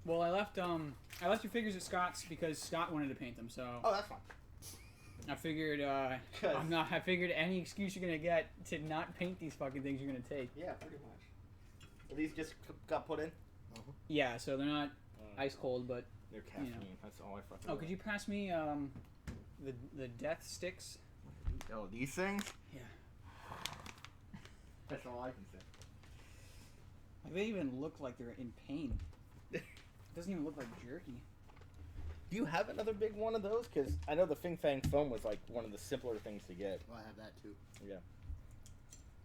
Well, I left your figures at Scott's because Scott wanted to paint them. So Oh, that's fine. I figured I figured any excuse you're gonna get to not paint these fucking things you're gonna take. Yeah, pretty much. Well, these just got put in? Yeah, so they're not ice cold, but They're caffeine. You know. That's all I fucking oh, could you pass me the death sticks? Oh, these things? Yeah. That's all I can say. Like, they even look like they're in pain. It doesn't even look like jerky. Do you have another big one of those? Because I know the Fing Fang foam was like one of the simpler things to get. Well, I have that too. Yeah.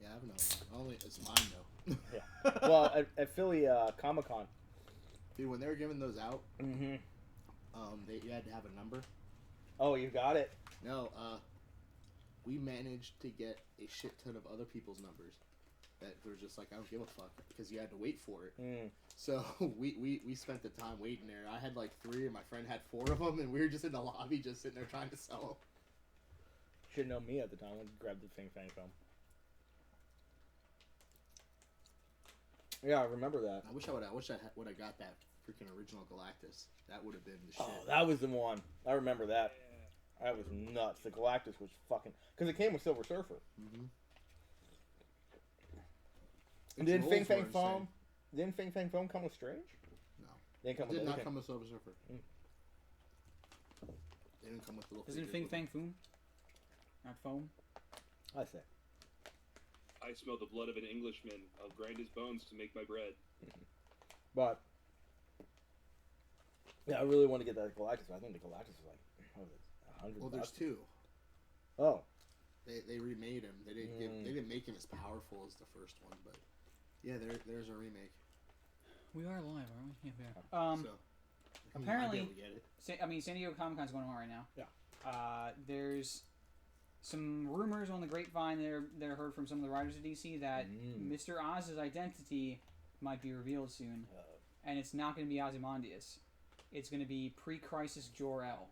Yeah, I have another one. Only it's mine though. Yeah. Well, at Philly Comic Con. Dude, when they were giving those out, Mm-hmm. you had to have a number. Oh, you got it. No, we managed to get a shit ton of other people's numbers that were just like, I don't give a fuck, because you had to wait for it. Mm. So we spent the time waiting there. I had like 3 and my friend had 4 of them, and we were just in the lobby just sitting there trying to sell them. Should know me at the time. I grabbed the Fing Fang foam. Yeah, I remember that. I wish I would have got that freaking original Galactus. That would have been the shit. Oh, that was the one. I remember that. That was nuts. The Galactus was fucking... Because it came with Silver Surfer. Mm-hmm. And didn't Fing Fang foam... Didn't Fing Fang foam come with Strange? No. They didn't come It did with not come with Silver Surfer. Mm. They didn't come with the little Isn't figures Fing with Fang foam? Not foam? I say. I smell the blood of an Englishman. I'll grind his bones to make my bread. But... Yeah, I really want to get that Galactus. I think the Galactus is like... What was it? $100 Well, there's 2. Oh. They remade him. They didn't make him as powerful as the first one, but yeah, there's a remake. We are live, aren't we? Yeah, we are. So apparently, I might be able to get it. San Diego Comic Con's going on right now. Yeah. There's some rumors on the grapevine that are heard from some of the writers of DC that Mr. Oz's identity might be revealed soon, and it's not going to be Ozymandias. It's going to be pre-Crisis Jor-El.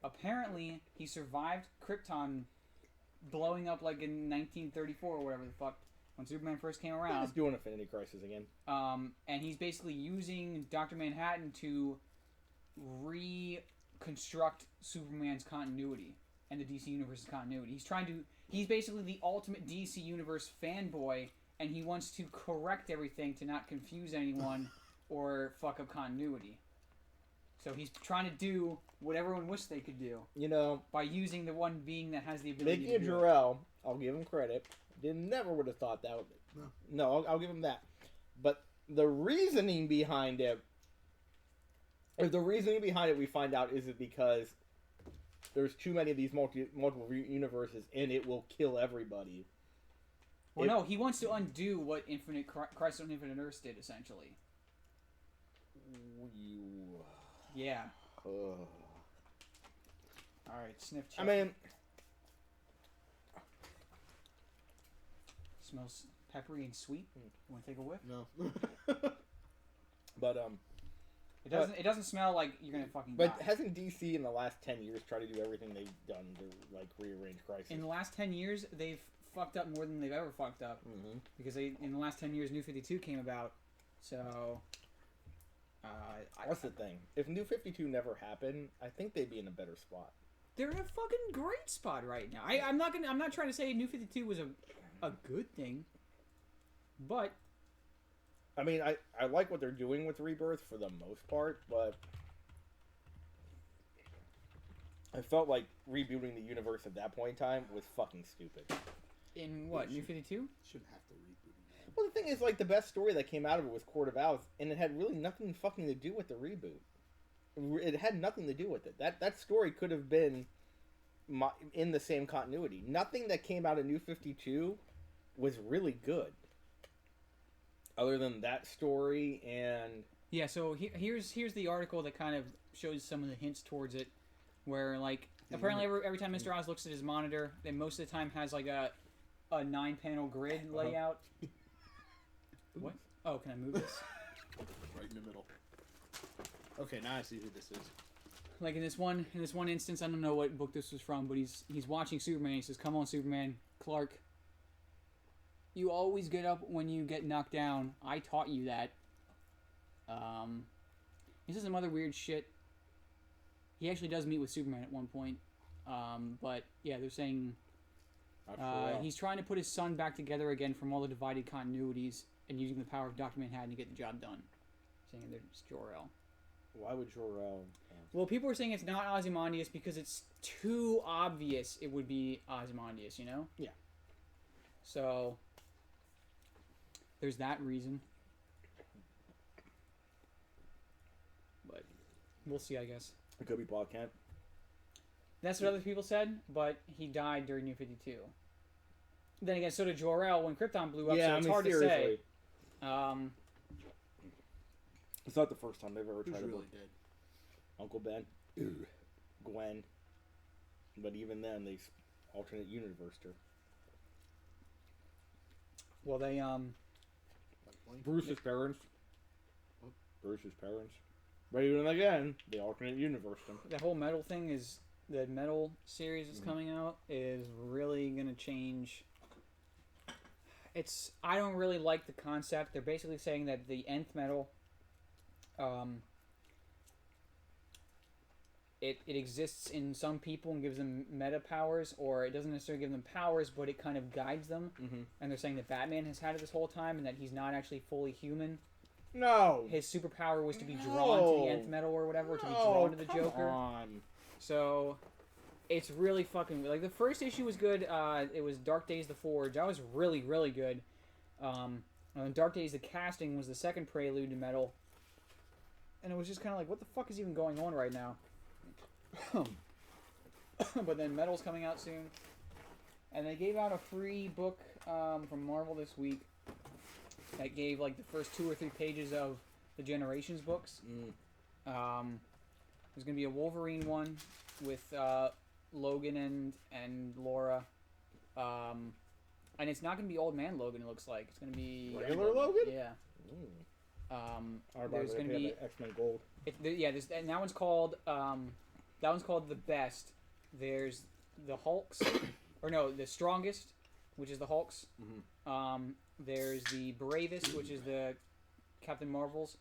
Apparently, he survived Krypton blowing up like in 1934 or whatever the fuck when Superman first came around. He's doing Infinity Crisis again. And he's basically using Dr. Manhattan to reconstruct Superman's continuity and the DC Universe's continuity. He's basically the ultimate DC Universe fanboy, and he wants to correct everything to not confuse anyone or fuck up continuity. So he's trying to do what everyone wished they could do. You know, by using the one being that has the ability Mickey to do Jor-El, I'll give him credit. Never would have thought that. No, I'll give him that. But the reasoning behind it, we find out is it because there's too many of these multiple universes, and it will kill everybody. Well, no, he wants to undo what Crisis on Infinite Earths did, essentially. Yeah. Alright, sniff check. I mean... Smells peppery and sweet. You want to take a whiff? No. But, It doesn't smell like you're gonna fucking But die. hasn't DC in the last 10 years tried to do everything they've done to, like, rearrange Crisis? In the last 10 years, they've fucked up more than they've ever fucked up. Mm-hmm. Because in the last 10 years, New 52 came about. So... That's the thing. If New 52 never happened, I think they'd be in a better spot. They're in a fucking great spot right now. I'm not trying to say New 52 was a good thing, but I mean, I like what they're doing with Rebirth for the most part, but I felt like rebooting the universe at that point in time was fucking stupid. In what, New 52? Shouldn't have to reboot it. Well, the thing is, like, the best story that came out of it was Court of Owls, and it had really nothing fucking to do with the reboot. It had nothing to do with it. That story could have been in the same continuity. Nothing that came out of New 52 was really good. Other than that story and... Yeah, so here's the article that kind of shows some of the hints towards it, where, like, apparently every time Mr. Oz looks at his monitor, it most of the time has, like, a 9-panel grid layout. What? Oh, can I move this? Right in the middle. Okay, now I see who this is. Like in this one instance, I don't know what book this was from, but he's watching Superman. He says, "Come on, Superman, Clark. You always get up when you get knocked down. I taught you that." He says some other weird shit. He actually does meet with Superman at one point. But yeah, they're saying he's trying to put his son back together again from all the divided continuities and using the power of Dr. Manhattan to get the job done. Saying there's Jor-El. Why would Jor-El? Well, people are saying it's not Ozymandias because it's too obvious it would be Ozymandias, you know? Yeah. So, there's that reason. But, we'll see, I guess. It could be Paul Kent. That's what other people said, but he died during New 52. Then again, so did Jor-El when Krypton blew up, so it's hard to say. It's not the first time they've ever Who's tried to really work dead? Uncle Ben, Gwen, but even then they alternate universe her. Well, they Like Blink? Bruce's parents. Bruce's parents. But even again, they alternate universe them. the whole metal thing is the metal series that's coming out is really gonna change. I don't really like the concept. They're basically saying that the nth metal, it exists in some people and gives them meta powers, or it doesn't necessarily give them powers, but it kind of guides them. Mm-hmm. And they're saying that Batman has had it this whole time, and that he's not actually fully human. No. His superpower was to be drawn to the nth metal or whatever, to be drawn to the come Joker. on. So, it's really fucking like the first issue was good. It was Dark Days: The Forge. That was really really good. Dark Days: The Casting was the second prelude to Metal, and it was just kind of like, what the fuck is even going on right now? But then Metal's coming out soon, and they gave out a free book from Marvel this week that gave like the first 2 or 3 pages of the Generations books. There's gonna be a Wolverine one with Logan and Laura, and it's not gonna be Old Man Logan. It looks like it's gonna be Regular Logan? Yeah. There's There's gonna be X-Men Gold. and that one's called The Best. There's the Hulks, or no, the Strongest, which is the Hulks. There's the Bravest, which is the Captain Marvels.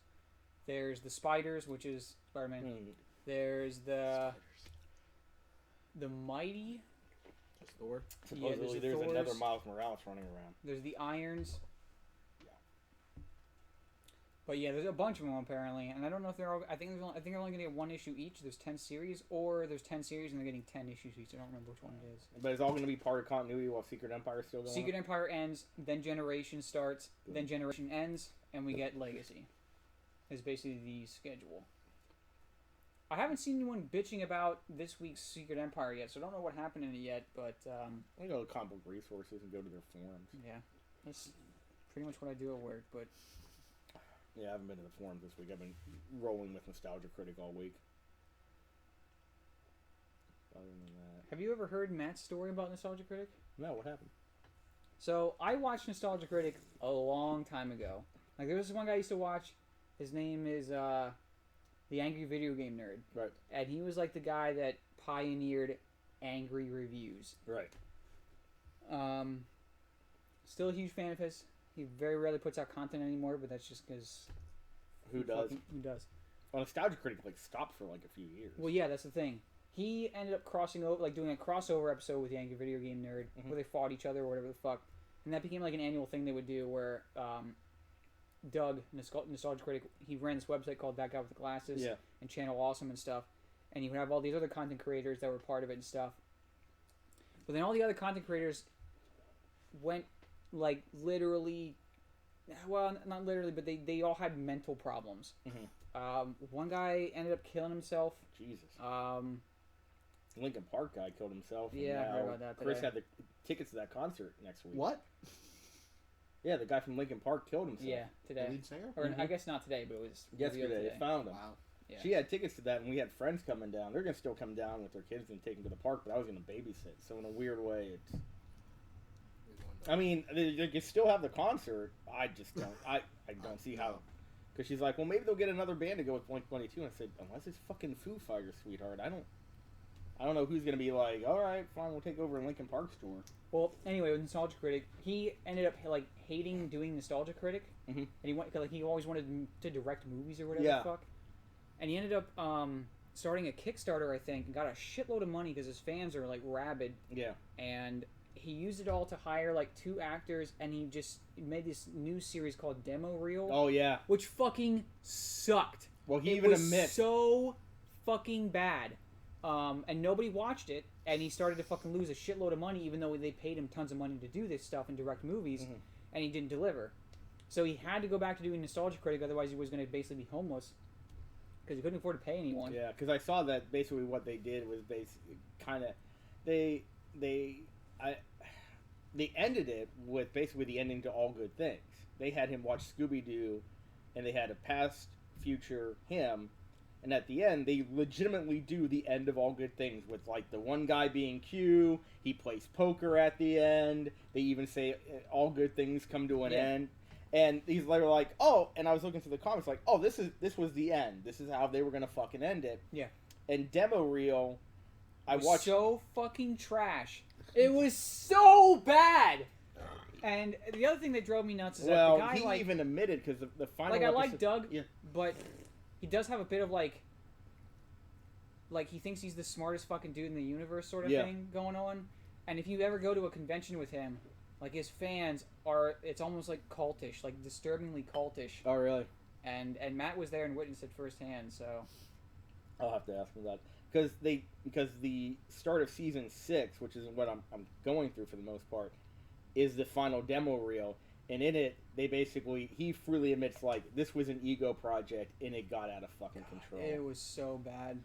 There's the Spiders, which is Spider-Man. There's the Mighty. That's Thor. Supposedly there's there's the another Thors. Miles Morales running around. There's the Irons. Yeah. But yeah, there's a bunch of them apparently, and I don't know if they're all. I think they're only gonna get 1 issue each. There's 10 series, or there's 10 series and they're getting 10 issues each. I don't remember which one it is. But it's all going to be part of continuity while Secret Empire is still going Secret Empire ends, then Generation starts, then Generation ends, and we get Legacy. Is basically the schedule. I haven't seen anyone bitching about this week's Secret Empire yet, so I don't know what happened in it yet. But I go to comic book resources and go to their forums. yeah, that's pretty much what I do at work. But Yeah, I haven't been to the forums this week. I've been rolling with Nostalgia Critic all week. Other than that, have you ever heard Matt's story about Nostalgia Critic? no, what happened? So I watched Nostalgia Critic a long time ago. Like there was this one guy I used to watch. His name is the Angry Video Game Nerd. Right. And he was like the guy that pioneered angry reviews. Right. Still a huge fan of his. He very rarely puts out content anymore, but that's just because Who does? Who does? Well, Nostalgia Critic stopped for a few years. Well, yeah, that's the thing. He ended up crossing over, doing a crossover episode with the Angry Video Game Nerd, where they fought each other or whatever the fuck, and that became an annual thing they would do where Doug, Nostalgia Critic, he ran this website called That Guy with the Glasses and Channel Awesome and stuff, and he would have all these other content creators that were part of it and stuff. But then all the other content creators went literally, well, not literally, but they all had mental problems. One guy ended up killing himself. Jesus. Linkin Park guy killed himself. and Yeah, I heard now about that Chris today. had the tickets to that concert next week. What? Yeah, the guy from Linkin Park killed himself. Yeah, The today. lead singer? Or I guess not today, but it was revealed Yesterday, today. they found him. Wow. Yeah. She had tickets to that, and we had friends coming down. They're gonna still come down with their kids and take them to the park, but I was gonna babysit. So in a weird way, it's. I mean, they can still have the concert. I just don't. I don't see how. Because she's like, well, maybe they'll get another band to go with Blink-182. And I said, unless it's fucking Foo Fighters, sweetheart. I don't know who's gonna be like, all right, fine, we'll take over a Linkin Park store. Well, anyway, with Nostalgia Critic, he ended up hating doing Nostalgia Critic Mhm. and he always wanted to direct movies or whatever Yeah. the fuck. And he ended up starting a Kickstarter, I think, and got a shitload of money because his fans are like rabid. Yeah. And he used it all to hire like 2 actors, and he just made this new series called Demo Reel, Oh yeah. which fucking sucked. Well, he It even was admits. so fucking bad. And nobody watched it, and he started to fucking lose a shitload of money, even though they paid him tons of money to do this stuff and direct movies, Mhm. and he didn't deliver. So he had to go back to doing Nostalgia Critic, otherwise he was going to basically be homeless because he couldn't afford to pay anyone. Yeah, because I saw that basically what they did was basically kind of they ended it with basically the ending to All Good Things. They had him watch Scooby Doo, and they had a past, future him, and at the end they legitimately do the end of All Good Things with like the one guy being Q. He plays poker at the end. They even say all good things come to an Yeah. end. And these they were like, oh, and I was looking through the comments like, oh, this was the end. This is how they were gonna fucking end it. Yeah. And Demo Reel, I It was watched. so fucking trash. It was so bad. And the other thing that drove me nuts is that Well, the guy he even admitted because the final. like I like episode- Doug, Yeah. but he does have a bit of like he thinks he's the smartest fucking dude in the universe sort of Yeah. thing going on. And if you ever go to a convention with him, like his fans are, it's almost like cultish, like disturbingly cultish. Oh really? And Matt was there and witnessed it firsthand. So I'll have to ask him that because the start of season 6, which is what I'm going through for the most part, is the final demo reel, and in it he freely admits like this was an ego project and it got out of fucking control. it was so bad.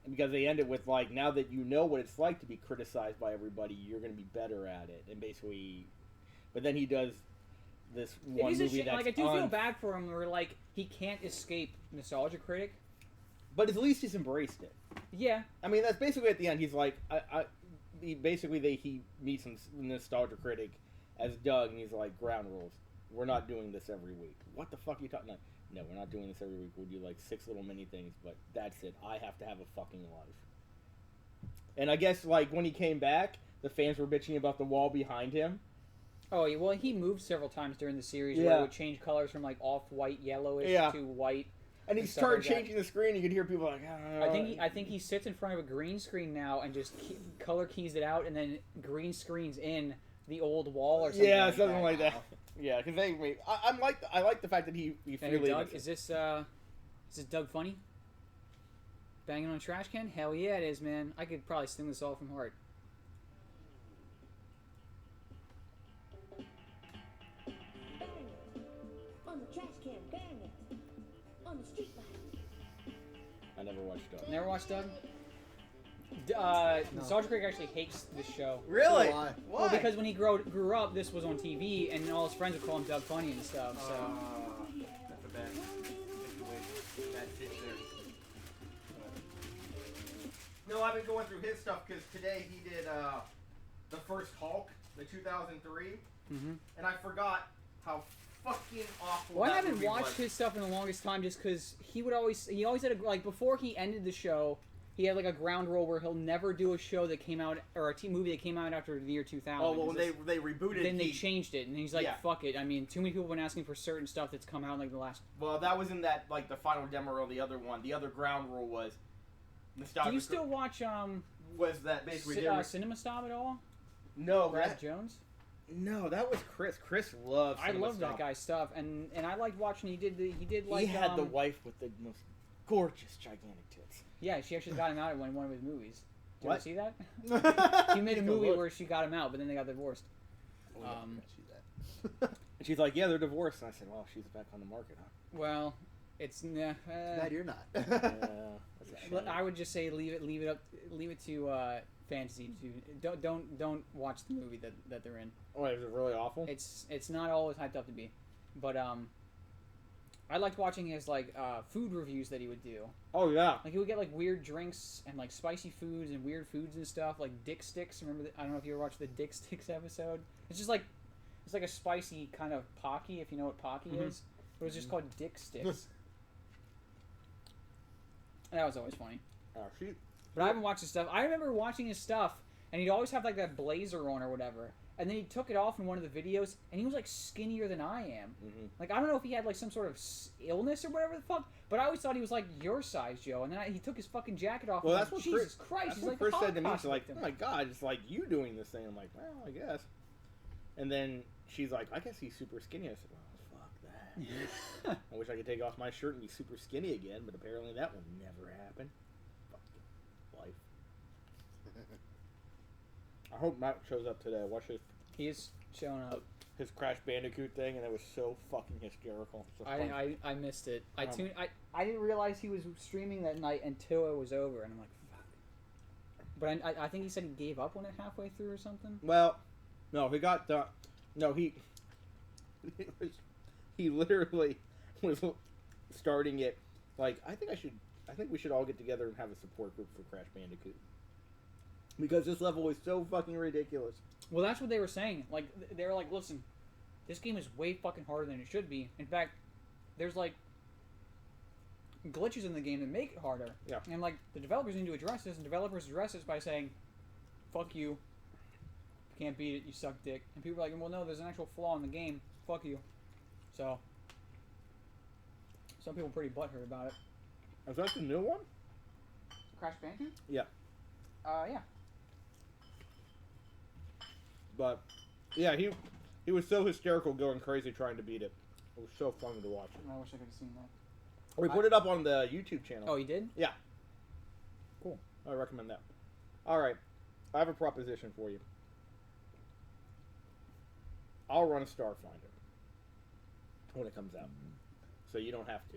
Because they end it with like, now that you know what it's like to be criticized by everybody, you're going to be better at it, and basically, but then he does this It one is a movie shit. that's Like I do feel bad for him, where like he can't escape Nostalgia Critic. but at least he's embraced it. Yeah, I mean, that's basically at the end. He's like, he meets some Nostalgia Critic as Doug, and he's like, ground rules. We're not doing this every week. What the fuck are you talking about? No, we're not doing this every week. We'll do like 6 little mini things, but that's it. I have to have a fucking life. And I guess like when he came back, the fans were bitching about the wall behind him. Oh, yeah, well, he moved several times during the series where Yeah. it would change colors from like off-white, yellowish Yeah. to white. And he And stuff started like that. changing the screen. You could hear people like, I think he sits in front of a green screen now and just color keys it out, and then green screens in the old wall or something. yeah, like something that. like that. Yeah, because I like the fact that he Hey, freely. Doug, admits is this Doug funny? Banging on a trash can? Hell yeah, it is, man. I could probably sing this all from heart. On the trash can, bang it. On the street light. I never watched Doug. Never watched Doug? Nostalgia Critic actually hates this show. Really? Why? Well, because when he grew up, this was on TV, and all his friends would call him Doug Funny and stuff. So That's a bad situation. Bad fit there. No, I've been going through his stuff because today he did the first Hulk, the 2003, Mhm. and I forgot how fucking awful. Well, I that haven't movie watched was. his stuff in the longest time, just because he always had like before he ended the show, he had like a ground rule where he'll never do a show that came out or a movie that came out after the year 2000. Oh well, when 'cause they rebooted. then they he- changed it, and he's like, Yeah. "Fuck it." I mean, too many people have been asking for certain stuff that's come out in like the last. Well, that was in that like the final demo or the other one. The other ground rule was nostalgia. Do you still watch was that basically Cinema Snob at all? no Brad that, Jones. no that was Chris. Chris loves. I love that guy's stuff, and I liked watching. He did like he had the wife with the most gorgeous gigantic tits. Yeah, she actually got him out in one of his movies. Did What? you see that? He made a Go movie look. where she got him out, but then they got divorced. Oh, yeah, I Um, forgot you that. And she's like, yeah, they're divorced. And I said, well, she's back on the market, huh? Well, it's Glad you're not. Yeah, that's a shame. I would just say leave it to fantasy to don't watch the movie that they're in. Oh, is it really awful? It's not always hyped up to be, but I liked watching his like food reviews that he would do. Oh yeah. Like he would get like weird drinks and like spicy foods and weird foods and stuff like Dick Sticks. Remember? I don't know if you ever watched the Dick Sticks episode. It's just like it's like a spicy kind of Pocky, if you know what Pocky is. It was just called Dick Sticks. And that was always funny. Oh, she. But I haven't watched his stuff. I remember watching his stuff, and he'd always have like that blazer on or whatever. and then he took it off in one of the videos, and he was like skinnier than I am. Mm-hmm. Like, I don't know if he had like some sort of illness or whatever the fuck, but I always thought he was like your size, Joe. And then he took his fucking jacket off. Well, and that's I'm what like, Jesus Christ! That's He's what like Chris a said to me. Holocaust She's like, victim. "Oh my god, it's like you doing this thing." I'm like, "Well, I guess." And then she's like, "I guess he's super skinny." I said, "Well, fuck that." I wish I could take off my shirt and be super skinny again, but apparently that will never happen. Fucking life. I hope Matt shows up today. I watched He is showing up. his Crash Bandicoot thing, and it was so fucking hysterical. So fun. I missed it. Um, I didn't realize he was streaming that night until it was over, and I'm like, fuck. But I think he said he gave up on it halfway through or something. Well, no, he got done. No, he literally was starting it. Like, I think we should all get together and have a support group for Crash Bandicoot, because this level is so fucking ridiculous. Well, that's what they were saying. Like, they were like, listen, this game is way fucking harder than it should be. In fact, there's like glitches in the game that make it harder. Yeah. And like, the developers need to address this, and developers address this by saying, fuck you. You can't beat it, you suck dick. And people are like, well, no, there's an actual flaw in the game. Fuck you. So, some people are pretty butthurt about it. Is that the new one? Crash Bandicoot? Yeah. Yeah. But yeah, he was so hysterical, going crazy trying to beat it. It was so fun to watch. I wish I could have seen that. We put it up on the YouTube channel. Oh, you did? Yeah. Cool. I recommend that. All right, I have a proposition for you. I'll run Starfinder when it comes out, so you don't have to.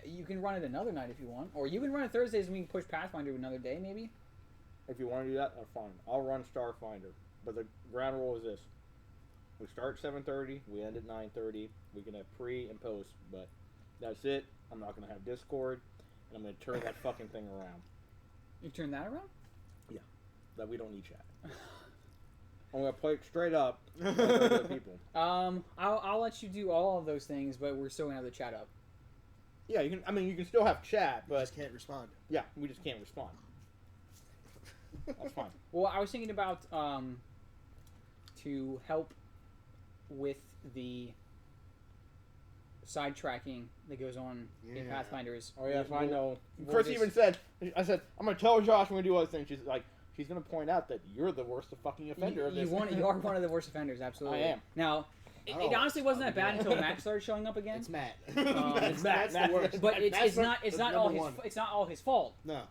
You can run it another night if you want, or you can run it Thursdays and we can push Pathfinder to another day, maybe. If you want to do that, that's fine. I'll run Starfinder, but the ground rule is this: we start at 7:30, we end at 9:30. We can have pre and post, but that's it. I'm not going to have Discord, and I'm going to turn that fucking thing around. You turn that around? That we don't need chat. I'm going to play it straight up with regular people. I'll let you do all of those things, but we're still gonna have the chat up. Yeah, you can. I mean, you can still have chat, But but just can't respond. yeah, we just can't respond. That's fine. Well, I was thinking about to help with the sidetracking that goes on in Yeah. Pathfinders. Oh yes, I know. we'll Chris just- even said, "I said I'm gonna tell Josh when we do other things." She's like, she's gonna point out that you're the worst fucking offender of this. You are one of the worst offenders, absolutely. I am. Now, it Oh, honestly wasn't that bad yeah. until Matt started showing up again. It's Matt. It's Matt. That's the worst. But it's That's not the all number his one. it's not all his fault. No.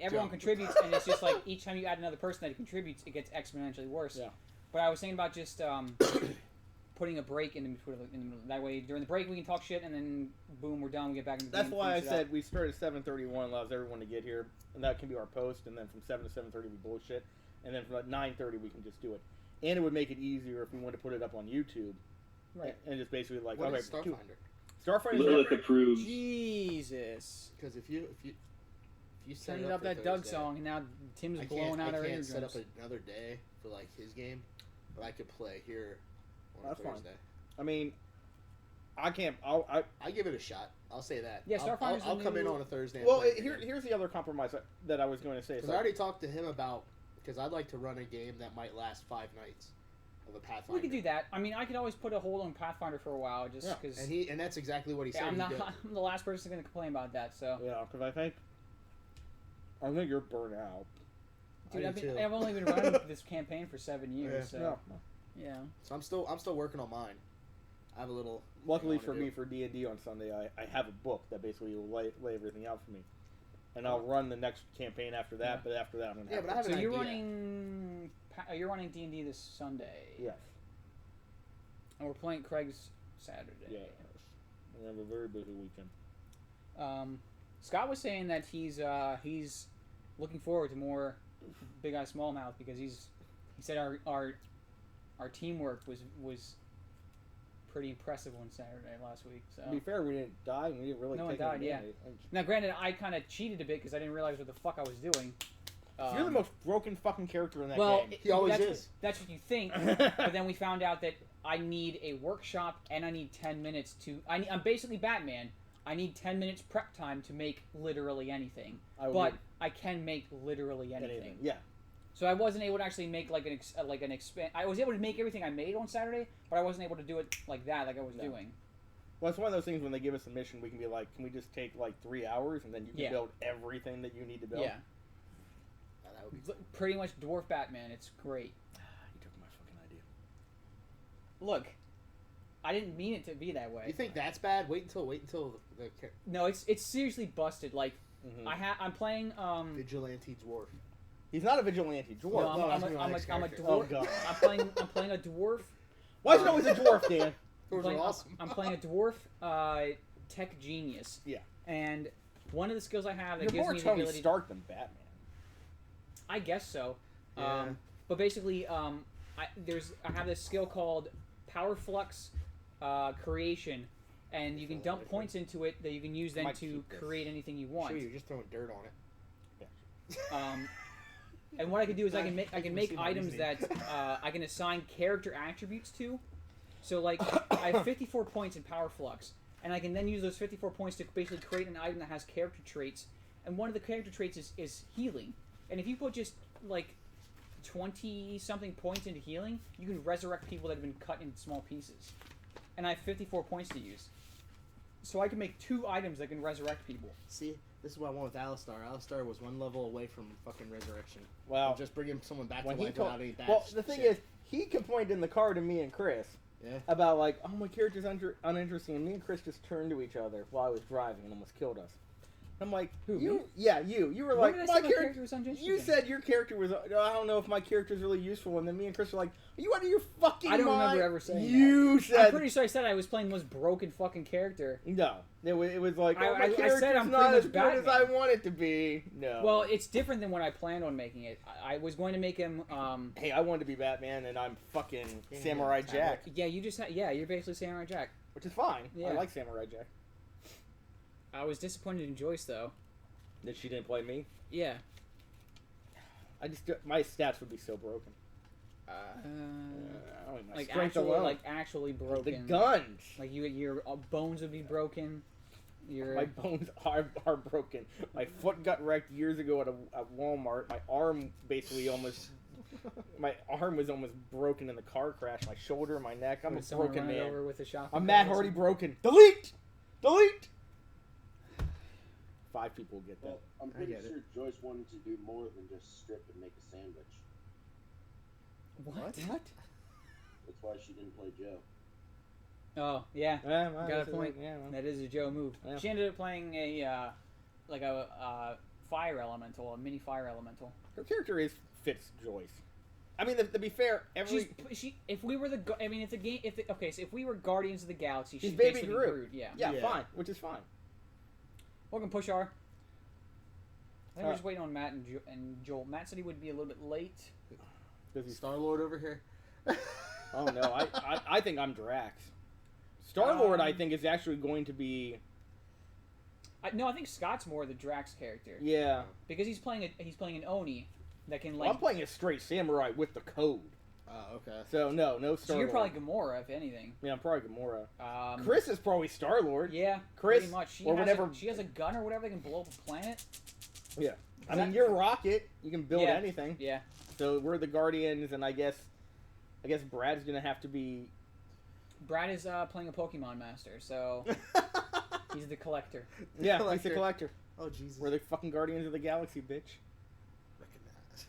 Everyone Joe. contributes, and it's just like each time you add another person that contributes, it gets exponentially worse. Yeah. But I was thinking about just putting a break in between. That way, during the break, we can talk shit, and then boom, we're done. We get back into the That's game, why I finish it up. said we start at 7:31, allows everyone to get here, and that can be our post. And then from 7 to 7:30 we bullshit, and then from 9:30 we can just do it. And it would make it easier if we wanted to put it up on YouTube, Right. And just basically like, What okay, is Starfinder? Starfinder. Lilith approves. Jesus. Because if you set Turning it up for that Doug Thursday, song, and now Tim's I blowing can't, out I our can't set up eardrums. another day for like his game, but I could play here on That's a fine. Thursday. I mean, I can't. I give it a shot. I'll say that. Yeah, I'll- Starfinder's I'll the come in new- on a Thursday. and Well, play the game. here's the other compromise that I was going to say. Because I already talked to him about, because I'd like to run a game that might last 5 nights of a Pathfinder. We could do that. I mean, I could always put a hold on Pathfinder for a while, just Yeah, because. And that's exactly what he said. I'm he not. did. I'm the last person going to complain about that. So, Yeah, because I think you're burnt out. dude, I I've, do too. I've only been running this campaign for 7 years. Yeah. So, Yeah. yeah. So I'm still working on mine. I have a little. Luckily thing I for wanna me, do. for D&D on Sunday, I have a book that basically will lay everything out for me, and I'll run the next campaign after that. Yeah. But after that, I'm gonna Yeah, have but I have So an you're idea. running D&D this Sunday. yes, And we're playing Craig's Saturday. yes. We have a very busy weekend. Scott was saying that he's looking forward to more Big Eye Smallmouth because he said our teamwork was pretty impressive on Saturday last week. So To be fair, we didn't die, and we didn't really. No one take any died, yeah. damage. now, granted, I kind of cheated a bit because I didn't realize what the fuck I was doing. You're the most broken fucking character in that well, game. He always that's is. That's what you think, but then we found out that I need a workshop and I need 10 minutes to. I'm basically Batman. I need 10 minutes prep time to make literally anything. I would- But I can make literally anything. Yeah. So I wasn't able to actually make like an expand. I was able to make everything I made on Saturday, but I wasn't able to do it like that, like I was doing. Well, it's one of those things when they give us a mission, we can be like, can we just take like 3 hours and then you can build everything that you need to build? Yeah. That would be Pretty much Dwarf Batman. It's great. You took my fucking idea. Look, I didn't mean it to be that way. You think that's bad? Wait until the No, it's seriously busted. Like Mhm. I'm playing vigilante dwarf. He's not a vigilante dwarf. No, No, I'm that's a my next dwarf. character. Oh, God. I'm playing a dwarf. Why is it always a dwarf, Dan? Dwarves are awesome. I'm playing a dwarf tech genius. Yeah. And one of the skills I have that You're gives more me the Tony ability. Stark than Batman. I guess so. Yeah. But basically, I have this skill called Power Flux Creation, and you can dump points into it that you can use then Might to keep this. create anything you want. Sure, you're just throwing dirt on it. And what I can do is I can You make see my items that reasoning. I can assign character attributes to. So like I have 54 points in Power Flux, and I can then use those 54 points to basically create an item that has character traits. And one of the character traits is healing. And if you put just like 20 something points into healing, you can resurrect people that have been cut into small pieces. And I have 54 points to use. So I can make 2 items that can resurrect people. See, this is what I want with Alistar. Alistar was one level away from fucking resurrection. Well, And just bringing someone back to when life he told, without any bad well, the thing shit. is, he complained in the car to me and Chris Yeah. about like, oh, my character's uninteresting, and me and Chris just turned to each other while I was driving and almost killed us. I'm like, Who, you? me? Yeah, you. You were When like, did I my say my character. character was uninteresting? You said your character was. I don't know if my character's really useful, and then me and Chris were like, are you out of your fucking I don't mind? remember ever saying You that. said I'm pretty sure I said I was playing the most broken fucking character. no. It was like, oh, my I said character's I'm not pretty as much good as I Batman. want it to be. No. Well, it's different than when I planned on making it. I was going to make him. hey, I wanted to be Batman, and I'm fucking Yeah, Samurai yeah, Jack, Yeah, you just you're basically Samurai Jack. which is fine. I Yeah. like Samurai Jack. I was disappointed in Joyce though. That she didn't play me. Yeah. I just my stats would be so broken. Uh, Only my like strength actually, alone. like actually broken. The guns. Like your bones would be broken. Your My bones are broken. My foot got wrecked years ago at Walmart. My arm basically almost. My arm was almost broken in the car crash. My shoulder, my neck. I'm a with someone broken running man. over with a shotgun. I'm Matt Hardy broken. Delete! Delete! 5 people will get that. Well, I'm pretty get it. sure Joyce wanted to do more than just strip and make a sandwich. What? That's why she didn't play Joe. Oh yeah, Yeah, well, got a this is point. like- yeah, well. That is a Joe move. Yeah. She ended up playing a fire elemental, a mini fire elemental. Her character fits Joyce. I mean, to be fair, If we were if we were Guardians of the Galaxy, She's she's Baby basically Groot. Groot. Yeah. yeah, Yeah. fine, which is fine. Welcome, Pushar. I think we're Alright. just waiting on Matt and Joel. Matt said he would be a little bit late. Does he- Star Lord over here. Oh no, I think I'm Drax. Star Lord, I think, is actually going to be. No, I think Scott's more the Drax character Yeah, because he's playing an Oni that can well, I'm playing a straight samurai with the code. Okay. So no Star So you're Lord. probably Gamora, if anything. Yeah, I'm probably Gamora. Um, Chris is probably Star Lord. Yeah, Chris, pretty much. She or has whatever. she has a gun or whatever that can blow up a planet. Yeah. I that- mean, you're Rocket. You can build Yeah. anything. Yeah. So we're the Guardians, and I guess Brad's gonna have to be. Brad is playing a Pokemon Master, so he's the collector. Yeah, he's the collector. Oh Jesus. We're the fucking Guardians of the Galaxy, bitch. Recognize.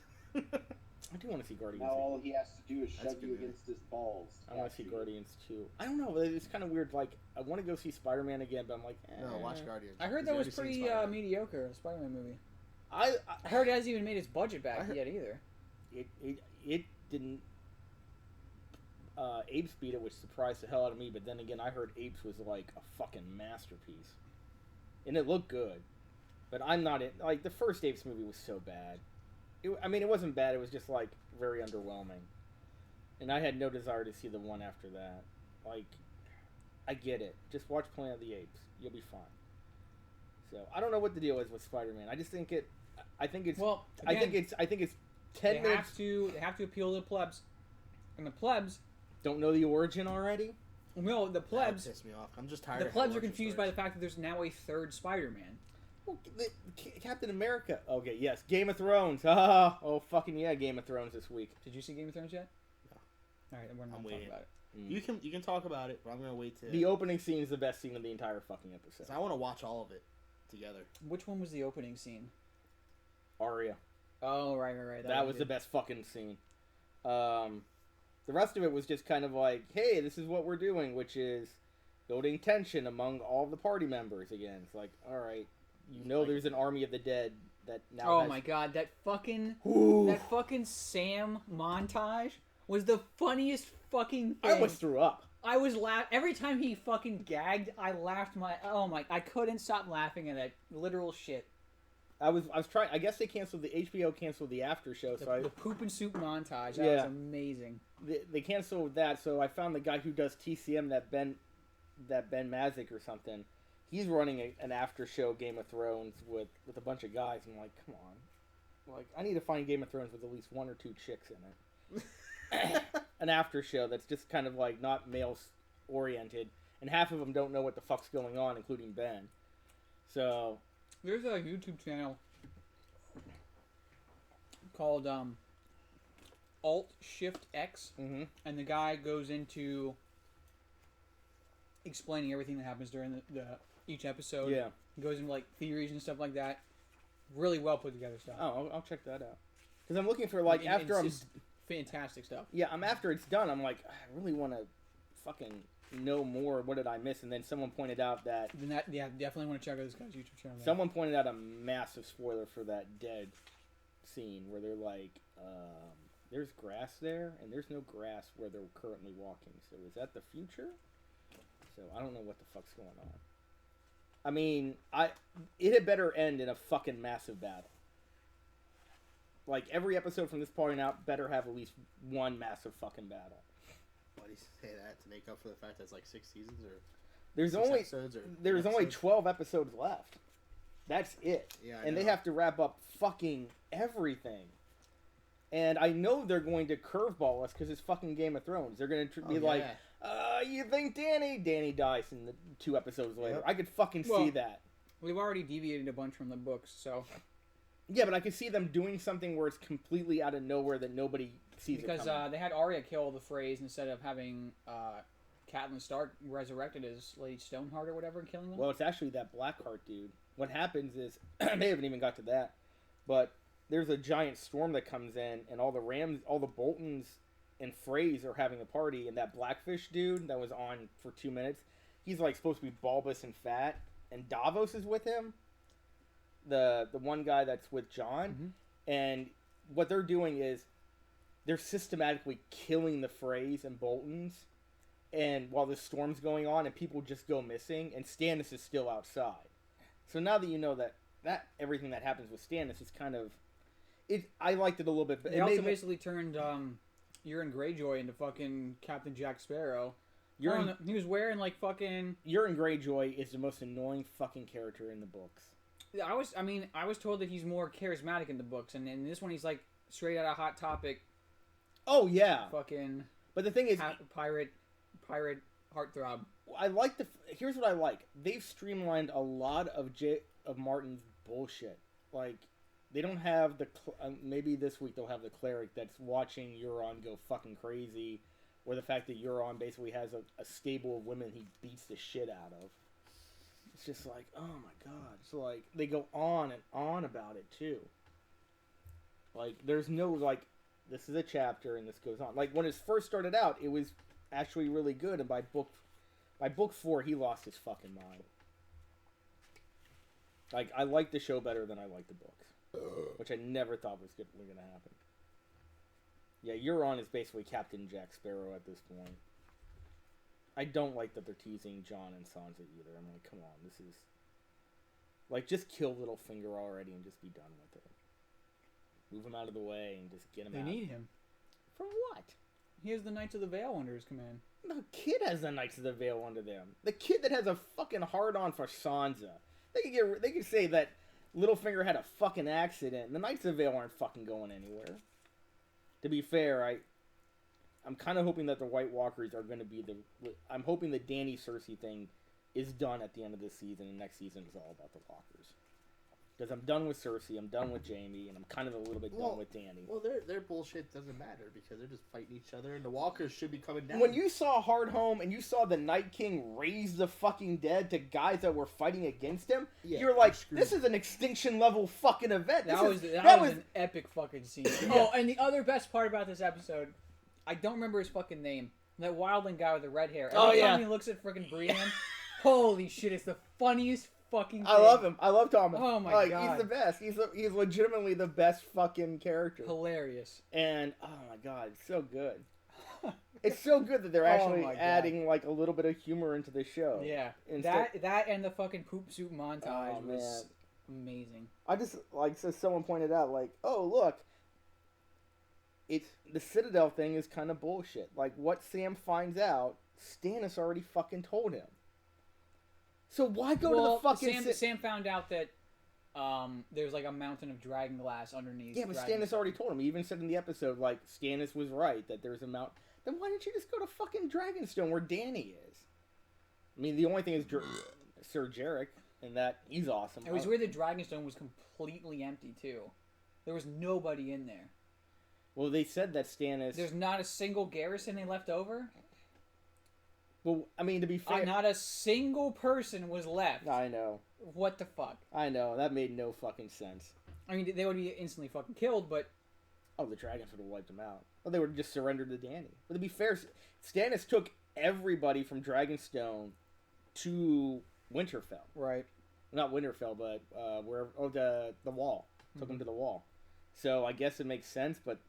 I do want to see Guardians. Now all he has to do is That's shove you good news. against his balls. I want to see Guardians too. I don't know. It's kind of weird. Like, I want to go see Spider-Man again, but I'm like, No, watch Guardians. I heard that was pretty mediocre, a Spider-Man movie. I I heard it hasn't even made its budget back I heard- yet either. it didn't. Apes beat it, which surprised the hell out of me. But then again, I heard Apes was like a fucking masterpiece, and it looked good. But I'm not in. Like, the first Apes movie was so bad. I mean, it wasn't bad. It was just like very underwhelming, and I had no desire to see the one after that. Like, I get it. Just watch Planet of the Apes. You'll be fine. So I don't know what the deal is with Spider-Man. I just think it. I think it's. Well, I think again, it's 10 they minutes. have to appeal to the plebs, and the plebs. Don't know the origin already. No, the plebs. That pissed me off. I'm just tired. The of plebs are origin confused by stories. the fact that there's now a third Spider-Man. Well, Captain America. Okay, yes, Game of Thrones. Oh, fucking yeah, Game of Thrones this week. Did you see Game of Thrones yet? No. All right, then we're not I'm talking waiting. about it. You can talk about it, but I'm gonna wait to. The opening scene is the best scene of the entire fucking episode. 'cause I want to watch all of it together. Which one was the opening scene? Arya. Oh, right. That was the best fucking scene. The rest of it was just kind of like, hey, this is what we're doing, which is building tension among all the party members again. It's like, all right, you know, there's an army of the dead that now. Oh has... my god, that fucking Ooh. Sam montage was the funniest fucking thing. I almost threw up. I was every time he fucking gagged. I laughed I couldn't stop laughing at that literal shit. I was trying. I guess they canceled the HBO canceled the after show, so The poop and soup montage. That Yeah. was amazing. they canceled that. So I found the guy who does TCM, that Ben Mazik or something. He's running an after show Game of Thrones with a bunch of guys. I'm like, come on, like I need to find Game of Thrones with at least one or two chicks in it. An after show that's just kind of like not male oriented, and half of them don't know what the fuck's going on, including Ben. So There's a YouTube channel called Alt Shift X, mhm. and the guy goes into explaining everything that happens during the each episode. Yeah. He goes into like theories and stuff like that. Really well put together stuff. Oh, I'll check that out. Because I'm looking for like And after it's I'm just fantastic stuff. yeah I'm after it's done. I'm like I really want to fucking know more. What did I miss? And then someone pointed out that Then that definitely want to check out this guy's YouTube channel. someone pointed out a massive spoiler for that dead scene where they're like, there's grass there, and there's no grass where they're currently walking. So is that the future? So I don't know what the fuck's going on. I mean, it had better end in a fucking massive battle. Like every episode from this point out better have at least one massive fucking battle. Why do you say that? To make up for the fact that it's like 6 seasons or There's 6 only episodes or there's an only episode? 12 episodes left. That's it. Yeah, I and they know. have to wrap up fucking everything. And I know they're going to curveball us because it's fucking Game of Thrones. They're going to be Oh, like, yeah. you think Danny dies in the 2 episodes later. Yep. I could fucking Well, see that. We've already deviated a bunch from the books, so Yeah, but I could see them doing something where it's completely out of nowhere that nobody sees because it coming. they had Arya kill the Freys instead of having Catelyn Stark resurrected as Lady Stoneheart or whatever and killing them. Well, it's actually that Blackheart dude. What happens is, they haven't even got to that, but there's a giant storm that comes in, and all the Boltons and Freys are having a party, and that Blackfish dude that was on for 2 minutes, he's like supposed to be bulbous and fat, and Davos is with him, the one guy that's with Jon, Mhm. and what they're doing is they're systematically killing the Freys and Boltons, and while the storm's going on, and people just go missing, and Stannis is still outside. So now that you know that everything that happens with Stannis is kind of, I liked it a little bit. But They also basically turned Euron Greyjoy into fucking Captain Jack Sparrow. He was wearing like fucking. Euron Greyjoy is the most annoying fucking character in the books. I was told that he's more charismatic in the books, and in this one he's like straight out of Hot Topic. Oh yeah, Fucking but the thing is, pirate heartthrob. I like here's what I like. They've streamlined a lot of Martin's bullshit. Like, they don't have maybe this week they'll have the cleric that's watching Euron go fucking crazy, or the fact that Euron basically has a stable of women he beats the shit out of. It's just like, oh my god. So like they go on and on about it too. Like there's no like, this is a chapter and this goes on. Like when it first started out, it was actually really good, and by book 4 he lost his fucking mind. Like I like the show better than I like the books, which I never thought was going to happen. Yeah, Euron is basically Captain Jack Sparrow at this point. I don't like that they're teasing Jon and Sansa either. I'm like, come on, this is like, just kill Littlefinger already and just be done with it. Move him out of the way and just get him They out. need him. From what? He has the Knights of the Vale under his command. The kid has the Knights of the Vale under them. The kid that has a fucking hard-on for Sansa. They could say that Littlefinger had a fucking accident, and the Knights of the Vale aren't fucking going anywhere. To be fair, I'm kind of hoping that the White Walkers are going to be I'm hoping the Dany Cersei thing is done at the end of this season, and next season is all about the Walkers. Because I'm done with Cersei, I'm done with Jaime, and I'm kind of a little bit Well, done with Dany. Well, their bullshit doesn't matter because they're just fighting each other, and the Walkers should be coming down. When you saw Hardhome and you saw the Night King raise the fucking dead to guys that were fighting against him, Yeah, you're like, screwed. this is an extinction level fucking event. That was an epic fucking scene. Oh, and the other best part about this episode, I don't remember his fucking name. That wildling guy with the red hair. Every time he looks at freaking Brienne, holy shit, it's the funniest fucking thing. I love him. I love Thomas. Oh my like, God. he's the best. He's legitimately the best fucking character. Hilarious. And oh my god, it's so good. It's so good that they're Oh actually my God. adding like a little bit of humor into the show. Yeah. Instead- That and the fucking poop soup montage Oh, was amazing. I just like, so someone pointed out like, oh look, it's the Citadel thing is kind of bullshit. Like what Sam finds out, Stannis already fucking told him. So why go to the fucking Sam found out that there's like a mountain of dragon glass underneath. Yeah, but Stannis already told him. He even said in the episode, like, Stannis was right, that there's a mount. Then why didn't you just go to fucking Dragonstone where Dany is? I mean, the only thing is Sir Jarek, and that he's awesome. It was weird that Dragonstone was completely empty too. There was nobody in there. Well, they said that Stannis. There's not a single garrison they left over. Well, I mean, to be fair, Not a single person was left. I know, What the fuck? I know, that made no fucking sense. I mean, they would be instantly fucking killed, but Oh, the dragons would have wiped them out. Well, they would have just surrendered to Dany. But to be fair, Stannis took everybody from Dragonstone to Winterfell. right. Not Winterfell, but where? Oh, the Wall. Took him to the Wall. So I guess it makes sense, but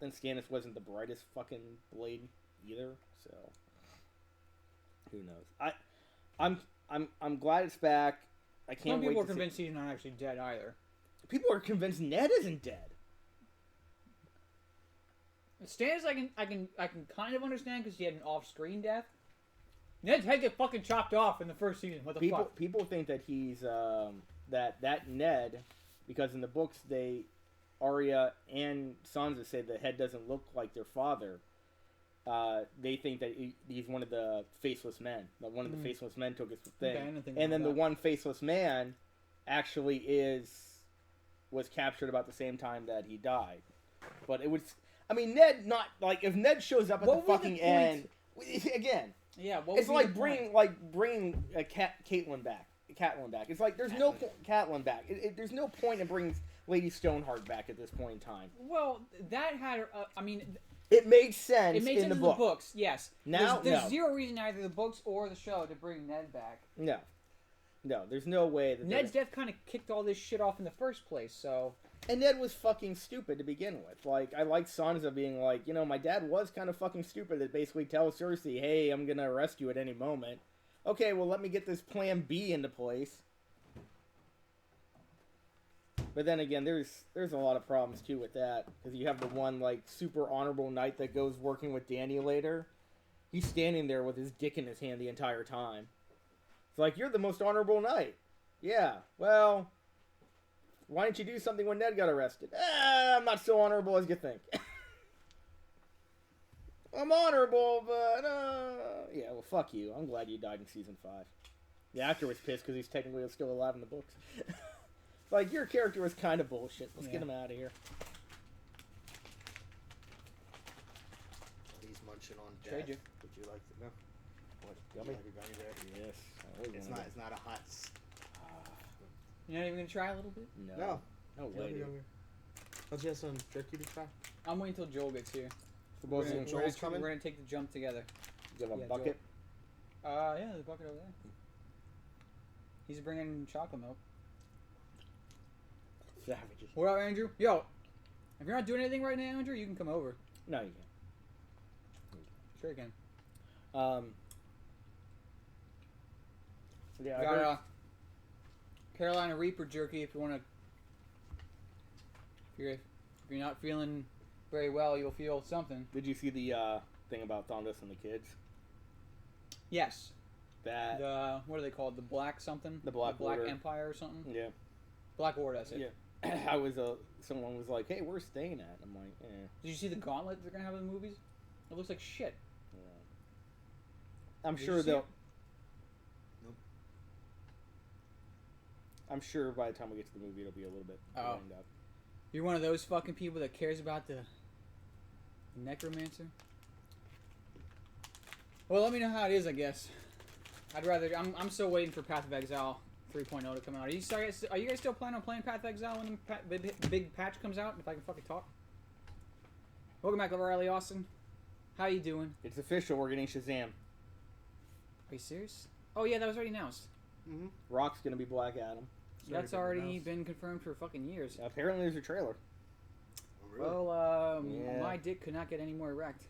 then Stannis wasn't the brightest fucking blade either. So who knows? I'm glad it's back. I can't Some wait. people are to see- convinced he's not actually dead either. People are convinced Ned isn't dead. Stannis, I can kind of understand because he had an off-screen death. Ned's head get fucking chopped off in the first season. What the fuck? People think that he's that Ned, because in the books Arya and Sansa say the head doesn't look like their father. They think that he's one of the faceless men. That one of the faceless men took his thing, Okay, I didn't think and then about the that. one faceless man actually was captured about the same time that he died. But it was, I mean, Ned not like if Ned shows up at What the would be fucking the end again. Yeah, what It's would like be the point? bringing a Catelyn back. It's like there's no Catelyn back. There's no point in bringing Lady Stoneheart back at this point in time. Well, that had. I mean, It made sense it made in sense the in book. the books. Yes. Now, there's no. zero reason either the books or the show to bring Ned back. No, there's no way that Ned's death kind of kicked all this shit off in the first place. So And Ned was fucking stupid to begin with. Like, I like Sansa being like, you know, my dad was kind of fucking stupid that basically tells Cersei, hey, I'm gonna arrest you at any moment. Okay, well, let me get this plan B into place. But then again, there's a lot of problems too with that, because you have the one like super honorable knight that goes working with Dany later. He's standing there with his dick in his hand the entire time. It's like, you're the most honorable knight. Yeah, well, why didn't you do something when Ned got arrested? I'm not so honorable as you think. I'm honorable, but yeah, well, fuck you. I'm glad you died in season 5. The actor was pissed because he's technically still alive in the books. Like, your character was kind of bullshit. Let's get him out of here. He's munching on death. Trade you. Would you like to know? What? Gummy? You like a gummy bear? Yes. It's not. It's not a hot. you're not even gonna try a little bit. No. No You way, like a dude. gummy bear? Don't you have some jerky to try? I'm waiting until Joel gets here. For both of We're you, gonna- Joel's we're coming? gonna take the jump together. you have a Yeah, bucket. Yeah, there's a bucket over there. He's bringing chocolate milk. Savages. What up, Andrew? Yo, if you're not doing anything right now, Andrew, you can come over. No, you Sure you can. can't. Yeah, I Got heard- Carolina Reaper jerky if you want to. If you're not feeling very well, you'll feel something. Did you see the thing about Thondas and the kids? Yes. That The what are they called? The Black something? The Black Order. Empire or something? yeah. Black Order, that's it. Yeah. I was someone was like, "Hey, where's staying at?" I'm like, "Eh." Did you see the gauntlet they're gonna have in the movies? It looks like shit. I'm Did sure you see they'll. it? I'm sure by the time we get to the movie, it'll be a little bit Oh. lined up. You're one of those fucking people that cares about the necromancer? Well, let me know how it is, I guess. I'd rather... I'm still waiting for Path of Exile 3.0 to come out. Are you guys still planning on playing Path of Exile when the big patch comes out? If I can fucking talk. Welcome back, Riley Austin. How you doing? It's official. We're getting Shazam. Are you serious? Oh, yeah, that was already announced. Mm-hmm. Rock's gonna be Black Adam. That's already been confirmed for fucking years. Apparently, there's a trailer. Well, Yeah. my dick could not get any more erect.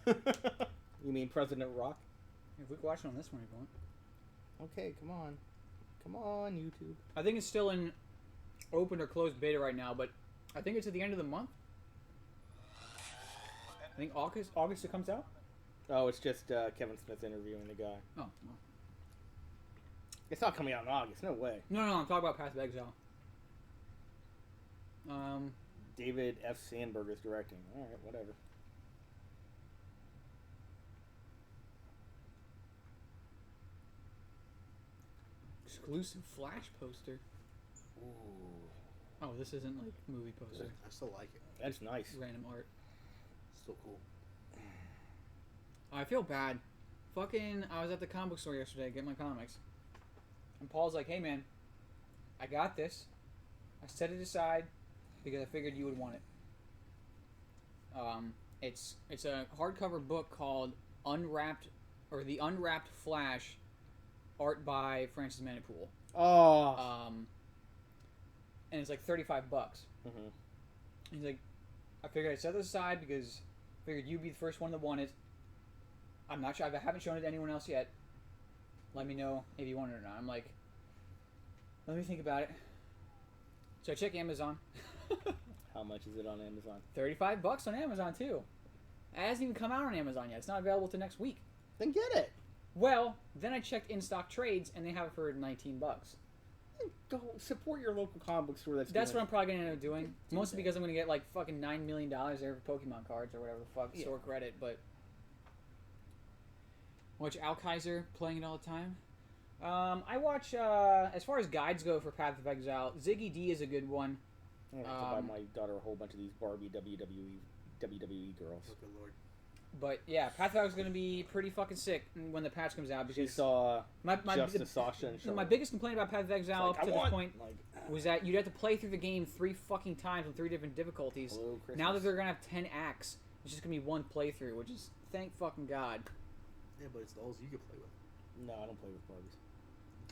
You mean President Rock? If we could watch it on this one if you want. Okay, come on, YouTube. I think it's still in open or closed beta right now, but I think it's at the end of the month. I think August it comes out. Oh, it's just Kevin Smith interviewing the guy. Oh, well. It's not coming out in August. No way. No, I'm talking about Path of Exile. David F. Sandberg is directing. All right, whatever. Exclusive Flash poster. Ooh, Oh, this isn't like movie poster. I still like it. that's nice. Random art. Still cool. I feel bad. Fucking, I was at the comic book store yesterday getting my comics. And Paul's like, hey man, I got this. I set it aside because I figured you would want it. It's a hardcover book called Unwrapped, or The Unwrapped Flash, art by Francis Manipool. Oh. And it's like $35. Mhm. He's like, I figured I'd set this aside because I figured you'd be the first one that won it. I'm not sure. I haven't shown it to anyone else yet. Let me know if you want it or not. I'm like, let me think about it. So I check Amazon. How much is it on Amazon? $35 on Amazon too. It hasn't even come out on Amazon yet. It's not available till next week. Then get it. Well, then I checked in stock trades and they have it for $19. Go support your local comic book store. That's doing what I'm probably gonna end up doing. Do Mostly that. because I'm gonna get like fucking $9 million there for Pokemon cards or whatever the fuck, Yeah. store credit. But watch Al Kaiser playing it all the time. I watch as far as guides go for Path of Exile. Ziggy D is a good one. I have to buy my daughter a whole bunch of these Barbie WWE girls. Oh, good lord. But yeah, Path of Exile is gonna be pretty fucking sick when the patch comes out She because saw my Justice, Sasha, and Charlotte. my biggest complaint about Path of Exile It's up like, to I this want- point like, was that you'd have to play through the game 3 fucking times on 3 different difficulties. Hello, Christmas. Now that they're gonna have 10 acts, it's just gonna be one playthrough, which is thank fucking god. Yeah, but it's those you can play with. No, I don't play with Barbies.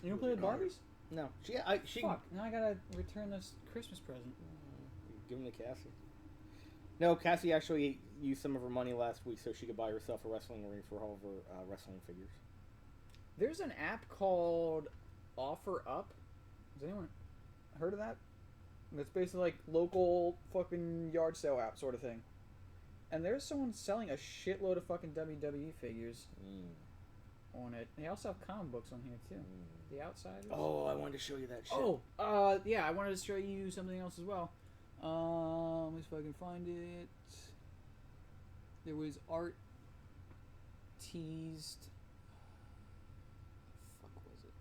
You don't play with Barbies? No, she Fuck! Now I gotta return this Christmas present. give them to Cassie. No, Cassie actually used some of her money last week so she could buy herself a wrestling ring for all of her wrestling figures. There's an app called Offer Up. Has anyone heard of that? It's basically like local fucking yard sale app sort of thing. And there's someone selling a shitload of fucking WWE figures on it. They also have comic books on here too. The Outsiders. Oh, I wanted to show you that shit. Oh, yeah, I wanted to show you something else as well. Let me see if I can find it. There was art teased. Fuck was it?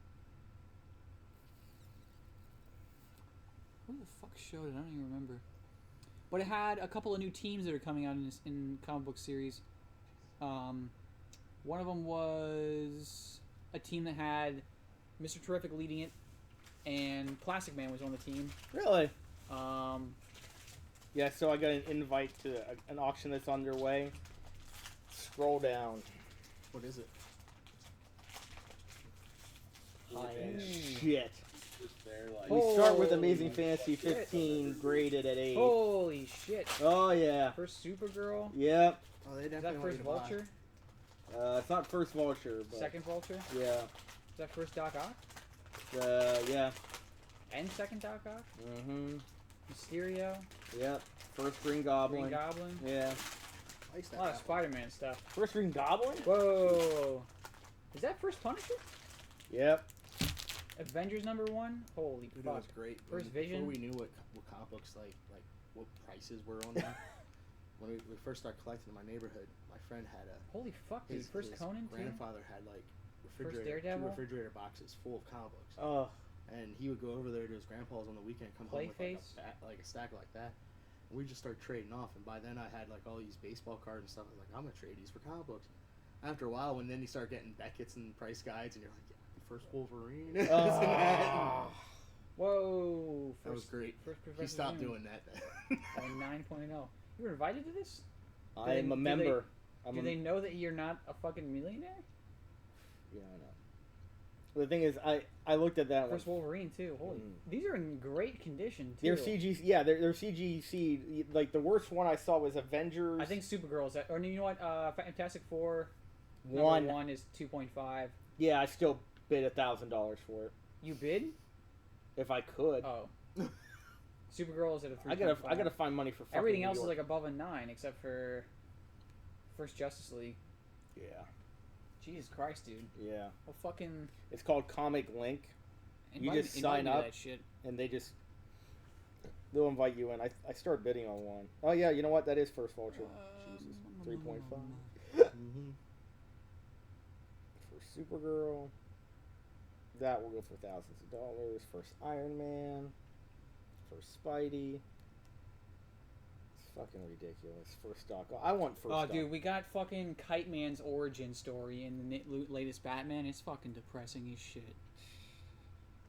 Who the fuck showed it? I don't even remember. But it had a couple of new teams that are coming out in this comic book series. One of them was a team that had Mr. Terrific leading it, and Plastic Man was on the team. Really? Yeah, so I got an invite to an auction that's underway. Scroll down. What is it? Shit. Just there, like, We start with Holy Amazing Fantasy shit. 15, graded at 8. Holy shit! Oh, yeah. First Supergirl. Yep. Oh, they Is definitely that want first you to buy. Vulture? It's not first Vulture, but... Second Vulture? Yeah. Is that first Doc Ock? Yeah. And second Doc Ock? Mm-hmm. Mysterio? Yep. First Green Goblin. Green Goblin? Yeah. I used A to lot of have Spider-Man stuff. First Green Goblin? Whoa! Is that first Punisher? Yep. Avengers #1? Holy Dude, it fuck. was great. First Before Vision? we knew what comic books like what prices were on them. When we first started collecting in my neighborhood, my friend had Holy fuck, dude. his First Conan, too? grandfather had like First two Daredevil? refrigerator boxes full of comic books. Oh. and he would go over there to his grandpa's on the weekend, come home with Clayface? like a stack like that. And we just start trading off, and by then I had like all these baseball cards and stuff. I was like, I'm gonna trade these for comic books. After a while, when then you start getting Beckett's and price guides, and you're like, yeah, the first Wolverine. This and that. Whoa! That was great. First He Professor stopped Zoom. doing that then. By 9.0. You were invited to this? I am a member. Do they know that you're not a fucking millionaire? Yeah, I know. The thing is, I looked at that. First Wolverine too. Holy, these are in great condition too. They're CG. Yeah, they're CGC. Like the worst one I saw was Avengers. I think Supergirl's or you know what? Fantastic Four. one. Number 1 is 2.5. Yeah, I still bid $1,000 for it You bid? if I could. Oh. Supergirl is at a 3.5. I gotta find money for fucking Everything New else is York. like above a 9 except for First Justice League. Yeah, Jesus Christ, dude. yeah. Well, fucking. It's called Comic Link, invite- just invite sign me to up. That shit. and they'll invite you in. I started bidding on one. Oh yeah, you know what? That is First Vulture. Jesus, 3.5 Mhm. for Supergirl. That will go for thousands of dollars. First Iron Man. First Spidey. It's fucking ridiculous. First stock. I want first Oh, stock. dude, we got fucking Kite Man's origin story in the latest Batman. It's fucking depressing as shit.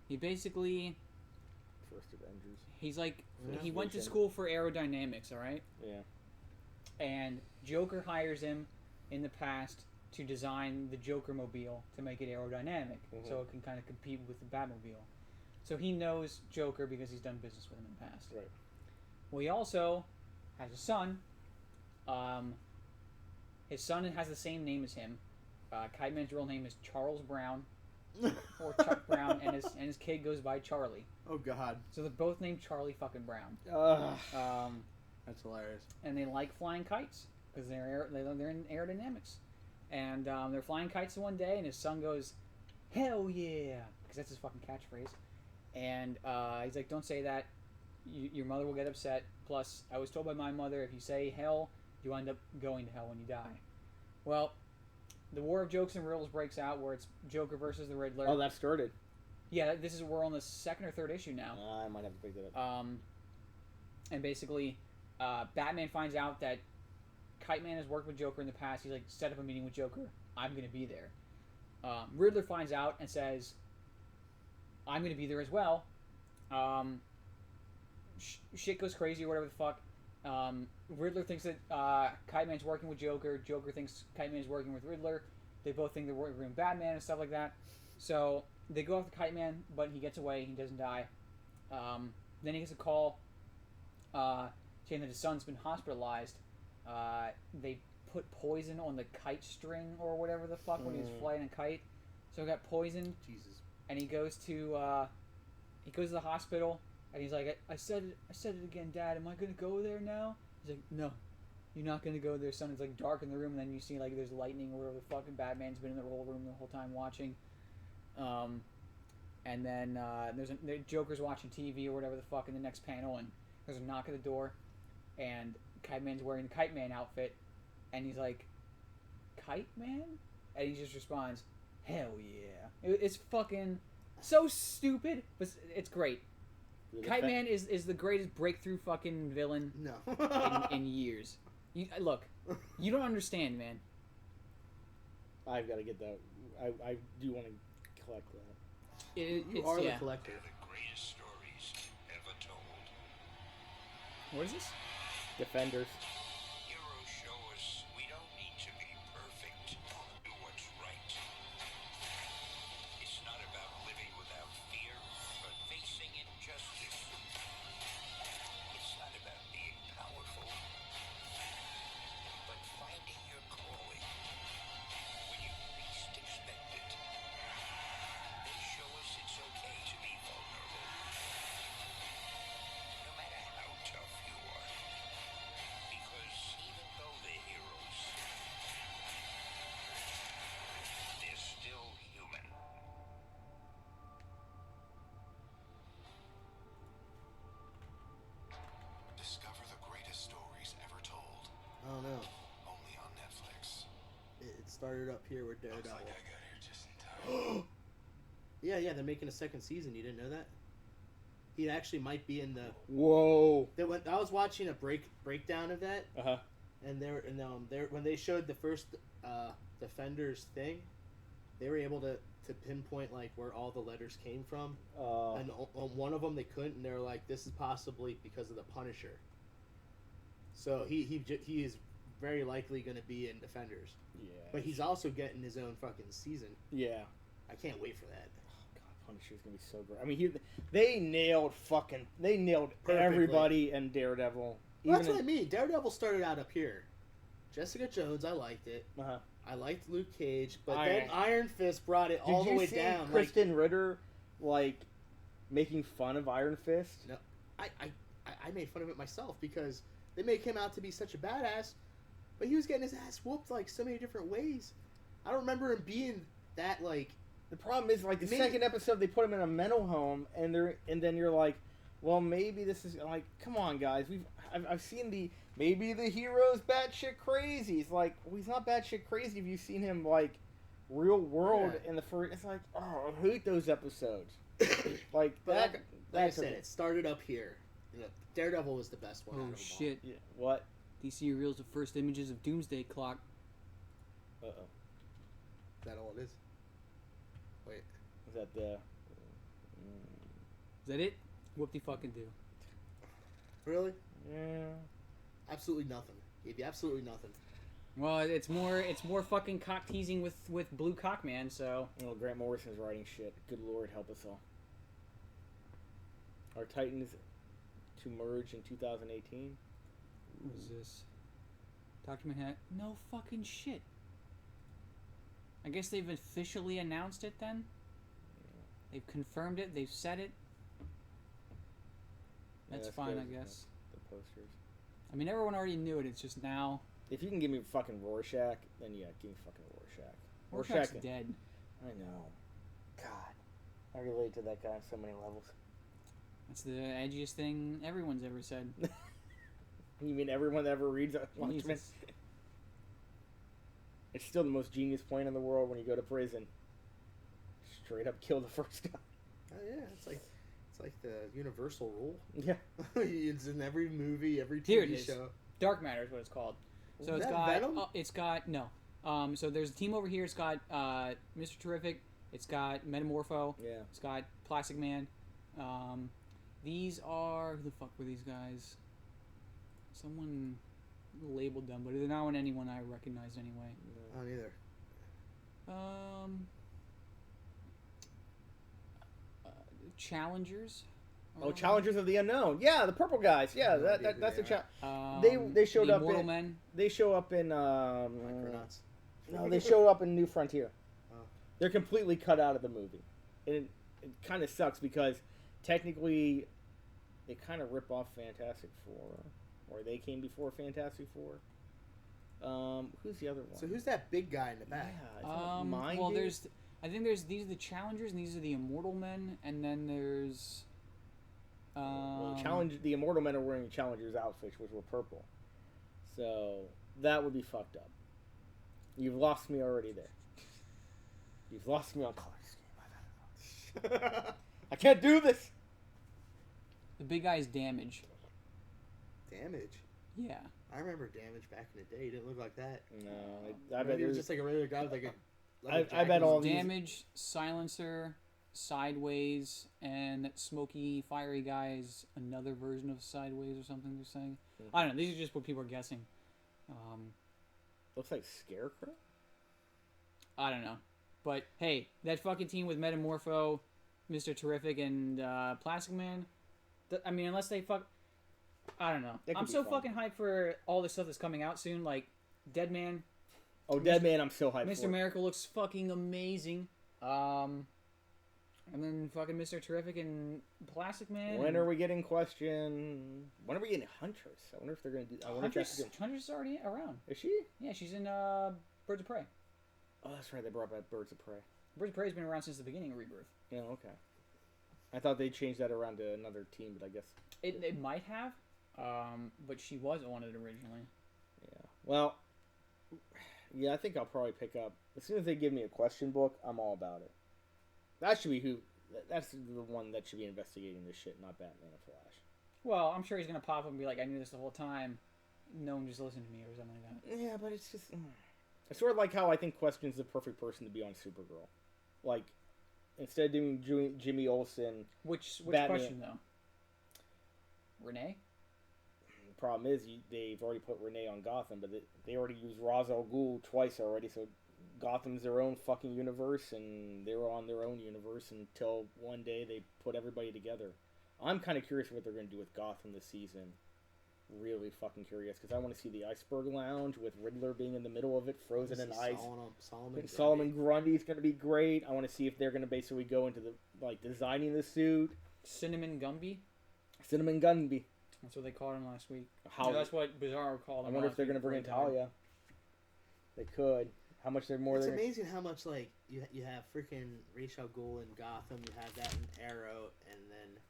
He basically, First Avengers. he's like, Yeah. he went to Vision. school for aerodynamics, all right? Yeah. And Joker hires him in the past to design the Joker mobile to make it aerodynamic, so it can kind of compete with the Batmobile. So he knows Joker because he's done business with him in the past. Right. Well, he also has a son. His son has the same name as him. Kite Man's real name is Charles Brown, or Chuck Brown, and his kid goes by Charlie. Oh God, So they're both named Charlie fucking Brown. that's hilarious. And they like flying kites because they're in aerodynamics. And they're flying kites one day, and his son goes, "Hell yeah!" because that's his fucking catchphrase. And he's like, "Don't say that. Your mother will get upset. Plus, I was told by my mother if you say hell, you end up going to hell when you die." Well, the War of Jokes and Riddles breaks out where it's Joker versus the Riddler. Oh, that started. Yeah, we're on the second or third issue now. I might have to pick that up. And basically, Batman finds out that Kite Man has worked with Joker in the past. He's like, set up a meeting with Joker. I'm going to be there. Riddler finds out and says, I'm going to be there as well. Shit goes crazy or whatever the fuck. Riddler thinks that Kite Man's working with Joker. Joker thinks Kite Man's working with Riddler. They both think they're working with Batman and stuff like that. So they go after Kite Man, but he gets away. He doesn't die. Then he gets a call saying that his son's been hospitalized. They put poison on the kite string or whatever the fuck when he was flying a kite. So he got poisoned. Jesus. And he goes to the hospital. And he's like, I said it again, Dad. Am I gonna go there now? He's like, No, you're not gonna go there, son. It's like dark in the room, and then you see like there's lightning or whatever the fuck. And Batman's been in the whole room the whole time watching. And then the Joker's watching TV or whatever the fuck. In the next panel, and there's a knock at the door, and Kite Man's wearing the Kite Man outfit, and he's like, Kite Man? And he just responds, hell yeah. It's fucking so stupid, but it's great. Kite Man is the greatest breakthrough fucking villain No. in years. Look, you don't understand, man. I've got to get that. I do want to collect that. You are the collector. The greatest stories ever told. What is this? Defenders. Heroes show us we don't need to be perfect to do what's right. It's not about living without fear, but facing injustice. It's not about being powerful, but finding your calling when you least expect it. They show us it's okay to be vulnerable, no matter how tough you are. Because even though they're heroes, they're still human. Discover the greatest stories ever told. I don't know. Only on Netflix. It started up here with Looks Daredevil. like I got here just in time. Yeah, they're making a second season. You didn't know that? He actually might be in the. Whoa. I was watching a breakdown of that, Uh-huh. and when they showed the first Defenders thing, they were able to pinpoint like where all the letters came from, and on one of them they couldn't, and they were like, "This is possibly because of the Punisher." So he is very likely going to be in Defenders, Yeah. but he's also getting his own fucking season. Yeah. I can't wait for that. God, Punisher's gonna be so great. I mean, they nailed Perfectly. everybody and Daredevil. Well, that's what I mean. Daredevil started out up here. Jessica Jones, I liked it. Uh-huh. I liked Luke Cage, but Iron- then Iron Fist brought it all the Did way you see down. Kristen Ritter making fun of Iron Fist? No, I made fun of it myself because they make him out to be such a badass, but he was getting his ass whooped like so many different ways. I don't remember him being that like. The problem is, like, the Maybe- second episode, they put him in a mental home, and then you're like, well, maybe this is like, come on, guys, I've seen maybe the hero's batshit crazy. It's like, well, he's not batshit crazy. If you've seen him like real world Yeah. in the first, it's like, oh, I hate those episodes. Like But that. like I that's said, it started up here. You know, Daredevil was the best one. out Oh of them shit! Yeah. What? DC reveals the first images of Doomsday Clock. Uh oh. all. Is that all it is? Wait. Is that the? Is that it? Whoop de fucking do. Really? Yeah. Absolutely nothing. Gave you absolutely nothing. Well, it's more fucking cock teasing with Blue Cockman. So Well, Grant Morrison's writing shit. Good Lord, help us all. Are Titans to merge in 2018? what is this? Doctor Manhattan? No fucking shit. I guess they've officially announced it then. They've confirmed it. They've said it. That's fine, I good. guess. The posters. I mean, everyone already knew it. It's just now. If you can give me fucking Rorschach, then yeah, give me fucking Rorschach. Rorschach's dead. I know. God, I relate to that guy on so many levels. That's the edgiest thing everyone's ever said. You mean everyone that ever reads Watchmen? Jesus. It's still the most genius plan in the world when you go to prison. Straight up kill the first guy. Oh yeah, it's like the universal rule. Yeah. It's in every movie, every Here it TV is. show. Dark Matter is what it's called. So Is it's that got. Venom? It's got no. So there's a team over here. It's got Mr. Terrific. It's got Metamorpho. Yeah. It's got Plastic Man. These are who the fuck were these guys? Someone labeled them, but they're not anyone I recognized anyway. Oh, neither. Challengers. Oh, Challengers of the Unknown. Yeah, the purple guys. Yeah, No idea who that's they a chat. Um, They showed the up Immortal in- Men. They show up in Micronauts. no, they show up in New Frontier. Oh. They're completely cut out of the movie, and it kind of sucks because technically, they kind of rip off Fantastic Four, or they came before Fantastic Four. Who's the other one? So who's that big guy in the Yeah, back? is that Mind Well, Dude? these are the Challengers, and these are the Immortal Men, and then there's. Well, the Immortal Men are wearing Challengers outfits, which were purple. So that would be fucked up. You've lost me already there. You've lost me on color scheme. I can't do this. The big guy's Damage. Damage. Yeah. I remember Damage back in the day. He didn't look like that. No, I bet Maybe he was there's just like a regular guy with like a. I bet all these- Damage, Silencer, Sideways, and that smoky, fiery guy is another version of Sideways or something they're saying. I don't know. These are just what people are guessing. looks like Scarecrow. I don't know. But, hey, that fucking team with Metamorpho, Mr. Terrific, and Plastic Man, I mean, unless they fuck... I don't know. That could I'm be so fun. fucking hyped for all the stuff that's coming out soon. Like, Dead Man, Oh, Dead Man, I'm so hyped Mr. for. Miracle looks fucking amazing. And then fucking Mr. Terrific and Plastic Man. When are we getting When are we getting Huntress? I wonder if they're gonna do. I wonder if Huntress, that's Huntress is already around. Is she? Yeah, she's in Birds of Prey. Oh, that's right. They brought back Birds of Prey. Birds of Prey's been around since the beginning of Rebirth. Yeah. Okay. I thought they changed that around to another team, but I guess. It might have, but she was on it originally. Yeah. Well. Yeah, I think I'll probably pick up as soon as they give me a question book. I'm all about it. That should be who. That's the one that should be investigating this shit, not Batman or Flash. Well, I'm sure he's gonna pop up and be like, "I knew this the whole time. No one just listened to me," or something like that. Yeah, but it's just. It's sort of like how I think Question's the perfect person to be on Supergirl. Like, instead of doing Jimmy Olsen, Which Batman. question though? Renee? the problem is they've already put Renee on Gotham, but they already used Ra's al Ghul twice already, so Gotham's their own fucking universe, and they were on their own universe until one day they put everybody together. I'm kind of curious what they're going to do with Gotham this season. Really fucking curious, because I want to see the Iceberg Lounge with Riddler being in the middle of it, frozen in ice. Solomon Grundy's going to be great. I want to see if they're going to basically go into the designing the suit. Cinnamon Gumby? Cinnamon Gunby. That's what they called him last week. How? No, that's what Bizarro called I him. wonder last if they're week going to bring in before he died. Talia. They could. How much they're more It's than amazing how much like you have freaking Ra's al Ghul in Gotham. You have that in Arrow, and then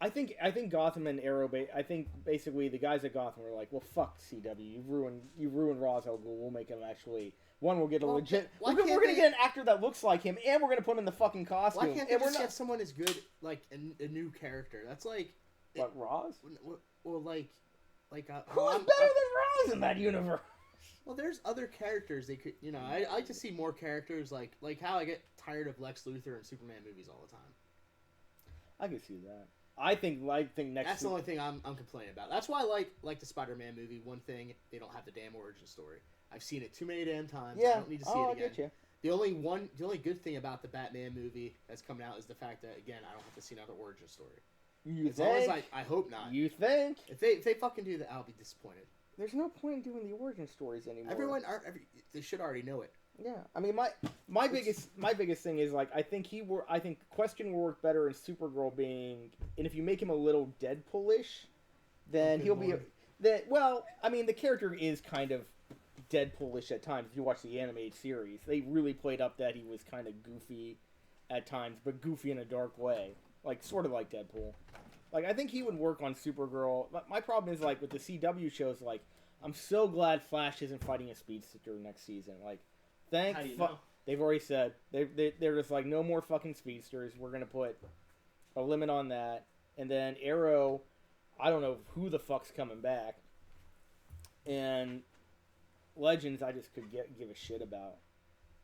I think Gotham and Arrow. I think basically the guys at Gotham were like, "Well, fuck CW. You've ruined Ra's al Ghul. We'll make him actually. We'll get a legit. We're gonna get an actor that looks like him, and we're gonna put him in the fucking costume. why can't they and we're just not get someone as good like a new character? That's like what Ra's. or like Who's better than Ra's in that universe? Well, there's other characters they could, I like to see more characters like how I get tired of Lex Luthor in Superman movies all the time. I can see that. I think next. That's the only thing I'm complaining about. That's why I like the Spider-Man movie. One thing, they don't have the damn origin story. I've seen it too many damn times. Yeah. I don't need to see I it again. get you. The only good thing about the Batman movie that's coming out is the fact that again I don't have to see another origin story. You As long think? as I hope not. You think? If they fucking do that, I'll be disappointed. There's no point in doing the origin stories anymore. They should already know it. Yeah, I mean my biggest thing is like I think Question will work better in Supergirl being, and if you make him a little Deadpoolish, then he'll be the character is kind of Deadpoolish at times. If you watch the animated series, they really played up that he was kind of goofy at times, but goofy in a dark way, like sort of like Deadpool. Like I think he would work on Supergirl. But my problem is like with the CW shows, like I'm so glad Flash isn't fighting a speedster next season. Like. How do you know? They've already said they're just like no more fucking speedsters. We're gonna put a limit on that. And then Arrow, I don't know who the fuck's coming back. And Legends, I just could give a shit about.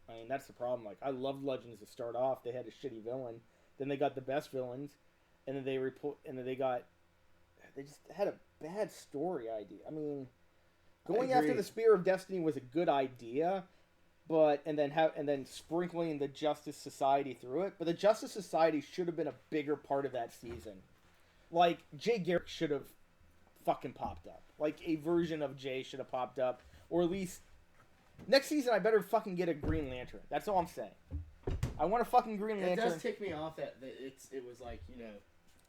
I mean, that's the problem. Like I loved Legends to start off. They had a shitty villain. Then they got the best villains, and then they just had a bad story idea. I mean, going after the Spear of Destiny was a good idea. And then sprinkling the Justice Society through it. But the Justice Society should have been a bigger part of that season. Like, Jay Garrick should have fucking popped up. Like, a version of Jay should have popped up. Or at least, next season I better fucking get a Green Lantern. That's all I'm saying. I want a fucking Green Lantern. It does tick me off that it was like,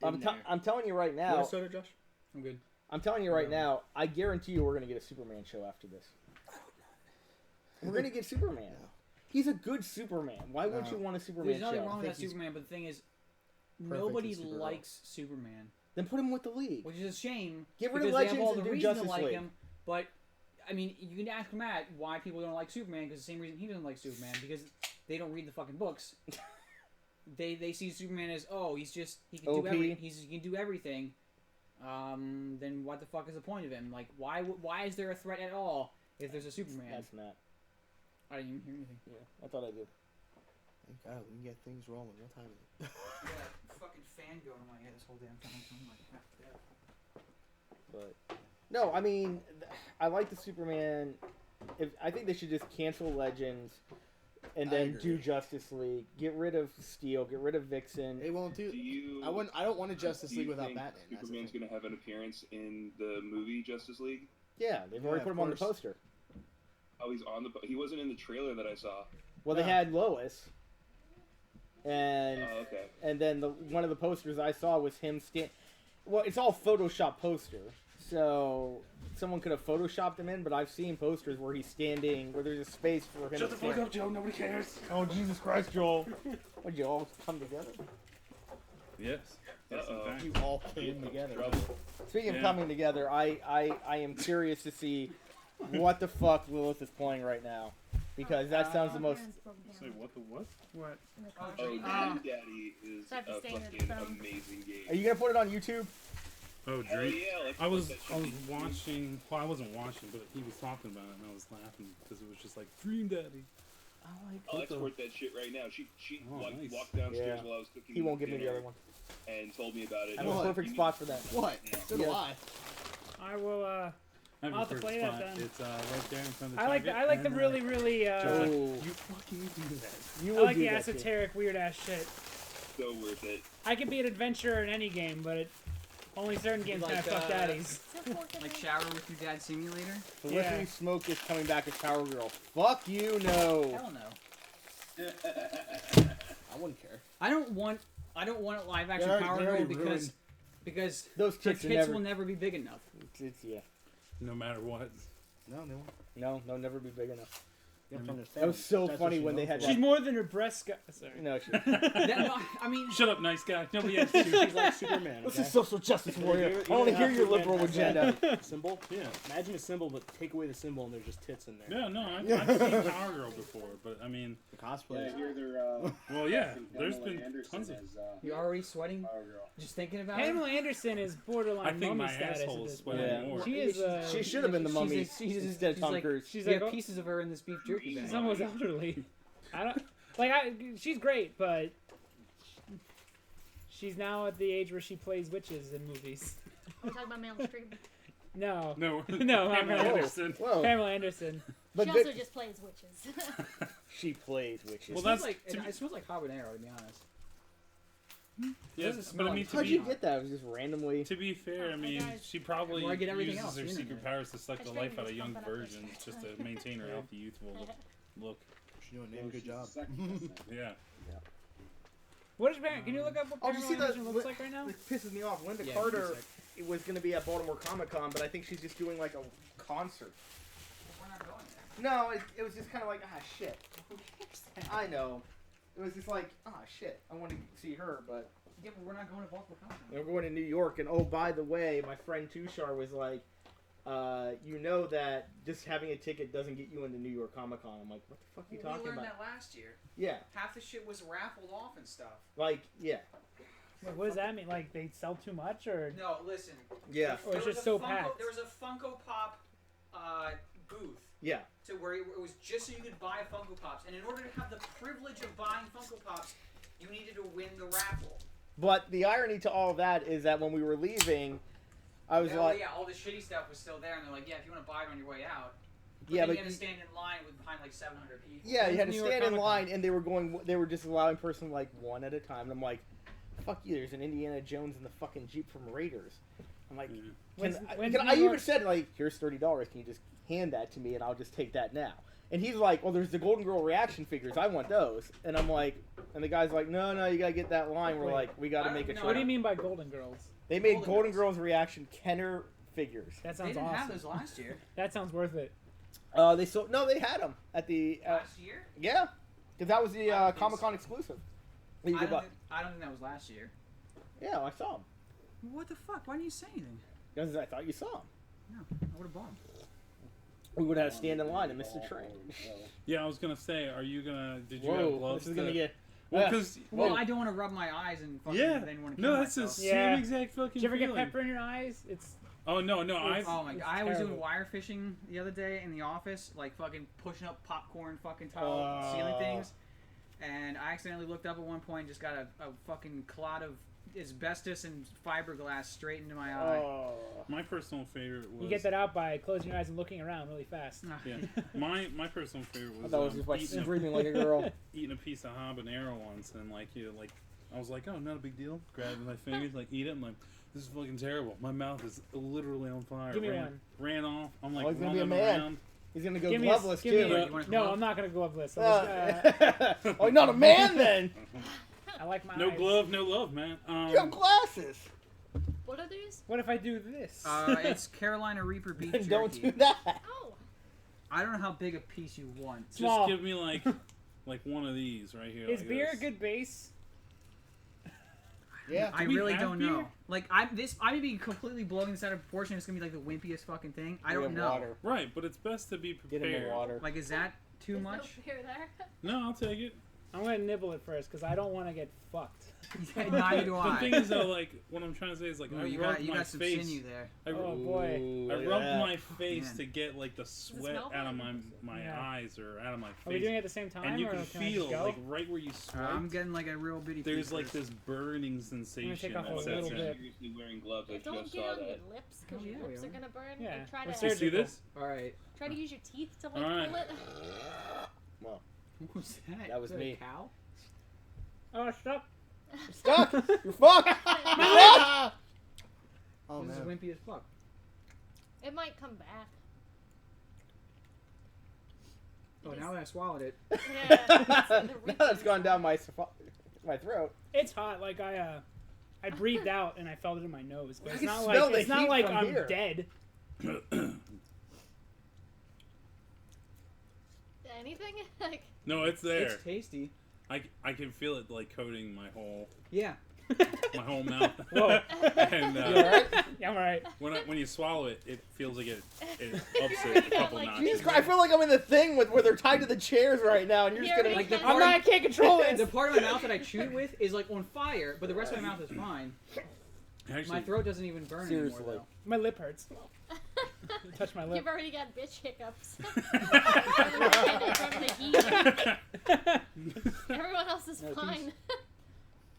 I'm telling you right now. You want a soda, Josh? I'm good. I'm telling you right now, I guarantee you we're going to get a Superman show after this. We're going to get Superman. He's a good Superman. Why wouldn't you want a Superman There's show? nothing wrong with that Superman, but the thing is, nobody likes Superman. Then put him with the League. Which is a shame. Get rid of because they have Legends all the and do reason Justice to like League. him, but, I mean, you can ask Matt why people don't like Superman, because the same reason he doesn't like Superman, because they don't read the fucking books. They see Superman as, he can OP. he can do everything. Then what the fuck is the point of him? Like, why is there a threat at all if there's a Superman? That's Matt. I didn't even hear anything. Yeah, I thought I did. Thank God, we can get things rolling. What time is it? Yeah, fucking fan going in my head this whole damn time. I'm like, But no, I mean, I like the Superman. I think they should just cancel Legends and then do Justice League. Get rid of Steel. Get rid of Vixen. They won't do. Do you? I don't want a Justice do you League without think Batman. That's the Superman's thing. going to have an appearance in the movie Justice League. Yeah, they've already put him on the poster. Oh, he's on the. He wasn't in the trailer that I saw. Well, they had Lois, and Oh, okay. and then one of the posters I saw was him Well, it's all Photoshop poster, so someone could have photoshopped him in. But I've seen posters where he's standing, where there's a space for him. Shut the fuck up, Joe. Nobody cares. Oh Jesus Christ, Joel! Would you all come together? Yes. Yes, in fact. You all came together. Trouble. Speaking of Yeah. coming together, I am curious to see what the fuck Lilith is playing right now. because that sounds the most. Say what the what? What? In the car. Oh, Dream Dream Daddy is So I have to a stay near the fucking phone. amazing game. Are you gonna put it on YouTube? Oh, Hell Dream. yeah, let's I put was that shit I was on YouTube. watching. Well, I wasn't watching, but he was talking about it, and I was laughing because it was just like Dream Daddy. I'll export that shit right now. She Oh, nice. walked downstairs Yeah. while I was cooking. He won't give me the dinner other one. And told me about it. I have a What? perfect spot for that. What? So do Yeah. I. I will. I have I'll have to a play spot. that then. It's right there in front of the I like target, I like the and, really really. Joe's Oh. like, you fucking do that. You I would like do the that shit. esoteric weird ass shit. So worth it. I can be an adventurer in any game, but only certain games can Like, have fuck daddies. Is there fork in Like there? Shower with Your Dad Simulator? Felicity Yeah. Smoke is coming back as Power Girl. Fuck you, no. Hell no. I wouldn't care. I don't want a live action They're- Power they're Girl already because Those her tits tits are never. will never be big enough. Yeah. No matter what. No, no. No, they'll never be big enough. You have to That understand. That was so that's funny what when they she's had known She's that. more than her breast. Sorry. No, she, No, I mean, Shut up, nice guy. Nobody else. for. She's like Superman. What's Okay? this social justice warrior? I want to hear your liberal agenda. Symbol? Yeah. Imagine a symbol, but take away the symbol and there's just tits in there. Yeah, no, I've seen Power Girl before, but I mean, The cosplay. Yeah, I hear they're, well, yeah, casting there's Pamela been Anderson tons of. as, you're already sweating Power Girl. just thinking about it. Pamela Anderson is borderline I think mummy my status asshole at is this sweating point. Yeah. more. She is. She should have been the mummy She's instead of Tom like, Cruise. she's we like, have oh, pieces of her in this beef jerky bag. she's almost elderly. I don't like. She's great, but she's now at the age where she plays witches in movies. We're talking about Meryl Streep. No, No, No, I'm Pamela not. Anderson. Whoa. Pamela Anderson. But She good- also just plays witches. she plays witches. Well, It that's smells like to be- it smells like habanero, to be honest. Yeah, doesn't but smell I mean, like to How'd you be get that? It was just randomly. to be fair, I Oh, mean, guys. she probably Well, I get everything uses else her in secret there. powers to suck I the just life figured out of it was young pumping up virgins this. just to maintain her healthy, youthful look. She's doing a damn Well, good she's a job. psychopath now. Yeah. What is Pamela? Can you look up what Oh, did you Pamela see the- Anderson looks like right now? It pisses me off. Linda Yeah, Carter give me a was going to be at Baltimore Comic Con, but I think she's just doing like a concert. We're not going there. No, it was just kind of like, shit. I know. It was just like, shit. I want to see her, but Yeah, but we're not going to Baltimore Comic Con. we're going to New York. And oh, by the way, my friend Tushar was like, you know that just having a ticket doesn't get you into New York Comic Con. I'm like, what the fuck are you Well, we talking learned about? that last year. Yeah, Half the shit was raffled off and stuff. like, yeah. Like, what does that mean? Like they sell too much, or No, listen. Yeah. Or it's There was just a so Funko, packed. There was a Funko Pop booth Yeah. to where it was just so you could buy Funko Pops, and in order to have the privilege of buying Funko Pops, you needed to win the raffle. But the irony to all of that is that when we were leaving, I was Yeah, like, well, yeah, all the shitty stuff was still there, and they're like, yeah, if you want to buy it on your way out. yeah, then but you had to stand in line with behind like 700 people. yeah, you had to New York stand in Comic-Con. line, and they were just allowing person like one at a time. And I'm like, fuck you. There's an Indiana Jones in the fucking Jeep from Raiders. I'm like, When's- can when's I New even York- said like, here's $30. Can you just hand that to me and I'll just take that now? And he's like, well, there's the Golden Girl reaction figures. I want those. And I'm like, and the guy's like, no, you gotta get that line. We're Wait. like, we gotta I make a don't know. what do you choice. mean by Golden Girls? They made Golden Golden Girls. Girls reaction Kenner figures. That They sounds didn't have awesome. those last year. That sounds worth it. They sold. No, they had them at the. Last year? Yeah, because that was the I don't think Comic Con so. exclusive. That you I could buy. don't think that was last year. Yeah, I saw them. What the fuck? Why didn't you say anything? Because I thought you saw them. No, I would have bought them. We would have to stand in line and miss the train. Yeah, I was gonna say, are you gonna? Did you have Whoa, gloves? this is gonna to- get. Well, Yeah. because Well, I don't want to rub my eyes and fucking yeah, then want to kill no, that's the myself. same Yeah. exact fucking. Did you ever get feeling. pepper in your eyes? It's Oh no, I. Oh my god, It's I was doing terrible. wire fishing the other day in the office, like fucking pushing up popcorn fucking tile Oh. ceiling things. And I accidentally looked up at one point and just got a fucking clot of asbestos and fiberglass straight into my eye. Oh. My personal favorite was. you get that out by closing your eyes and looking around really fast. Yeah, my personal favorite I was, thought it was just like eating, screaming like a girl. eating a piece of habanero once, and like I was like, oh, not a big deal. Grabbing my fingers, like eat it. I'm like, this is fucking terrible. My mouth is literally on fire. Give me ran, one. Ran off. I'm like Oh, he's gonna be a running man. around. He's gonna go Give me a- gloveless give me too. a- You want a No, glove? I'm not gonna gloveless. I'm just, Oh, you're not a man then. I like my No eyes. glove, no love, man. You have glasses. What are these? What if I do this? It's Carolina Reaper beef Then jerky. don't do that. Oh, I don't know how big a piece you want. Just Small. give me like one of these right here. Is like beer a this. good base? Yeah. I we really have don't beer? know. Like I may be completely blowing this out of proportion. It's gonna be like the wimpiest fucking thing. I We don't have know. Water. Right, but it's best to be Get prepared. in the water. Like is that too There's much. No beer there. No, I'll take it. I'm gonna nibble it first because I don't want to get fucked. Neither do The I. thing is though, like what I'm trying to say is like Ooh, I you rubbed got my some face. sinew there. I, Oh boy. Ooh, I look at rubbed that. my face Man. to get like the sweat smell out of good? my Yeah. eyes or out of my face. Are we doing it at the same time, and you or can can I feel just go? like right where you swipe. I'm getting like a real bitty. There's piece like first. this burning sensation take off that a sets little in. bit. Seriously wearing gloves. I Don't just get saw on your that. lips because Oh, your yeah, lips we are are. gonna burn. Yeah, Like, try we're to You see this? All right. try to use your teeth to like Alright. pull it. Well, What was that? That was Is that a me. cow? Oh, stop! stuck. You're fucked. Oh This is man. wimpy as fuck. It might come back. Oh, now that I swallowed it. Yeah. Now that's gone down my throat. It's hot. Like I breathed out and I felt it in my nose, but I it's can not smell like the it's not heat like from I'm here. dead. Anything? Like, No, it's there. It's tasty. I can feel it like coating my whole Yeah. mouth. Whoa. And You alright? Yeah, I'm alright. when you swallow it, it feels like it ups it a couple Like, notches. Jesus Christ, I feel like I'm in the thing where they're tied to the chairs right now, and you're just Here gonna we Like the go. I'm part, not. I can't control the it. part of my mouth that I chewed with is like on fire, but the rest of my mouth is fine. Actually, My throat doesn't even burn Seriously. anymore. My lip hurts. Touch my lip. you've already got bitch hiccups. From the heat. Everyone else is No, fine.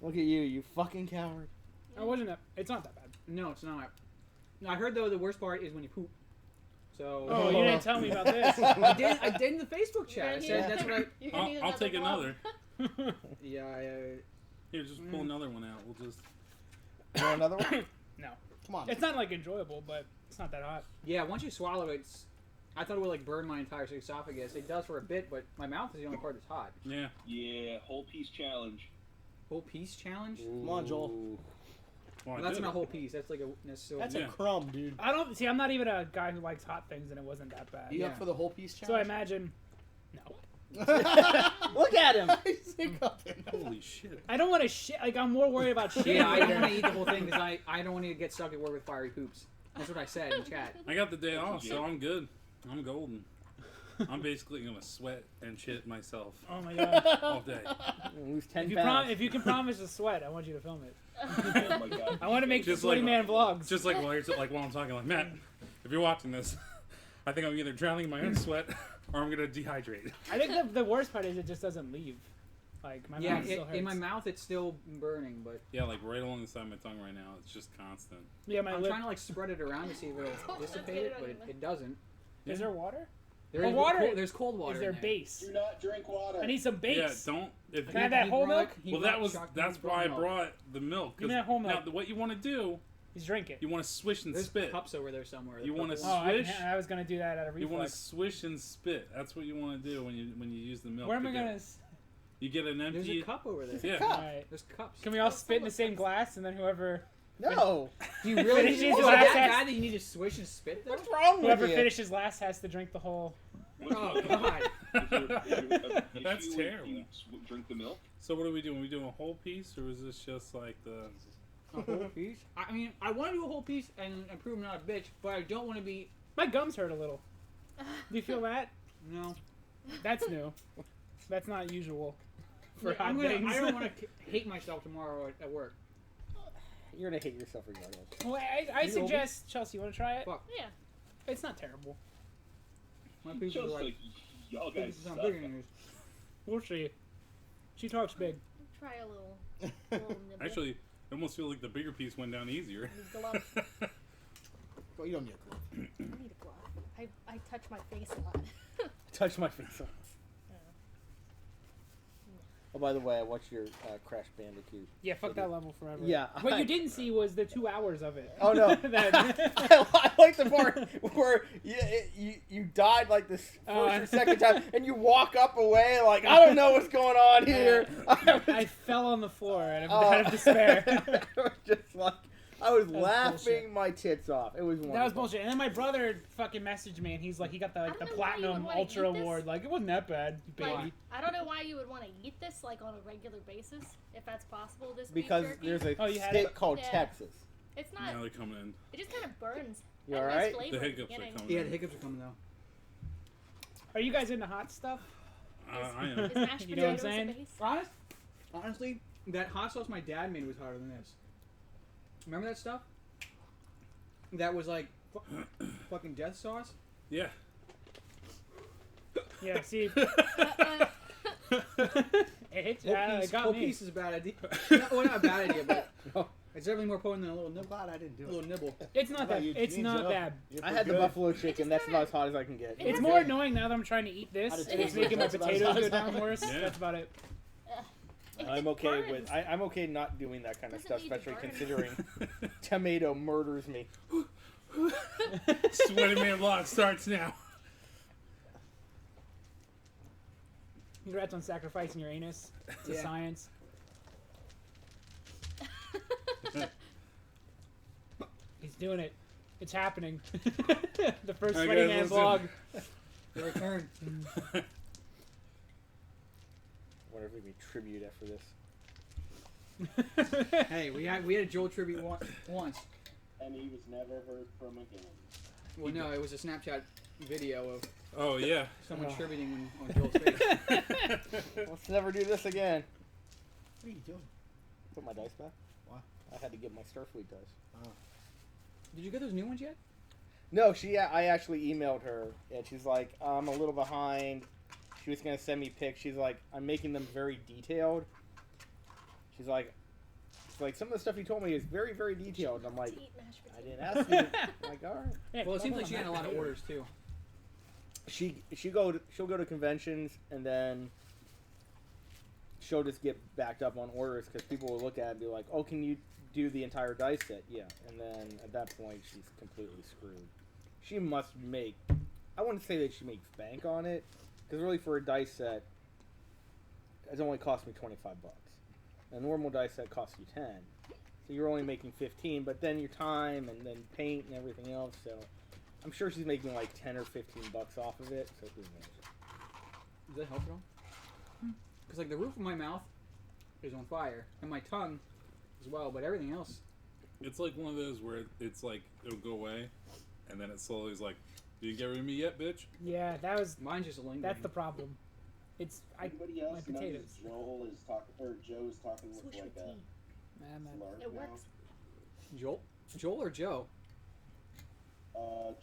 Look at you fucking coward. I wasn't. It's not that bad. Though. No, it's not. No, I heard though the worst part is when you poop. So. Oh, you didn't tell me about this. I did in the Facebook chat. I You're said gonna that's need- what I. you're gonna need I'll take glove. another. Yeah. Here, just pull another one out. We'll just. You want another one? No, Come on. it's not like enjoyable, but it's not that hot. Yeah. Once you swallow it, I thought it would like burn my entire esophagus. It does for a bit, but my mouth is the only part that's hot. Yeah. Yeah, whole piece challenge. Whole piece challenge? Come on, Joel. Well, Well, I that's did not a it. whole piece. That's like a necessarily. That's Yeah. a crumb, dude. I don't see. I'm not even a guy who likes hot things, and it wasn't that bad. You Yeah. up for the whole piece So I challenge? imagine. No, Look at him. He's hiccuping. Holy shit. I don't want to shit. Like I'm more worried about shit. Yeah, I don't want to eat the whole thing because I don't want to get stuck at work with fiery poops. That's what I said in chat. I got the day off, so I'm good. I'm golden. I'm basically gonna sweat and shit myself Oh my god. all day. Lose 10 If you, pounds. if you can promise to sweat, I want you to film it. Oh my god. I want to make Just Sweaty like- Man vlogs. Just like while I'm talking, like Matt, if you're watching this, I think I'm either drowning in my own sweat or I'm gonna dehydrate. I think the worst part is it just doesn't leave. Like my Yeah, mouth still hurts. in my mouth it's still burning, but Yeah, like right along the side of my tongue right now, it's just constant. Yeah, my I'm lip. trying to like spread it around to see if it'll Don't dissipate get it, it on but your lip. it doesn't. Is there water? There Oh, is water There's cold water. Is there in there. base? Do not drink water. I need some Yeah, base. don't. If Can I have that whole milk? well, that's why I brought the milk. Give me that whole milk. Now, what you want to do, He's drinking. you want to swish and There's spit. cups over there somewhere. You wanna purple Oh, ones. Swish. I was gonna do that out of You want to reflex. swish and spit. That's what you want to do when you use the milk. Where am I to get- gonna? You get an There's empty. a cup over there. Yeah. Cup. Alright. There's cups. Can we all spit in the same glass and then whoever No. Do you really Finishes is the it last that test. bad that you need to swish and spit though? What's wrong with whoever you? finishes last has to drink the whole? Oh god. That's Issue terrible. when you drink the milk. So what are we doing? We doing a whole piece, or is this just like the? A whole piece? I mean, I want to do a whole piece and prove I'm not a bitch, but I don't want to be. My gums hurt a little. Do you feel that? No. That's new. That's not usual for Yeah, hot I'm gonna, things. I don't want to hate myself tomorrow at work. You're gonna hate yourself regardless. Well, I You suggest Chelsea. You want to try it? Fuck. Yeah. It's not terrible. My pieces Just are like like y'all guys pieces sound suck. bigger than yours. We'll see. She talks big. Try a little nibble. Actually, it almost feels like the bigger piece went down easier. Need gloves. Well, you don't need a glove. I need a glove. I touch my face a lot. Touch my face. Oh, by the way, I watched your Crash Bandicoot. Yeah, fuck that level forever. Yeah, What I- you didn't see was the 2 hours of it. Oh no! That- I like the part where you died like this first or second time, and you walk up away like I don't know what's going on here. I fell on the floor out of despair. I was just like I was was laughing bullshit. my tits off. It was wonderful. That was bullshit. And then my brother fucking messaged me, and he's like, he got the I don't know why you platinum would wanna ultra eat this. award. Like, it wasn't that bad, baby. Like, I don't know why you would want to eat this like on a regular basis, if that's possible. This Because beef jerky. there's a Oh, you had state it? called Yeah. Texas. It's not. Now they're coming in. It just kind of burns. You And alright? there's flavor The at hiccups are beginning. coming. Yeah, the hiccups are coming though. Are you guys into hot stuff? I am. Is mashed You know what I'm potatoes saying? a base? Honestly, that hot sauce my dad made was hotter than this. Remember that stuff? That was like fucking death sauce. Yeah. Yeah, see. It got Whole me. piece is a bad idea. No, well, not a bad idea, but it's definitely more potent than a little I'm nibble. glad I didn't do A it. little nibble. It's not How that. about you, It's Gene not Joe? bad. You're I had the good. buffalo chicken. That's about as hot as I can get. It's Yeah. more annoying now that I'm trying to eat this. I'd have It's tasted making my it. That's about potatoes as go hot. down worse. Yeah. That's about it. I'm okay with. I'm okay not doing that kind of stuff, Doesn't need to especially burn. considering tomato murders me. Sweaty man block starts now. Congrats on sacrificing your anus to Yeah. science. He's doing it. It's happening. The first All right, Sweaty guys, Man listen. vlog. The return. Wonder if we can tribute after this. Hey, we had a Joel tribute once. And he was never heard from again. Well, no, it was a Snapchat video of Oh yeah. someone Oh. tributing on Joel's face. Let's never do this again. What are you doing? Put my dice back. Why? I had to get my Starfleet dice. Did you get those new ones yet? No, I actually emailed her, and she's like, I'm a little behind. She was gonna send me pics. She's like, I'm making them very detailed. She's like, some of the stuff you told me is very, very detailed. And I'm like, To eat mashed I potatoes. didn't ask you. I'm like, all right. Yeah, Well, it seems come like she on. had a lot of orders too. She'll go to conventions, and then she'll just get backed up on orders because people will look at it and be like, oh, can you do the entire dice set? Yeah. And then at that point, she's completely screwed. She must make, I wouldn't say that she makes bank on it, because really for a dice set, it only cost me $25. A normal dice set costs you 10. So you're only making 15, but then your time and then paint and everything else, so I'm sure she's making like 10 or 15 bucks off of it, so who knows. Does that help at all? Because like the roof of my mouth is on fire, and my tongue as well, but everything else. It's like one of those where it's like it'll go away, and then it slowly is like, "Do you get rid of me yet, bitch?" Yeah, that was. Mine's just lingering. That's the problem. It's Anybody my else notice potatoes. Joel is talking, or Joe is talking with Swish like with a tea. slur It now? works. Joel or Joe?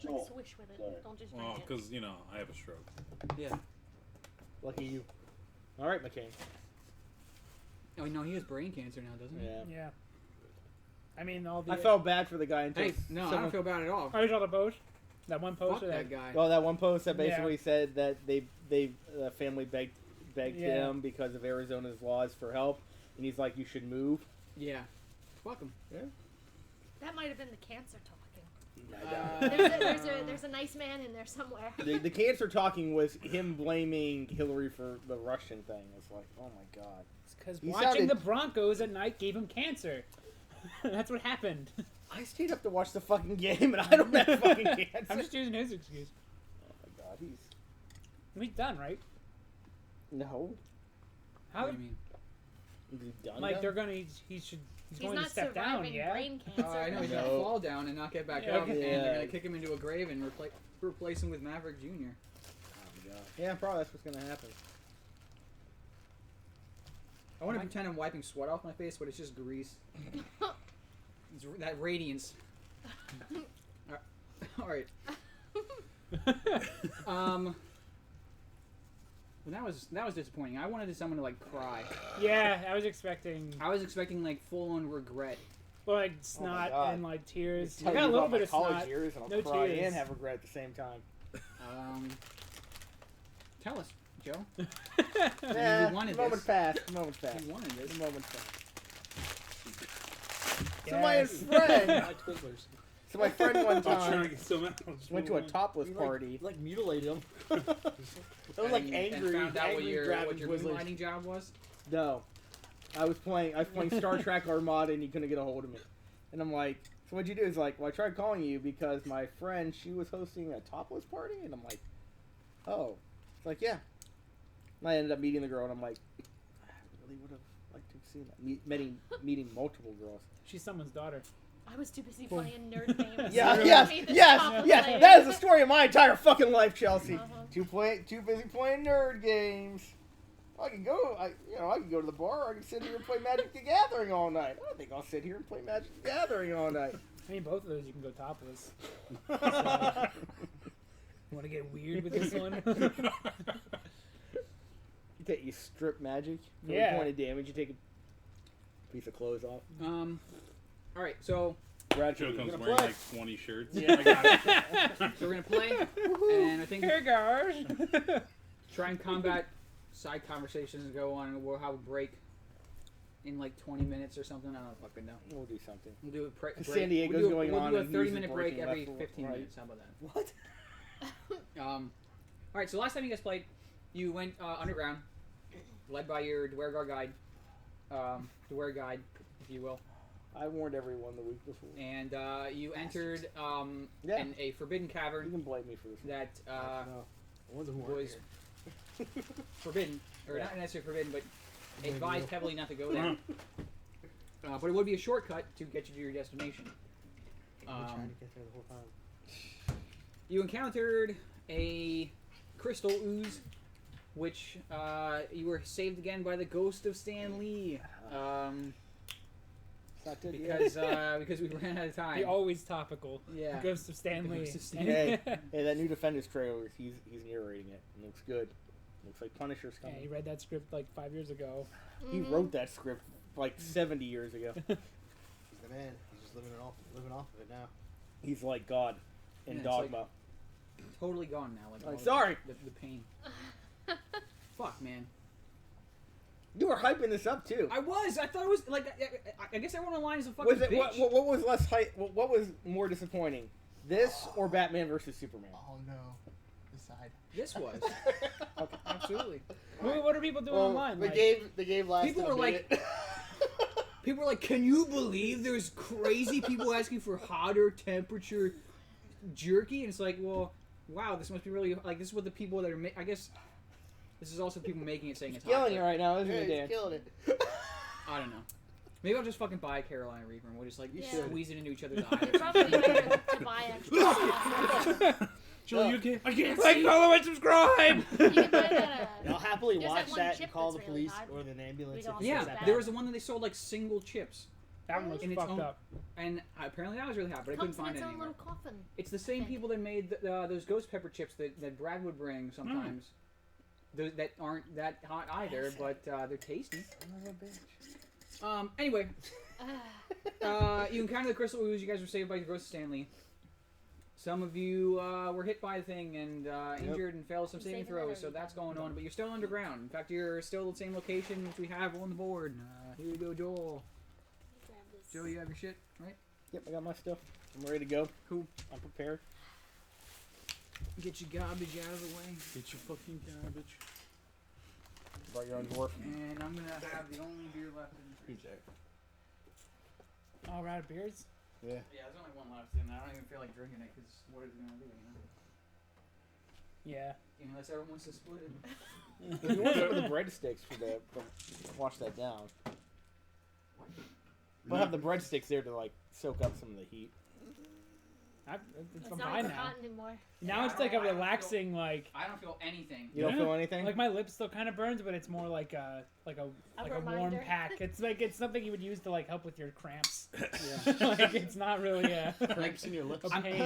Joel. Swish with it. Sorry. Don't just drink Well, it. because I have a stroke. Yeah. Lucky you. All right, McCain. Oh no, he has brain cancer now, doesn't he? Yeah. Yeah. I mean, all the. I felt bad for the guy until Hey, no, I someone- don't feel bad at all. Oh, you saw the post? That one post? Fuck or that guy. Oh, that one post that Yeah. basically said that the family begged Yeah. him because of Arizona's laws for help, and he's like, you should move. Yeah. Fuck him. That might have been the cancer talking. Uh, There's a nice man in there somewhere. The cancer talking was him blaming Hillary for the Russian thing. It's like, oh my god. It's because He watching sounded- the Broncos at night gave him cancer. That's what happened. I stayed up to watch the fucking game, and I don't have fucking cancer. I'm just using his excuse. Oh my god, He's done, right? no. How? what do you mean? Is he done? Like now? they're gonna? He's He's going not to step down. surviving Yeah. brain cancer. I know he's No. gonna fall down and not get back Yeah, up, okay. and Yeah. they're gonna kick him into a grave and replace him with Maverick Jr. Oh my god. Yeah, probably that's what's gonna happen. I want to pretend I'm wiping sweat off my face, but it's just grease. It's that radiance. All right. Well, that was disappointing. I wanted someone to like cry. Yeah, I was expecting I was expecting like full on regret. like snot God. and like tears. Tell I got you a little about my bit of college snot. years, and I'll no cry tears. and have regret at the same time. Tell us, Joe. Yeah, wanted the moment this. passed. The moment passed. You wanted this. The moment passed. Yes. So my friend, My Twizzlers. so my friend one I was trying to time get some out. Just went to a one. topless You party. like mutilated them. That was like And- angry, and found out what angry your grabbing your Twizzlers. moonlighting job was. No, I was playing Star Trek Armada, and he couldn't get a hold of me. And I'm like, so what'd you do? He's like, well, I tried calling you because my friend, she was hosting a topless party, and I'm like, oh, it's like, yeah. And I ended up meeting the girl, and I'm like, I really would have liked to have seen that. Meeting multiple girls. She's someone's daughter. I was too busy playing nerd games. Yeah, to yes, read this yes, top of yes. my- That is the story of my entire fucking life, Chelsea. Uh-huh. Too busy playing nerd games. I can go. I can go to the bar. Or I can sit here and play Magic the Gathering all night. I don't think I'll sit here and play Magic the Gathering all night. I mean, both of those you can go topless. You want to get weird with this one? You strip Magic. For Yeah. 1 point of damage, you take a piece of clothes off. All right, so Brad, Joe you're comes gonna wearing play. like 20 shirts. Yeah. I got it. we're gonna play, and I think Here goes. try and combat side conversations and go on, and we'll have a break in like 20 minutes or something. I don't fucking know. We'll do something. We'll do a break. San Diego's we'll going on do a and news is 30-minute break breaking every left and 15 right. minutes. How about that? What? All right, so last time you guys played, you went underground, led by your Dwergar guide, Dwerg guide, if you will, I warned everyone the week before. and you entered Yeah. a forbidden You cavern can blame me for this. that No. The ones who weren't was here. forbidden, or Yeah. not necessarily forbidden, but Maybe advised you- heavily not to go there. But it would be a shortcut to get you to your destination. We're trying to get there the whole time. You encountered a crystal ooze, which you were saved again by the ghost of Stan Lee. It's not good Because we ran out of time. The always topical. Yeah. Ghost of Stanley. Ghost of Stan Hey, that new Defenders trailer, he's narrating it. It looks good. Looks like Punisher's Yeah, coming. he read that script like 5 years ago. He wrote that script like 70 years ago. He's the man. He's just living off of it now. He's like God in Yeah, it's Dogma. Totally gone now. Like Like, all sorry. The pain. Fuck, man. You were hyping this up too. I was. I thought it was like. I guess everyone online is a fucking Was it bitch. what was less hype? What was more disappointing? This or Batman versus Superman? Oh no. Decide. This was. Absolutely. What are people doing Well, online? the Like, game lasted People a were like- minute. People were like, "Can you believe there's crazy people asking for hotter temperature jerky?" And it's like, well, wow, this must be really like this is what the people that are. I guess this is also people making it saying it's hot. Killing it right now, isn't Yeah, it, he's Dan? killing it. I don't know. Maybe I'll just fucking buy a Carolina Reaper and we'll just like Yeah. squeeze it into each other's eyes. It's probably better to buy extra. Joe, you can't. I can't like, see. follow, and subscribe! You can buy that. I'll happily There's watch that one that chip and call the that's really police hot. or an ambulance. We if don't it Yeah, gets that bad. there was the one that they sold like single chips, That one was In its fucked own- up. and apparently that was really hot, but I couldn't Comes in find its it own anywhere. little coffin. It's the same people that made those ghost pepper chips that Brad would bring sometimes. Those that aren't that hot either, but they're tasty. Anyway, you encountered the crystal ooze. You guys were saved by the ghost of Stanley. Some of you were hit by the thing and injured and failed some saving Saving that throws, so every that's time. going on. But you're still underground. In fact, you're still the same location which we have on the board. Here you go, Joel. Grab this. Joel, you have your shit, right? Yep, I got my stuff. I'm ready to go. Cool. I'm prepared. Get your garbage out of the way. Get your fucking garbage. Brought your own dwarf. And I'm gonna have the only beer left in the fridge. All right, beers? Yeah. Yeah, there's only one left, and I don't even feel like drinking it because what is it gonna do? Yeah. Unless everyone wants to split it. If you want some of the breadsticks for wash that down. We'll have the breadsticks there to like soak up some of the heat. It's It's fine not now. hot anymore. Now Yeah, it's like a I don't relaxing, like I don't feel anything. You don't Yeah. feel anything? my lip still kind of burns, but it's more like a warm reminder. pack. It's like it's something you would use to like help with your cramps. Yeah. Like it's not really a Cramps in your lips. a pain.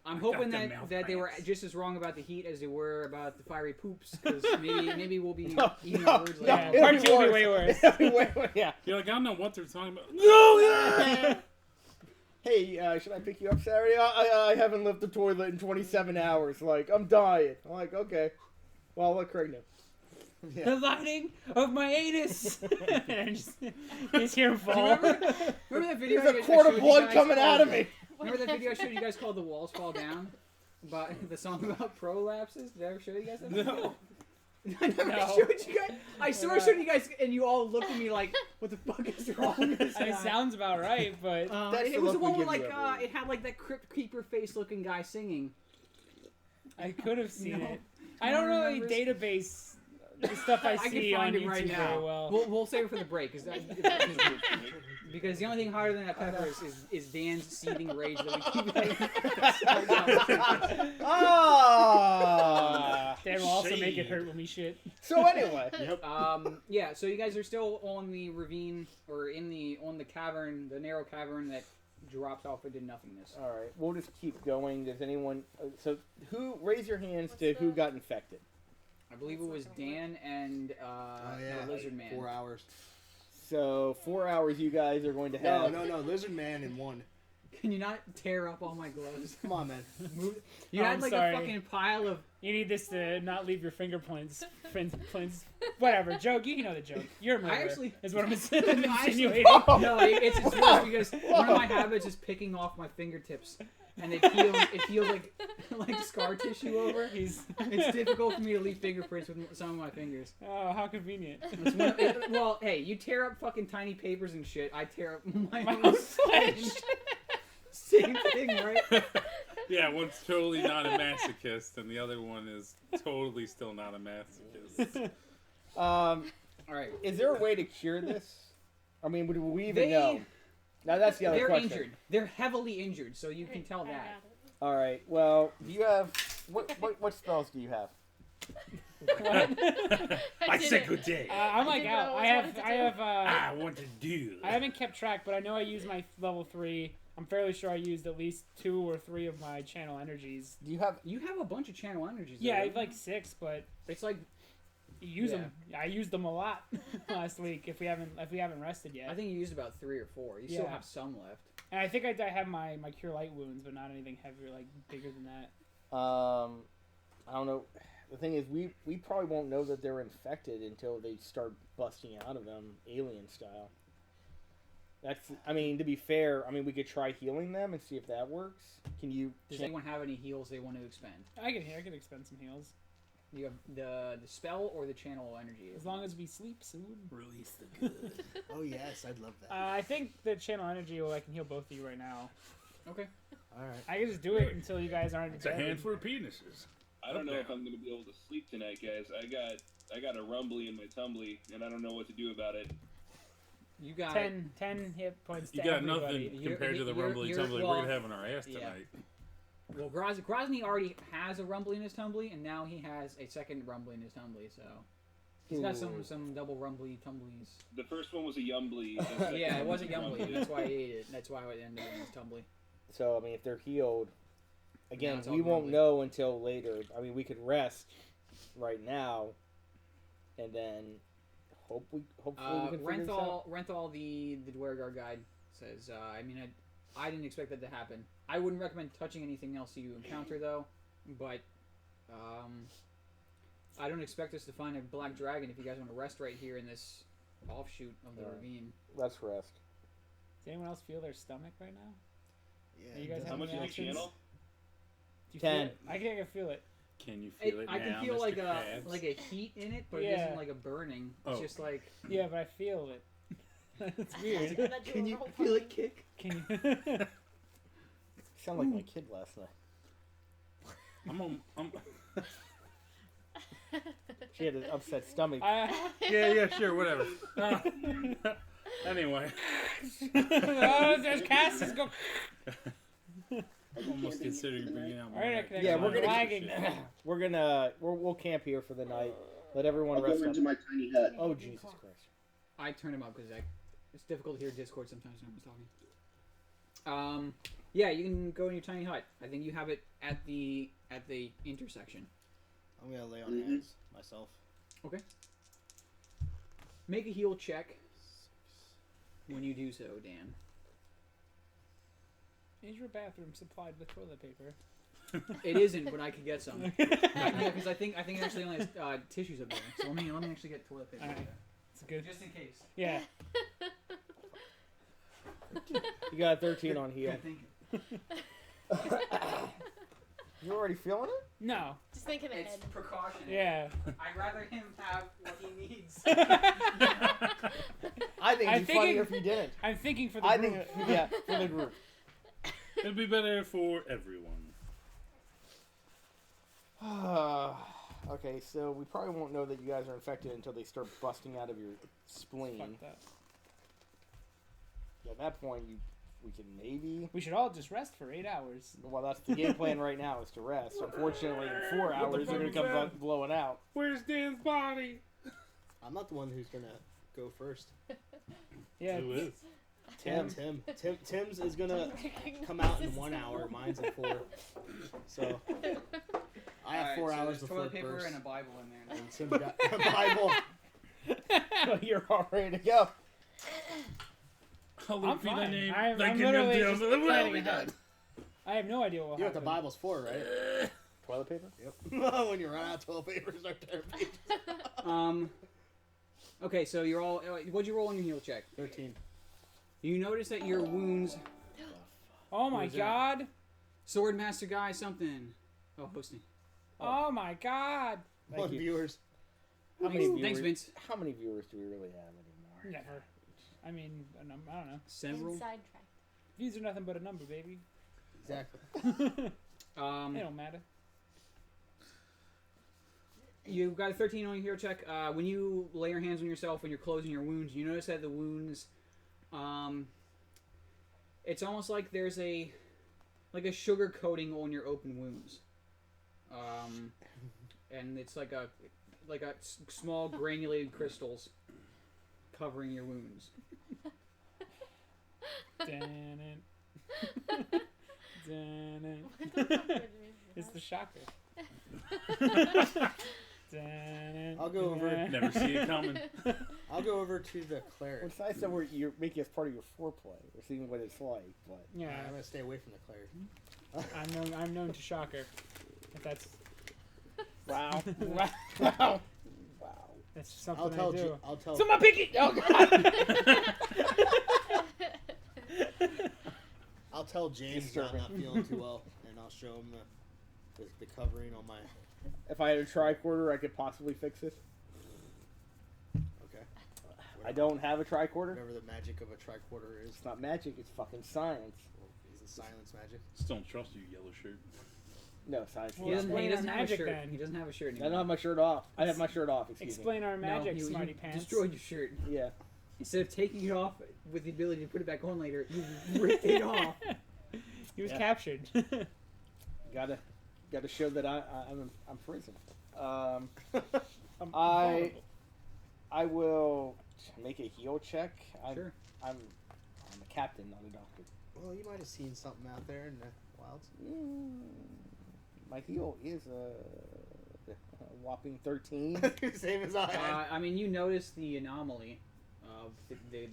I'm hoping Got the that mouth they were cramps. just as wrong about the heat as they were about the fiery poops, because maybe we'll be No, eating no, our words no, later. Yeah, it'll part be two will be worse. way worse. It'll be way worse. Yeah. You're like, I don't know what they're talking about. No, yeah. Hey, should I pick you up Saturday? I haven't left the toilet in 27 hours. Like, I'm dying. I'm like, okay. Well, I'll let Craig know. The lining of my anus. And just hear him fall. Remember that video? There's I a quart showed of you blood guys coming out called- of me. Remember that video I showed you guys called "The Walls Fall Down"? About the song about prolapses. Did I ever show you guys that? No. I never No. showed you guys. I swear I showed you guys, and you all looked at me like, "What the fuck is wrong with this I mean, guy?" sounds about right, but That's it the was the look we one with give you like every week. it had like that crypt keeper face looking guy singing. I could have seen No. it. I don't know any Remembers? database the stuff I can see on find it YouTube right very now. well. We'll save it for the break, because the only thing harder than that pepper is Dan's seething rage that we keep letting. Dan will also make it hurt when we shit. So anyway, yeah. So you guys are still on the ravine or on the cavern, the narrow cavern that drops off into nothingness. all right, we'll just keep going. Does anyone? So who? Raise your hands to who got infected. I believe it was Dan and the Lizard Man. 4 hours. So 4 hours, you guys are going to have. No. Lizard Man in 1. Can you not tear up all my gloves? Come on, man. You had like sorry. a fucking pile of. You need this to not leave your fingerprints. Whatever. Joke. You know the joke. You're a murderer. actually- is what I'm No, insinuating. No, it's worse because one of my habits is picking off my fingertips, and it feels like scar tissue over. It's difficult for me to leave fingerprints with some of my fingers. Oh, how convenient. Well, hey, you tear up fucking tiny papers and shit. I tear up my My own own flesh. Same thing, right? Yeah, one's totally not a masochist, and the other one is totally still not a masochist. All right. Is there a way to cure this? I mean, would we even They- know? Now that's the other They're question. injured. They're heavily injured, so you can tell that. All right. Well, do you have what spells do you have? I said good day. I'm like out. I have. I want to do. I haven't kept track, but I know I used my level 3. I'm fairly sure I used at least 2 or 3 of my channel energies. Do you have? You have a bunch of channel energies. Yeah, I though. have like 6, but It's like you use them. I used them a lot last week. If we haven't rested yet, I think you used about 3 or 4. You still Yeah. have some left. and I think I have my cure light wounds, but not anything heavier, like bigger than that. I don't know. The thing is, we probably won't know that they're infected until they start busting out of them, alien style. That's. I mean, to be fair, I mean we could try healing them and see if that works. Can you? Does anyone have any heals they want to expend? I can expend some heals You have the spell or the channel energy. as long as we sleep soon. Release the good. Oh yes, I'd love that. I think the channel energy. Well, I can heal both of you right now. Okay. All right. I can just do it until you guys aren't. It's a handful of penises. I don't know if I'm gonna be able to sleep tonight, guys. I got a rumbly in my tumbly, and I don't know what to do about it. You got 10 hit points. You to got everybody. nothing compared to the rumbly tumbly we're gonna have on our ass tonight. Well, Grozny already has a rumbly in his tumbly, and now he has a second rumbly in his tumbly. So he's got some double rumbly tumblies. The first one was a yumbly. Yeah, it was a yumbly. That's why he ate it. That's why it ended up in his tumbly. So I mean, if they're healed, again, Now it's all we won't rumbly. know until later. I mean, we could rest right now, and then hopefully we can figure this out. Renthal, the Dwergar guide says, I mean, I didn't expect that to happen. I wouldn't recommend touching anything else you encounter, though. But I don't expect us to find a black dragon if you guys want to rest right here in this offshoot of the ravine. Let's rest. Does anyone else feel their stomach right now? Yeah. Are you guys How having much is the reactions? channel? Do you 10. Feel it? I can feel it. Can you feel it I now, can feel Mr. like Krabs? a heat in it, but it Yeah. isn't like a burning. It's Oh. just like Yeah, but I feel it. That's weird. Can you feel it kick? Can you? You sound like my kid last night. I'm She had an upset stomach. yeah, sure, whatever. Anyway. Oh, there's Cassius go. I'm almost considering bringing out my... Alright, Yeah, we're gonna lagging. we'll camp here for the night. Let everyone I'll rest go up. into my tiny hut. Oh Jesus Christ! I turn him up because it's difficult to hear Discord sometimes when I'm talking. Yeah, you can go in your tiny hut. I think you have it at the intersection. I'm gonna lay on hands myself. Okay. Make a heal check when you do so, Dan. Is your bathroom supplied with toilet paper? It isn't, but I could get some. Yeah, because I think it actually only has tissues up there. So let me actually get toilet paper. Alright. up there. It's good. Just in case. Yeah. You got a 13 on heal. Yeah, thank you. You already feeling it? No. Just thinking ahead. It's precaution. Yeah. I'd rather him have what he needs. I think I'm it'd be funnier thinking- if you didn't. I'm thinking for the I group. think, yeah, for the group. It'd be better for everyone. All Okay, so we probably won't know that you guys are infected until they start busting out of your spleen. Fuck that. At that point, we can maybe. We should all just rest for 8 hours. Well, that's the game plan right now, is to rest. Unfortunately, in 4 hours, they're going to come blowing out. Where's Dan's body? I'm not the one who's gonna go first. Yeah. Who is? Tim's is gonna come out in 1 hour. Mine's in 4. So I have 4 hours there's before toilet it paper bursts. and a Bible in there. And Tim's got a Bible. You're all ready to go. I'm Repeat my fine. name. I'm Thank you, literally Neil just Diaz. Well planning we ahead. done. I have no idea what You know what the happened. Bible's for, right? Toilet paper? Yep. When you run out of toilet paper, start tearing pages. Okay, so you're all. What'd you roll on your heal check? 13. You notice that your wounds. Oh my Who's that? god. Swordmaster guy, something. Oh, hosting. Oh my god. Thank One you. viewers. How many viewers? Thanks, Vince. How many viewers do we really have anymore? Never. I mean, I don't know. Several. Sidetracked. Views are nothing but a number, baby. Exactly. They don't matter. You've got a 13 on your hero check. When you lay your hands on yourself when you're closing your wounds, you notice that the wounds, it's almost like there's a sugar coating on your open wounds, and it's like a small granulated crystals covering your wounds. It's the shocker. I'll go over. Never see it coming. I'll go over to the cleric. Well, it's nice that you're making us part of your foreplay. We're seeing what it's like, but Yeah, I'm gonna stay away from the cleric. I'm known to shocker. If that's wow, wow. that's something I'll tell. I do. I'll tell. Someone pick it! Oh god! I'll tell James that I'm not feeling too well, and I'll show him the covering on my. If I had a tricorder, I could possibly fix this. Okay. I don't have a tricorder. Whatever the magic of a tricorder is. It's not magic. It's fucking science. Is it silence magic? Still don't trust you, yellow shirt. No science. Well, He doesn't explain have our a magic shirt. then. He doesn't have a shirt I anymore. don't have my shirt off. I have my shirt off. Excuse Explain our magic, you smarty pants. destroyed your shirt. me. Yeah. Instead of taking it off with the ability to put it back on later, you ripped it off. He was Yeah. captured. Gotta show that I'm frozen. I'm I will make a heal check. Sure. I'm a captain, not a doctor. Well, you might have seen something out there in the wilds. My heal is a whopping 13. Same as I had. I mean, you notice the anomaly of the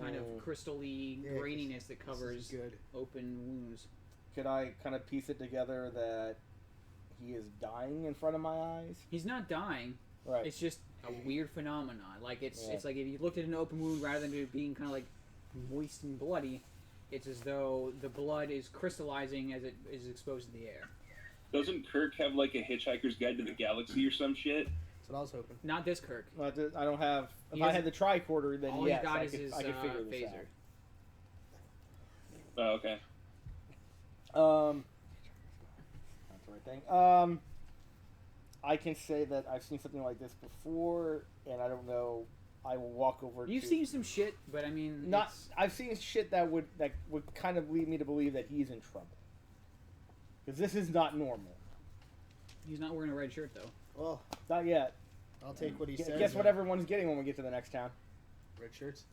kind of crystally Yeah, graininess that This is covers good. open wounds. Could I kind of piece it together that he is dying in front of my eyes? He's not dying. Right. It's just a weird phenomenon. Like it's Yeah. like if you looked at an open wound rather than it being kind of like moist and bloody, it's as though the blood is crystallizing as it is exposed to the air. Doesn't Kirk have like a Hitchhiker's Guide to the Galaxy or some shit? That's what I was hoping. Not this Kirk. I don't have. If He I has- had the tricorder, then All yes, he's got I is could, his I could figure this phaser. Oh, okay. out. That's the right thing. I can say that I've seen something like this before, and I don't know. I will walk over. You've to, seen some shit, but I mean, Not. it's- I've seen shit that would kind of lead me to believe that he's in trouble. Because this is not normal. he's not wearing a red shirt though. Well, Not yet. I'll take what he says. Guess what everyone's getting when we get to the next town. Red shirts.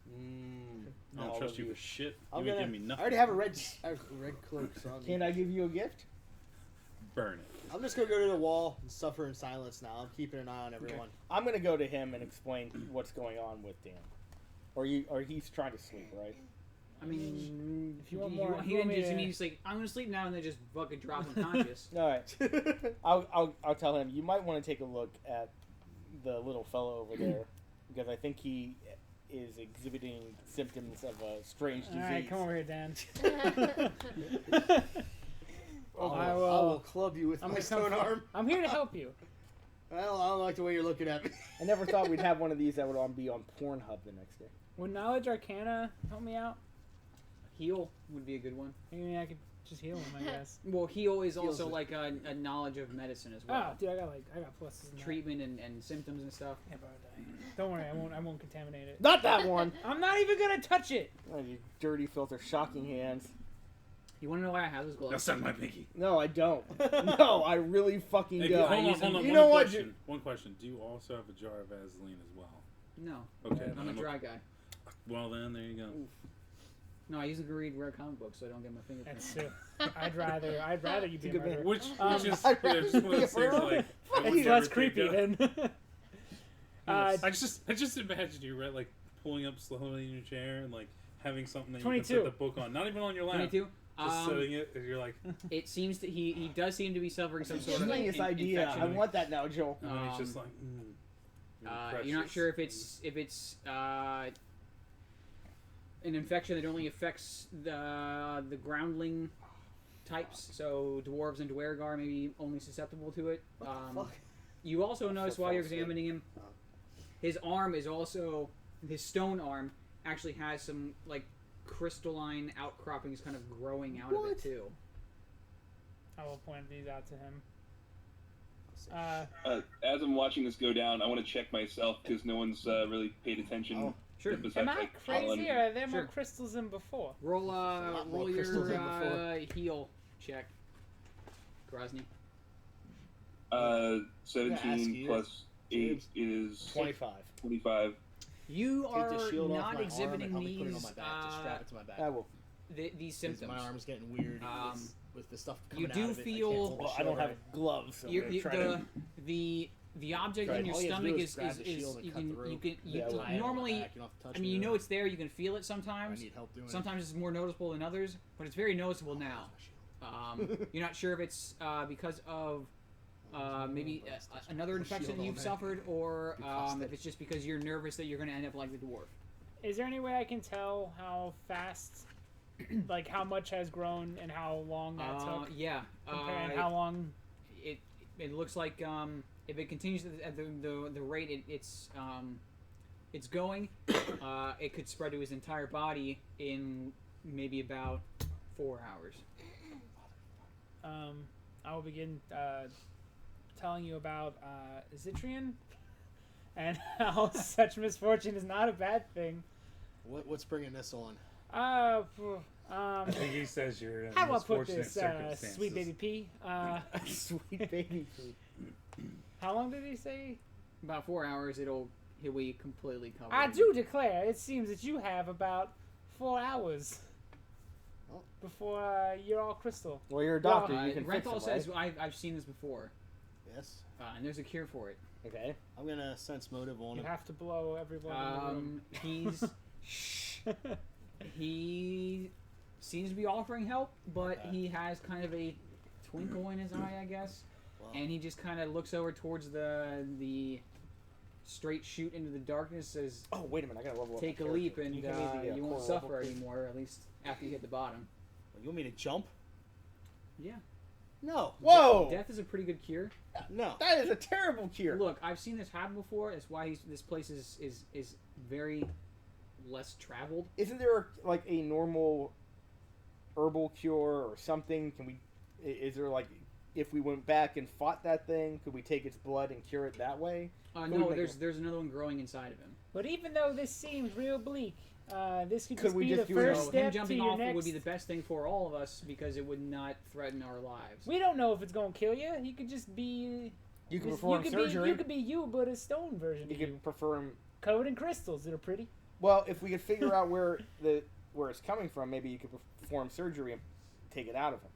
I don't All trust of you you. for shit. I'm You ain't gonna. give me I nothing. already have a red cloak. So Can I give you a gift? Burn it. I'm just gonna go to the wall and suffer in silence now. I'm keeping an eye on everyone. I'm gonna go to him and explain what's going on with Dan. Or he's trying to sleep, right? I mean, If you want more, he you want didn't me just to- immediately like, I'm gonna sleep now and then just fucking drop unconscious. All right. I'll tell him you might want to take a look at the little fellow over there because I think he is exhibiting symptoms of a strange disease. All right, come over here, Dan. I will- will club you with I'm my gonna stone come- arm. I'm here to help you. I don't like the way you're looking at me. I never thought we'd have one of these that would be on Pornhub the next day. Would Knowledge Arcana help me out? Heal would be a good one. I mean, I could just heal him, I guess. Well, heal is Heal's also it. like a knowledge of medicine as Oh, well. dude, I got pluses in that. Treatment and symptoms and stuff. Yeah, but don't worry, I won't contaminate it. Not that one. I'm not even gonna touch it. Oh, you dirty filter, shocking hands. You want to know why I have those gloves? Now suck my pinky. No, I don't. No, I really fucking Hey, don't. hold on. You One know what? question. One question. Do you also have a jar of Vaseline as well? No. Okay. I'm then a dry guy. Well, then there you go. No, I usually read rare comic books so I don't get my fingerprints. That's true. I'd rather you be a good man. murderer. Which Um, is I'd yeah, rather just one of be a those things murderer. like Fuck I would It's never less think creepy of. then. I just imagine you right like pulling up slowly in your chair and like having something that you can 22. set the book on, not even on your lap, 22. just setting it, and you're like, It seems that he does seem to be suffering some sort of Genius idea. infection. I want that now, Joel. and then he's just like, You're not sure if it's an infection that only affects the groundling types, so dwarves and dwergar may be only susceptible to it. Fuck. You also notice For while you're fuck's sake. examining him, his arm is also his stone arm actually has some like crystalline outcroppings kind of growing out of it too. I will point these out to him. As I'm watching this go down, I want to check myself because no one's really paid attention. Sure. besides, Am I like, crazy, Colin. or are there more Sure. crystals than before? Roll lot more roll crystals your than before. heal check, Grozny. 17 you. plus 8 is 25. 25. You Take are the shield off not my exhibiting arm and help me put it on these my back. Just strap it to my back. I will. these 'Cause symptoms. my arm's getting weird with the stuff coming You do out of it. feel- I can't hold the Well, I shield don't have right. gloves. So I'm You- gonna you- try to. the object Right. in your All you have to do stomach is grab the shield and you cut can through. you can you Yeah, can- well, I have it on my normally back, you don't have to touch I mean me you know with it's there, you can feel it I sometimes. need help doing Sometimes it's more noticeable than others, but it's very noticeable now. You're not sure if it's because of maybe another infection that you've suffered, or if it's just because you're nervous that you're going to end up like the dwarf. Is there any way I can tell how fast, like how much has grown and how long that took? Yeah. Comparing how long? It looks like if it continues at the rate it's going, it could spread to his entire body in maybe about 4 hours. I will begin telling you about Zitrian and how such misfortune is not a bad thing. What's bringing this on? I think he says you're in How do I put misfortunate this, circumstances. sweet baby P? Sweet baby. How long did he say? About 4 hours, he'll be completely covered. I do declare, it seems that you have about 4 hours before you're all crystal. Well, you're a doctor. Well, you can fix Renthal it, says right? I've seen this before, Yes. and there's a cure for it. Okay. I'm gonna sense motive on You him. have to blow everyone in the room. He seems to be offering help, but he has kind of a twinkle in his eye, I guess, and he just kind of looks over towards the straight shoot into the darkness. Says, "Oh, wait a minute! I gotta level up. Take a my leap, character. and You give me the, you won't core suffer level, please?" anymore. At least after you hit the bottom. You want me to jump? Yeah. No. Whoa! Death is a pretty good cure. No. That is a terrible cure. Look, I've seen this happen before. That's why this place is very less traveled. Isn't there like a normal herbal cure or something? Can we? Is there like, if we went back and fought that thing, could we take its blood and cure it that way? Could we No, make there's another one growing inside of him. But even though this seems real bleak, this could Could just we be just the do it first all? step Him to jumping your off next. would be the best thing for all of us because it would not threaten our lives. We don't know if it's gonna kill you. He could just be. You can just- perform could surgery. Be, you could be you, but a stone version. You of you. could perform. Covered in crystals that are pretty. Well, if we could figure out where it's coming from, maybe you could perform surgery and take it out of him.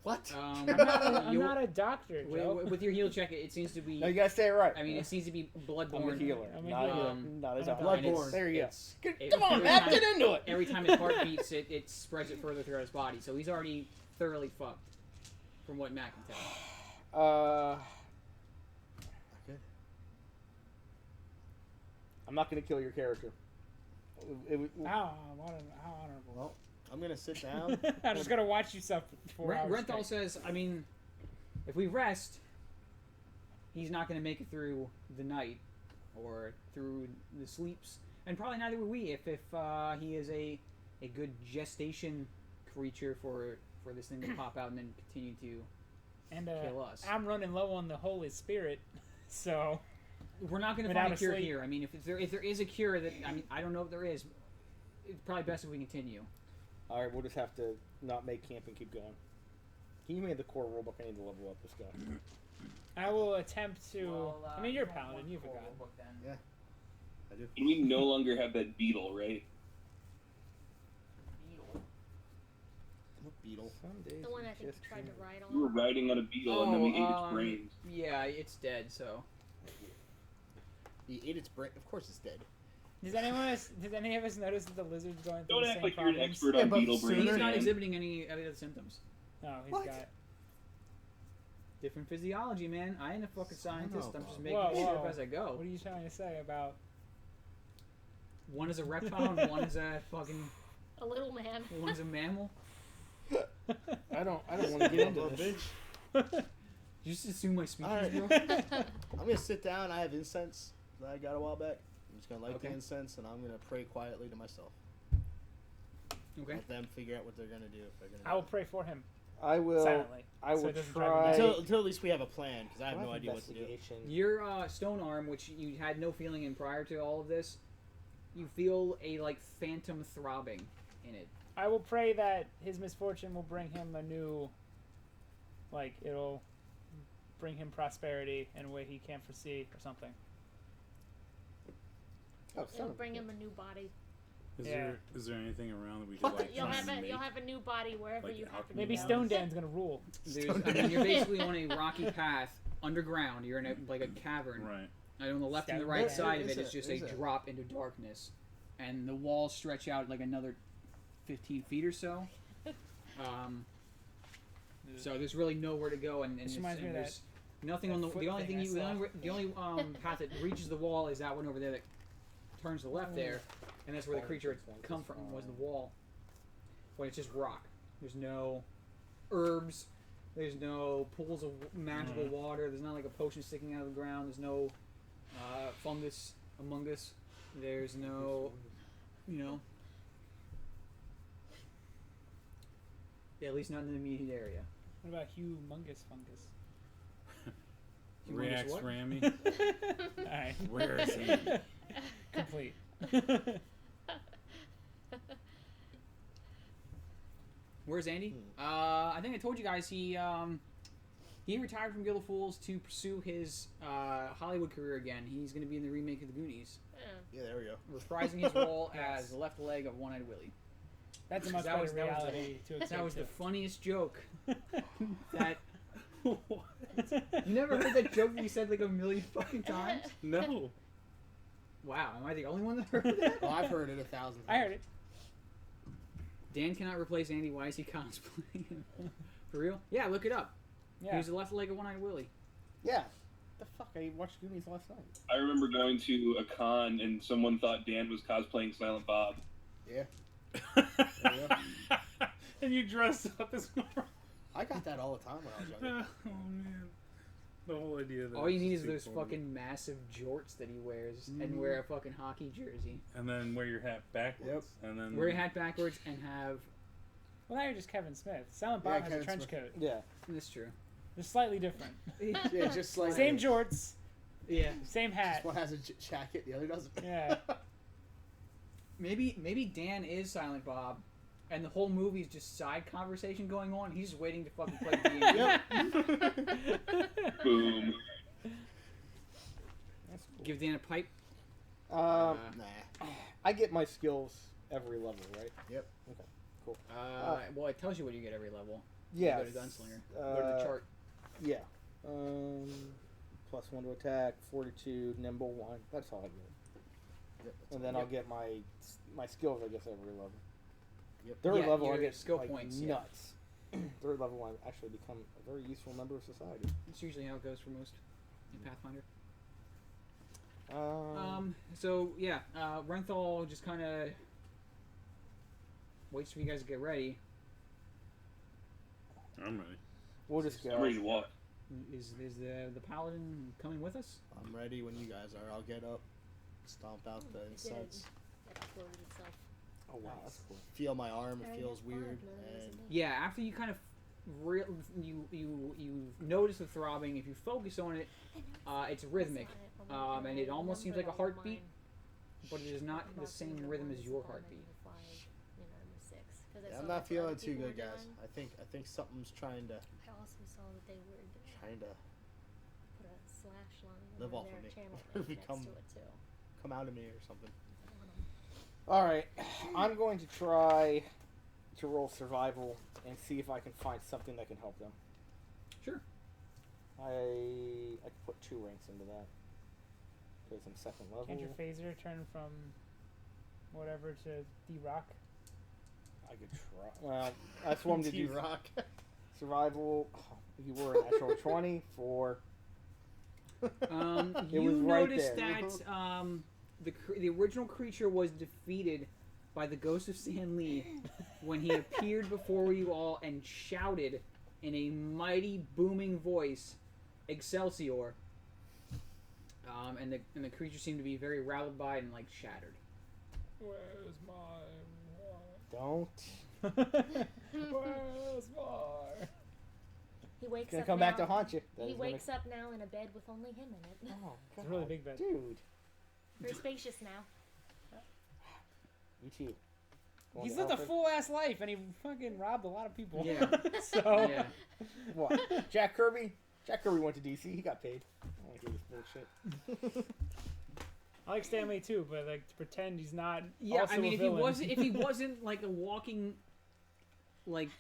What? I'm not a doctor, Joe. With your heal check, it seems to be. No, you gotta say it right. I mean, it seems to be bloodborne. I'm a healer, I'm a not healer. not a I'm a doctor. doctor. And it's- Bloodborne. There you go. it's- Come on, every Matt, time- get into it. Every time his heart beats, it spreads it further throughout his body. So he's already thoroughly fucked, from what Matt can tell. Good. I'm not gonna kill your character. How honorable. Well, I'm gonna sit down. I'm just gonna watch you suffer for 4 hours. Renthal straight. says, I mean, if we rest, he's not going to make it through the night or through the sleeps. And probably neither would we if he is a good gestation creature for this thing to pop out and then continue to And kill us. I'm running low on the Holy Spirit, so We're not going to Without find a a cure sleep. here. I mean, if there is a cure, that I don't know if there is. It's probably best if we continue. All right, we'll just have to not make camp and keep going. Can you make the core rulebook? I need to level up this guy. I will attempt to. Well, I mean, you're you don't paladin. want You the core forgot. rulebook then. Yeah. I do. And we no longer have that beetle, right? Beetle. What beetle? Some days The one I it's think just you tried to too- ride We were on. riding on a beetle and then we ate its brains. Yeah, it's dead. So He ate its brain. Of course, it's dead. Does any of us notice that the lizard's going through Don't the act same like you're an problems? expert Yeah, on but beetle sooner- brains. he's not man. exhibiting any of the symptoms. No, he's What? got. Different physiology, man. I ain't a fucking scientist. I'm just making Whoa, shit up whoa. as I go. What are you trying to say about? One is a reptile and one is a fucking A little man. one's a mammal. I don't want to get into Little this. bitch. You just assume my species, Alright. bro. I'm gonna sit down. I have incense that I got a while back. I'm just gonna light Okay. the incense and I'm gonna pray quietly to myself. Okay. Let them figure out what they're gonna do. If they're gonna I will pray for him I will. silently. I so will it doesn't drive try. him nuts. until at least we have a plan, because I have no idea what to do. Investigation. Your stone arm, which you had no feeling in prior to all of this, you feel a like phantom throbbing in it. I will pray that his misfortune will bring him a new, like it'll bring him prosperity in a way he can't foresee or something. Oh, son It'll of a bring him bitch. a new body. Is there anything around that we could like You'll try have and you'll make? have a new body wherever Like you happen to Maybe go. Stone Dan's gonna rule. I mean, you're basically on a rocky path underground. You're in like a cavern. Right. And on the left and the Stone right Dan. side of it Is is it- just is a it? drop into darkness, and the walls stretch out like another 15 feet or so. So there's really nowhere to go, and, This it's, reminds me and of there's nothing that on the foot only thing thing I the only path that reaches the wall is that one over there that turns to the left there, and that's where the creature had come from was the wall. But it's just rock. There's no herbs. There's no pools of magical water. There's not like a potion sticking out of the ground. There's no fungus among us. There's no, yeah, at least not in the immediate area. What about humongous fungus? Humongous Reacts what? Ramy. Alright. Where is he? Complete. Where's Andy? I think I told you guys he retired from Guild of Fools to pursue his Hollywood career again. He's going to be in the remake of The Goonies, Yeah, there we go. reprising his role Yes. as the left leg of One-Eyed Willie. That's a much That better was- that was the- reality to accept. That was the too. funniest joke. That you never heard that joke we said like a million fucking times? No. Wow, am I the only one that heard that? Well, I've heard it 1,000 times. I heard it. Dan cannot replace Andy. Why is he cosplaying? For real? Yeah, look it up. Yeah. He was the left leg of One-Eyed Willie. Yeah. The fuck? I watched Goonies last night. I remember going to a con and someone thought Dan was cosplaying Silent Bob. Yeah. And you dressed up as I got that all the time when I was younger. Oh man. The whole idea that All you it's need is just too those funny. fucking massive jorts that he wears and wear a fucking hockey jersey. And then wear your hat backwards. And then Wear your hat backwards and have... Well, now you're just Kevin Smith. Silent Yeah, Bob has a Kevin trench Smith. coat. Yeah. That's true. They're slightly different. Yeah, just like Same jorts, Yeah. same hat. This one has a jacket, the other doesn't. Yeah. Maybe Dan is Silent Bob, and the whole movie is just side conversation going on. He's just waiting to fucking play the game. Boom. That's cool. Give Dan a pipe. Nah. I get my skills every level, right? Yep. Okay. Cool. Well, it tells you what you get every level. Yeah. You go to Gunslinger. Go to the chart. Yeah. +1 to attack, fortitude, nimble 1. That's all I get. Yep, And then I'll get my skills, I guess, every level. Yep. Third Yeah, level, I your get skill like, points, yeah. nuts. Third level, I actually become a very useful member of society. That's usually how it goes for most in Pathfinder. So yeah, Renthal just kind of waits for you guys to get ready. I'm ready. We'll just go. I'm ready to walk. Is the paladin coming with us? I'm ready when you guys are. I'll get up, stomp out the incense. It uploaded itself. Oh wow, that's cool. Feel my arm. It Alright, feels that's fine. weird. No, that And isn't it. Yeah, after you kind of you notice the throbbing. If you focus on it, it's rhythmic, and it almost seems like a heartbeat, but it is not the same rhythm as your heartbeat. yeah, I'm not feeling too good, guys. I think something's trying to I also saw that they were trying to put a slash line live on off their of me. channel Or next become- to it too. come out of me or something. All right, I'm going to try to roll survival and see if I can find something that can help them. Sure. I could put 2 ranks into that because I'm 2nd level. Can't your phaser turn from whatever to D-Rock? I could try. Well, that's what I'm going to do. T-Rock. Survival. Oh, you were a natural 20 for. It You was right noticed there. that the original creature was defeated by the ghost of Stan Lee when he appeared before you all and shouted in a mighty booming voice, "Excelsior!" And the creature seemed to be very routed by it and like shattered. Where's my Don't. Where's my? He wakes It's gonna up come now, back to haunt you. That He is gonna- wakes up now in a bed with only him in it. Oh, It's a really big bed. dude. Very spacious now. You too. He's Going lived a Alfred? full ass life and he fucking robbed a lot of people. Yeah. So Yeah. What? Jack Kirby? Jack Kirby went to DC. He got paid. I don't do this bullshit. I like Stanley too, but like to pretend he's not. Yeah, also I mean, a if he villain. wasn't like a walking, like,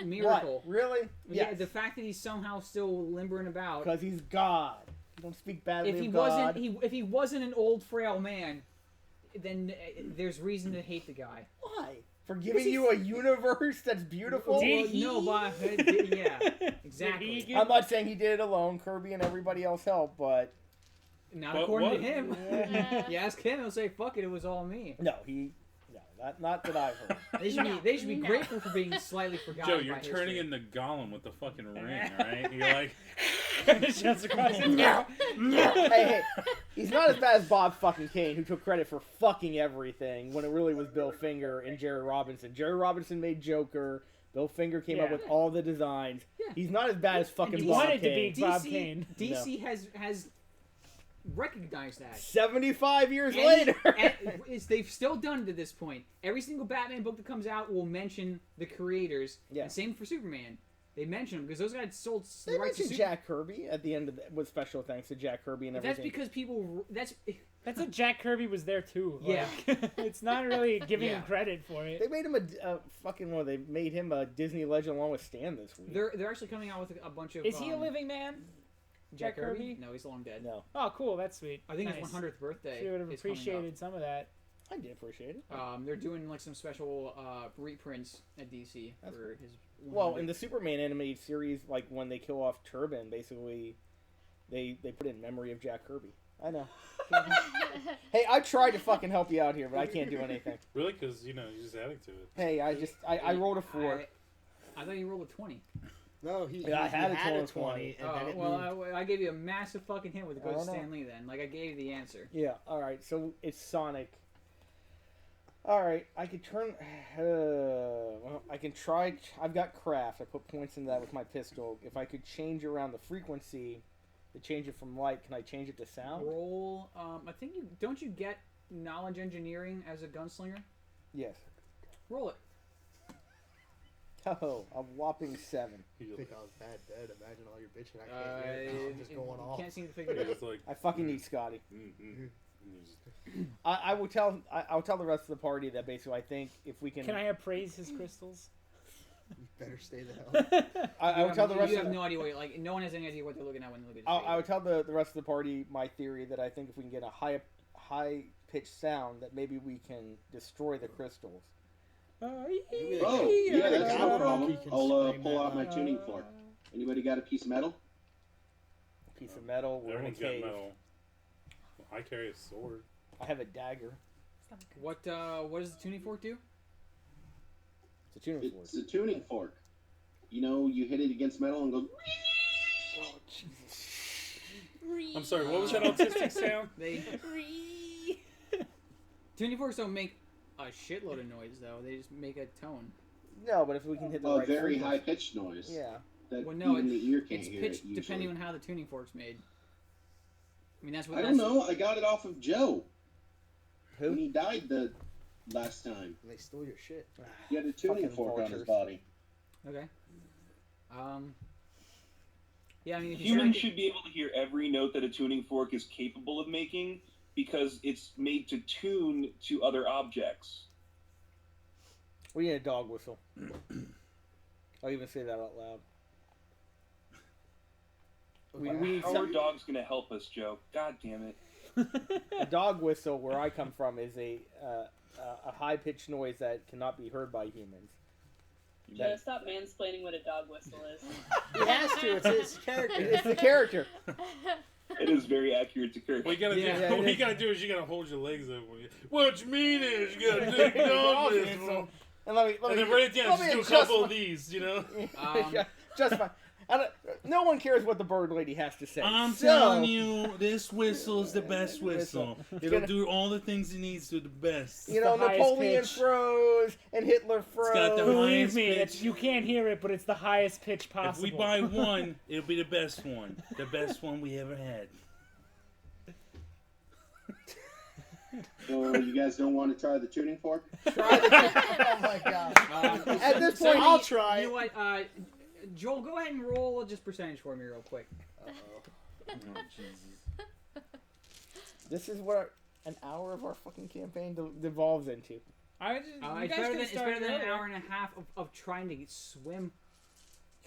miracle. What? Really? Yeah, the fact that he's somehow still limbering about. Because he's God. You don't speak badly If he of God. if he wasn't an old frail man, then there's reason to hate the guy. Why? For giving you a universe that's beautiful? Well, no, but yeah, exactly. I'm not saying he did it alone. Kirby and everybody else helped, but Not But according what- to him. You ask him, he'll say, "Fuck it, it was all me." no, not that I've heard. They should be grateful for being slightly forgotten. Joe, you're by turning history. into Gollum with the fucking ring, alright? You're like, Shouts across his No. hey, he's not as bad as Bob fucking Kane, who took credit for fucking everything when it really was Bill Finger and Jerry Robinson. Jerry Robinson made Joker. Bill Finger came up Yeah. with all the designs. Yeah. He's not as bad as fucking he Bob wanted to Kane. be Bob Kane. DC has recognized that. 75 years And- later. and they've still done it to this point. Every single Batman book that comes out will mention the creators. Yeah. And same for Superman. They mention them because those guys sold They the rights to mentioned Superman. Jack Kirby at the end of with special thanks to Jack Kirby and That's everything. because people. That's what Jack Kirby was there too. Yeah. Like, it's not really giving Yeah. him credit for it. They made him a fucking well. They made him a Disney legend along with Stan this week. they're actually coming out with a bunch of. Is he a living man? Jack Jack Kirby? Kirby? No, he's long dead. No, Oh, cool. That's sweet. I think Nice. his 100th birthday. She would have is coming up. appreciated some of that. I did appreciate it. They're doing like some special reprints at DC That's for his. Well, in the Superman animated series, like when they kill off Turban, basically, they put in memory of Jack Kirby. I know. Hey, I tried to fucking help you out here, but I can't do anything. really? Because, you know, you're just adding to it. Hey, I rolled a 4. I thought you rolled a 20. No, he Yeah, I had a a 20. and then it well, moved. I gave you a massive fucking hint with the I Ghost don't know. Stan Lee then. Like, I gave you the answer. Yeah, alright, so it's Sonic. Alright, I could turn... well, I can try... I've got craft. I put points in that with my pistol. If I could change around the frequency to change it from light, can I change it to sound? Roll, I think you... Don't you get knowledge engineering as a gunslinger? Yes. Roll it. Oh, a whopping 7. I think I was bad dead. Imagine all your bitching. I can't hear it. I'm just you going off. can't seem to figure it out. It's like, I fucking need Scotty. mm-hmm. I will tell. I'll tell the rest of the party that basically I think if we can. Can I appraise his crystals? You better stay the hell. I will tell the rest. You of have the, no idea what like. No one has any idea what they're looking at when they look at. I would tell the rest of the party my theory that I think if we can get a high pitched sound that maybe we can destroy the crystals. Oh, yeah, that's no problem. can I'll scream pull that out my tuning fork. Anybody got a piece of metal? Piece of metal. We're in a Everyone's got cave. metal. I carry a sword. I have a dagger. What does the tuning fork do? It's a tuning fork. It's a tuning fork. You know, you hit it against metal and goes. Oh Jesus! I'm sorry, what was that autistic sound? They Tuning forks don't make a shitload of noise, though. They just make a tone. No, but if we can hit the A right very frequency- high pitched noise. Yeah. That Well, no, even the ear can't it's hear pitched it, depending usually. on how the tuning fork's made. I mean, that's what I don't know. I got it off of Joe Who? when he died the last time. They stole your shit. He had a tuning Fucking fork on his vultures. body. Okay. Yeah, I mean, if you're Humans trying to- should be able to hear every note that a tuning fork is capable of making because it's made to tune to other objects. We need a dog whistle. I'll even say that out loud. We need How are some, dogs going to help us, Joe? God damn it. a dog whistle where I come from is a high pitched noise that cannot be heard by humans. Joe, stop mansplaining what a dog whistle is. He has to. It's his character. It's the character. It is very accurate to character. What you gotta Yeah, do? yeah, What it you gotta do is you gotta hold your legs up. What you mean is you gotta dig dog whistle. And let me And then right at the end, just do a couple of these, you know? Just fine. No one cares what the bird lady has to say. I'm So- telling you, this whistle is the best whistle. It's It'll gonna- do all the things it needs to the best. You know, the highest Napoleon pitch. froze and Hitler froze. got the Believe highest me, pitch. you can't hear it, but it's the highest pitch If possible. we buy one, it'll be the best one. The best one we ever had. So you guys don't want to try the tuning fork? Oh my god. At this point, I'll try You it. know what? Joel, go ahead and roll just percentage for me real quick. this is what an hour of our fucking campaign devolves into. I just, you It's guys better can than, it's start better than an earlier. hour and a half of trying to swim.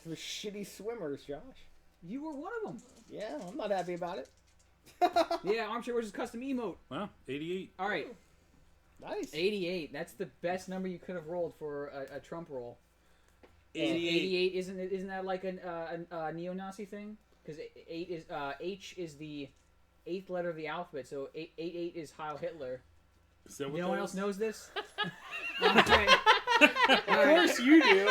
We're shitty swimmers, Josh. You were one of them. Yeah, I'm not happy about it. Yeah, Armchair versus Custom Emote. Wow, 88. All right, Nice. 88. That's the best number you could have rolled for a Trump roll. 88. 88 isn't that like a neo-Nazi thing? Because 8 is H is the 8th letter of the alphabet, so 88 is Heil Hitler. Is that what No that one is? else knows this. Okay. Of course you do.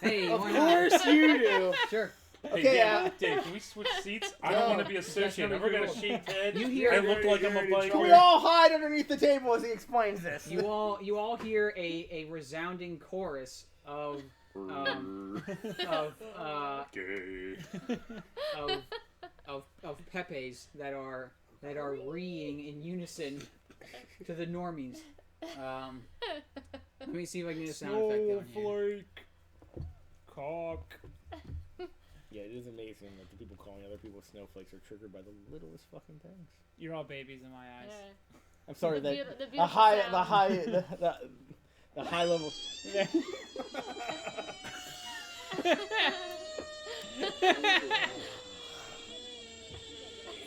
Hey, Of why not? course you do. Sure. Hey, Okay, Dave, can we switch seats? I don't want to be associated. That's We're gonna really shaved head. You hear- I look like I'm a biker. Can we all hide underneath the table as he explains this? You all hear a resounding chorus of Gay. of Pepes that are reeing in unison to the normies. Let me see if I can get a sound effect down here. Snowflake. Cock. Yeah, it is amazing that the people calling other people snowflakes are triggered by the littlest fucking things. You're all babies in my eyes. Yeah. I'm sorry The that beautiful the high level.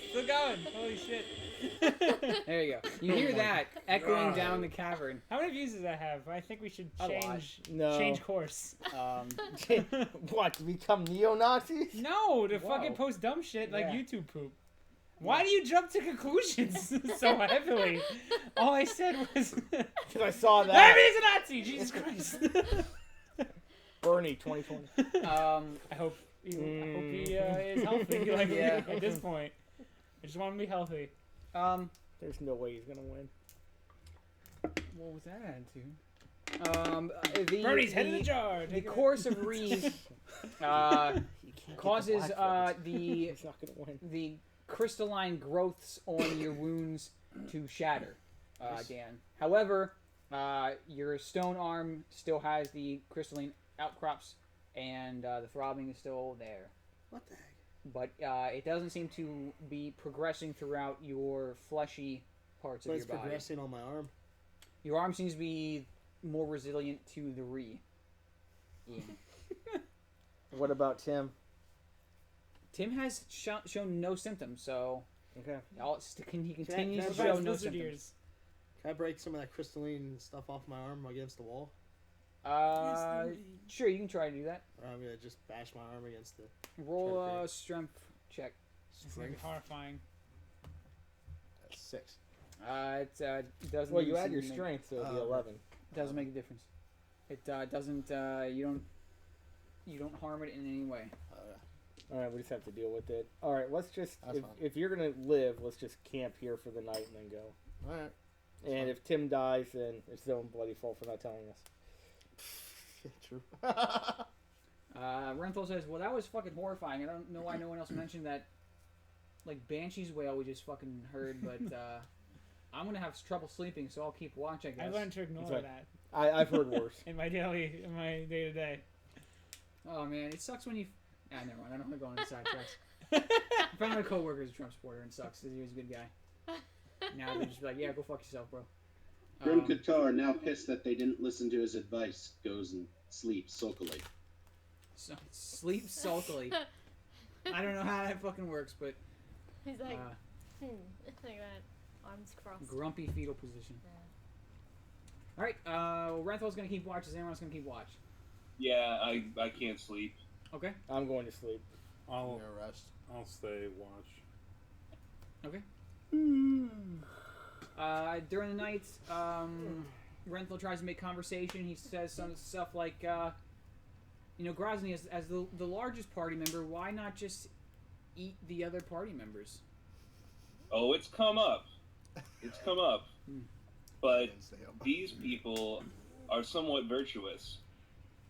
Still going. Holy shit. There you go. You hear that echoing down the cavern. How many views does that have? I think we should A lot. change course. What, to become neo-Nazis? No, to Whoa. fucking post dumb shit like Yeah. YouTube poop. Why do you jump to conclusions so heavily? All I said was Because I saw that. everybody's a Nazi. Jesus Christ. Bernie 2020. I hope he is healthy. Like Yeah. at this point, I just want him to be healthy. There's no way he's gonna win. What was that attitude? Bernie's head in the jar. The Take it course of Reeve You can't get causes the black votes. the He's not gonna win. the crystalline growths on your wounds to shatter, Dan. However, your stone arm still has the crystalline outcrops, and the throbbing is still there. What the heck? But it doesn't seem to be progressing throughout your fleshy parts So of it's your body. progressing on my arm. Your arm seems to be more resilient to the re. Ian. What about Tim? Tim has shown no symptoms, so Okay. he continues can to I What show about no lizard symptoms. ears? Can I break some of that crystalline stuff off my arm against the wall? Sure, you can try to do that. Or I'm gonna just bash my arm against the. Roll Okay. a strength check. It's gonna be horrifying. That's 6. It doesn't. Well, you seem add your to make- strength, so it'll be Oh. 11. Doesn't make a difference. It doesn't. You don't harm it in any way. All right, we just have to deal with it. All right, let's just That's if, fine. if you're gonna live, let's just camp here for the night and then go. All right. And if Tim dies, then it's their own bloody fault for not telling us. True. Renthal says, well, that was fucking horrifying. I don't know why no one else mentioned that, like, Banshee's wail we just fucking heard, but I'm going to have trouble sleeping, so I'll keep watch, I guess. I learned to ignore Sorry. that. I've heard worse. in my day-to-day. Oh, man, it sucks when you... never mind. I don't want to go on the sidetracks. I found my coworker is a Trump supporter and sucks. He was a good guy. Now they're just like, yeah, go fuck yourself, bro. Grim Qatar, now pissed that they didn't listen to his advice, goes and sleeps sulkily. So, sleep sulkily. I don't know how that fucking works, but... He's like, like that. Arms crossed. Grumpy fetal position. Yeah. Alright, Renthal's gonna keep watch. Is anyone else gonna keep watch? Yeah, I can't sleep. Okay. I'm going to sleep. I'll rest. I'll stay watch. Okay. During the night, Renthal tries to make conversation. He says some stuff like, Grozny, as the largest party member, why not just eat the other party members? Oh, it's come up. It's come up. But these people are somewhat virtuous.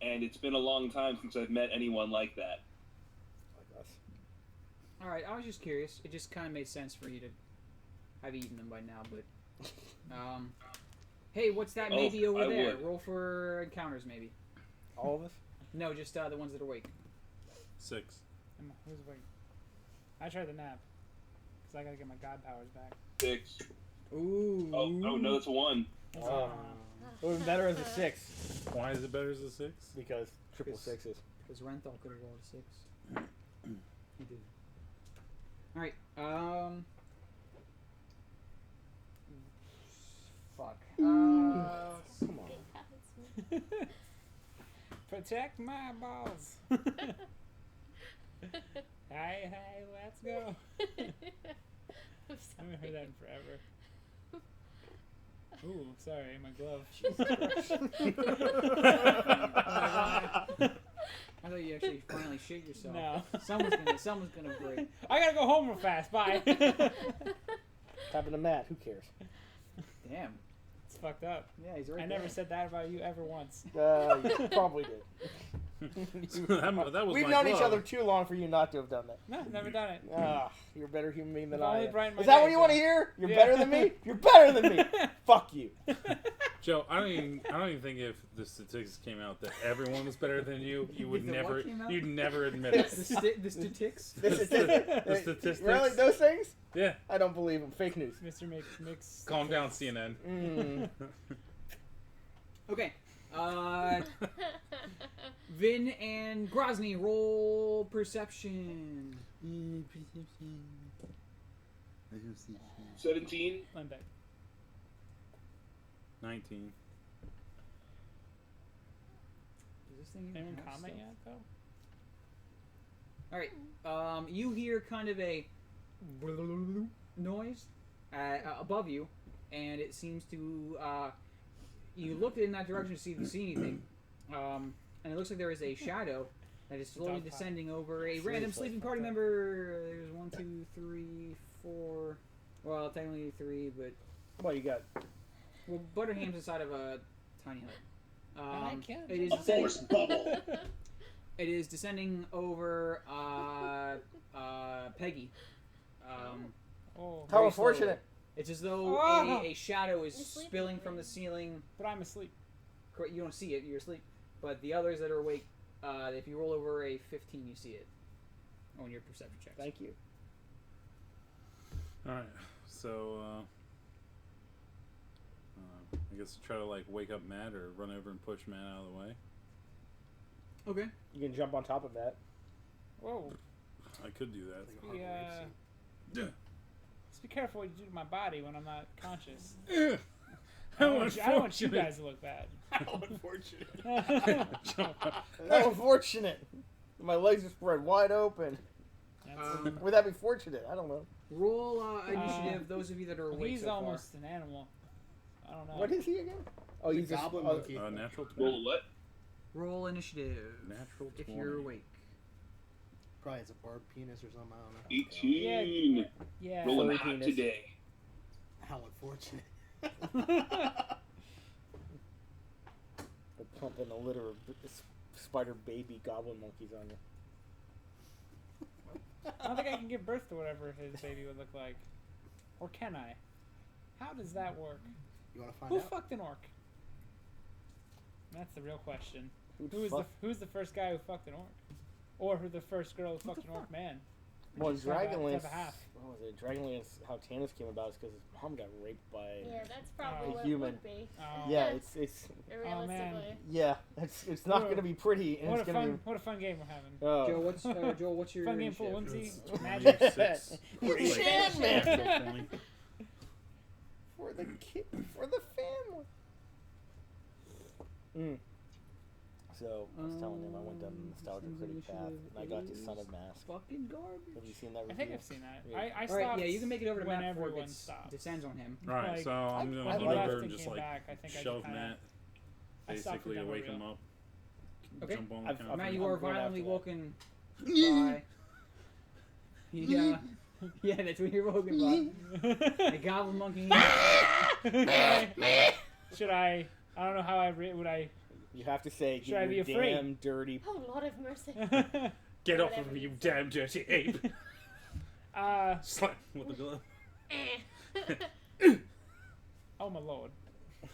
And it's been a long time since I've met anyone like that. Like us. Alright, I was just curious. It just kind of made sense for you to have eaten them by now, but... hey, what's that maybe over there? Would. Roll for encounters, maybe. All of us? No, just the ones that are awake. 6. Who's awake? I tried the nap. Because I gotta get my god powers back. 6. Ooh. Oh, no, that's a 1. It would be better as a 6. Why is it better as a 6? Because triple sixes. Because Renthal could have rolled a 6. He did. Alright, fuck. Come on. Protect my balls. Hey, let's go. I haven't heard that in forever. Ooh, sorry, my glove. I thought you actually finally shit yourself. No. Someone's gonna break. I gotta go home real fast. Bye. Happened to Matt. Who cares? Damn. It's fucked up. Yeah, he's right I never said that about you ever once. You probably did. that was We've my known glove. each other too long for you not to have done that. No, never done it. You're a better human being than I've I only am. brightened my Is that what day, you want to Joe. hear? You're Yeah. better than me? You're better than me! Fuck you. Joe, I don't even think if the statistics came out that everyone was better than you, you would If the never what came out? you'd never admit it. The statistics? The statistics. Really? Those things? Yeah. I don't believe them. Fake news. Mr. Mix. Calm down, CNN. Okay. Vin and Grozny roll perception. 17. I'm back. 19. Is this thing even Anyone have comment stuff? yet, though? Alright. You hear kind of a noise above you, and it seems to. You look in that direction to see if you see anything, and it looks like there is a shadow that is slowly Dog pile. descending over a random sleeping party member. There's 1, 2, 3, 4. Well, technically 3, but What you got? well, Butterham's inside of a tiny hut. It is A force bubble. It is descending over Peggy. Oh, How very unfortunate. slowly. It's as though Oh. a shadow is You're sleeping, spilling right? from the ceiling. but I'm asleep. You don't see it, you're asleep. But the others that are awake, if you roll over a 15, you see it on your perception checks. Thank you. All right. So I guess try to like wake up Matt or run over and push Matt out of the way. Okay. You can jump on top of that. Whoa. I could do that. Yeah. Just be careful what you do to my body when I'm not conscious. How I don't want you unfortunate. guys to look bad. How unfortunate. How unfortunate. My legs are spread wide open. Would that be fortunate? I don't know. Roll initiative, those of you that are awake He's so far. almost an animal. I don't know. What is he again? Oh, he's a just goblin monkey. Natural 20. Roll what? Roll initiative. Natural if 20. you're awake. Probably has a barb penis or something. I don't know. 18. Yeah. Rolling Furry hot penis. today. How unfortunate. They're pumping a litter of spider baby goblin monkeys on you. I don't think I can give birth to whatever his baby would look like. Or can I? How does that work? You want to find Who out? fucked an orc? That's the real question. Who'd Who's the first guy who fucked an orc? Or who the first girl who fucked an orc man? Well, Just have a Dragonlance. half. What was it? Dragonlance. How Tannis came about is because his mom got raped by Yeah, that's probably a what human. it would be. Oh. Yeah, Yes. it's Realistically. yeah. It's not What a- gonna be pretty, and What it's a gonna fun what a fun game we're having. be. Oh. Joel, what's your Fun game full of initiative? whimsy, It's magic. 6. You're Like, Sandman. natural 20. For the kid, for the family. So I was telling him I went down the nostalgia critic path, and I got to Son of Mask. Fucking garbage. Have you seen that I review? think I've seen that. Yeah. I All right, stopped yeah, you can make it over to when Matt before everyone it stopped. descends on him. Alright, Like, so I'm when gonna he go left over and and just came like back, I think I shove kinda- Matt, I stopped basically the to demo wake reel. him up. Okay. Jump on the I've- counter. Matt, I'm you are going violently after woken by. Yeah, yeah, that's what you're woken by. A goblin monkey. Should I? I don't know how would I. You have to say, Should I "Get be your afraid?" damn dirty." Oh, Lord have mercy. Get off Whatever of me, you you say. damn dirty ape! Slap with the glove. Oh my lord.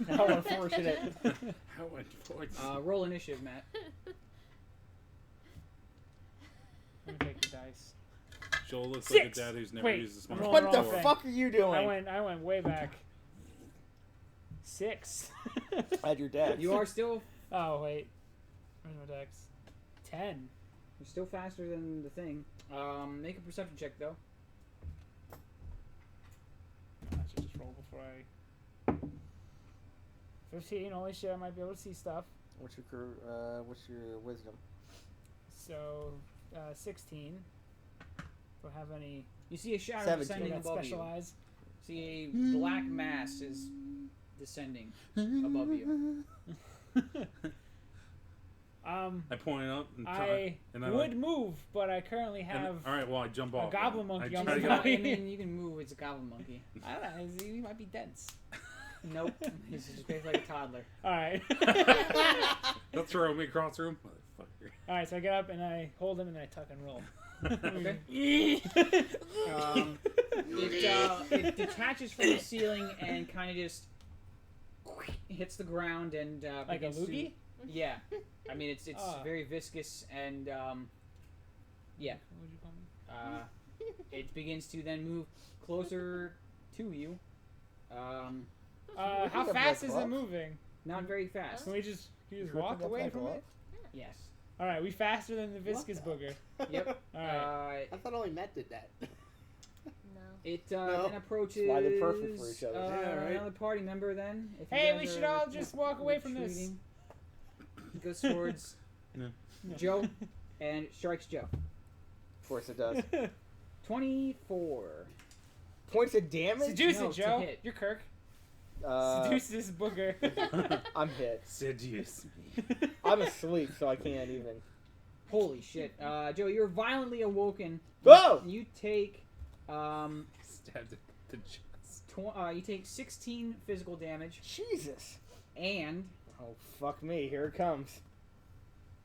How unfortunate. How unfortunate. Roll initiative, Matt. Let me take the dice. Joel looks 6. like a dad who's never Wait, used a I'm smartphone. rolling What the wrong thing. fuck are you doing? I went way back. 6. At your dad. You are still. Oh wait. Where's my dex? 10. You're still faster than the thing. Make a perception check though. I should just roll before I. 15. Holy shit! I might be able to see stuff. What's your wisdom? So, 16. Don't have any. You see a shadow 17. descending Got above specialized. you. See a black mass is descending above you. I point up and I and I would like, move, but I currently have all right, well I jump a off. goblin then. monkey I on try my to body. get I mean, you can move. It's a goblin monkey. I don't know. He might be dense. Nope. He's just basically like a toddler. All right. They'll throw me across the room, motherfucker. All right. So I get up and I hold him and I tuck and roll. Okay. It detaches from the ceiling and kind of just hits the ground and Like a begins to- loogie? Yeah. I mean, it's Ah. very viscous and yeah. What would you call me? It begins to then move closer to you. How fast is it moving? Not very fast. Can you just walk away from it? Yes. All right. We faster than the viscous booger. Yep. All right. I thought only Matt did that. It No. then approaches. Why they're perfect for each other. Yeah, right. Another party member then. If you Hey, guys we should are all just walk away from this. retreating. He goes towards No. Joe and it strikes Joe. Of course it does. 24. Points of damage? Seduce No, it, it's a Joe. hit. You're Kirk. Uh, Seduce this booger. I'm hit. Seduce me. I'm asleep, so I can't even. Holy shit. Joe, you're violently awoken. Whoa! You take Stabbed at the chest. you take 16 physical damage Jesus. and Oh, fuck me. Here it comes.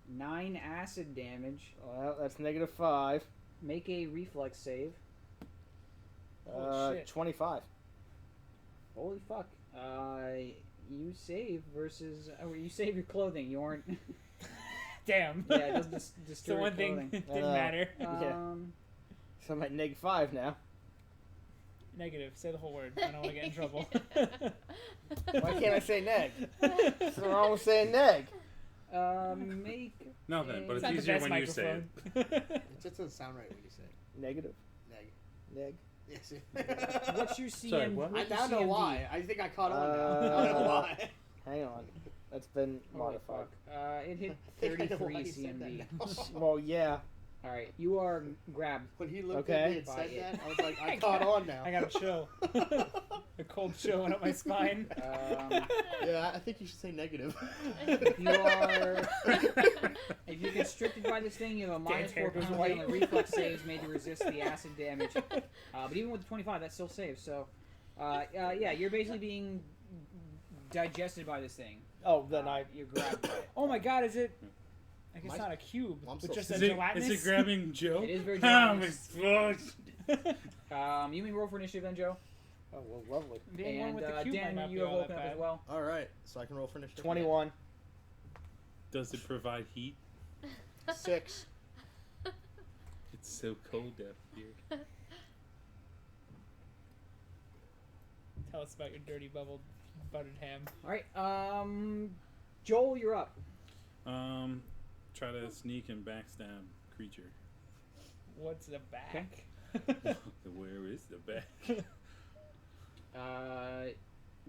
9 acid damage. Well, that's -5. Make a reflex save. Holy shit. 25. Holy fuck. You save versus you save your clothing. You aren't. Damn. Yeah, it doesn't So destroy one thing clothing. didn't matter. Yeah. So I'm at -5 now. Negative. Say the whole word. I don't want to get in trouble. Why can't I say neg? What's wrong with saying neg? Make. Nothing, but It's it's not the easier best when you say it. microphone. It just doesn't sound right when you say it. Negative. Neg. Neg. Yes. What's your CM? Sorry, what? I what's your now know CMD? why. I think I caught on now. I don't know why. Hang on. That's been Holy modified. fuck. It hit I think I know 33 why you said that CMD. now. Well, yeah. All right, you are grabbed. When he looked Okay. at me and By said it. that, I was like, I caught on now. I got a chill. A cold chill went up my spine. Yeah, I think you should say negative. If you are, if you're constricted by this thing, you have a Dan's hair -4 goes penalty on white. the reflex saves made to resist the acid damage. But even with the 25, that still saves. So, yeah, you're basically being digested by this thing. Oh, then you're grabbed by it. Oh my God! Is it? I guess My- not a cube, I'm but so- just a Is it gelatinous. grabbing Joe? It is very I'm gelatinous. exploded. You may roll for initiative then, Joe. Oh, well, lovely. The one And with the cube might Dan, not you be have all woken that up as bad. well. All right, so I can roll for initiative. 21. Does it provide heat? 6. It's so cold up here. Tell us about your dirty buttered ham. All right. Joel, you're up. Try to sneak and backstab creature. What's the back? Where is the back?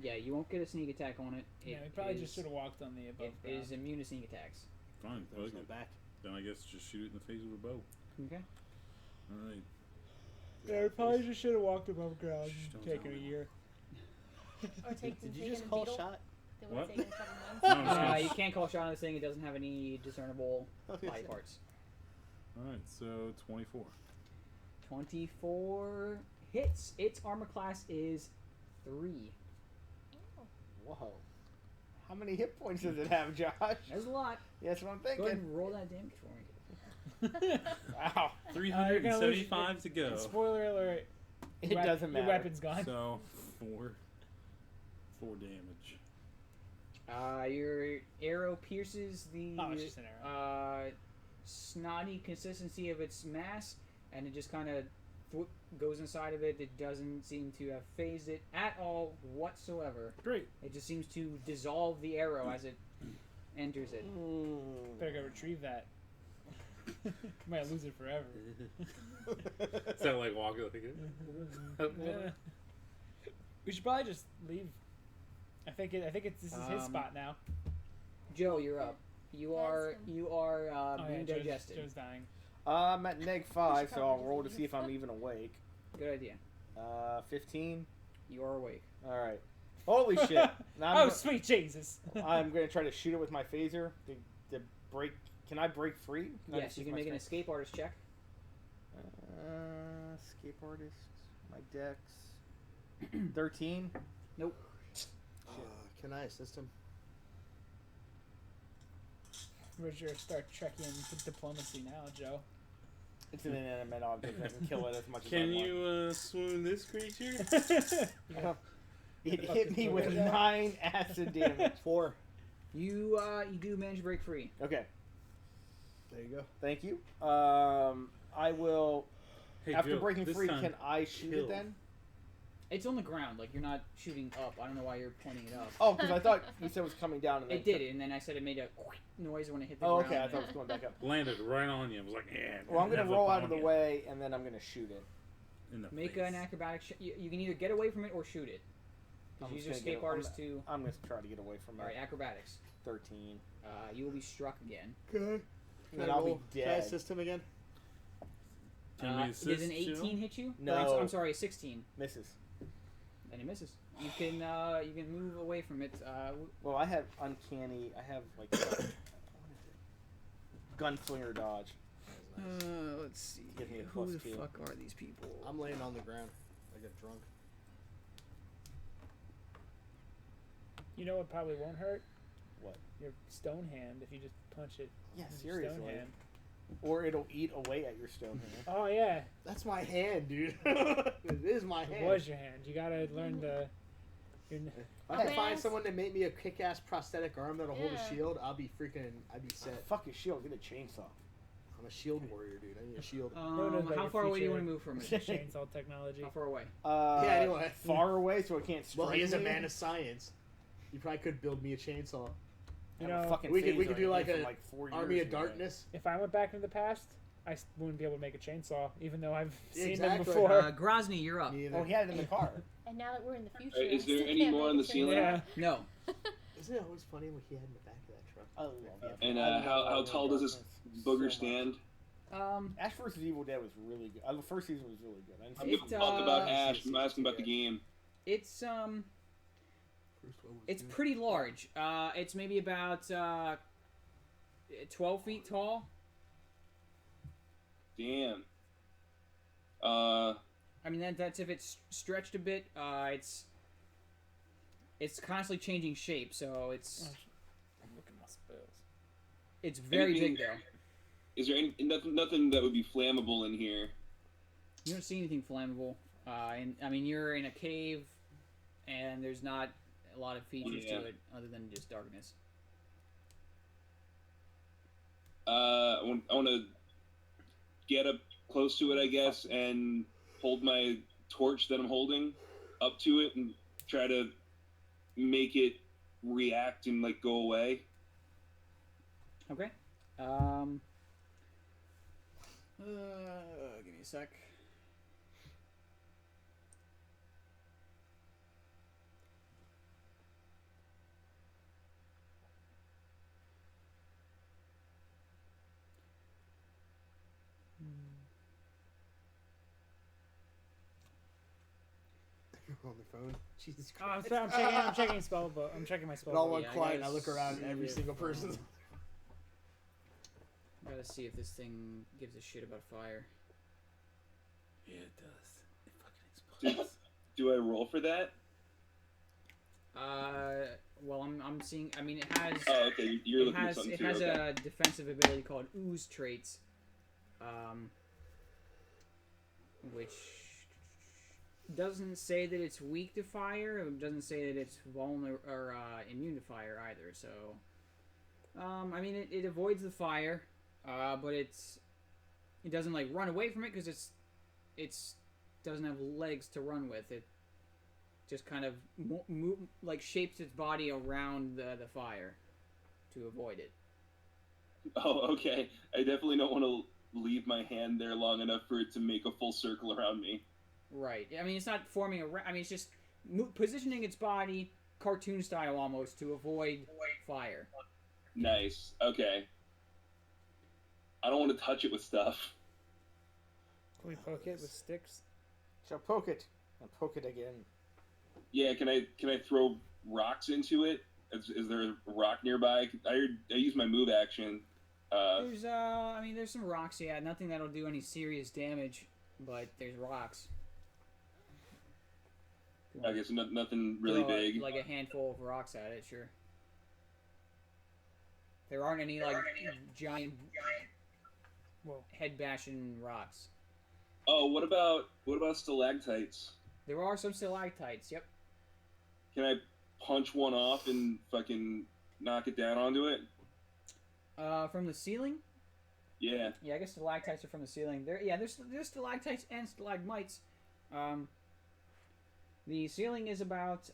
Yeah, you won't get a sneak attack on it. Yeah, we probably just should have walked on the above It is immune to sneak attacks. Fine, There's fuck no it. back. Then I guess just shoot it in the face with a bow. Okay. Alright. Yeah, we probably just should have walked above ground. Shh, don't Taken tell a me. year. Or take Did you taking just a call beetle. shot? They would have What? taken a couple months. No, You can't call shot on this thing. It doesn't have any discernible body parts. Alright, so 24. 24 hits. Its armor class is 3. Whoa. How many hit points does it have, Josh? That's a lot. Yeah, that's what I'm Go ahead thinking. and roll that damage for me. Wow. 375 to go. Spoiler alert. It doesn't matter. Your weapon's gone. So 4 damage. Your arrow pierces the Oh, it's just an arrow. snotty consistency of its mass, and it just kind of goes inside of it. It doesn't seem to have phased it at all whatsoever. Great. It just seems to dissolve the arrow as it enters it. Better go retrieve that. Might lose it forever. Sound like walking like Yeah. We should probably just leave. I think this is his spot now. Joe, you're up. You are being Joe's, digested. Joe's dying. I'm at -5, so I'll roll to see if I'm even awake. Good idea. 15. You are awake. All right. Holy shit! Now Oh, sweet Jesus! I'm gonna try to shoot it with my phaser to break. Can I break free? Can I Yes, just you use can my make an strength? escape artist check. Escape artist. My dex. 13. Nope. Can I assist him? Where's your Star Trekian diplomacy now, Joe? It's an inanimate object. I can kill it as much as I Can want. you swoon this creature? It hit me with 9 acid damage. 4. You do manage to break free. Okay. There you go. Thank you. I will. Hey, After Joe, breaking this free, time, can I shoot kill. it then? It's on the ground, like you're not shooting up. I don't know why you're pointing it up. Oh, because I thought you said it was coming down. And then It did, and then I said it made a noise when it hit the Oh, ground. okay. I thought it was going back up. Landed right on you. I was like, yeah. Well, I'm gonna have roll a out of the bounty. way, and then I'm gonna shoot it. In the Make face. an acrobatics. You can either get away from it or shoot it. I'm Use just your gonna get escape a- artist to. I'm gonna try to get away from it. All right, acrobatics. 13. You will be struck again. Okay. And then I'll be Can I dead. assist him again? Can we Did assist, an 18 Joe? hit you? No. Or, I'm sorry, a 16. Misses. Then it misses. You can move away from it. Well, I have uncanny. I have like what is it? Gunslinger dodge. Let's see. Give me a Who the +2. fuck are these people? I'm laying on the ground. I get drunk. You know what probably won't hurt? What? Your stone hand if you just punch it. Yeah, with your stone seriously. hand. Or it'll eat away at your stone hand. Oh yeah, That's my hand, dude. It is my it hand. was your hand. You gotta learn to. Your, If I can Okay. find someone to make me a kick-ass prosthetic arm that'll hold Yeah. a shield, I'd be set. Fuck your shield. Get a chainsaw. I'm a shield warrior, dude. I need a shield. about How your far away do you future want to move from it? chainsaw technology. How far away? Yeah, anyway. Far away so it can't strike Well, he is a me. man of science. You probably could build me a chainsaw. You I have a know, fucking we could phaser do I like had a for like 4 years Army of anyway. Darkness. If I went back into the past, I wouldn't be able to make a chainsaw, even though I've seen them Exactly. before. Grozny, you're up. Me either. Oh, he had it in the car. And now that we're in the future, Is I there still any can't more make on a the ceiling? Yeah. No. Isn't it always funny what he had in the back of that truck? I love it. And I how love tall does this Darkness booger so much. stand? Ash vs. Evil Dead was really good. The first season was really good. I didn't I'm see gonna the- talk about Ash. I'm asking about the game. It's First one was It's good. pretty large. It's maybe about 12 feet tall. Damn. I mean that's if it's stretched a bit. it's constantly changing shape, so it's Look at my spells. it's very Anything- big though. Is there nothing that would be flammable in here? You don't see anything flammable. And I mean, you're in a cave, and there's not a lot of features Yeah. to it other than just darkness. I want to get up close to it, I guess, and hold my torch that I'm holding up to it and try to make it react and like go away. Okay. Give me a sec. On the phone. Jesus Oh, Christ. I'm checking spell book. I'm checking my spell It all book. went Yeah, I quiet and I gotta look around and see every if, single person's. Gotta see if this thing gives a shit about fire. Yeah, it does. It fucking explodes. Do I roll for that? Well, I'm seeing. I mean, it has. Oh, okay. You're It looking at has something it too. has Okay. a defensive ability called Ooze Traits, which doesn't say that it's weak to fire. It doesn't say that it's vulnerable or immune to fire either. So, I mean, it avoids the fire, but it doesn't like run away from it because it's doesn't have legs to run with. It just kind of like shapes its body around the fire to avoid it. Oh, okay. I definitely don't want to leave my hand there long enough for it to make a full circle around me. Right. I mean, it's not forming a. I mean, it's just positioning its body cartoon style almost to avoid fire. Nice. Okay. I don't want to touch it with stuff. Can we poke it with sticks? Shall poke it and poke it again. Yeah. Can I throw rocks into it? Is there a rock nearby? I use my move action. There's I mean, there's some rocks. Yeah, nothing that'll do any serious damage, but there's rocks. I guess nothing really Throw, big. Like a handful of rocks at it, sure. There aren't any like giant head bashing rocks. Oh, what about stalactites? There are some stalactites. Yep. Can I punch one off and fucking knock it down onto it? From the ceiling? Yeah. Yeah, I guess stalactites are from the ceiling. There's stalactites and stalagmites. The ceiling is about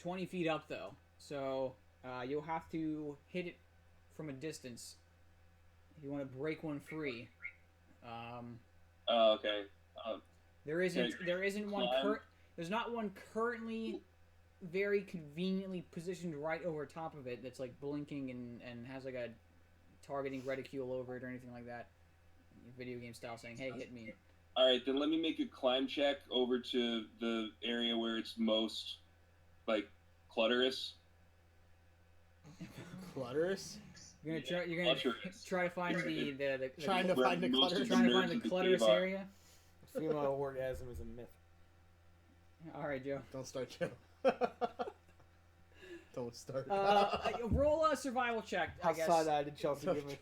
20 feet up though, so you'll have to hit it from a distance if you want to break one free. Oh, okay. There isn't one climb? there's not one currently very conveniently positioned right over top of it that's like blinking and has like a targeting reticule over it or anything like that. Video game style saying, "Hey, hit me." All right, then let me make a climb check over to the area where it's most like clutterous. Clutterous? You're gonna try to find the Trying to find the clutterous. Trying to find the clutterous area. Female orgasm is a myth. All right, Joe. Don't start, Joe. Don't start. Roll a survival check. I How guess. side-eyed did Chelsea give me?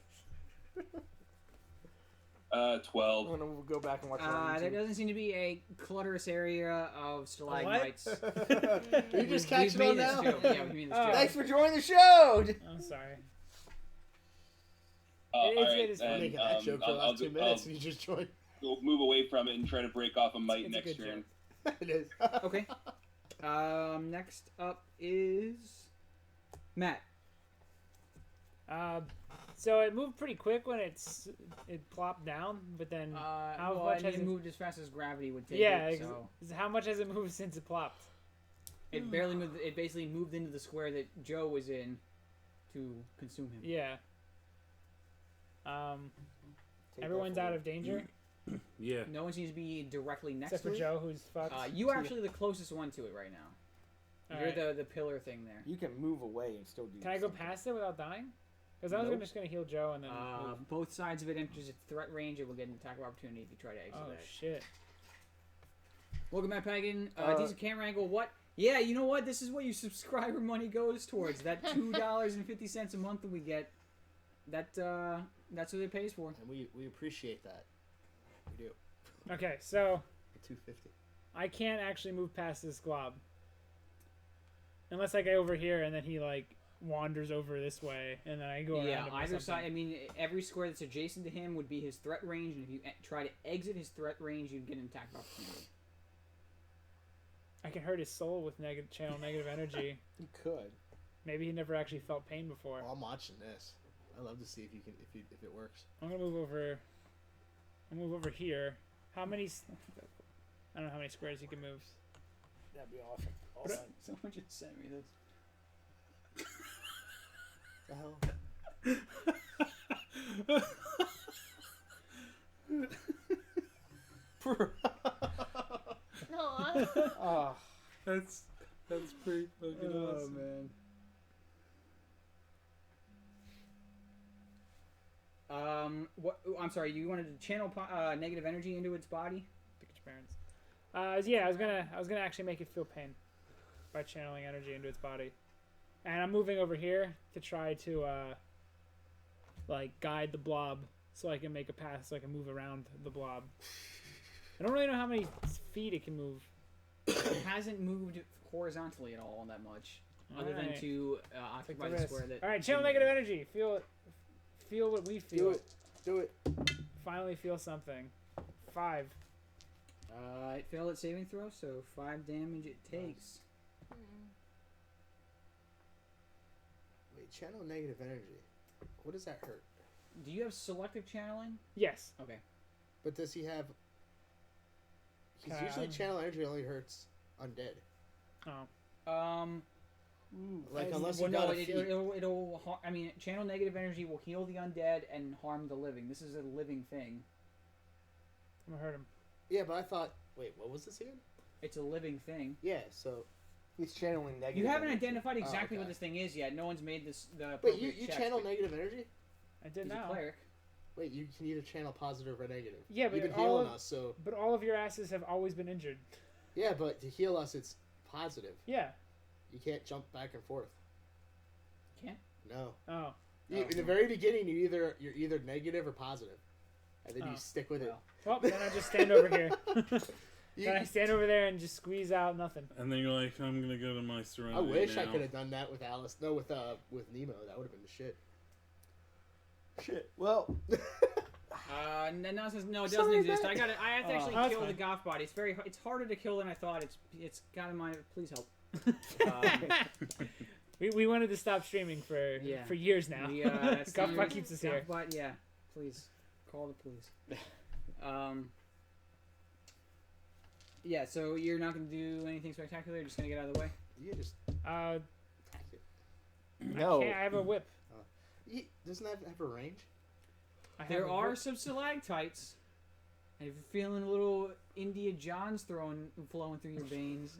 12. I'm gonna go back and watch it on There YouTube. doesn't seem to be a clutterous area of stalagmites. You just catching on now? Yeah, we made this joke. Thanks for joining the show. I'm sorry. Alright, it's then, making that joke for the last 2 minutes and you just joined. Go move away from it and try to break off a mite It's a next good turn. It is. Okay. Next up is Matt. So it moved pretty quick when it plopped down, but then how much has it it moved as fast as gravity would take Yeah, it? So how much has it moved since it plopped? it barely moved. It basically moved into the square that Joe was in to consume him. Yeah. Everyone's out of danger Yeah. No one seems to be directly next except to for it. Joe, who's fucked. You are actually the closest one to it right now. You're Alright. the pillar thing there. You can move away and still do. Can I go past it without dying? Because I was Nope. just gonna heal Joe and then. move. Both sides of it enters its threat range. It will get an attack of opportunity if you try to exit Oh that. shit! Welcome back, Pagan. Decent camera angle. What Yeah, you know what? This is what your subscriber money goes towards. That $2.50 a month that we get. That's what it pays for. And we appreciate that. We do. Okay, so $2.50. I can't actually move past this glob. Unless I go over here and then he like wanders over this way and then I go around him or either something. side. I mean, every square that's adjacent to him would be his threat range, and if you try to exit his threat range, you'd get an attack opportunity. I can hurt his soul with channel negative energy. You could. Maybe he never actually felt pain before. Well, I'm watching this. I love to see if it works. I'm gonna move over. I'll move over here. How many? I don't know how many squares you can move. That'd be awesome. Someone just sent me this. The hell? No. Oh, That's pretty fucking awesome. man. What? I'm sorry. You wanted to channel negative energy into its body? Pick its parents. Yeah, I was gonna actually make it feel pain by channeling energy into its body, and I'm moving over here to try to like guide the blob so I can make a path so I can move around the blob. I don't really know how many feet it can move. It hasn't moved horizontally at all that much, other than Alright. to Take occupy the the risk. square that. All right, channel negative energy. Feel it. Feel what we feel. Do it. Do it. Finally feel something. 5. It failed its saving throw, so 5 damage it takes. Wait, channel negative energy. What does that hurt? Do you have selective channeling? Yes. Okay. But does he have? Because usually channel energy only hurts undead. Oh. Like Well, unless you no, got a feat. it'll. I mean, channel negative energy will heal the undead and harm the living. This is a living thing. I'm gonna hurt him. Yeah, but I thought. Wait, what was this again? It's a living thing. Yeah, so. He's channeling negative. You haven't energy. identified exactly okay. what this thing is yet. No one's made this. The Wait, you appropriate checks, channel but negative energy? I did he's a now. cleric. Wait, you can either channel positive or negative. Yeah, but you've been all healing of- us, so But all of your asses have always been injured. yeah. But to heal us, it's positive. Yeah. You can't jump back and forth. Can't? No. Oh. In the very beginning, you're either negative or positive, and then you Oh, stick with Well, then I just stand over here. it. Then I stand over there and just squeeze out nothing. And then you're like, I'm gonna go to my I serenity wish now. I could have done that with Alice. No, with Nemo. That would have been the shit. Shit. Well. No, it doesn't Sorry, exist. Matt. I have to actually that's kill the fine. goth body. It's harder to kill than I thought. It's got in my. Please help. We wanted to stop streaming for years now. Godbot keeps us here. Godbot, yeah. Please call the police. Yeah. So you're not gonna do anything spectacular. You're just gonna get out of the way. You just Uh, attack it. No. I have a whip. Doesn't that have a range? I have There a are whip. some stalactites. If you're feeling a little India Johns flowing through your veins,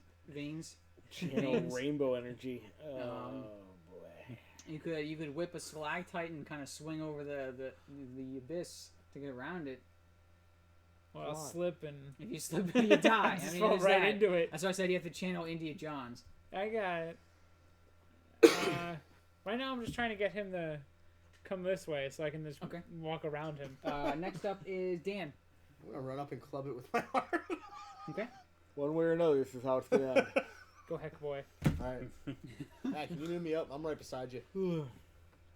Channel veins, rainbow energy. Oh Um, boy. you could whip a stalactite and kind of swing over the abyss to get around it. Well, I'll slip and If you slip, you die. just I mean, fall there's right that. into it. That's why I said you have to channel India Johns. I got it. Right now, I'm just trying to get him to come this way so I can just walk around him. Next up is Dan. I'm gonna run up and club it with my arm. Okay. One way or another, this is how it's gonna end. Go heck boy. Alright. Hey, can you move me up? I'm right beside you.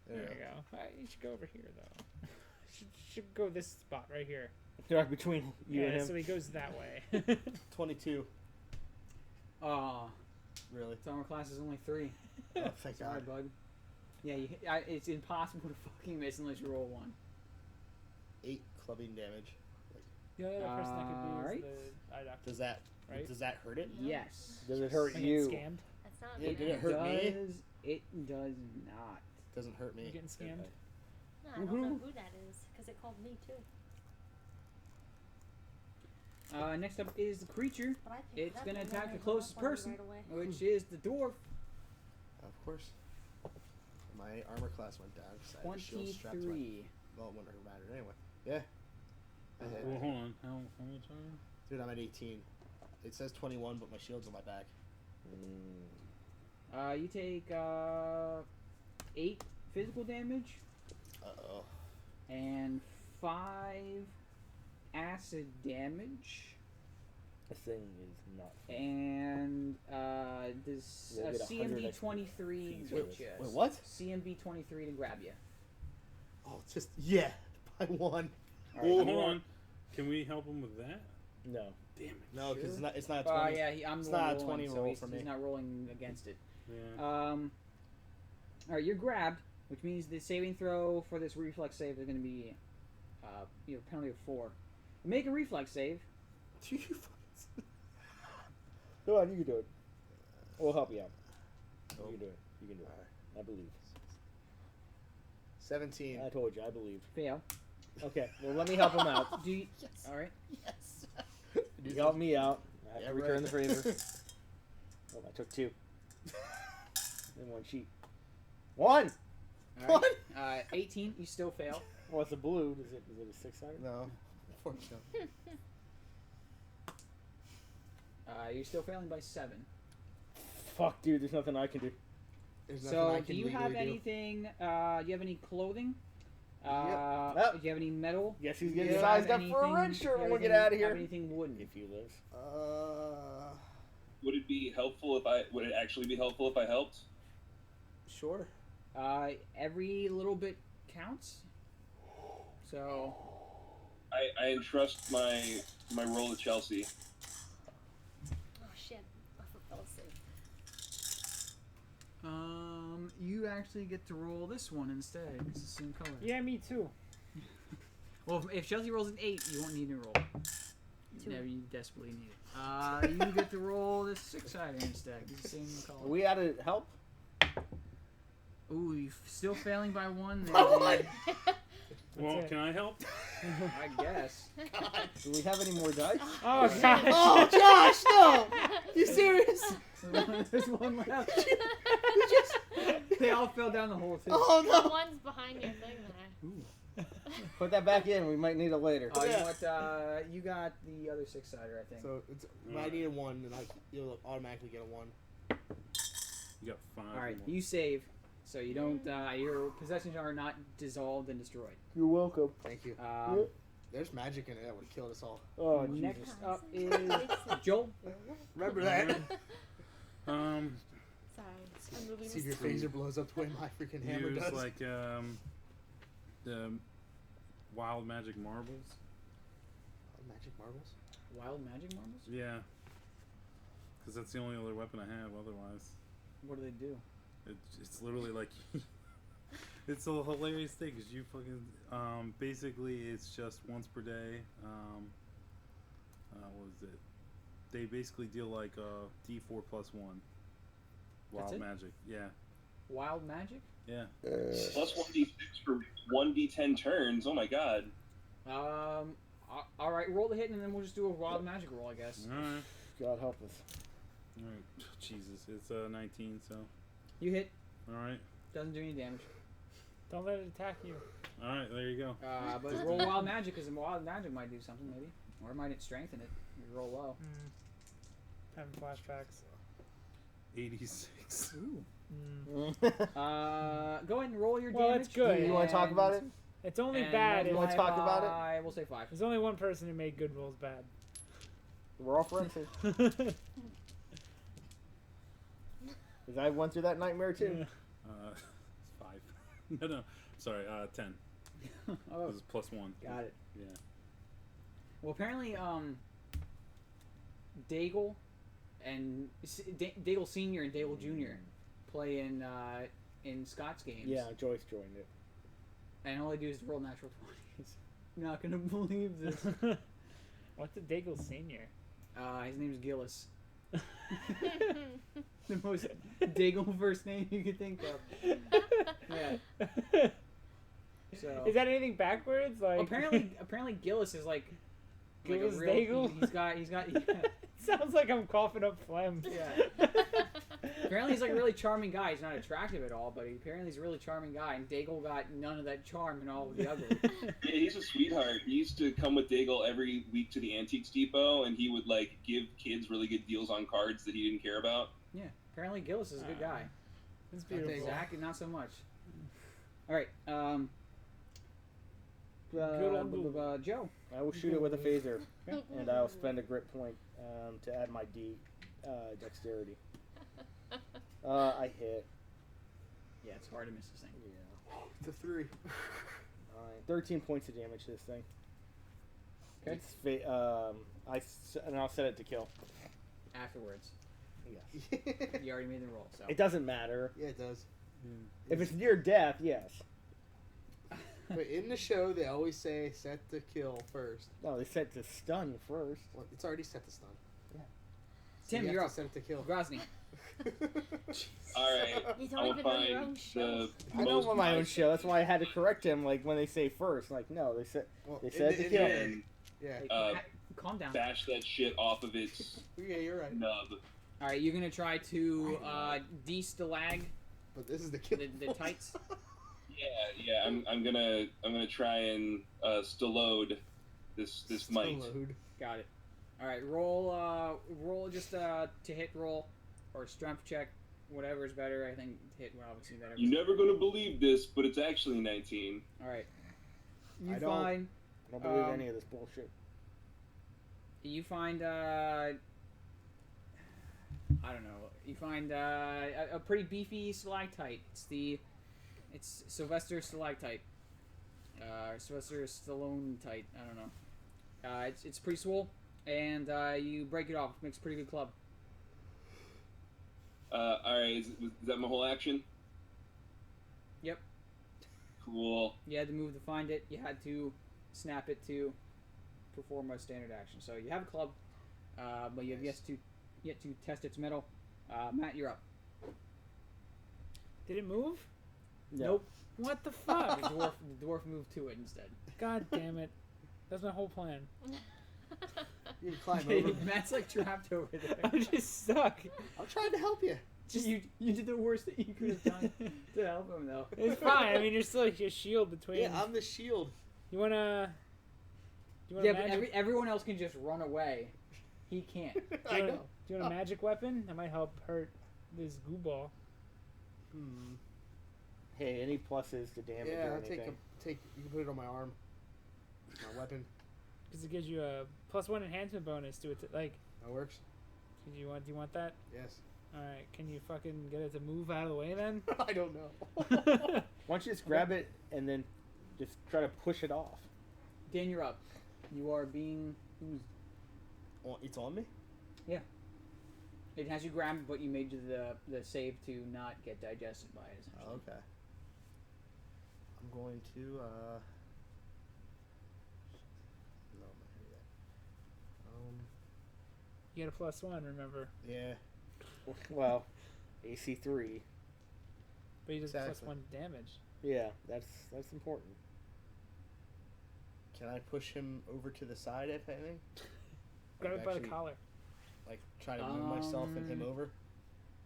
There you go. You should go over here though. should go this spot right here. Right between you and him. So he goes that way. 22. Oh, Really? its armor class is only 3. Oh, thank Sorry, God. bud. Yeah, it's impossible to fucking miss unless you roll 1. 8 clubbing damage. The other person that could be Alright. is the eye doctor. Does that hurt it? Yes. Does it hurt Am I you? getting scammed? That's not Yeah, bad. did it hurt me? It does not. Doesn't hurt me. You getting scammed? No, I don't know who that is because it called me too. Next up is the creature. But I picked It's it up gonna and attack then the it hung closest up on me person, right away. which is the dwarf. Of course. My armor class went down. 'Cause I had the shield strapped to my- 23. Well, it wouldn't have mattered anyway. Yeah. I hit. Well, hold on. How much are you? Dude, I'm at 18. It says 21, but my shield's on my back. You take 8 physical damage Uh-oh. and 5 acid damage. This thing is not. And this You'll get 100 CMB extra 23. fees Wait, for this. Wait, what? CMB 23 to grab you. Oh, it's just yeah, by 1. All right, Hold on. Can we help him with that? No. Damn it. No, because it's not a 20. Yeah, I'm it's the one not a rolling, 20 so roll he's, for me. he's not rolling against it. Yeah. All right, you're grabbed, which means the saving throw for this reflex save is going to be, penalty of 4. Make a reflex save. Go on, you can do it. We'll help you out. You can do it. You can do it. I believe. 17. I told you, I believe. Fail. Okay, well, let me help him out. Do you, Yes. all right. Yes. You help me out. I have Yeah, to return right. the favor. Oh, I took 2. Then 1 sheet. 1! All right. 18. You still fail. Well, it's a blue. Is it a 6-sided? No. Unfortunately. You're still failing by 7. Fuck, dude. There's nothing I can do. There's nothing So, I do can you legally have do. anything? Do you have any clothing? Yep. Do you have any metal? Guess he's Do getting you sized have up for a red anything- shirt do when you we get have out of here. anything wooden? If he lives. Would it be helpful if would it actually be helpful if I helped? Sure. Every little bit counts. So, I entrust my role to Chelsea. Oh shit! I fell asleep. you actually get to roll this one instead. It's the same color. Yeah, me too. Well, if Chelsea rolls an 8, you won't need to roll. Two. No, you desperately need it. You get to roll this 6-sided instead. It's the same color. Are we out of help? Ooh, you still failing by 1. By one? Well, can I help? I guess. Do we have any more dice? Oh gosh! Oh, Josh, no! You serious? There's one left. You just... They all fell down the hole too. Oh The no! one's behind your thing there. Put that back in. We might need it later. Oh, you Yeah. know what? You got the other 6-sider, I think. So it's, I need a 1, and you'll automatically get a 1. You got 5. All right, more. you save, so you don't. Your possessions are not dissolved and destroyed. You're welcome. Thank you. Yep. There's magic in it that would have killed us all. Oh, Jesus. Next up is Joel. Remember that? Um, Sorry, I'm moving See if this. your phaser blows up the way my freaking hammer use does. like the wild magic marbles. Magic marbles? Wild magic marbles? Yeah. Because that's the only other weapon I have. Otherwise, What do they do? it's literally like it's a hilarious thing because you fucking basically it's just once per day. What is it? They basically deal like D4 plus 1. That's Wild it? magic. Yeah. Wild magic? Yeah. Plus 1d6 for 1d10 turns. Oh my god. All right, roll the hit, and then we'll just do a wild magic roll, I guess. All right. God help us. All right. Jesus, it's 19. So. You hit. All right. Doesn't do any damage. Don't let it attack you. All right. There you go. But roll wild magic, because wild magic might do something, maybe, or it might strengthen it. You roll low. Having flashbacks. 86. Ooh. Mm. Go ahead and roll your Well, damage. it's good. You want to talk about it? It's only and bad if You want to talk about it? I will say 5. there's only one person who made good rolls bad. We're all friends here. Because I went through that nightmare too. 5. No. Sorry. 10. Oh, This is plus 1. got it. Yeah. Well, apparently, Daigle and Daigle Senior and Daigle Junior play in Scott's games. Yeah, Joyce joined it. And all they do is roll natural 20s. I'm not gonna believe this. What's a Daigle Senior? His name's Gillis. The most Daigle first name you could think of. Yeah. So Is that anything backwards? Like apparently Gillis is like Gillis a real, Daigle? He's got yeah. Sounds like I'm coughing up phlegm. Yeah. Apparently he's like a really charming guy. He's not attractive at all, but apparently he's a really charming guy. And Daigle got none of that charm and all of the ugly. Yeah, he's a sweetheart. He used to come with Daigle every week to the Antiques Depot, and he would like give kids really good deals on cards that he didn't care about. Apparently Gillis is a good guy. It's beautiful. Zach, not so much. All right. Joe. I will shoot it with a phaser, and I'll spend a grit point to add my dexterity. I hit. Yeah, it's hard to miss this thing. Yeah. It's a 3. 13 points of damage to this thing. Okay. And I'll set it to kill. Afterwards. Yeah. You already made the roll, so. It doesn't matter. Yeah, it does. If it's near death, yes. But in the show, they always say set to kill first. No, they set to stun first. Well, it's already set to stun. Yeah. So Tim, you you're have up. to set it to kill. Grozny. Alright. He's I'll only been on your own find show. I know on my own show. That's why I had to correct him. Like when they say first, like no, they said it to kill. And, Yeah. Calm down. bash that shit off of its Yeah, you're right. nub. All right, you're gonna try to de-stalag But this is the kill. the tights. Yeah. I'm gonna try and stallode this mite. Stallode. Got it. All right, roll just to hit roll, or strength check, whatever is better. I think hit would obviously better. You're never gonna believe this, but it's actually 19. All right. I don't believe any of this bullshit. You find I don't know. You find a pretty beefy stalactite. It's Sylvester stalactite. Sylvester Stallone-tite. I don't know. It's pretty swole, and you break it off. It makes a pretty good club. Alright, is that my whole action? Yep. Cool. You had to move to find it. You had to snap it to perform a standard action. So you have a club, but you have yet to test its metal. Matt, you're up. Did it move? No. Nope. What the fuck? The dwarf moved to it instead. God damn it. That's my whole plan. You can climb over. Matt's like trapped over there. I'm just stuck. I'm trying to help you. You did the worst that you could have done to help him, though. It's fine. I mean, you're still like a shield between. Yeah, I'm the shield. You wanna? Yeah, but everyone else can just run away. He can't. I know. Do you want a magic weapon? That might help hurt this goo ball. Hey, any pluses to damage Yeah, or I'll anything? take. You can put it on my arm. My weapon. Because it gives you a +1 enhancement bonus to it. Like. That works. Do you want that? Yes. All right. Can you fucking get it to move out of the way then? I don't know. Why don't you just grab it and then just try to push it off? Dan, you're up. You are being oozed. It's on me? Yeah. It has you grabbed, but you made the save to not get digested by it, essentially. Okay. I'm going to, no, I'm not gonna do that. You get a +1, remember? Yeah. Well, AC 3. But he does Exactly. +1 damage. Yeah, that's important. Can I push him over to the side, if anything? Grab Like it by the actually, collar. Like, try to move myself and him over?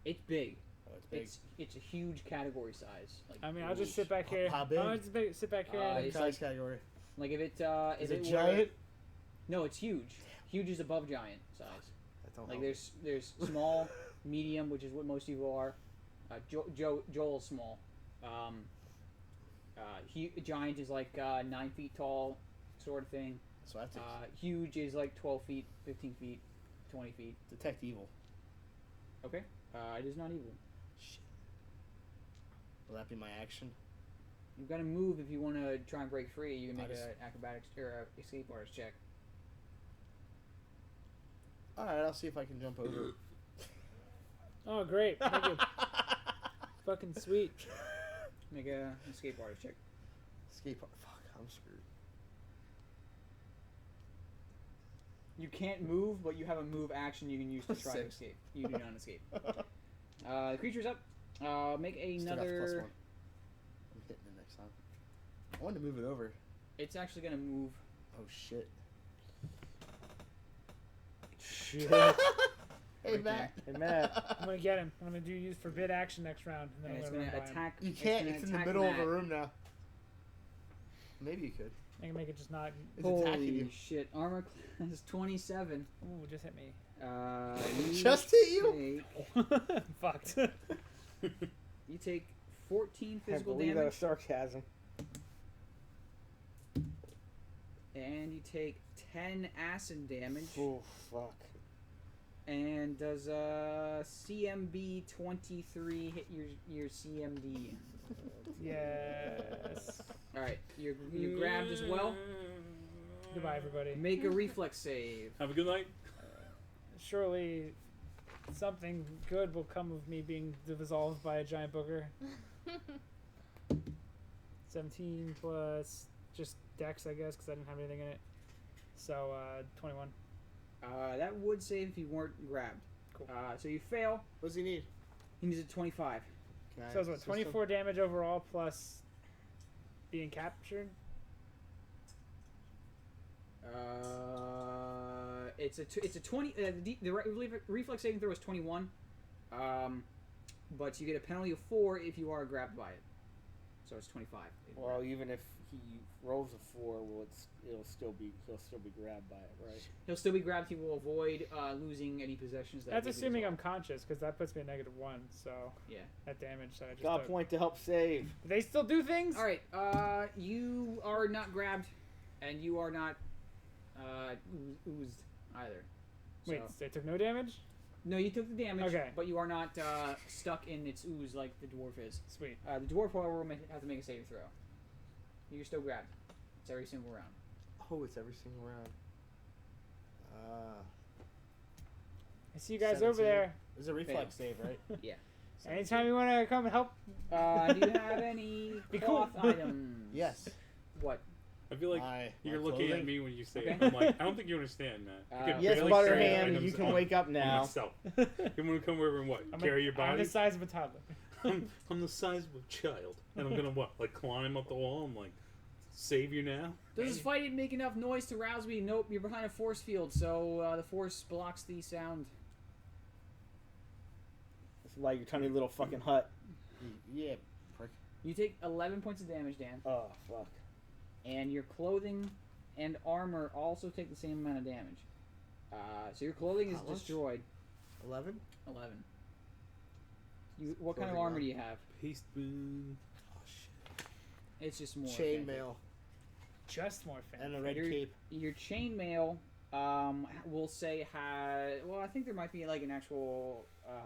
It's big. Oh, it's big. It's a huge category size. Like, I mean, I'll just sit back here. How big? I'll just sit back here. and it's Size like- category. Like if it Is if it it giant? were, no, it's huge. Huge is above giant size. That don't Like help. there's small, medium, which is what most people are. Joel's small. Giant is like 9 feet tall, sort of thing. So I have to Huge is like 12 feet, 15 feet, 20 feet. detect evil. Okay. It is not evil. Shit. Will that be my action? You've got to move if you want to try and break free. You can I make just- an acrobatics or a escape artist check. Alright, I'll see if I can jump over. Oh, great. Thank you. Fucking sweet. Make a escape artist check. Escape. Fuck, I'm screwed. You can't move, but you have a move action you can use to try to 6. escape. You do not escape. The creature's up. Make Still got the +1. another. I'm hitting it next time. I wanted to move it over. It's actually gonna move. Oh shit. Shit. Hey Matt. Hey, Matt. I'm gonna get him. I'm gonna use forbid action next round. And then And I'm it's gonna gonna run by him. attack. You can't. gonna It's in the attack middle of Matt. a room now. Maybe you could. I can make it just not. It's attacking Holy you. shit! Armor class 27. Ooh, just hit me. You Just hit you? Fucked. You take 14 I physical believe that was damage, sarcasm. and you take 10 acid damage. Oh fuck. And does CMB 23 hit your CMD? Yes. All right, you're grabbed as well. Goodbye, everybody. Make a reflex save. Have a good night. Surely, something good will come of me being dissolved by a giant booger. 17 plus just Dex, I guess, because I didn't have anything in it. So 21. That would save if you weren't grabbed. Cool. So you fail. What does he need? He needs a 25. So it's what, 24 damage overall plus being captured? It's a 20. The reflex saving throw is 21. But you get a penalty of 4 if you are grabbed by it. So it's 25. Well, even if he rolls a 4, he'll still be grabbed by it, right? He'll still be grabbed. He will avoid losing any possessions. That's will be assuming I'm resolved. conscious, because that puts me at -1. So Yeah. that damage. So I just Got a took. point to help save. Do they still do things? All right. You are not grabbed, and you are not oozed either. Wait, So- they took no damage? No, you took the damage, Okay. but you are not stuck in its ooze like the dwarf is. Sweet. The dwarf, however, will have to make a saving throw. You're still grabbed. It's every single round. Oh, it's every single round. I see you guys 17. over there. It's a reflex save, right? Yeah. Anytime you want to come and help. Do you have any Be cool. cloth items? Yes. What? I feel like My you're looking clothing? at me when you say Okay. it. I'm like, I don't think you understand, Matt. I could Yes, barely carry Butterham, items you can on- wake up on now. myself. You want to come over and what? Carry your I'm body? the size of a toddler. I'm the size of a child, and I'm gonna what? Like climb up the wall and like save you now? Does this fight make enough noise to rouse me? Nope, you're behind a force field, so the force blocks the sound. It's like your tiny little fucking hut. Yeah, prick. You take 11 points of damage, Dan. Oh fuck. And your clothing and armor also take the same amount of damage. So your clothing is How much? destroyed. 11? 11. What kind of Clothing armor on. do you have? Paste boon. Oh shit. It's just more fancy. Chainmail Just more fancy. and a red Your- cape. Your chainmail, we'll say has. Well, I think there might be like an actual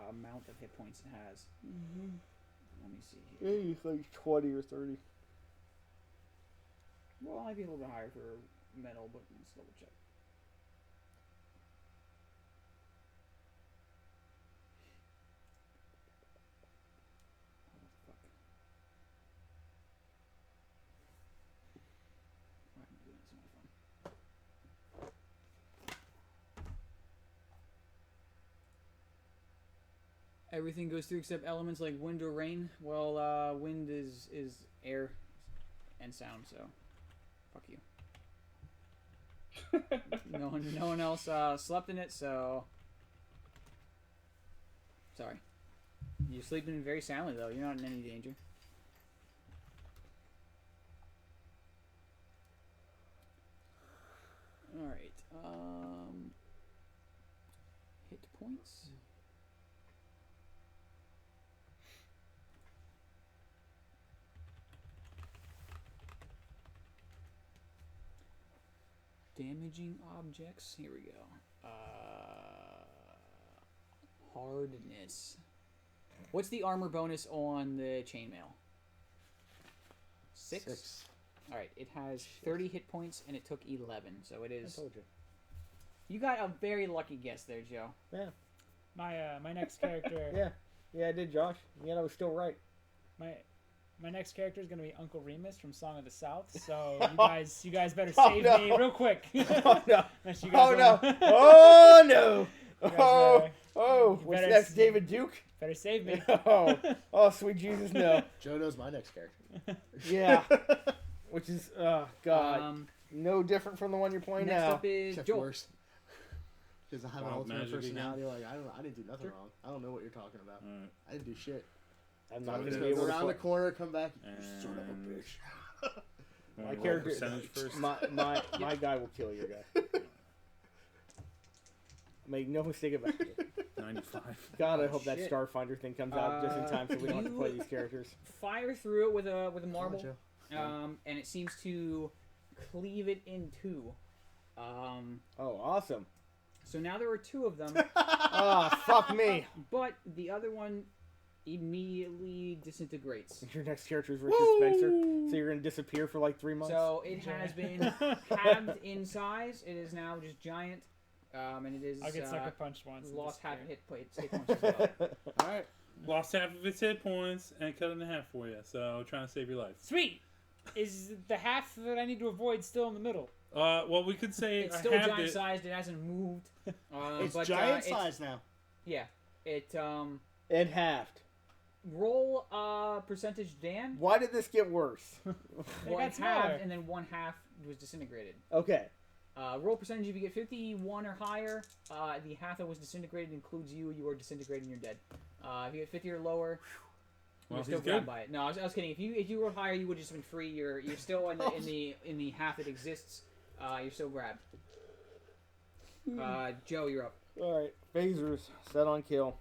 amount of hit points it has. Let me see. Here. Maybe it's like 20 or 30. Well, it might be a little bit higher for metal, but let's double check. Oh, what the fuck? Why am I doing this on my phone? Everything goes through except elements like wind or rain. Well, wind is air and sound, so fuck you. no one else slept in it, so sorry. You're sleeping very soundly though. You're not in any danger. All right. Hit points. Damaging objects. Here we go. Hardness. What's the armor bonus on the chainmail? 6? Alright, it has 30 hit points and it took 11, so it is. I told you. You got a very lucky guess there, Joe. Yeah. My next character. Yeah. Yeah, I did, Josh. Yeah, I was still right. My next character is gonna be Uncle Remus from Song of the South. So you guys better Oh, save no. me real quick. Oh no! Unless you Oh guys no! wanna- Oh no! You guys Oh better- oh! you What's better next, s- David Duke? Better save me. Oh sweet Jesus, no! Joe knows my next character. Yeah. Which is God, Um, no different from the one you're playing next now. up is Except Joel. worse. Because I have an Wild ultimate magic again. personality. Like I didn't do nothing wrong. I don't know what you're talking about. Alright. I didn't do shit. I'm So not I'm gonna just be gonna go able to around the play. corner, come back. You son of a And- bitch. I roll character, percentage first. my guy will kill your guy. Make no mistake about it. 95. God, I hope that Shit. Starfinder thing comes out just in time so we don't have to play these characters. Fire through it with a marble, Joe. and it seems to cleave it in two. Oh, awesome. So now there are two of them, Ah, fuck me. but the other one immediately disintegrates. Your next character is Richard Spencer, so you're gonna disappear for like 3 months. So it has been halved in size. It is now just giant, and it is I'll get sucker punched once. and lost half disappear. hit points as well. All right. Lost half of its hit points and cut it in half for you. So trying to save your life. Sweet. Is the half that I need to avoid still in the middle? Well, we could say It's I still halved giant it. sized. It hasn't moved. It's but, giant it's- size now. Yeah. It And halved. roll percentage, Dan. Why did this get worse? Well, got it smaller. halved, and then one half was disintegrated. Okay. Roll percentage, if you get 51 or higher, the half that was disintegrated includes you. You are disintegrated and you're dead. If you get 50 or lower, Well, you're still he's grabbed good. by it. No, I was kidding. If you were higher, you would have just been free. You're still in the half that exists. You're still grabbed. Joe, you're up. All right. Phasers set on kill.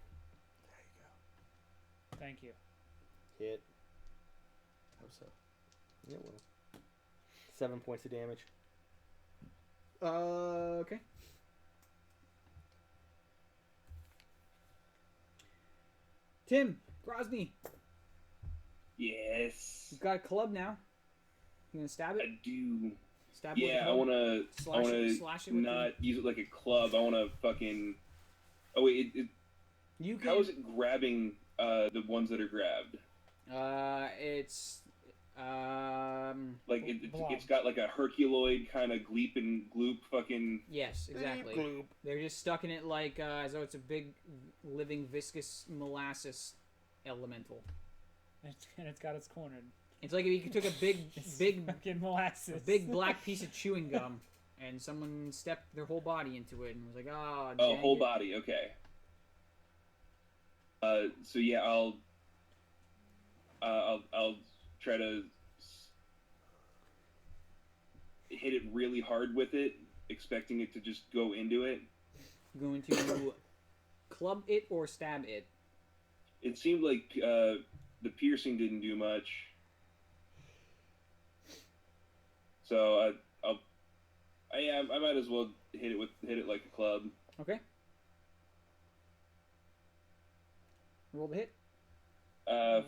Thank you. Hit. Hope so. Yeah, well. 7 points of damage. Okay. Tim Grozny, Yes. you've got a club now. You gonna stab it? I do. Stab it with a Yeah, I club? wanna. Slash I it- wanna slash it with not use it like a club. I wanna fucking. Oh wait, You can. how is it grabbing the ones that are grabbed? It's Like Blob. it's got like a Herculoid kind of gleep and gloop fucking. yes, exactly. They're just stuck in it like as though it's a big, living, viscous molasses elemental. And it's got its cornered. It's like if you took a big Fucking molasses. black piece of chewing gum, and someone stepped their whole body into it and was like, "Oh, Oh, dang whole it." body. Okay. So yeah, I'll try to hit it really hard with it, expecting it to just go into it. Going to club it or stab it. It seemed like the piercing didn't do much, so I might as well hit it like a club. Okay. Roll the hit.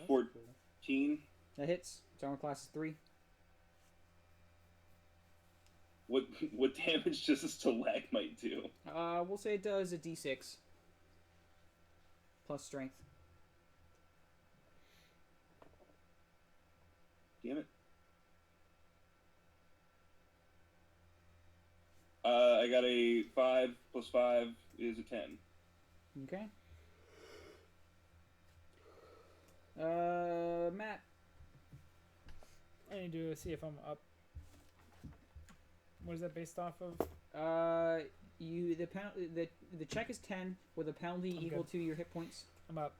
14. That hits. Its armor class is 3. What damage does a stalagmite do? We'll say it does a d6 plus strength. Damn it. I got a 5 plus 5 is a 10. Okay. Matt. I need to see if I'm up. What is that based off of? The check is 10 with a penalty I'm equal good. to your hit points I'm up.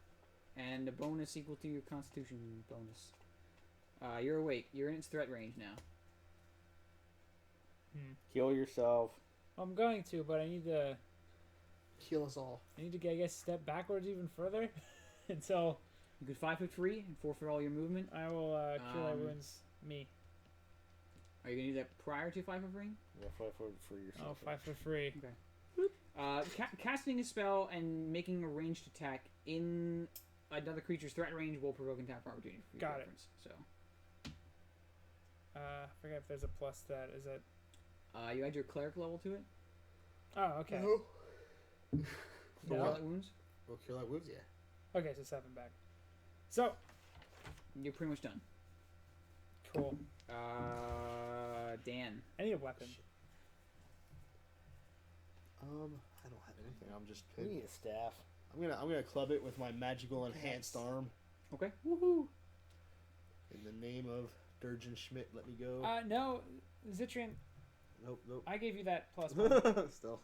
and a bonus equal to your Constitution bonus. You're awake. You're in its threat range now. Kill yourself. I'm going to, but I need to. Kill us all. I need to, I guess, step backwards even further until You could 5 foot free and forfeit all your movement. I will cure my Um, wounds. Me. Are you gonna do that prior to 5 foot free? Yeah, 5 foot for yourself. Oh, 5 foot free. Casting a spell and making a ranged attack in another creature's threat range will provoke an attack of opportunity for your Got it. reference. So, I forget if there's a plus that. Is it? you add your cleric level to it. Oh, okay. For No. light wounds. We'll cure light wounds, yeah. Okay, so 7 back. So, You're pretty much done. cool. Dan. I need a weapon. I don't have anything. I'm just We pinned. need a staff. I'm gonna club it with my magical enhanced arm. Okay. Woohoo! In the name of Durgen Schmidt, let me go. No, Zitrian, Nope. I gave you that plus 1. Still.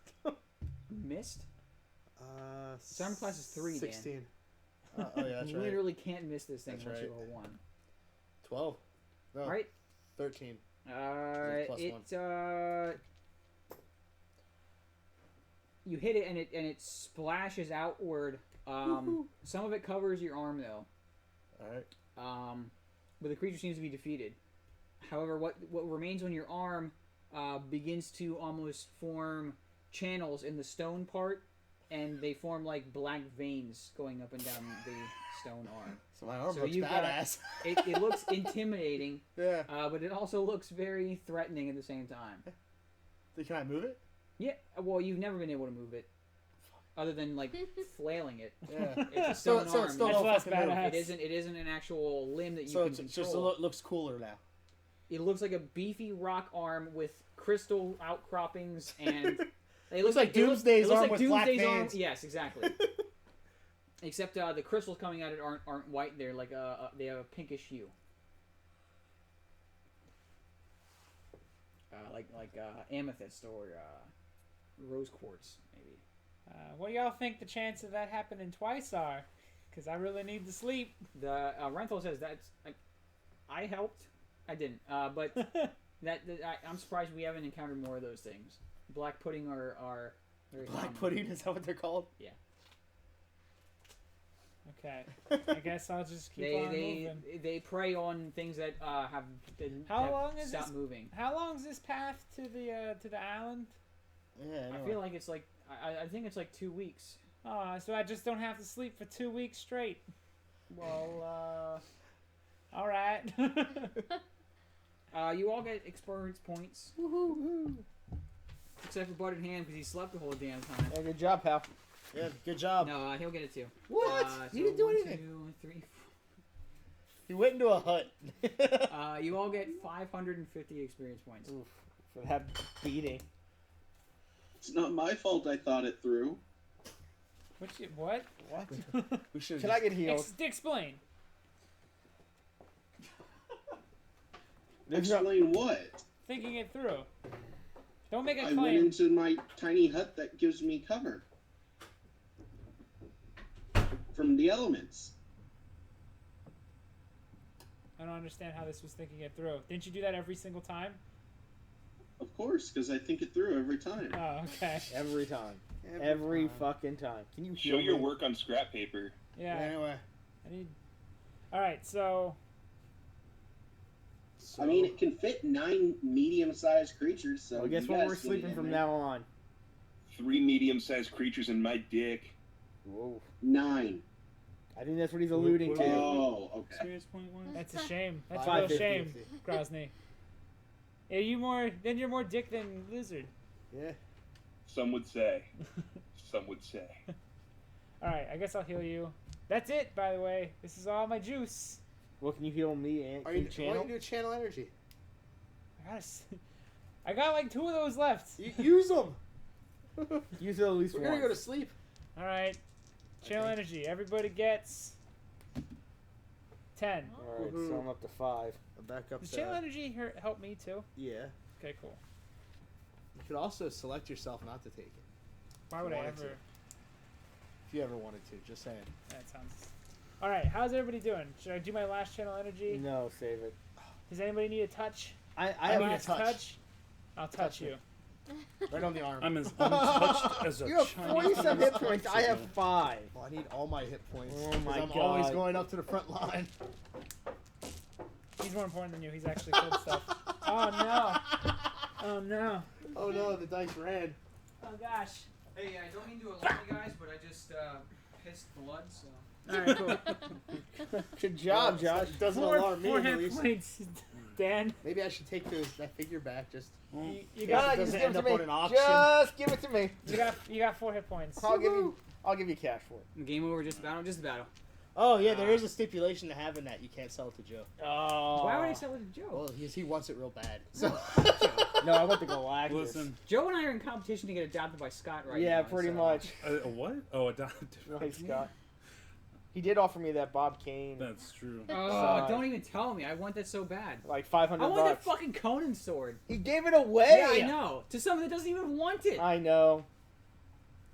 Missed. Armor class is 3, Dan. 16. Oh yeah, that's You right. literally can't miss this thing That's unless you right. roll 1. 12. No. Right? 13. You hit it and it splashes outward. Some of it covers your arm though. All right. But the creature seems to be defeated. However, what remains on your arm begins to almost form channels in the stone part, and they form like black veins going up and down the stone arm. So my arm looks badass. It looks intimidating. Yeah. But it also looks very threatening at the same time. Can I move it? Yeah. Well, you've never been able to move it, other than like flailing it. Yeah. It's a stone arm. It's still That's less fucking move. badass. It isn't an actual limb that you So can it control. just looks cooler now. It looks like a beefy rock arm with crystal outcroppings, and it Looks like Doomsday's arm with black veins. Yes, exactly. Except the crystals coming out of it aren't white. They're like they have a pinkish hue. Like amethyst or rose quartz, maybe. What do y'all think the chance of that happening twice are? Because I really need to sleep. The Renthal says that's I helped. I didn't. But I'm surprised we haven't encountered more of those things. Black pudding are very Black common. pudding, is that what they're called? Yeah. Okay. I guess I'll just keep on moving. They prey on things that have been stopped moving. How long is this path to the island? Yeah. I feel like it's like I think it's like 2 weeks. Oh, so I just don't have to sleep for 2 weeks straight. Well, all right. You all get experience points. Woohoo! Except for Buttered Hand because he slept the whole damn time. Yeah, good job, pal. Yeah, good job. No, he'll get it too. What? So You didn't do 1, anything. 2, 3, You went into a hut. 4. You all get 550 experience points. Oof, for that beating. It's not my fault I thought it through. What? What? We should. Can I get healed? Explain. Explain what? Thinking it through. Don't make a I went claim. into my tiny hut that gives me cover from the elements. I don't understand how this was thinking it through. Didn't you do that every single time? Of course, because I think it through every time. Oh, okay. Every time. Every fucking time. Can you Show heal your me? work on scrap paper. Yeah. Anyway. I need. All right, so. I mean, it can fit 9 medium-sized creatures. So Well, guess you what? guys We're get it sleeping in from there. now on. 3 medium-sized creatures in my dick. Whoa. 9. I think that's what he's alluding to. Oh, okay. Experience point one. That's a shame. That's a real 550. shame, Grozny. Are you more? Then you're more dick than lizard. Yeah. Some would say. Some would say. All right, I guess I'll heal you. That's it, by the way. This is all my juice. What can you heal me and Are can you you channel? Why don't you do channel energy? I got like 2 of those left. Use them. Use it at least We're once. gonna go to sleep. All right, channel energy. Everybody gets 10. Alright, so I'm up to 5. I'm back up Does to. channel energy help me too? Yeah. Okay, cool. You could also select yourself not to take it. Why would I Wanted ever? to. If you ever wanted to, just saying. That sounds. All right, how's everybody doing? Should I do my last channel energy? No, save it. Does anybody need a touch? I I have need a Last touch. I'll touch you. Right on the arm. I'm as untouched as a You have Chinese 47 hit points. I have 5. Well, I need all my hit points. Oh 'cause my I'm always God. going up to the front line. He's more important than you. He's actually killed stuff. Oh no! Oh no! Oh no, the dice ran. Oh gosh! Hey, I don't mean to alarm you guys, but I just pissed blood, so. All right, cool. Good job, Josh. It doesn't Four alarm me at hit least. points, Dan. Maybe I should take that figure back. Just You Yeah, got it just doesn't give end it up to on me. an auction. Just give it to me. you got 4 hit points. I'll give you cash for it. Game over, just battle, just battle. Oh yeah, there is a stipulation to having that. You can't sell it to Joe. Oh. Why would I sell it to Joe? Well, he wants it real bad. So No, I want the Galactus. Listen, Joe and I are in competition to get adopted by Scott right now. Yeah, pretty so- much. what? Oh, adopted. Right, Scott. He did offer me that Bob Kane, That's true. Oh, don't even tell me. I want that so bad. like I $500. want that fucking Conan sword. He gave it away. Yeah, I know. To someone that doesn't even want it. I know.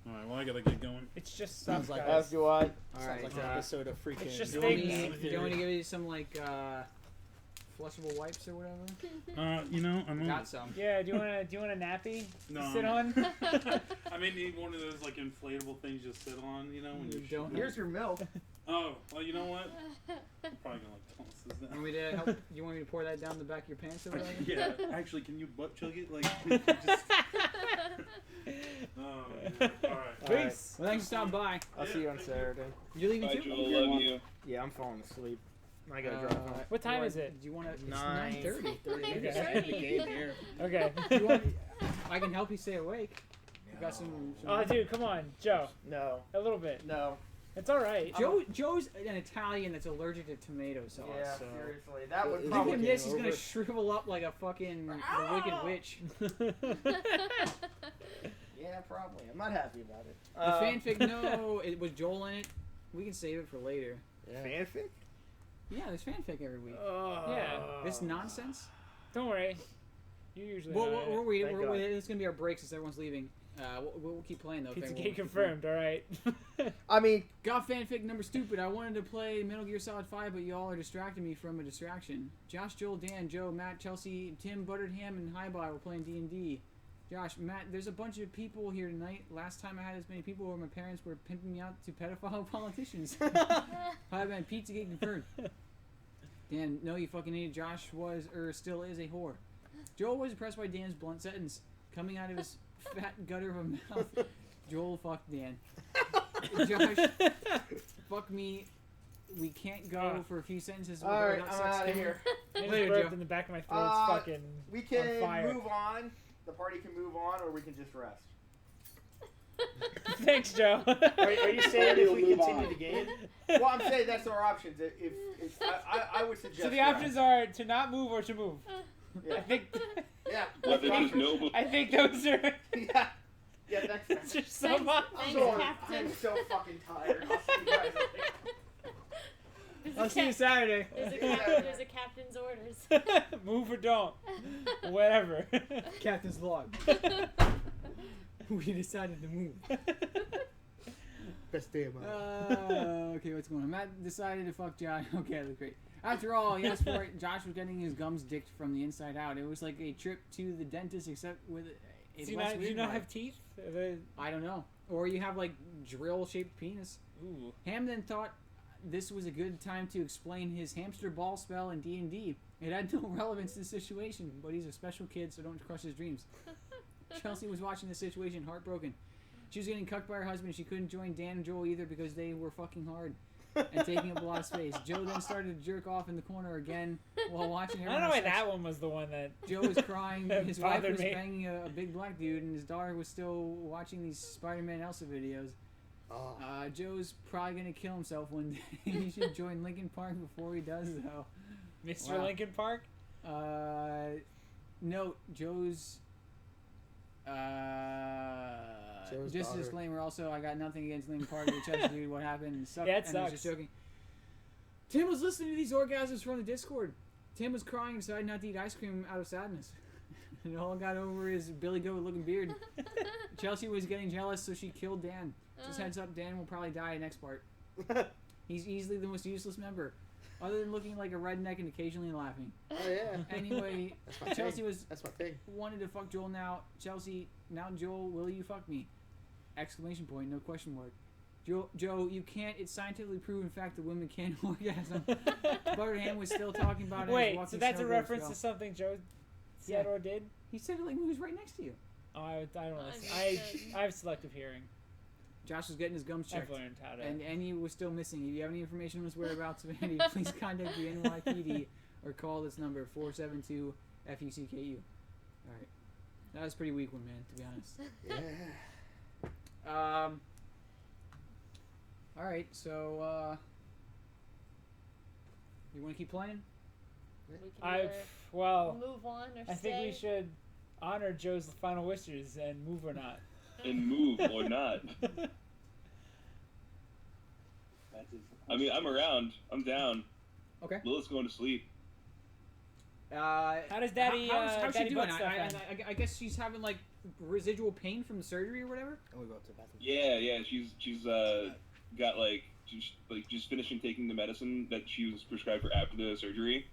All right, well, I gotta get going. It's just Sounds stuff, like guys. As do I. sounds like an episode of freaking. It's just Do you want things. me to give you some like flushable wipes or whatever? I'm Got some. Yeah, do you want a nappy to No. sit on? I may need one of those like inflatable things you sit on. When You you're don't. Here's your milk. Oh, well, you know what? I'm probably gonna like toss this down. Want me to help? You want me to pour that down the back of your pants or whatever? Yeah, actually, can you butt chug it? Like, just... Oh, yeah. All right. Peace. Well, thanks for stopping by. I'll see you on Saturday. You're leaving Bye, too? Joel. Love you. Yeah, I'm falling asleep. I gotta drive home. What time is it? Do you want to? It's 9:30. 9:30. We just ended the game here. Okay. Do you want? I can help you stay awake. I got some. Oh, dude, come on, Joe. No. A little bit. No. It's all right. Joe's an Italian that's allergic to tomato sauce. Yeah, so. seriously. That would Give probably him this, he's over. gonna shrivel up like a fucking the Wicked Witch. Yeah, probably. I'm not happy about it. The fanfic, no, it was Joel in it. We can save it for later. Yeah. Fanfic? Yeah, there's fanfic every week. Yeah. This nonsense. Don't worry. You usually. Well, know it. we're waiting. Thank God. It's gonna be our break since everyone's leaving. We'll keep playing though. if Pizza everyone Gate wants to play. confirmed. All right. I mean, Got fanfic number stupid. I wanted to play Metal Gear Solid 5, but y'all are distracting me from a distraction. Josh, Joel, Dan, Joe, Matt, Chelsea, Tim, Buttered Ham, and Highball were playing D&D. Josh, Matt, there's a bunch of people here tonight. Last time I had as many people where my parents were pimping me out to pedophile politicians. Highball, Pizzagate confirmed. Dan, no, you fucking idiot. Josh was, or still is, a whore. Joel was impressed by Dan's blunt sentence coming out of his fat gutter of a mouth. Joel fucked Dan. Josh, fuck me. We can't go for a few sentences. all right, without I'm sex out of killing. here. I just Later, burped Joe. in the back of my throat. It's fucking We on can fire. move on. The party can move on, or we can just rest. Thanks, Joe. Are you saying if we Move continue on. the game? Well, I'm saying that's our options. If I would suggest. So the rest. options are to not move or to move. Yeah. I think. Yeah. Whether there's no. I think those are. Yeah. Yeah. Thanks. Man. That's just so Thanks. much. Thanks, I'm Captain. so fucking tired. I'll see you guys later. There's I'll a see you cap- Saturday. There's a captain's orders. Move or don't. Whatever. Captain's log. We decided to move. Best day of my life. Okay, what's going on? Matt decided to fuck Josh. Okay, that's great. After all, he asked for it. Josh was getting his gums dicked from the inside out. It was like a trip to the dentist, except with a Do you less not, do weird you not vibe. have teeth? I don't know. Or you have like drill-shaped penis. Ooh. Ham then thought this was a good time to explain his hamster ball spell in D&D. It had no relevance to the situation, but he's a special kid, so don't crush his dreams. Chelsea was watching the situation, heartbroken. She was getting cucked by her husband. She couldn't join Dan and Joel either because they were fucking hard and taking up a lot of space. Joe then started to jerk off in the corner again while watching I everyone don't know why have sex. that one was the one that. Joe was crying. that His wife bothered was me. banging a big black dude, and his daughter was still watching these Spider-Man Elsa videos. Oh. Joe's probably gonna kill himself one day. He should join Linkin Park before he does, though. Mr. Wow. Lincoln Park? No, Joe's. Joe's Just a daughter. disclaimer. Also, I got nothing against Linkin Park. But Chelsea, dude, what happened? Sucked, Yeah, it and I was sucks. just joking. Tim was listening to these orgasms from the Discord. Tim was crying and decided not to eat ice cream out of sadness. It all got over his Billy Goat looking beard. Chelsea was getting jealous, so she killed Dan. Just heads up, Dan will probably die next part. He's easily the most useless member, other than looking like a redneck and occasionally laughing. Oh yeah. Anyway, That's my Chelsea thing. was That's my thing. wanted to fuck Joel now. Chelsea, now Joel, will you fuck me? Exclamation point, no question mark. Joe, you can't. It's scientifically proven fact that women can't orgasm. Butterham was still talking about it. Wait, so that's a reference to spell. something Joe said or did? He said it like he was right next to you. Oh, I don't listen. understood. I have selective hearing. Josh was getting his gums I've checked. learned how to. And Annie was still missing. If you have any information on his whereabouts of Annie, please contact the NYPD or call this number 472-FUCKU. Alright. That was a pretty weak one, man, to be honest. Yeah. Alright, so, you want to keep playing? We can I either well, move on or I stay. think we should honor Joe's final wishes and move or not. And move or not. I mean, I'm around. I'm down. Okay. Lilith's going to sleep. How does Daddy? How's she Daddy doing? butt stuff end? I guess she's having like residual pain from the surgery or whatever. I'm gonna go up to the bathroom. Yeah, she's got like just finishing taking the medicine that she was prescribed for after the surgery.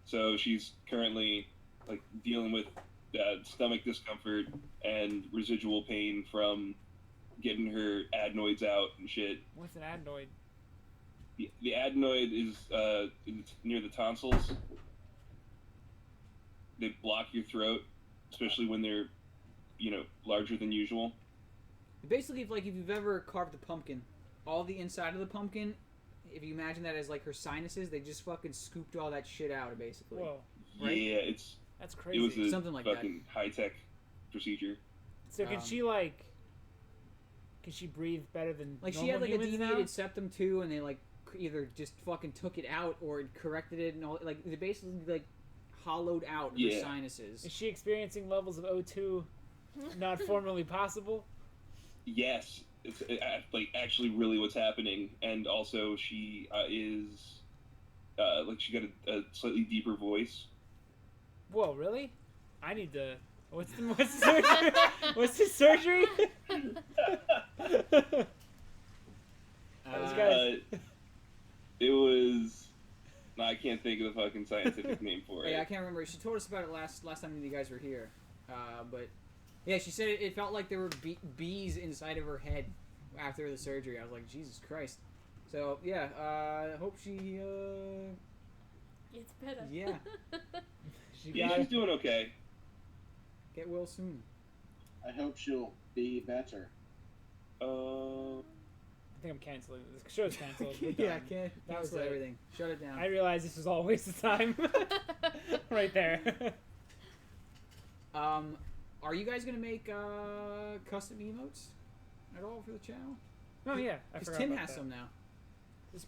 So she's currently like dealing with stomach discomfort and residual pain from getting her adenoids out and shit. What's an adenoid? The adenoid is it's near the tonsils. They block your throat, especially when they're, larger than usual. Basically, if you've ever carved a pumpkin, all the inside of the pumpkin, if you imagine that as like her sinuses, they just fucking scooped all that shit out, basically. Whoa. Right? Yeah, That's it crazy. was a Something like that. fucking high-tech procedure. So can she breathe better than Like she normal had like a humans now? deviated septum too, and they like either just fucking took it out or it corrected it, and all like they basically like hollowed out her Yeah. sinuses. Is she experiencing levels of O2 not formerly possible? Yes, it's like actually really what's happening, and also she is like she got a slightly deeper voice. Whoa, really? I need to. What's the surgery? What's the surgery? It was. No, I can't think of the fucking scientific name for it. Yeah, I can't remember. She told us about it last time you guys were here, but yeah, she said it felt like there were bees inside of her head after the surgery. I was like, Jesus Christ. So yeah, I hope she. It's better. Yeah. She's doing okay. Get well soon. I hope she'll be better. I think I'm canceling. The show's canceled. We're Yeah, done. That was cancel it. everything. Shut it down. I realized this was all a waste of time. Right there. Are you guys gonna make custom emotes at all for the channel? Oh yeah, I because forgot Tim about has that. some now.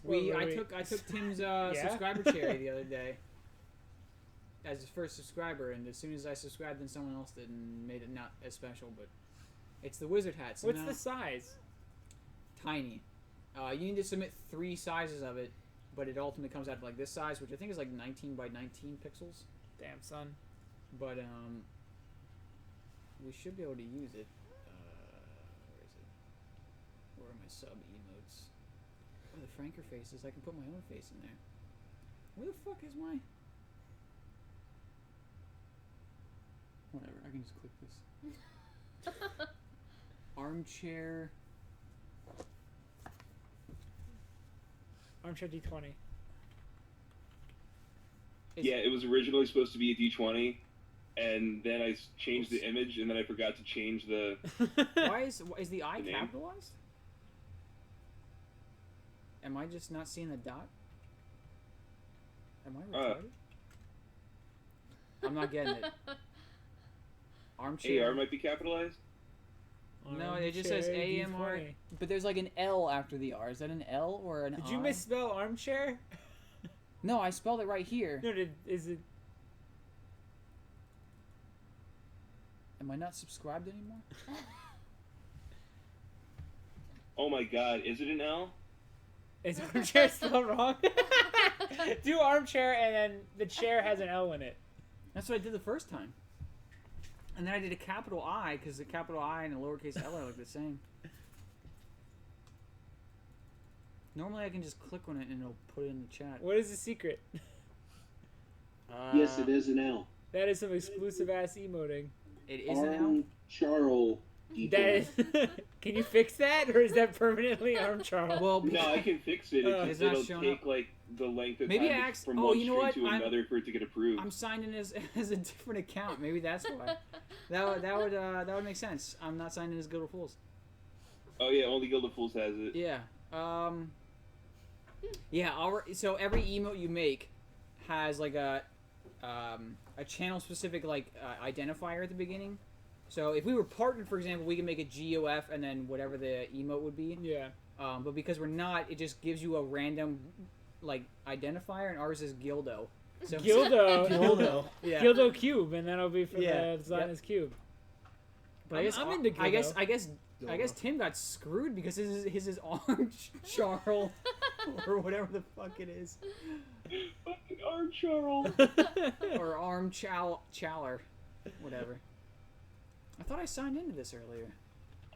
Wait. I took Tim's Yeah? subscriber cherry the other day as his first subscriber, and as soon as I subscribed, then someone else did and made it not as special. But it's the wizard hat. So What's now, the size? tiny. You need to submit 3 sizes of it, but it ultimately comes out like this size, which I think is like 19 by 19 pixels. Damn, son. But we should be able to use it. Where is it? Where are my sub emotes? Oh, the Franker faces. I can put my own face in there. Where the fuck is my? Whatever. I can just click this. Armchair. Armchair D20. Yeah, it was originally supposed to be a D20, and then I changed the image, and then I forgot to change the. Why is the I The name? capitalized? Am I just not seeing the dot? Am I retarded? I'm not getting it. Armchair. AR might be capitalized. No, it just says Armchair AMR. D20. But there's like an L after the R. Is that an L or an I? Did you misspell armchair? No, I spelled it right here. No, is it? Am I not subscribed anymore? Oh my god, is it an L? Is armchair spelled wrong? Do armchair and then the chair has an L in it. That's what I did the first time. And then I did a capital I because the capital I and a lowercase L are like the same. Normally I can just click on it and it'll put it in the chat. What is the secret? Yes, it is an L. That is some exclusive ass emoting. It is an L? Arm Charles. That is, can you fix that, or is that permanently arm Charles? Well, No, I can fix it. It's not It'll showing take up. like the length of Maybe time I asked- from oh, one you know stream what? to another for it to get approved. I'm signed in as a different account. Maybe that's why. that would make sense. I'm not signed in as Guild of Fools. Oh yeah, only Guild of Fools has it. Yeah. Yeah. So every emote you make has like a channel specific like identifier at the beginning. So if we were partnered, for example, we can make a GOF and then whatever the emote would be. Yeah. But because we're not, it just gives you a random like identifier, and ours is Gildo. So Gildo. Yeah. Gildo Cube, and that'll be for Yeah. the Zionist Cube. But I guess I'm into I guess Gildo. I guess Tim got screwed because his is Arm Charles or whatever the fuck it is, Fucking Arm Charles. or Arm Chowler, whatever. I thought I signed into this earlier.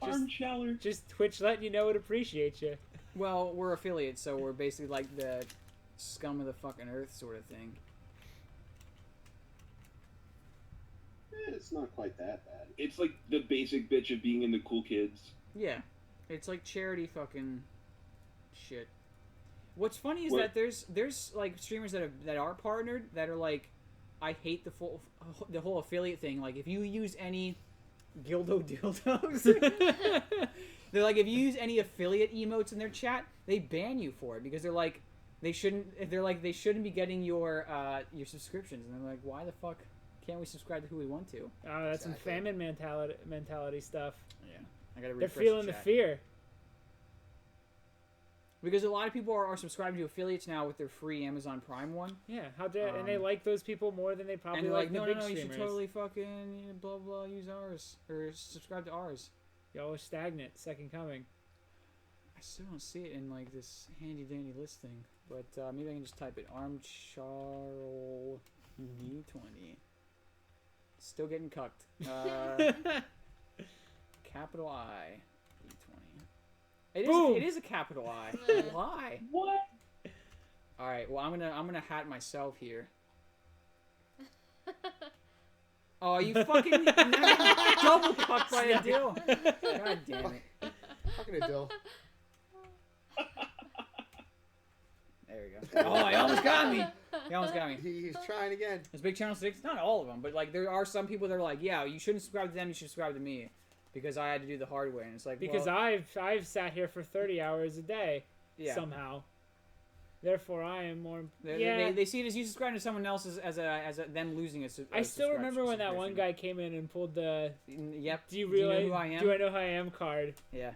Arm Chowler. Just Twitch letting you know it appreciates you. Well, we're affiliates, so we're basically like the scum of the fucking earth sort of thing. It's not quite that bad. It's like the basic bitch of being in the cool kids. Yeah, it's like charity fucking shit. What's funny is What? that there's like streamers that are partnered that are like, I hate the whole affiliate thing. Like if you use any Gildo dildos, they're like if you use any affiliate emotes in their chat, they ban you for it because they're like they shouldn't be getting your subscriptions, and they're like, why the fuck can't we subscribe to who we want to? Oh, that's some famine mentality stuff. Yeah, I gotta. They're refresh feeling the chat. fear. Because a lot of people are subscribing to affiliates now with their free Amazon Prime one. Yeah, how dare and they like those people more than they probably And they're like like, the no, big you streamers. should totally fucking blah blah use ours or subscribe to ours. Y'all are stagnant. Second coming. I still don't see it in like this handy dandy list thing, but maybe I can just type it Armcharl D20. Still getting cucked. Capital I D20. It is a capital I. Why? What? All right. Well, I'm gonna hat myself here. Oh, you fucking double cucked by a dill. God damn it. Fucking a dill. There we go. Oh, he almost got me. He almost got me. He's trying again. There's Big Channel 6. Not all of them, but like there are some people that are like, yeah, you shouldn't subscribe to them. You should subscribe to me because I had to do the hard way. And it's like, Because well, I've sat here for 30 hours a day yeah. somehow. Therefore, I am more. They see it as you subscribing to someone else as them losing a I still remember when that one guy came in and pulled the. Yep. Do you Do you know realize? who I am? Do I know who I am card? Yeah.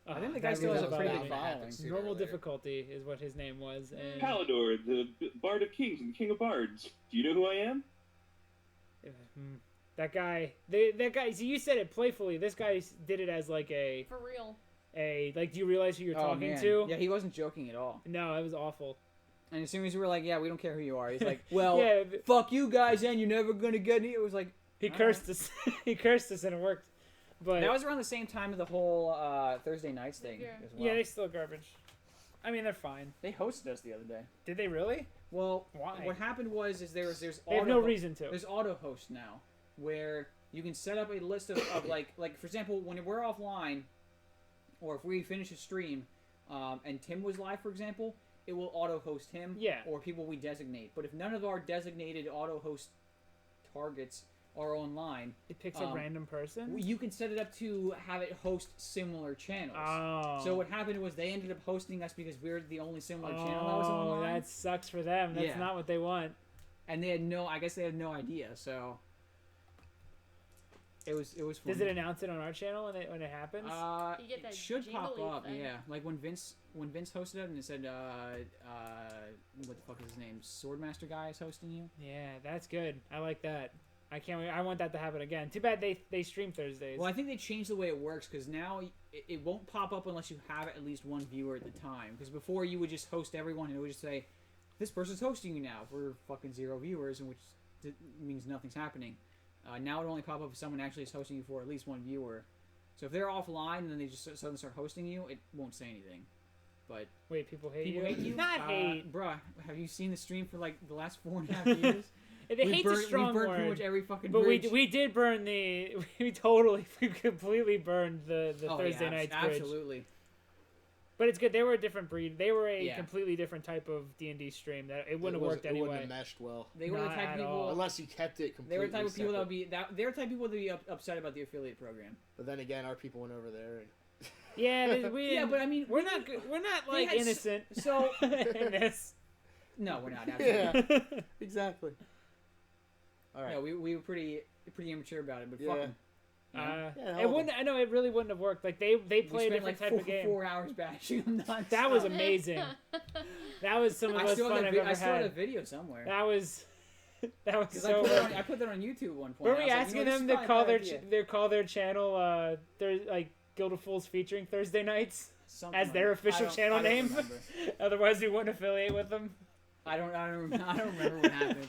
Oh, I think the guy that still has a really pretty bugged big me. following. Normal difficulty is what his name was. And Palador, the Bard of Kings and King of Bards. Do you know who I am? that guy, that guy. So you said it playfully. This guy did it as like a. For real. Like, do you realize who you're talking man. to? Yeah, he wasn't joking at all. No, it was awful. And as soon as we were like, yeah, we don't care who you are, he's like, well, Yeah, fuck you guys, and you're never gonna get it. It was like he all cursed right. us. He cursed us, and it worked. But That was around the same time of the whole Thursday nights thing as well. yeah, they still garbage. I mean, they're fine. They hosted us the other day. Did they really? Well, Why? what happened was there's They have no reason to. There's auto host now where you can set up a list of like for example when we're offline or if we finish a stream and Tim was live for example, it will auto host him or people we designate. But if none of our designated auto host targets are online, it picks a random person. You can set it up to have it host similar channels. Oh. So what happened was they ended up hosting us because we're the only similar channel that was online. That sucks for them. That's not what they want. And they had I guess they had no idea. So it was fun. Does it announce it on our channel when it happens? You get that It should pop jingly up. thing. Yeah, like when Vince hosted it and it said what the fuck is his name? Swordmaster guy is hosting you. Yeah, that's good. I like that. I can't wait. I want that to happen again. Too bad they stream Thursdays. Well, I think they changed the way it works because now it won't pop up unless you have at least one viewer at the time. Because before you would just host everyone and it would just say, "This person's hosting you now" for fucking 0 viewers, and which means nothing's happening. Now it only pop up if someone actually is hosting you for at least one viewer. So if they're offline and then they just suddenly start hosting you, it won't say anything. But wait, people hate people you? hate you? Not hate. Bruh, have you seen the stream for like the last 4.5 years? They hate a strong we burned word. pretty much every fucking but bridge. we did burn we completely burned the Thursday night's bridge. Absolutely. But it's good. They were a different breed. They were a Yeah. completely different type of D&D stream. That it wouldn't have worked It anyway. wouldn't have meshed well. They were the Not type of at people. all. Unless you kept it completely They were the type of people that would separate. be. They're the type of people that would be upset about the affiliate program. But then again, our people went over there. And Yeah, we Yeah, but I mean, we're not good. We're not they like had innocent. So in this. No, we're not. Absolutely. yeah, exactly. All right. No, we were pretty immature about it, but fuck Yeah. 'em. You know? Yeah, It wouldn't. I know it really wouldn't have worked. Like they We play a spent different like type four, of game. 4 hours bashing them nonstop. That was amazing. That was some of the I most still fun have I've that ever I still have a had. video somewhere. That was Because so. I put that on YouTube at one point. Were I we was like, asking you know, them this to is call probably a their bad idea. call their channel like Guild of Fools featuring Thursday nights Something as like their that. official I channel don't name? remember. Otherwise, we wouldn't affiliate with them. I don't remember what happened.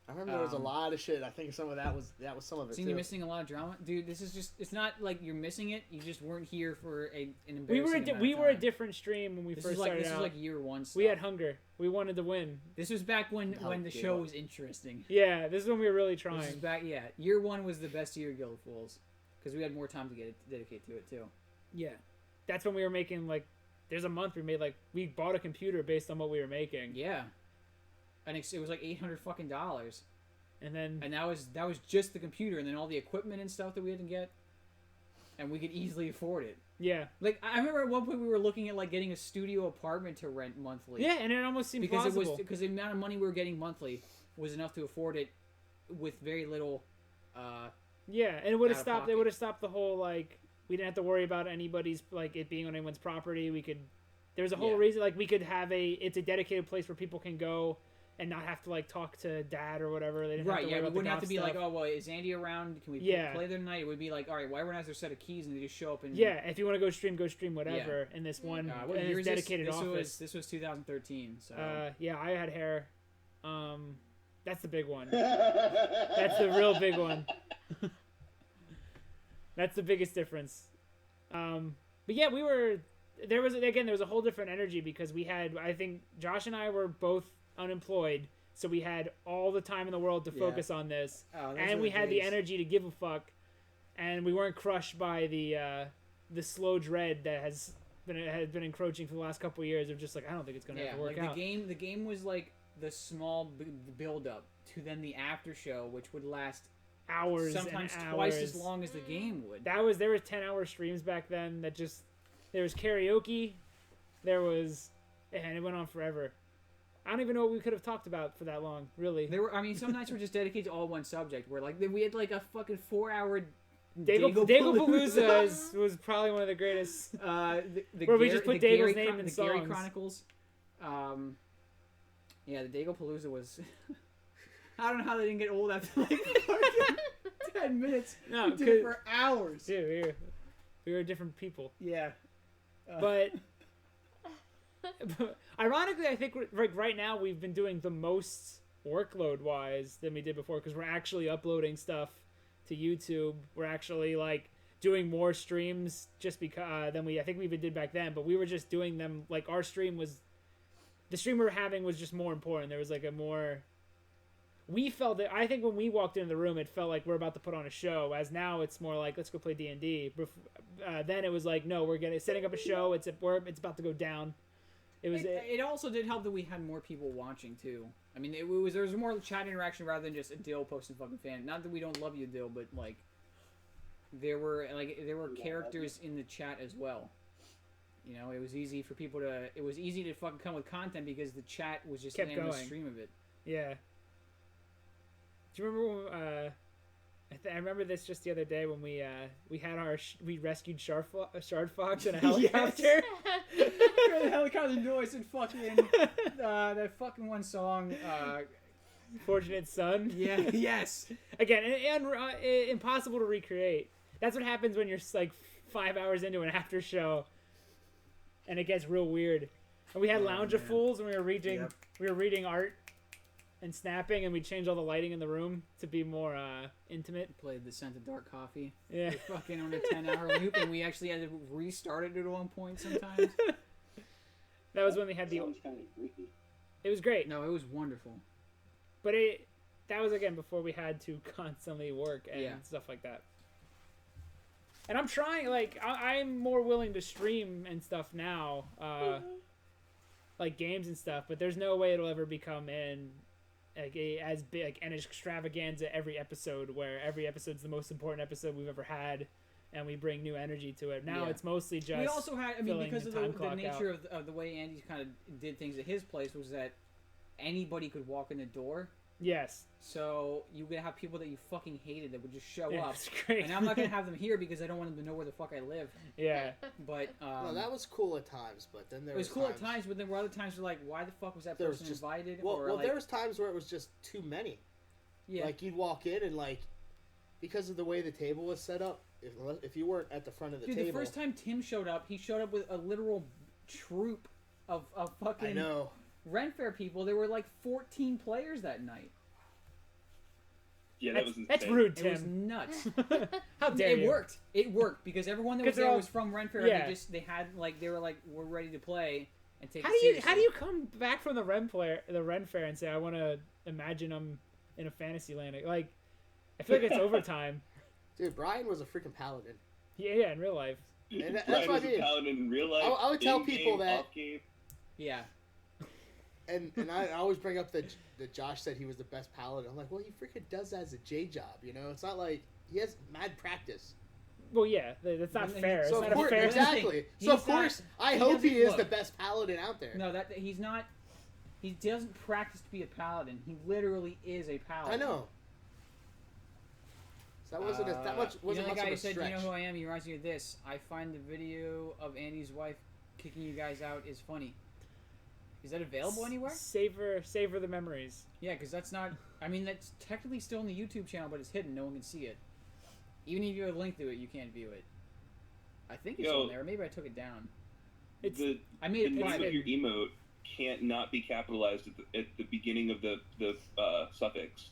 I remember there was a lot of shit. I think some of that was some of it. So too. you're missing a lot of drama, dude. This is just—it's not like you're missing it. You just weren't here for an embarrassing. We were a different stream when we first started out. This is like year one stuff. We had hunger. We wanted to win. This was back when the show was interesting. Yeah, this is when we were really trying. This is back. Yeah, year one was the best year of Guild Fools because we had more time to dedicate to it too. Yeah, that's when we were making like. There's a month we made like we bought a computer based on what we were making. Yeah, and it was like $800 fucking dollars. And that was just the computer, and then all the equipment and stuff that we had to get, and we could easily afford it. Yeah, like I remember at one point we were looking at like getting a studio apartment to rent monthly. Yeah, and it almost seemed plausible. Because the amount of money we were getting monthly was enough to afford it with very little. Yeah, and it would have stopped. It would have stopped the whole like we didn't have to worry about anybody's like it being on anyone's property. We could. There's a whole reason like we could have it's a dedicated place where people can go. And not have to like talk to dad or whatever. They didn't have to worry about we wouldn't have to be stuff. like, oh well, is Andy around? Can we play there tonight? It would be like, all right, why everyone has their set of keys and they just show up and if you want to go stream, whatever. In this one, in this dedicated office. This was 2013. So I had hair. That's the big one. That's the real big one. That's the biggest difference. But yeah, we were. There was a whole different energy because we had. I think Josh and I were both unemployed, so we had all the time in the world to focus on this, and we had the energy to give a fuck, and we weren't crushed by the slow dread that has been encroaching for the last couple of years of just like I don't think it's gonna ever work out. The game was like the small build up to then the after show, which would last hours, sometimes and twice hours. as long as the game would. There was 10-hour streams back then that just there was karaoke, and it went on forever. I don't even know what we could have talked about for that long, really. Some nights were just dedicated to all one subject. Where like we had like a fucking 4-hour Daigle was probably one of the greatest. Where we just put Daigle's name in the songs. Gary Chronicles. The Daigle was. I don't know how they didn't get old after like 10 minutes. No, we did it for hours. Dude, we were different people. Yeah, but. Ironically, I think right now we've been doing the most workload-wise than we did before because we're actually uploading stuff to YouTube. We're actually like doing more streams just because than I think we even did back then. But we were just doing them like the stream we were having was just more important. There was like a more. We felt that I think when we walked into the room, it felt like we're about to put on a show. As now, it's more like let's go play D&D. Then it was like no, we're setting up a show. It's about to go down. It also did help that we had more people watching too. I mean, there was more chat interaction rather than just a Dill posting fucking fan. Not that we don't love you, Dill, but like there were characters in the chat as well. You know, it was easy for people to. It was easy to fucking come with content because the chat was just an endless stream of it. Yeah. Do you remember? I remember this just the other day when we had we rescued Shard Fox in a helicopter. The helicopter noise and fucking that fucking one song. Fortunate Son. Yeah. Yes. Again, and impossible to recreate. That's what happens when you're like 5 hours into an after show, and it gets real weird. And we had Lounge of Fools, and we were reading art. And snapping, and we changed all the lighting in the room to be more intimate. Played the scent of dark coffee. Yeah. We're fucking on a 10-hour loop, and we actually had to restart it at one point sometimes. That was when we had the. It was great. No, it was wonderful. But that was again before we had to constantly work and stuff like that. And I'm trying, like, I'm more willing to stream and stuff now, like games and stuff. But there's no way it'll ever become as big like an extravaganza every episode where every episode's the most important episode we've ever had and we bring new energy to it. Now it's mostly just we also had because of the nature out. of the way Andy kind of did things at his place was that anybody could walk in the door. Yes. So you would have people that you fucking hated that would just show up. That's great. And I'm not gonna have them here because I don't want them to know where the fuck I live. Yeah. But well, that was cool at times, but then there was cool at times, but then there were other times where like, why the fuck was that person invited? Well, there was times where it was just too many. Yeah. Like you'd walk in and like, because of the way the table was set up, if you weren't at the front of the table. The first time Tim showed up, he showed up with a literal troop of fucking. I know. Ren Fair people. There were like 14 players that night. Yeah, that was insane. That's rude, It was Tim. nuts. How dare It you? worked. It worked because everyone that 'Cause was they're there all- was from Ren Fair. yeah. They had like they were like we're ready to play and take. How it do you seriously. come back from the Ren Fair and say I want to imagine I'm in a fantasy land? Like, I feel like it's overtime. Dude, Brian was a freaking paladin. Yeah, in real life. And that's Brian what was I a mean. paladin in real life. I would tell in-game, people that- off-game. Yeah. And I always bring up that Josh said he was the best paladin. I'm like, well, he freaking does that as a J job, you know? It's not like he has mad practice. Well, yeah, that's not fair. So It's of not course, a fair exactly. He's So of not- course, I he hope he doesn't is look. the best paladin out there. No, that he's not. He doesn't practice to be a paladin. He literally is a paladin. I know. So that wasn't that much. You Wasn't know the much guy of who a said, stretch. "You know who I am." He reminds me of this. I find the video of Andy's wife kicking you guys out is funny. Is that available anywhere? Savor the memories. Yeah, because that's not. I mean, that's technically still on the YouTube channel, but it's hidden. No one can see it. Even if you have a link to it, you can't view it. I think it's on there. Maybe I took it down. I made the it name private. of your emote can't not be capitalized at the beginning of the suffix.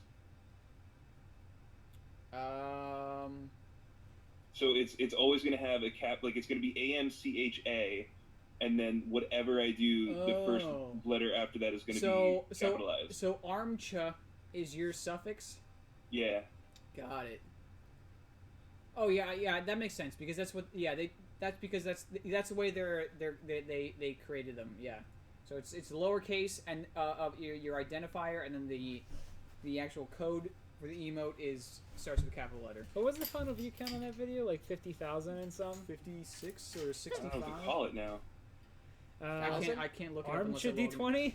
So it's always going to have a cap, like it's going to be AMCHA, and then whatever I do, the first letter after that is going to be capitalized. So Armcha is your suffix? Yeah. Got it. Oh yeah, that makes sense because that's what that's the way they created them. Yeah. So it's lowercase and of your identifier, and then the actual code for the emote starts with a capital letter. What was the final view count on that video? Like 50,000 and some? 56 or 65? I don't know what to call it now. I can't look it up unless I Armcha log in.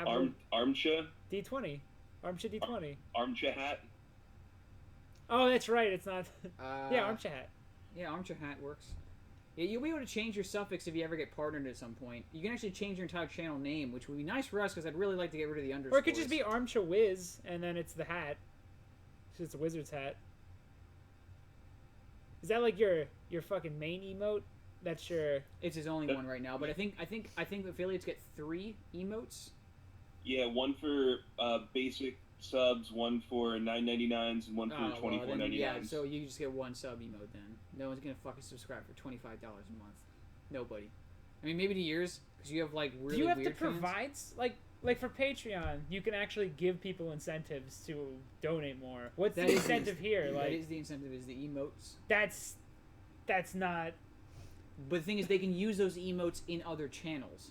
D20? Armcha? D20. Armcha D20. Armcha hat? Oh, that's right. It's not. Yeah, Armcha hat. Yeah, Armcha hat works. Yeah, you'll be able to change your suffix if you ever get partnered at some point. You can actually change your entire channel name, which would be nice for us because I'd really like to get rid of the underscores. Or it could just be Armcha Wiz, and then it's the hat. It's a wizard's hat. Is that like your fucking main emote? That's your. It's his only one right now, but I think affiliates get 3 emotes. Yeah, one for basic subs, one for $9.99s, and one for $24.99. Yeah, so you just get 1 sub emote then. No one's gonna fucking subscribe for $25 a month. Nobody. I mean, maybe to yours because you have like really. Do you have weird to provide like for Patreon? You can actually give people incentives to donate more. What's the incentive here? Like, that is the incentive. Is the emotes. That's not. But the thing is, they can use those emotes in other channels.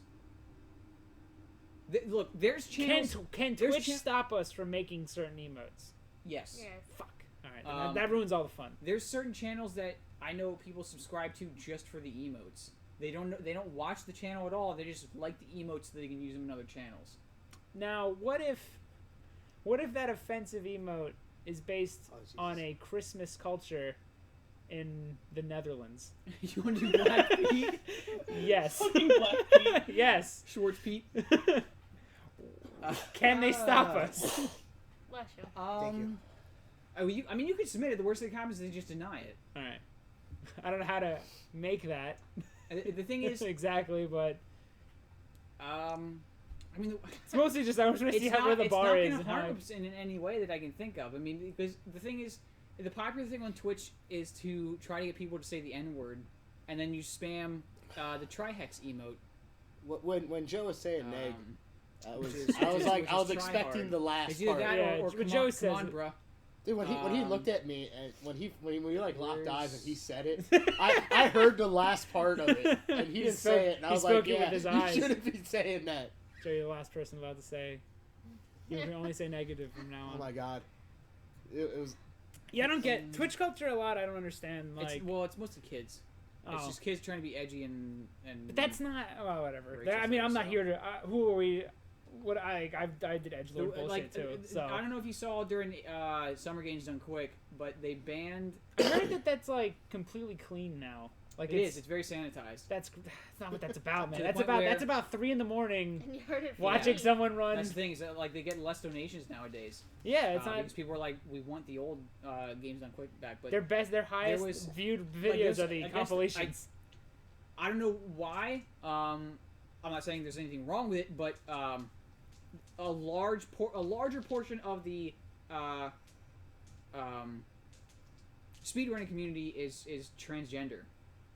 Look, there's channels. Can Twitch stop us from making certain emotes? Yes. Fuck. All right, then that ruins all the fun. There's certain channels that I know people subscribe to just for the emotes. They don't watch the channel at all. They just like the emotes so they can use them in other channels. Now, what if that offensive emote is based on a Christmas culture in the Netherlands? You want to do Black Pete? Yes. Fucking Black Pete. Yes. Schwartz Pete. Can they stop us? Bless you. Thank you. I mean, you could submit it. The worst that happens is they just deny it. All right. I don't know how to make that. The thing is exactly, but I mean, it's mostly just I was trying to see where the bar is. It's and not how going to harm us in any way that I can think of. I mean, because the thing is, the popular thing on Twitch is to try to get people to say the N-word, and then you spam the Trihex emote. When Joe was saying neg, I was which is expecting tryhard. the last It's either part. that or but come Joe on, says come on, it. bruh. Dude, when he looked at me and when we like locked eyes and he said it, Where's- I heard the last part of it and he didn't spoke- say it, and I he was spoke like, it with yeah, his you eyes. shouldn't be saying that. Joe, you're the last person allowed to say. You can only say negative from now on. Oh my god, it was. Yeah, I don't get Twitch culture a lot. I don't understand. Like, It's mostly kids. It's Oh. just kids trying to be edgy and. But that's not. Well, whatever. Racist I mean, I'm not so. here to. Who are we? What I did edgelord bullshit Like, too. So I don't know if you saw during Summer Games Done Quick, but they banned. I heard that that's like completely clean now. Like It is. It's very sanitized. That's not what that's about, man. To the That's point about where- that's about 3 a.m. And you heard it from watching me. someone run. That's the thing is that, like, they get less donations nowadays. Yeah, it's not. Because people are like, we want the old Games Done Quick back. But Their highest was- viewed like, videos there's- are the I guess compilations. I don't know why. I'm not saying there's anything wrong with it, but a larger portion of the speedrunning community is transgender,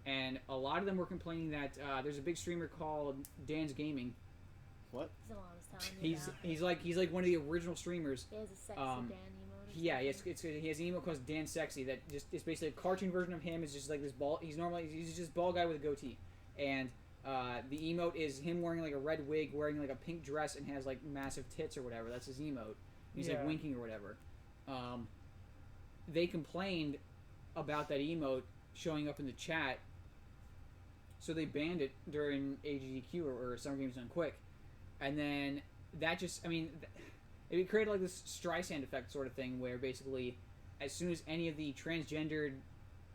and a lot of them were complaining that there's a big streamer called Dan's Gaming. What? He's the one I was telling you about. He's like one of the original streamers. He has a sexy Dan emote. He has an emote called Dan Sexy that just it's basically a cartoon version of him. It's just like this bald. He's just bald guy with a goatee, and the emote is him wearing like a red wig, wearing like a pink dress, and has like massive tits or whatever. That's his emote. He's like winking or whatever. They complained about that emote showing up in the chat, so they banned it during AGDQ or Summer Games Done Quick, and then that just it created like this Streisand effect sort of thing where basically as soon as any of the transgendered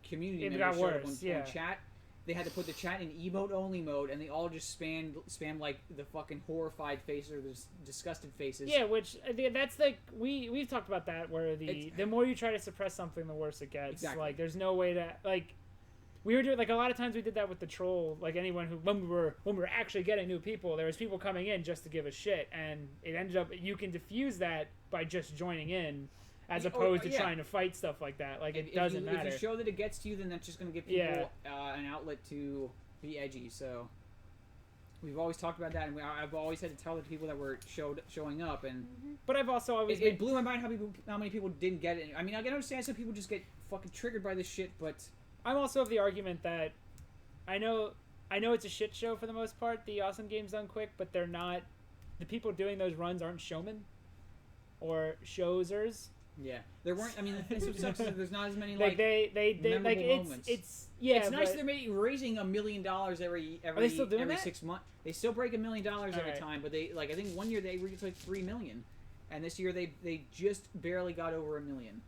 community members showed up on chat, they had to put the chat in emote only mode, and they all just spam like the fucking horrified faces or the disgusted faces. Yeah, which that's like we've talked about that where the more you try to suppress something, the worse it gets. Exactly. Like there's no way to like. We were doing like a lot of times we did that with the troll. Like anyone who when we were actually getting new people, there was people coming in just to give a shit, and it ended up you can diffuse that by just joining in, as opposed to trying to fight stuff like that. Like it doesn't matter. If you show that it gets to you, then that's just going to give people an outlet to be edgy. So we've always talked about that, and I've always had to tell the people that were showing up, and but I've also always it blew my mind how many people didn't get it. I mean, I can understand some people just get fucking triggered by this shit, but I'm also of the argument that I know it's a shit show for the most part, the Awesome Games Done Quick, but they're not. The people doing those runs aren't showmen or showsers. Yeah, there weren't. I mean, this was sucks. There's not as many like they like moments. It's It's nice that they're raising $1 million every are they still doing every that? 6 months. They still break $1 million every right. time, but they like I think one year they reached like 3 million, and this year they just barely got over $1 million.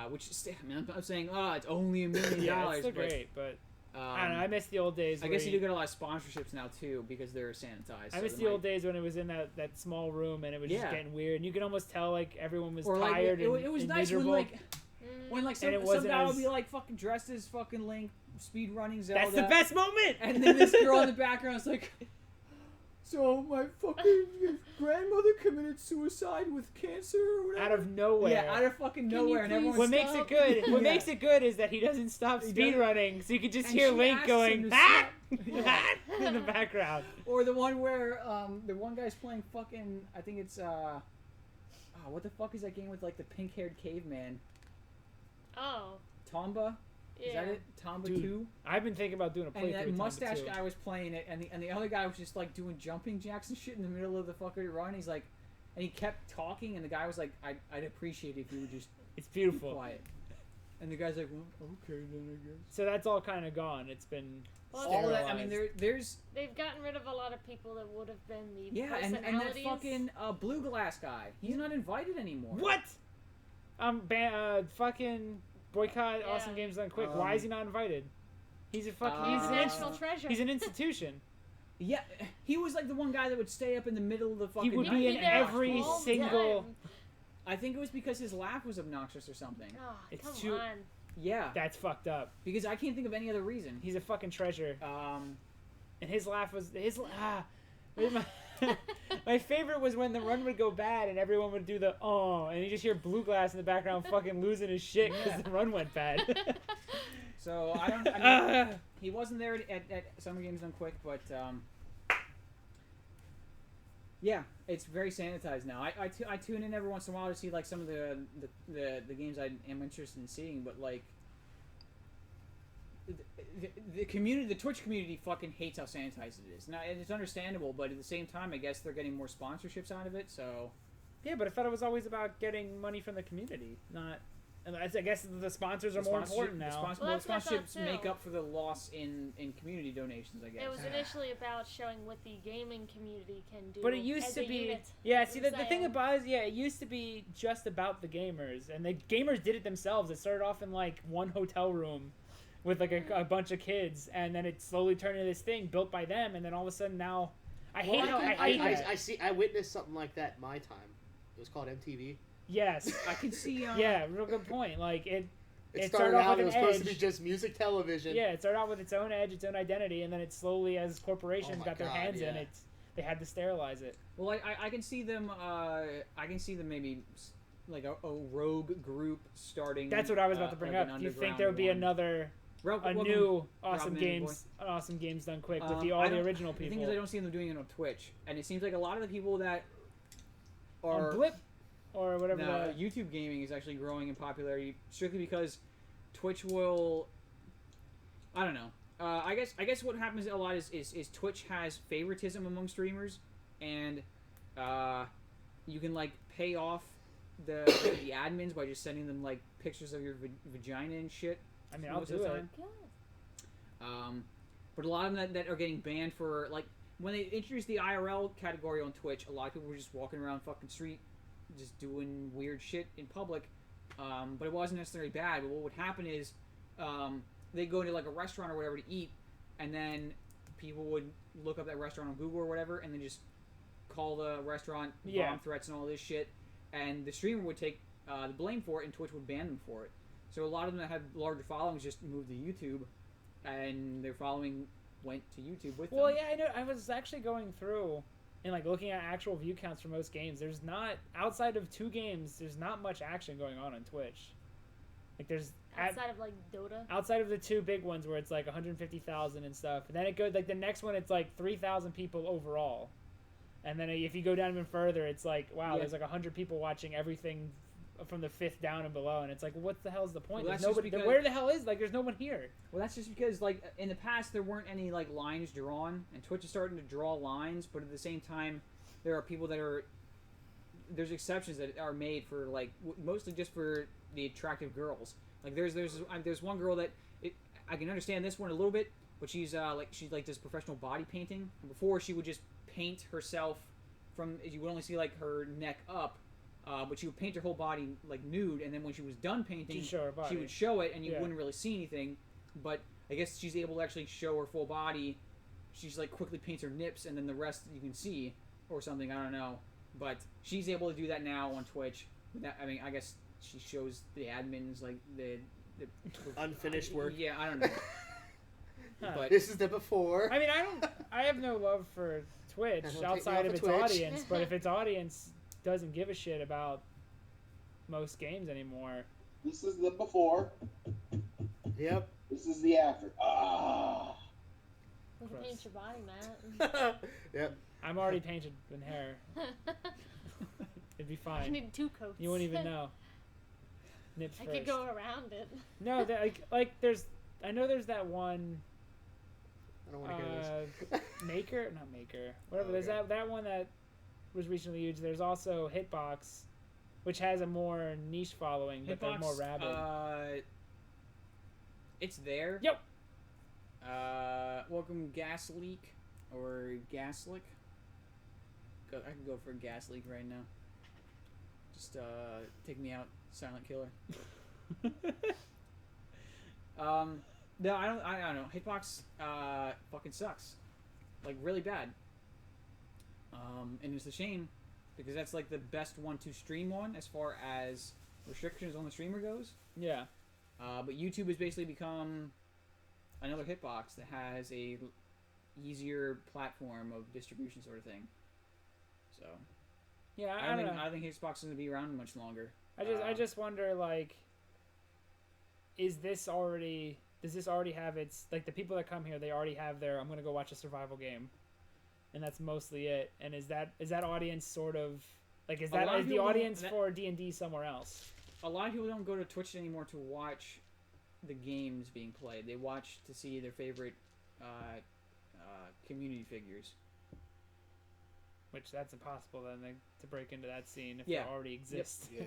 Which is, I mean, I'm saying, it's only $1 million. Yeah, it's still great, but I don't know. I miss the old days. I guess you do get a lot of sponsorships now too because they're sanitized. I miss the old days when it was in that small room and it was just getting weird, and you could almost tell like everyone was tired. It was and nice miserable. when some guy would be like fucking dressed as fucking Link, speed running Zelda. That's the best moment. And then this girl in the background is like, so my fucking grandmother committed suicide with cancer or whatever. Out of nowhere. Yeah, out of fucking nowhere, and everyone. What makes it good? What makes it good is that he doesn't stop speedrunning, so you can just hear Link going "Ah!" in the background. Or the one where the one guy's playing fucking. I think it's what the fuck is that game with like the pink-haired caveman? Oh. Tomba. Is that it? Tomba 2? I've been thinking about doing a playthrough. And that of mustache Tomba 2. guy was playing it, and the other guy was just like doing jumping jacks and shit in the middle of the fucking run. He's like, and he kept talking, and the guy was like, I'd appreciate it if you would just. It's beautiful. Be quiet. And the guy's like, well, okay then I guess. So that's all kind of gone. It's been. All that. I mean, there's. They've gotten rid of a lot of people that would have been the and that personalities. fucking blue glass guy. He's not invited anymore. What? Fucking. Boycott Awesome Games Done Quick. Why is he not invited? He's a fucking. He's a national treasure. He's an institution. Yeah, he was like the one guy that would stay up in the middle of the fucking. He would be in every single. I think it was because his laugh was obnoxious or something. Oh, it's come too. on. Yeah. That's fucked up. Because I can't think of any other reason. He's a fucking treasure. And his laugh was My favorite was when the run would go bad and everyone would do the and you just hear Blue Glass in the background fucking losing his shit because the run went bad. So I mean, he wasn't there at Summer Games Done Quick, but yeah, it's very sanitized now. I tune in every once in a while to see like some of the games I am interested in seeing, but like the community, the Twitch community, fucking hates how sanitized it is. Now it's understandable, but at the same time, I guess they're getting more sponsorships out of it. So yeah, but I thought it was always about getting money from the community, not. I guess the sponsors are more important now. The sponsorships make up for the loss in community donations, I guess. It was initially about showing what the gaming community can do. But it used to be... Yeah, see, the thing about it is, it used to be just about the gamers. And the gamers did it themselves. It started off in, like, one hotel room with, like, a bunch of kids. And then it slowly turned into this thing built by them. And then all of a sudden now... I hate that. I witnessed something like that in my time. It was called MTV. Yes. I can see... yeah, real good point. Like, it started off with it was supposed to be just music television. Yeah, it started out with its own edge, its own identity, and then it slowly, as corporations got their hands in it, they had to sterilize it. Well, I can see them. I can see them maybe like a rogue group starting. That's what I was about to bring like up. an Do you think underground there would be one. another, Welcome, new awesome Rob games, awesome games done quick with I all the don't- original The people? thing is, I don't see them doing it on Twitch, and it seems like a lot of the people that On are Blip or whatever. no, the, YouTube gaming is actually growing in popularity strictly because Twitch will. I don't know. I guess what happens a lot is Twitch has favoritism among streamers, and you can like pay off the admins by just sending them like pictures of your vagina and shit. I mean, I'll most do of the it. time. But a lot of them that are getting banned for like when they introduced the IRL category on Twitch, a lot of people were just walking around fucking street, just doing weird shit in public. But it wasn't necessarily bad. But what would happen is they'd go into like a restaurant or whatever to eat, and then people would look up that restaurant on Google or whatever, and then just call the restaurant bomb threats and all this shit, and the streamer would take the blame for it, and Twitch would ban them for it. So a lot of them that had larger followings just moved to YouTube, and their following went to YouTube with them. Well, yeah, I know. I was actually going through and like looking at actual view counts for most games. There's not, outside of 2 games, there's not much action going on Twitch. Like there's Outside of like Dota. outside of the 2 big ones where it's like 150,000 and stuff. And then it goes like the next one, it's like 3,000 people overall. And then if you go down even further, it's like wow, Yeah. there's like 100 people watching everything from the 5th down and below, and it's like, what the hell's the point? Well, There's that's just nobody. because- Where the hell is like? There's no one here. Well, that's just because, like, in the past, there weren't any, like, lines drawn, and Twitch is starting to draw lines, but at the same time, there are people that are... There's exceptions that are made for, like, mostly just for the attractive girls. Like, there's one girl that... I can understand this one a little bit, but she's does professional body painting. Before, she would just paint herself from... You would only see, like, her neck up, but she would paint her whole body, like, nude, and then when she was done painting, She'd show her body. she would show it, and you Yeah. wouldn't really see anything. But I guess she's able to actually show her full body. She's like quickly paints her nips, and then the rest you can see, or something. I don't know. But she's able to do that now on Twitch. I mean, I guess she shows the admins like the Unfinished work. Yeah, I don't know. Huh. But This is the before. I mean, I have no love for Twitch Don't take me outside off of its Twitch. audience, but if its audience doesn't give a shit about most games anymore, This is the before. Yep. This is the after. Ah. We can Gross. paint your body, Matt. Yep. I'm already painted in hair. It'd be I fine. need 2 coats. You wouldn't even know. Nips I first. could go around it. No, like there's. I know there's that one. I don't want to hear this. Not Maker. Whatever. Oh, There's okay. that one that was recently used. There's also Hitbox, which has a more niche following, but they're more rabid. It's there. Yep. Welcome Gas Leak or Gas Lick. I can go for Gas Leak right now. Just take me out, Silent Killer. No, I don't know. Hitbox fucking sucks, like really bad. And it's a shame because that's like the best one to stream on as far as restrictions on the streamer goes. Yeah. But YouTube has basically become another Hitbox that has a easier platform of distribution sort of thing. So Yeah, I don't know. think Hitbox is going to be around much longer. I just wonder, like, does this already have its, like, the people that come here, they already have their, I'm going to go watch a survival game, and that's mostly it. And is that audience sort of, like, is A lot of the people don't- audience for D&D somewhere else? A lot of people don't go to Twitch anymore to watch the games being played. They watch to see their favorite community figures. Which that's impossible then to break into that scene if Yeah. they already exist. Yeah,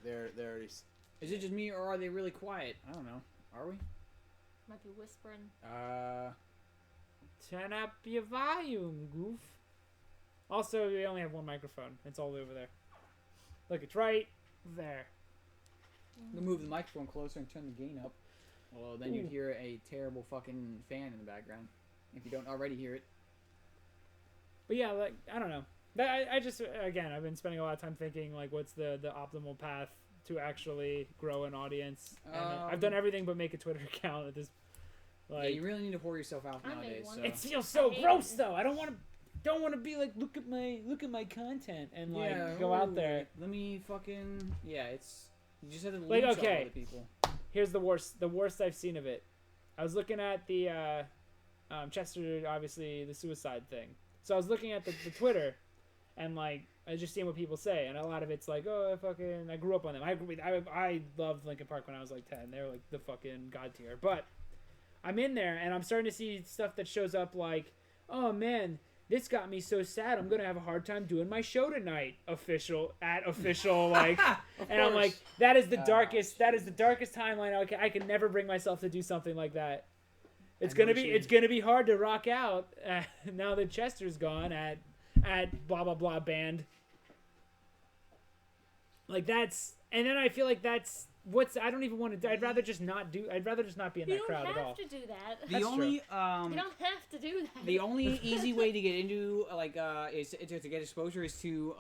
they're already. Is it just me or are they really quiet? I don't know. Are we? Might be whispering. Turn up your volume, goof. Also, we only have one microphone. It's all over there. Look, it's right there. We move the microphone closer and turn the gain up. Well, then you'd Ooh. hear a terrible fucking fan in the background. If you don't already hear it. But yeah, like, I don't know. I just, again, I've been spending a lot of time thinking, like, what's the optimal path to actually grow an audience. And I've done everything but make a Twitter account at this. Yeah, Like, you really need to pour yourself out I made nowadays. one. So. it feels so I hate gross, it. though. I don't want to. don't want to be like, look at my content and like Yeah, go out there. Let me fucking it's. You just have to Like, leech off okay. other people. Here's the worst I've seen of it. I was looking at the Chester, obviously the suicide thing. So I was looking at the Twitter, and like I was just seeing what people say, and a lot of it's like, oh, I grew up on them. I loved Linkin Park when I was like 10. They were like the fucking god tier. But I'm in there, and I'm starting to see stuff that shows up like, oh man, this got me so sad. I'm gonna have a hard time doing my show tonight. Official like, and I'm like, that is the darkest. That is the darkest timeline. Okay, I can never bring myself to do something like that. It's gonna be hard to rock out now that Chester's gone at blah blah blah band. Like that's, and then I feel like that's I don't even want to. I'd rather just not be in that crowd at all. You don't have to do that. The only you don't have to do that. the only easy way to get into like is to get exposure is to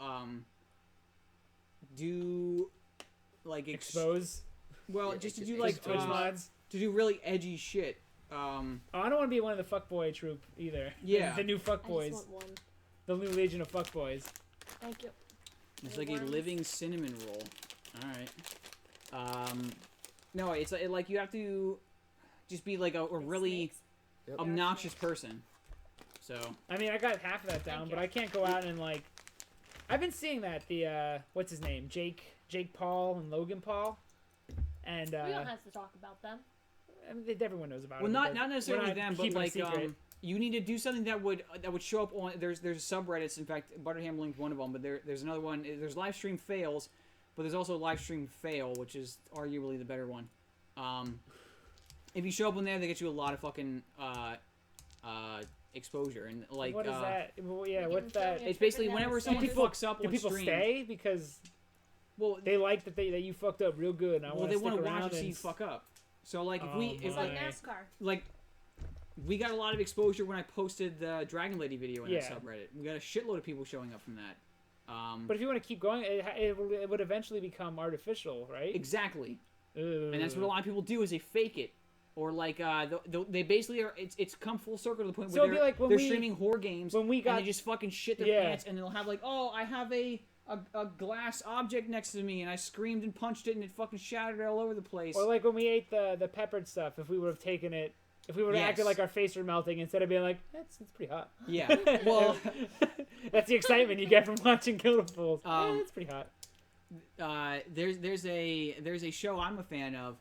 do like Expose. Well, just to do like Twitch mods. to do really edgy shit. Oh, I don't want to be one of the fuckboy troop either. Yeah. The new I fuckboys. just want one. The new Legion of fuckboys. Thank you. It's like Worms. a living cinnamon roll. All right. No, it's like you have to just be like a really Yep. obnoxious person. So I mean, I got half of that down, but I can't go out and like. I've been seeing that the what's his name, Jake Paul and Logan Paul, and We don't have to talk about them. I mean, everyone knows about well, it. not necessarily them, but keeping a like secret. you need to do something that would show up on there's subreddits. In fact, Butterham linked one of them, but there's another one. There's live stream fails, but there's also live stream fail, which is arguably the better one. If you show up on there, they get you a lot of fucking exposure and like. What is that? Well, yeah, what's that? It's basically whenever someone fucks up do on people stream. stay because they like that you fucked up real good. And I Well, they want to watch you see you fuck up. So like if we It's like NASCAR. like we got a lot of exposure when I posted the Dragon Lady video in that subreddit. We got a shitload of people showing up from that. But if you want to keep going, it would eventually become artificial, right? Exactly. And that's what a lot of people do is they fake it. Or like they basically are. It's come full circle to the point So where it'd be like when they're we- streaming horror games when we got- and they just fucking shit their Yeah. pants and they'll have like, oh, I have a glass object next to me and I screamed and punched it and it fucking shattered all over the place. Or like when we ate the peppered stuff, if we would have taken it, if we would have acted Yes. like our face were melting instead of being like, it's pretty hot. Yeah. Well, that's the excitement you get from watching Kill the Fools. It's pretty hot. There's a show I'm a fan of.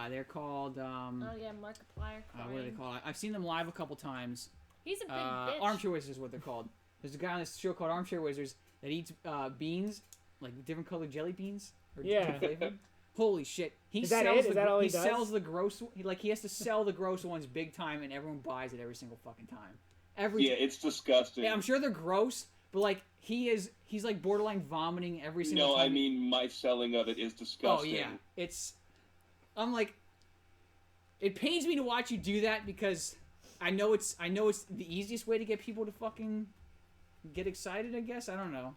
They're called Oh yeah, Markiplier. what are they called? I've seen them live a couple times. He's a big bitch. Armchair Wizards is what they're called. There's a guy on this show called Armchair Wizards that eats beans, like different colored jelly beans. Or different flavored. Holy shit! Is that it? Is that all he does? sells the gross. He has to sell the gross ones big time, and everyone buys it every single fucking time. Yeah, it's disgusting. Yeah, I'm sure they're gross, but like he's like borderline vomiting every single No, time. I mean my selling of it is disgusting. Oh yeah, I'm like, it pains me to watch you do that because I know it's the easiest way to get people to fucking get excited. I guess I don't know.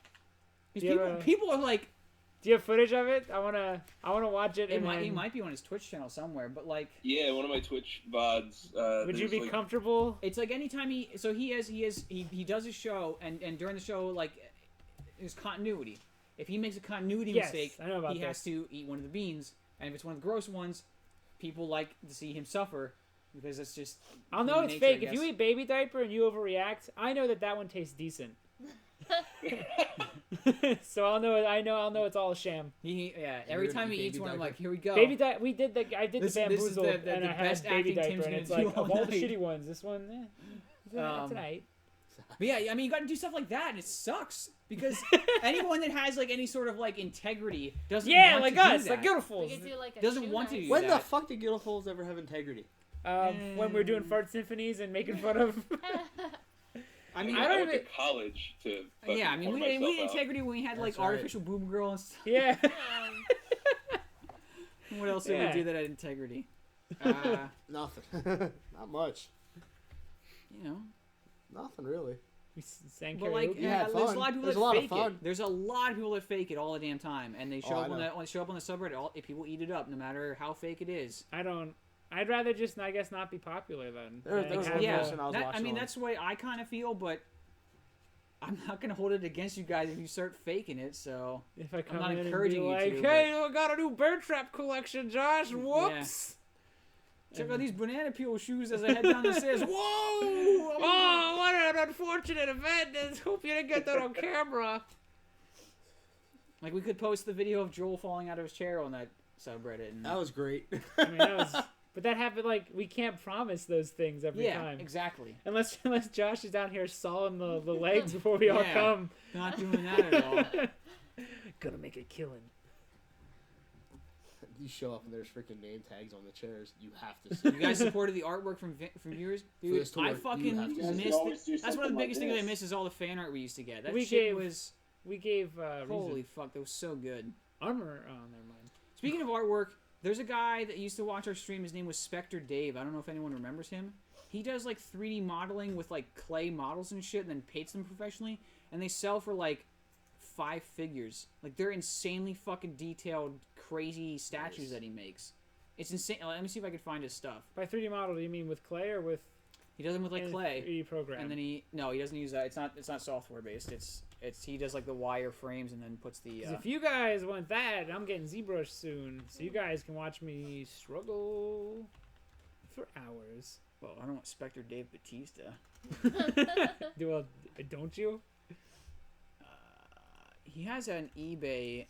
Because people are like, do you have footage of it? I wanna watch it. It might be on his Twitch channel somewhere, but like. Yeah, one of my Twitch VODs. Would you be comfortable? It's like anytime he does a show and during the show like there's continuity. If he makes a continuity mistake, he has to eat one of the beans, and if it's one of the gross ones, people like to see him suffer because it's just. I'll know it's fake. If you eat baby diaper and you overreact, I know that one tastes decent. So I'll know it's all a sham. Every time he eats one, I'm like, here we go. I did the bamboozle and I had baby diaper, and it's like of all the shitty ones, this one, tonight. But yeah, I mean, you got to do stuff like that, and it sucks because anyone that has like any sort of like integrity doesn't. want like to us, do like that. Beautifuls, doesn't want to do When that. the fuck did Beautifuls ever have integrity? When we're doing fart symphonies and making fun of. I mean, I went to college to. Yeah, I mean, we had integrity when we had like artificial boob girl and stuff. Yeah. What else did we do that had integrity? Nothing. Not much. You know. Nothing really. We sang But like, You had there's fun. a lot of people There's that a lot of fake fun. it. There's a lot of people that fake it all the damn time, and they show Oh, up I on know. the show up on the subreddit. People eat it up, no matter how fake it is. I'd rather just, I guess, not be popular then. There was one person I was watching I mean, on. that's the way I kind of feel, but I'm not gonna hold it against you guys if you start faking it. So If I come I'm not in encouraging you and be like, to. hey, I got a new bear trap collection, Josh. Whoops. Check out these banana peel shoes as I head down the stairs. Whoa! Oh, what an unfortunate event. I hope you didn't get that on camera. Like, we could post the video of Joel falling out of his chair on that subreddit. And... That was great. I mean, that was... But that happened, like, we can't promise those things every time. Yeah, exactly. Unless Josh is down here sawing the legs before we all come. Not doing that at all. Gonna make a killing. You show up and there's freaking name tags on the chairs. You have to see. You guys supported the artwork from viewers? Dude, this tour, I you fucking have to missed it. That's one of the biggest things I miss is all the fan art we used to get. That shit was... We gave... Holy fuck, that was so good. Armor... Oh, never mind. Speaking of artwork, there's a guy that used to watch our stream. His name was Spectre Dave. I don't know if anyone remembers him. He does, like, 3D modeling with, like, clay models and shit and then paints them professionally. And they sell for, like, 5 figures. Like, they're insanely fucking detailed, crazy statues that he makes. It's insane. Let me see if I can find his stuff. By 3D model, do you mean with clay or with... He does them with, like, clay. 3D program. And then he doesn't use that. It's not software based. It's he does like the wire frames and then puts the. If you guys want that, I'm getting ZBrush soon, so you guys can watch me struggle for hours. Well, I don't want Spectre Dave Batista. Don't you? He has an eBay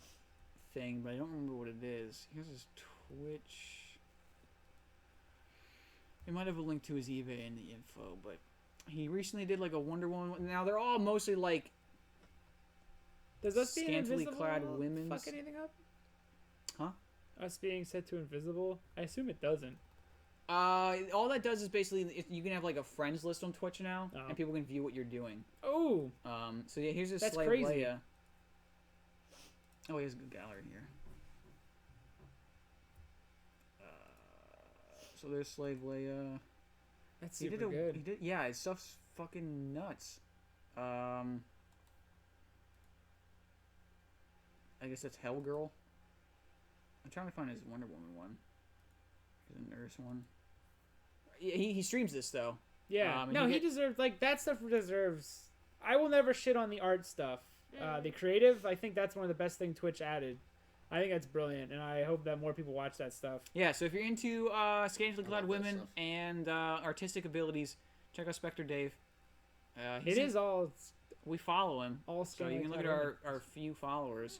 thing, but I don't remember what it is. Here's his Twitch. It might have a link to his eBay in the info, but he recently did like a Wonder Woman. Now they're all mostly like. Does us being scantily invisible clad women's. fuck anything up? Huh? Us being set to invisible? I assume it doesn't. All that does is basically you can have like a friends list on Twitch now, and people can view what you're doing. Oh. So yeah, here's his That's Slave crazy. Leia. Oh, he has a good gallery here. So there's Slave Leia. That's super good. Yeah, his stuff's fucking nuts. I guess that's Hellgirl. I'm trying to find his Wonder Woman one. His nurse one. Yeah, he streams this though. Yeah. No, he deserves that stuff deserves. I will never shit on the art stuff. The creative, I think that's one of the best things Twitch added. I think that's brilliant, and I hope that more people watch that stuff. Yeah, so if you're into scantily clad women and artistic abilities, check out Spectre Dave. We follow him, so you can look at our few followers.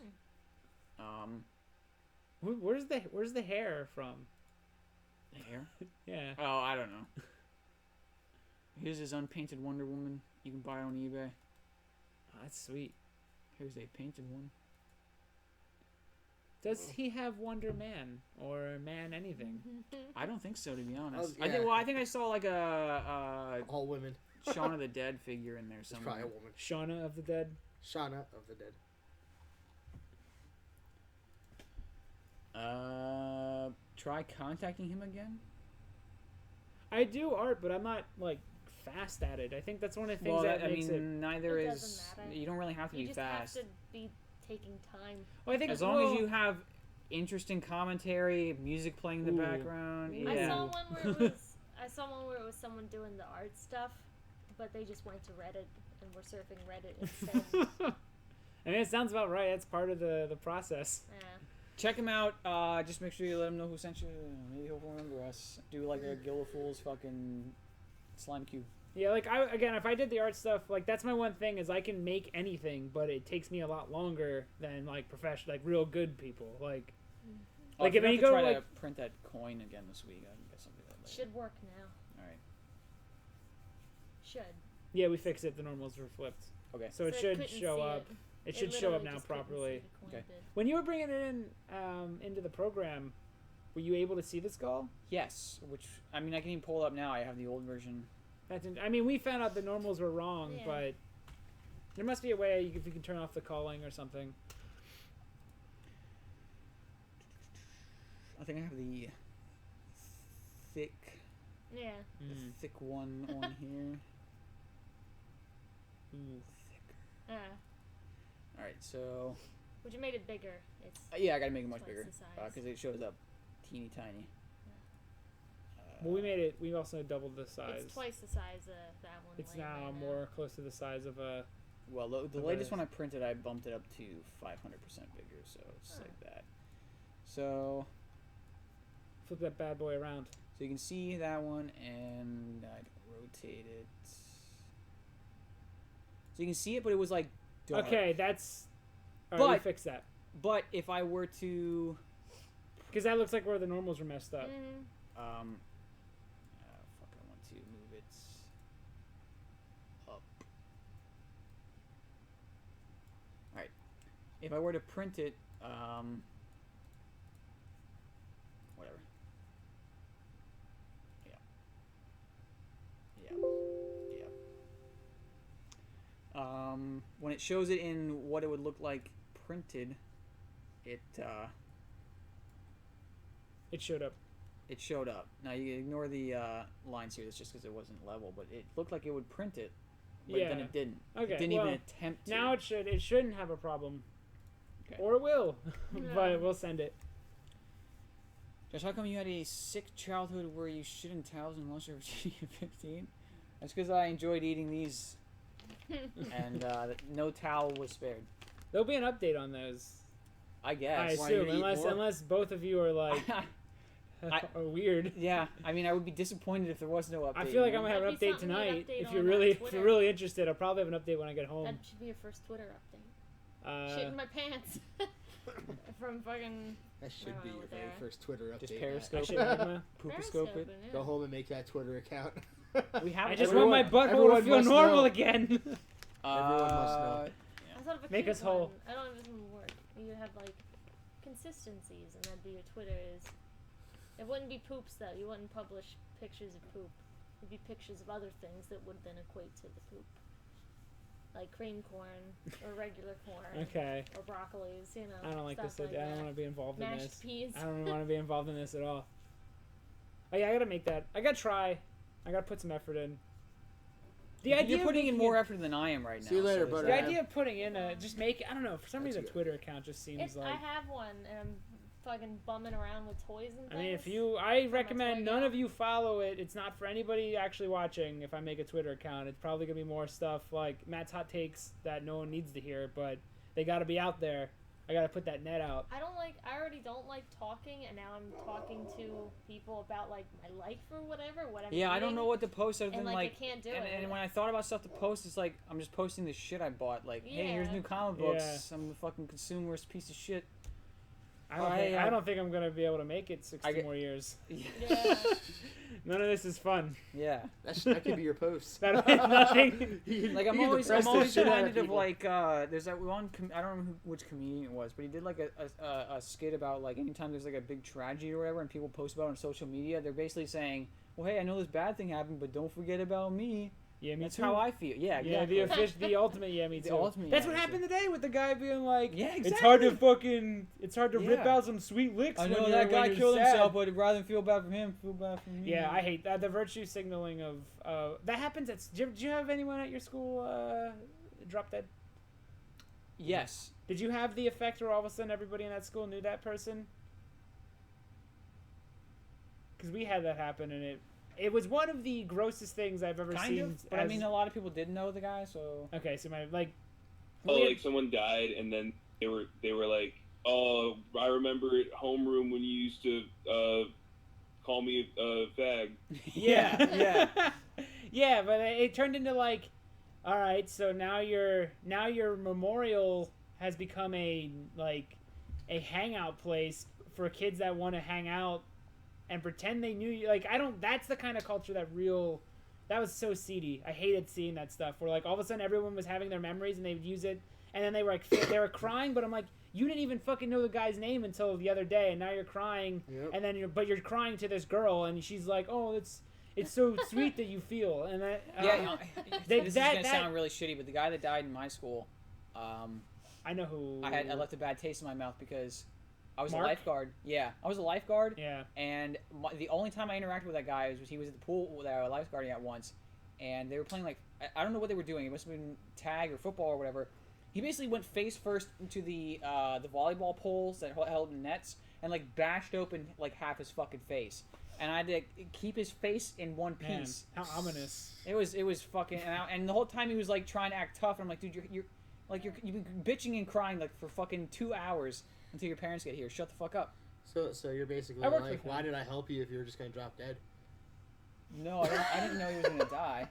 Where's the hair from? The hair? Yeah. Oh, I don't know. Here's his unpainted Wonder Woman. You can buy it on eBay. Oh, that's sweet. Here's a painted one. Does he have Wonder Man or Man anything? I don't think so, to be honest. Yeah. I think I saw like a all women Shaun of the Dead figure in there somewhere. Probably a woman. Shauna of the Dead. Shauna of the Dead. Try contacting him again. I do art, but I'm not like fast at it. I think that's one of the things that makes it. Neither It is. doesn't matter. You don't really have to You be just fast. have to be taking time. Well, I think as long as you have interesting commentary, music playing in the background. Yeah. I saw one where it was someone doing the art stuff, but they just went to Reddit and were surfing Reddit instead. I mean, it sounds about right. That's part of the process. Yeah. Check him out. Just make sure you let him know who sent you. Maybe he'll remember us. Do like a Guild of Fools fucking slime cube. Yeah, like if I did the art stuff, like that's my one thing is I can make anything, but it takes me a lot longer than like professional, like real good people. Like If you go try to print that coin again this week, I can get something like that. Should work now. All right. Should. Yeah, we fixed it. The normals were flipped. Okay. So it should show up. It should show up now properly. Okay. When you were bringing it in into the program, were you able to see the skull? Yes. Which I mean, I can even pull it up now. I have the old version. I mean, we found out the normals were wrong, Yeah. but there must be a way if you can turn off the calling or something. I think I have the thick. Yeah. The thick one on here. Ooh, thicker. All right, so. Would you made it bigger? It's Yeah, I gotta make it much twice bigger the size. because it shows up teeny tiny. Well, we made it. We also doubled the size. It's twice the size of that one. It's laying now there more close to the size of a Well, the latest one I printed, I bumped it up to 500% bigger, so it's like that. So Flip that bad boy around. So you can see that one, and I'd rotate it. So you can see it, but it was like dark. Okay, that's. All right, we fix that. But if I were to, because that looks like where the normals were messed up. Fuck, I want to move it up. All right, if I were to print it, whatever. Yeah. When it shows it in what it would look like printed, it showed up. It showed up. Now you ignore the lines here. That's just because it wasn't level, but it looked like it would print it, but then it didn't. Okay. It didn't even attempt to. Now it should. It shouldn't have a problem. Okay. Or it will, but we'll send it. Josh, how come you had a sick childhood where you shit in towels and lost your virginity at 15? That's because I enjoyed eating these, and no towel was spared. There'll be an update on those. I guess. I assume, unless both of you are like are weird. Yeah, I mean, I would be disappointed if there was no update. I feel like I'm gonna have an update tonight. If you're really interested, I'll probably have an update when I get home. That should be your first Twitter update. Shit in my pants. From fucking. That should be your very first Twitter update. Just Periscope. Pooposcope it. Yeah. Go home and make that Twitter account. I just want my butthole to feel normal again. Everyone must know. I thought of a Make cute us whole. one. I don't know if this would work. You have like consistencies, and that'd be your Twitter is. It wouldn't be poops though. You wouldn't publish pictures of poop. It'd be pictures of other things that would then equate to the poop, like cream corn or regular corn. Okay. Or broccolis. You know. I don't like stuff this. like I don't that. want to be involved in Mashed this. peas. I don't want to be involved in this at all. Oh yeah, I gotta make that. I gotta try. I gotta put some effort in. The idea You're putting in more effort than I am right now. See you later, so buddy. The idea of putting in just make I don't know, for some reason a good. Twitter account just seems like I have one, and I'm fucking bumming around with toys and things. I mean, I recommend none of you follow it. It's not for anybody actually watching. If I make a Twitter account, it's probably gonna be more stuff like Matt's hot takes that no one needs to hear, but they gotta be out there. I gotta put that net out. I already don't like talking, and now I'm talking to people about like my life or whatever I'm Yeah, I don't eating, know what to post other than and, like. I can't do and, it. and when I thought about stuff to post, it's like I'm just posting the shit I bought. Like, hey, here's Yeah. new comic books. Yeah. I'm a fucking consumerist piece of shit. I don't think I'm gonna be able to make it 60 more years. Yeah. None of this is fun. Yeah. That could be your post. That nothing. Like I'm always reminded of like there's that one I don't remember which comedian it was, but he did like a skit about like anytime there's like a big tragedy or whatever and people post about it on social media, they're basically saying, well, hey, I know this bad thing happened, but don't forget about me. Yeah, me That's too. how I feel. Yeah, exactly. Yeah, the ultimate yeah, me too. The ultimate That's yeah, what me happened today with the guy being like, Yeah, it's hard to exactly. rip out some sweet licks. I when know you're, that guy when you're killed sad. himself, but rather than feel bad for him, feel bad for me. Yeah, I hate that. The virtue signaling of that happens at. Did you have anyone at your school drop dead? Yes. Did you have the effect where all of a sudden everybody in that school knew that person? Because we had that happen, and it was one of the grossest things I've ever Kind seen. of, but I mean, a lot of people didn't know the guy, so. Okay, so my like someone died, and then they were like, "Oh, I remember at homeroom when you used to call me a fag." Yeah. Yeah, but it turned into like, all right, so now your memorial has become a hangout place for kids that want to hang out and pretend they knew you. Like, that's the kind of culture that was so seedy. I hated seeing that stuff where like all of a sudden everyone was having their memories and they would use it, and then they were like they were crying, but I'm like, you didn't even fucking know the guy's name until the other day, and now you're crying, and then you're crying to this girl, and she's like, oh, it's so sweet that you feel, and that this is gonna sound really shitty, but the guy that died in my school, I know who. I left a bad taste in my mouth because I was Mark? a lifeguard. Yeah, I was a lifeguard. Yeah. And the only time I interacted with that guy was he was at the pool that I was lifeguarding at once, and they were playing like I don't know what they were doing. It must have been tag or football or whatever. He basically went face first into the volleyball poles that held in nets and like bashed open like half his fucking face. and I had to keep his face in one Man, piece. how ominous. It was fucking, and the whole time he was like trying to act tough. And I'm like, dude, you've been bitching and crying like for fucking 2 hours until your parents get here. Shut the fuck up. So you're basically I worked like, with him. why did I help you if you were just gonna drop dead? No, I didn't know he was gonna die.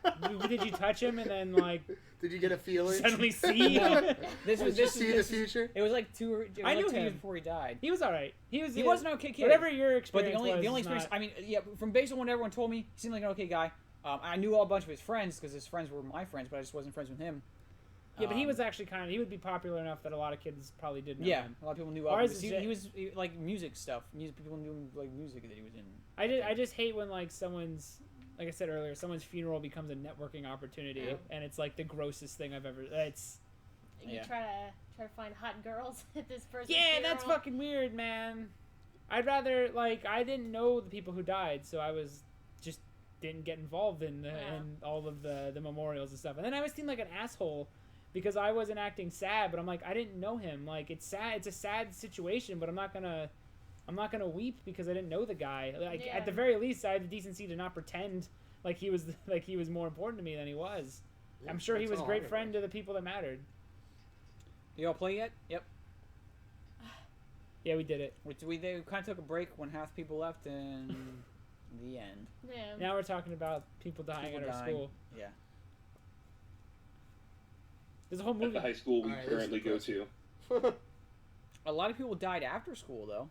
Did you touch him and then like Did you get a feeling? suddenly see? No. This Did was you this see this the future? It was like two. It was I like knew 2 years him. before he died. He was all right. He was an okay kid. Whatever your But experience the only was, experience, not- I mean, yeah, from based on what everyone told me, he seemed like an okay guy. I knew a bunch of his friends because his friends were my friends, but I just wasn't friends with him. Yeah, but he was actually he would be popular enough that a lot of kids probably did know Yeah, him. a lot of people knew Ours of is him. ju- He was like music stuff. People knew like music that he was in. I just hate when like someone's, like I said earlier, someone's funeral becomes a networking opportunity, Yeah. and it's like the grossest thing I've ever. It's You Yeah. try to find hot girls at this person's yeah, that's funeral. fucking weird, man. I'd rather like I didn't know the people who died, so I was just didn't get involved in in all of the memorials and stuff. And then I was seen like an asshole because I wasn't acting sad, but I'm like I didn't know him. Like it's sad. It's a sad situation, but I'm not gonna weep because I didn't know the guy. Like Yeah. at the very least, I had the decency to not pretend like he was more important to me than he was. Yeah, I'm sure he that's was a all great I friend to the people that mattered. You all play yet? Yep. Yeah, we did it. They kind of took a break when half the people left, and the end. Yeah. Now we're talking about people dying People at our dying. school. Yeah. There's a whole At movie. the high school we Alright, this is currently go to. A lot of people died after school though.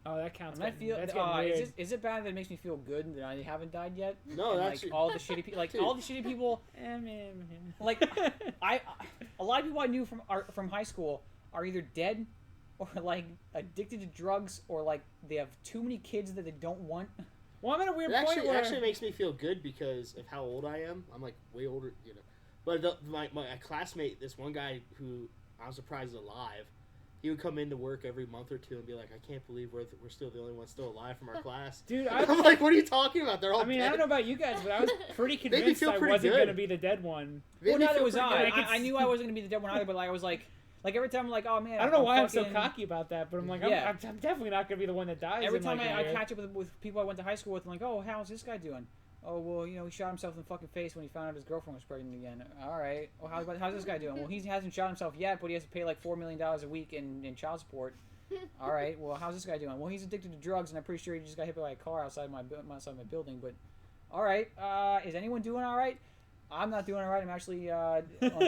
Oh, that counts. And I getting- feel that's getting weird. is it bad that it makes me feel good that I haven't died yet? No, And, that's like all the shitty people, like Dude. all the shitty people. Like a lot of people I knew from high school are either dead, or like addicted to drugs, or like they have too many kids that they don't want. Well, I'm at a weird It point where actually makes me feel good because of how old I am. I'm like way older, you know. But my classmate, this one guy who I'm surprised is alive, he would come into work every month or two and be like, "I can't believe we're still the only ones still alive from our class." Dude, I'm like, "What are you talking about? They're all I mean, dead." I don't know about you guys, but I was pretty Made me convinced feel I pretty wasn't good. going to be the dead one. Made Well, me neither feel was pretty I. good. I knew I wasn't gonna be the dead one either, but like I was like every time I'm like, oh man, I don't know why I'm fucking- so cocky about that, but I'm like, Yeah. I'm definitely not going to be the one that dies. Every in, time like, a I year. catch up with people I went to high school with, I'm like, oh, how's this guy doing? Oh, well, you know, he shot himself in the fucking face when he found out his girlfriend was pregnant again. All right. Well, how's this guy doing? Well, he hasn't shot himself yet, but he has to pay like $4 million a week in child support. All right. Well, how's this guy doing? Well, he's addicted to drugs, and I'm pretty sure he just got hit by a car outside my building. But all right. Is anyone doing all right? I'm not doing all right. I'm actually on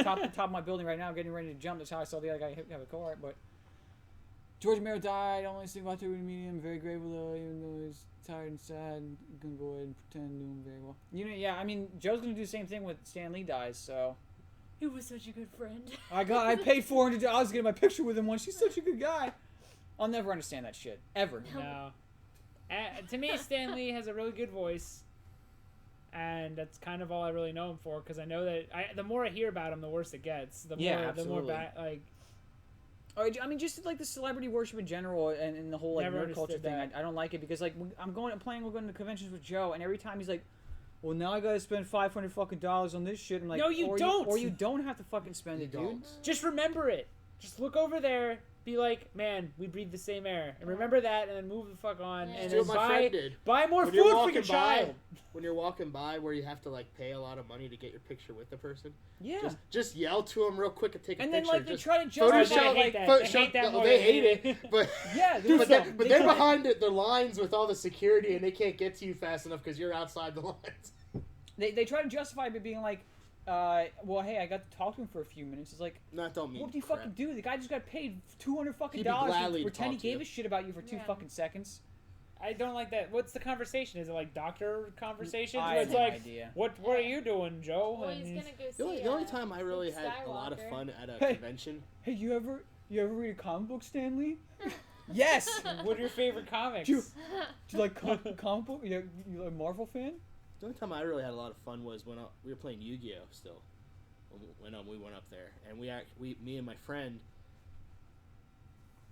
top of my building right now. I'm getting ready to jump. That's how I saw the other guy have a car. But George Romero died. Only single out there with me. I'm very grateful though, even though he's tired and sad. I'm gonna go ahead and pretend to him very well. You know, yeah. I mean, Joe's gonna do the same thing when Stan Lee dies. So He was such a good friend. I paid $400 to get my picture with him once. He's such a good guy. I'll never understand that shit ever. No. To me, Stan Lee has a really good voice, and that's kind of all I really know him for. Because I know that the more I hear about him, the worse it gets. The Yeah, more, absolutely. the more like. I mean, just like the celebrity worship in general, and the whole like Never nerd culture understood thing. that. I don't like it because like when I'm planning on going to conventions with Joe, and every time he's like, "Well, now I gotta spend $500 fucking dollars on this shit." I'm like, No, you don't. or you don't have to fucking spend it, dude. Just remember it. Just look over there. Be like, man, we breathe the same air, and remember that, and then move the fuck on, and Do then what my friend buy did. more When you're food for walking your child. when you're walking by where you have to like pay a lot of money to get your picture with the person. Yeah. Just yell to them real quick and take a And picture. then like they Just try to justify Photoshop, I hate like that. Photoshop, I hate that more they than hate anything. it, but yeah, but, they they're try- behind the lines with all the security and they can't get to you fast enough because you're outside the lines. They try to justify it by being like, well, hey, I got to talk to him for a few minutes. It's like, Not don't mean what do you crap. fucking do? The guy just got paid $200 fucking He'd be dollars gladly to to pretend he talk to gave you. a shit about you for two Yeah. fucking seconds. I don't like that. What's the conversation? Is it like doctor conversations? I Where have it's no like, idea. what are you doing, Joe? Well, And he's he's- gonna go see. The only time I really Luke had a lot of Skywalker. fun at a Hey. convention. Hey, you ever read a comic book, Stanley? Yes. What are your favorite comics? Do you like comic book? You like Marvel fan? The only time I really had a lot of fun was when we were playing Yu-Gi-Oh! Still, when we went up there, and me and my friend,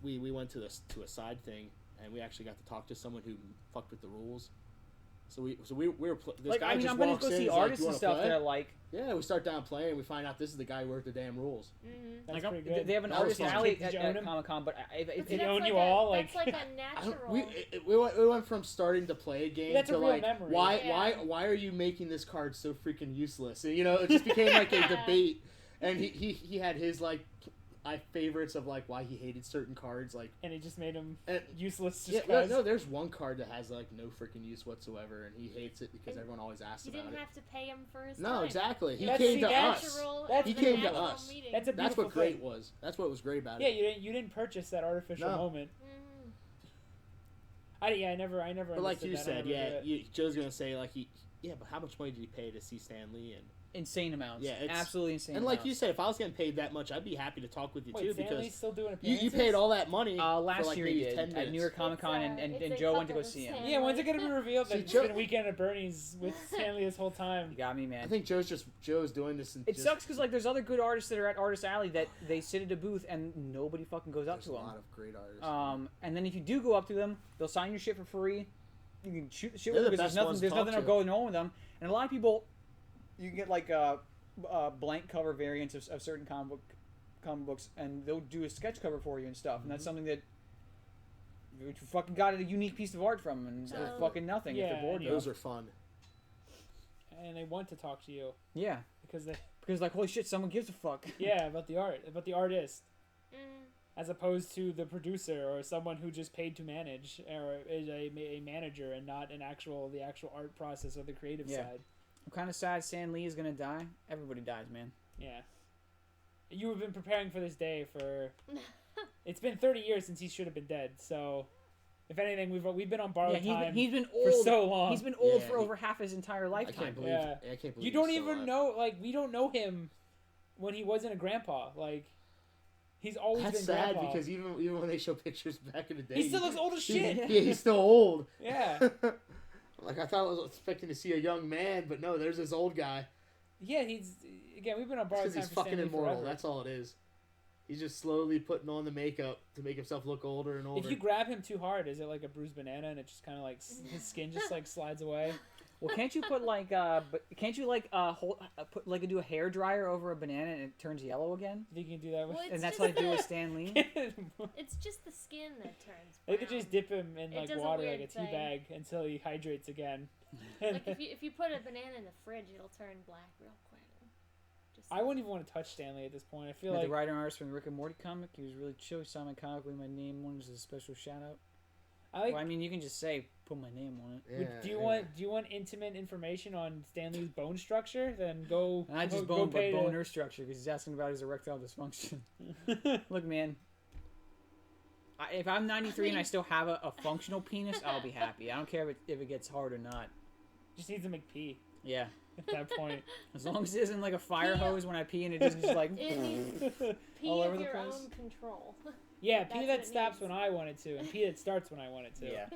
we went to a side thing, and we actually got to talk to someone who fucked with the rules. So we were this Like, guy I mean, just I'm gonna walks go in, see he's like, artists "You and wanna stuff play?" that I like. Yeah, we start down playing. We find out this is the guy who wrote the damn rules. That's Like, pretty good. they have an That was artist fun. alley Did you at own him? Comic Con, but if But see, Did he that's own like you a, all? That's Like- like a I natural. don't- we went from starting to play a game That's a to real like memory. why are you making this card so freaking useless? And, you know, it just became like a debate. And he had his like favorites of like why he hated certain cards, like, and it just made him and, useless. yeah, Just 'cause. no, there's one card that has like no freaking use whatsoever, and he hates it because And everyone always asks You about didn't it. have to pay him for his No, time. exactly. He That's- came see, to that's us. Natural, That's He the came to natural us. meeting. That's a That's beautiful what great thing. was. That's what was great about Yeah, it. you didn't purchase that artificial No. moment. Mhm. I never. But like understood you that. I said, never yeah, did it. Joe's gonna say like but how much money did he pay to see Stan Lee? And insane amounts. Yeah, it's- absolutely insane. and like amounts. you said, if I was getting paid that much, I'd be happy to talk with you Wait, too Stan because Lee's still doing you appearances? paid all that money. last for like year maybe he did 10 at minutes. New York Comic Con, It's and a Joe went to couple go of see him. Stan Yeah, when's it gonna be revealed that See, it's Joe- been Weekend at Bernie's with Stanley this whole time? You got me, man. I think Joe's doing this. And It just, sucks because like there's other good artists that are at Artist Alley that they sit at a booth and nobody fucking goes up There's to a them. lot of great artists. And then if you do go up to them, they'll sign your shit for free. You can shoot the shit They're with the them because best there's ones nothing, to there's nothing talk going on with them. And a lot of people, you can get like blank cover variants of certain comic books, and they'll do a sketch cover for you and stuff. And that's something that you fucking got a unique piece of art from, and it's fucking nothing if yeah, they're bored. Those are fun. And they want to talk to you Yeah, because they because like holy shit, someone gives a fuck. yeah about the art, about the artist, Mm. as opposed to the producer or someone who just paid to manage or is a manager and not the actual art process or the creative Yeah. side. I'm kind of sad Stan Lee is gonna die. Everybody dies, man. Yeah. You have been preparing for this day for. It's been 30 years since he should have been dead. So, if anything, we've been on borrowed Yeah, time. he's been for old so long. He's been old Yeah, for over half his entire I lifetime. can't believe. Yeah. I can't believe You don't he's still even alive. know, like, we don't know him when he wasn't a grandpa. Like, he's always That's been sad grandpa. because even when they show pictures back in the day, He still looks old as shit. Yeah, he's still old. Yeah. Like I thought I was expecting to see a young man, but no, there's this old guy. Yeah, again, we've been on borrowed Because time he's for fucking Stanley immortal. forever. That's all it is. He's just slowly putting on the makeup to make himself look older and older. If you grab him too hard, is it like a bruised banana and it just kind of like his skin just like slides away? Well, can't you put like can't you like put like do a hair dryer over a banana and it turns yellow again? You think you can do that with? Well, it's And that's just what I do the- with Stan Lee. It's just the skin that turns They brown. could just dip him in It like does a water, like a weird tea thing. bag, until he hydrates again. Like if you put a banana in the fridge, it'll turn black real quick. Just I wouldn't even want to touch Stanley at this point. I feel Met like the writer and artist from the Rick and Morty comic. He was really chill. He signed my comic with my name on it as a special shout out. I like. Well, I mean, you can just say put my name on it. do you want intimate information on Stanley's bone structure? Then go. And I just go bone, but pay bone her structure because he's asking about his erectile dysfunction. Look, man. If I'm 93 and I still have a functional penis, I'll be happy. I don't care if it gets hard or not. Just needs to make pee Yeah. at that point. As long as it isn't like a fire hose when I pee and it just like It needs pee all of over the your place. own control. Yeah, That's pee what that it stops needs. when I want it to, and pee that starts when I want it to. Yeah.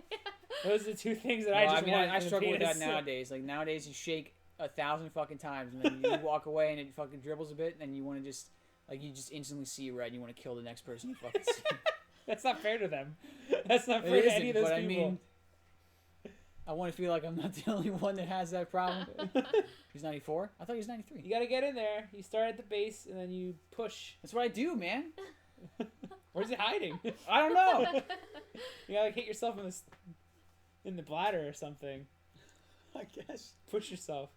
Those are the two things that Well, I just want. I in a struggle with that penis. nowadays. Like nowadays, you shake 1,000 fucking times and then you walk away and it fucking dribbles a bit, and you want to just like you just instantly see red and you want to kill the next person you fucking see. That's not fair to them. That's not It fair to isn't, any of those but people. I mean, I want to feel like I'm not the only one that has that problem. He's 94. I thought he was 93. You gotta get in there. You start at the base and then you push. That's what I do, man. Where's it hiding? I don't know. You gotta like, hit yourself in the bladder or something. I guess. Push yourself.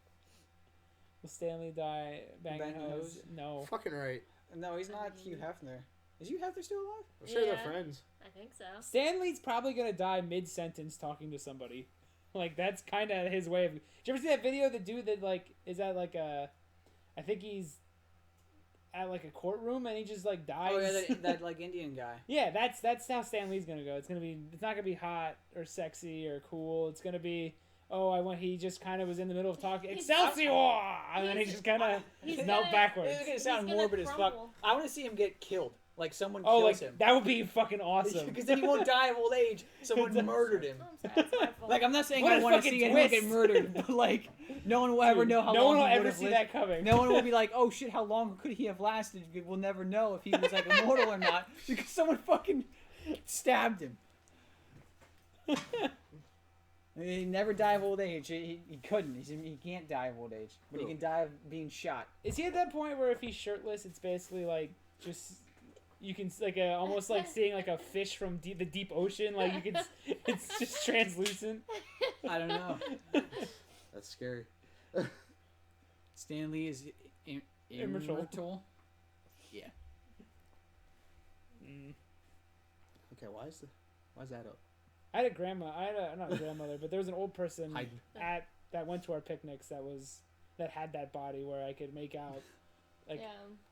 Will Stanley die banging Banging hose? hose? No. Fucking right. No, he's not Hugh Hefner. Is Hugh Hefner still alive? I'm sure Yeah. they're friends. I think so. Stanley's probably gonna die mid-sentence talking to somebody. Like that's kind of his way of. Did you ever see that video? Of the dude that like is at like a, I think he's at like a courtroom and he just like dies. Oh yeah, that like Indian guy. Yeah, that's how Stanley's gonna go. It's not gonna be hot or sexy or cool. It's gonna be he just kind of was in the middle of talking Excelsior, and then he just kind of He's knelt gonna- backwards. It's gonna sound He's gonna morbid as fuck. crumble. I want to see him get killed. Like someone Oh, kills like him. that would be fucking awesome. Because then he won't die of old age. Someone murdered him. Oh, I'm sorry, it's my fault. Like I'm not saying What I a want to fucking see anyone twist. get murdered, but like no one will ever know how no long one will he would ever have see lived. that coming. No one will be like, oh shit, how long could he have lasted? We'll never know if he was like immortal or not because someone fucking stabbed him. He never die of old age. He couldn't. He can't die of old age, but he can die of being shot. Is he at that point where if he's shirtless, it's basically like just you can like almost like seeing like a fish from the deep ocean? Like you can, it's just translucent. I don't know. That's scary. Stan Lee is immortal. Yeah. Okay, why is that up? I had a grandma. Not a grandmother, but there was an old person that went to our picnics that had that body where I could make out like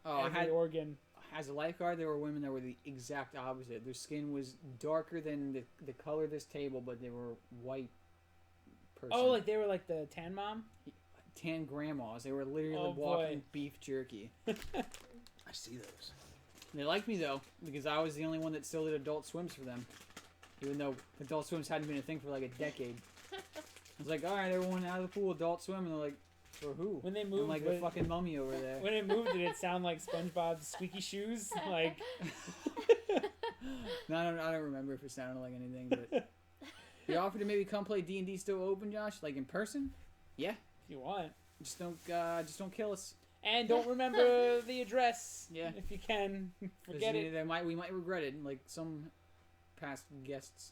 every organ. As a lifeguard, there were women that were the exact opposite. Their skin was darker than the color of this table, but they were white. Person. Oh, like they were like the tan mom? Tan grandmas. They were literally walking boy. beef jerky. I see those. They liked me though, because I was the only one that still did Adult Swims for them. Even though Adult Swims hadn't been a thing for like a decade. I was like, alright, everyone out of the pool, Adult Swim, and they're like, for who? When they moved, I'm like the fucking mummy over there. When it moved, did it sound like SpongeBob's squeaky shoes? Like, no, I don't remember if it sounded like anything. But you offered to maybe come play D&D still open, Josh, like in person. Yeah, if you want. Just don't kill us. And don't remember the address. Yeah, if you can, forget it. We might regret it, like some past guests.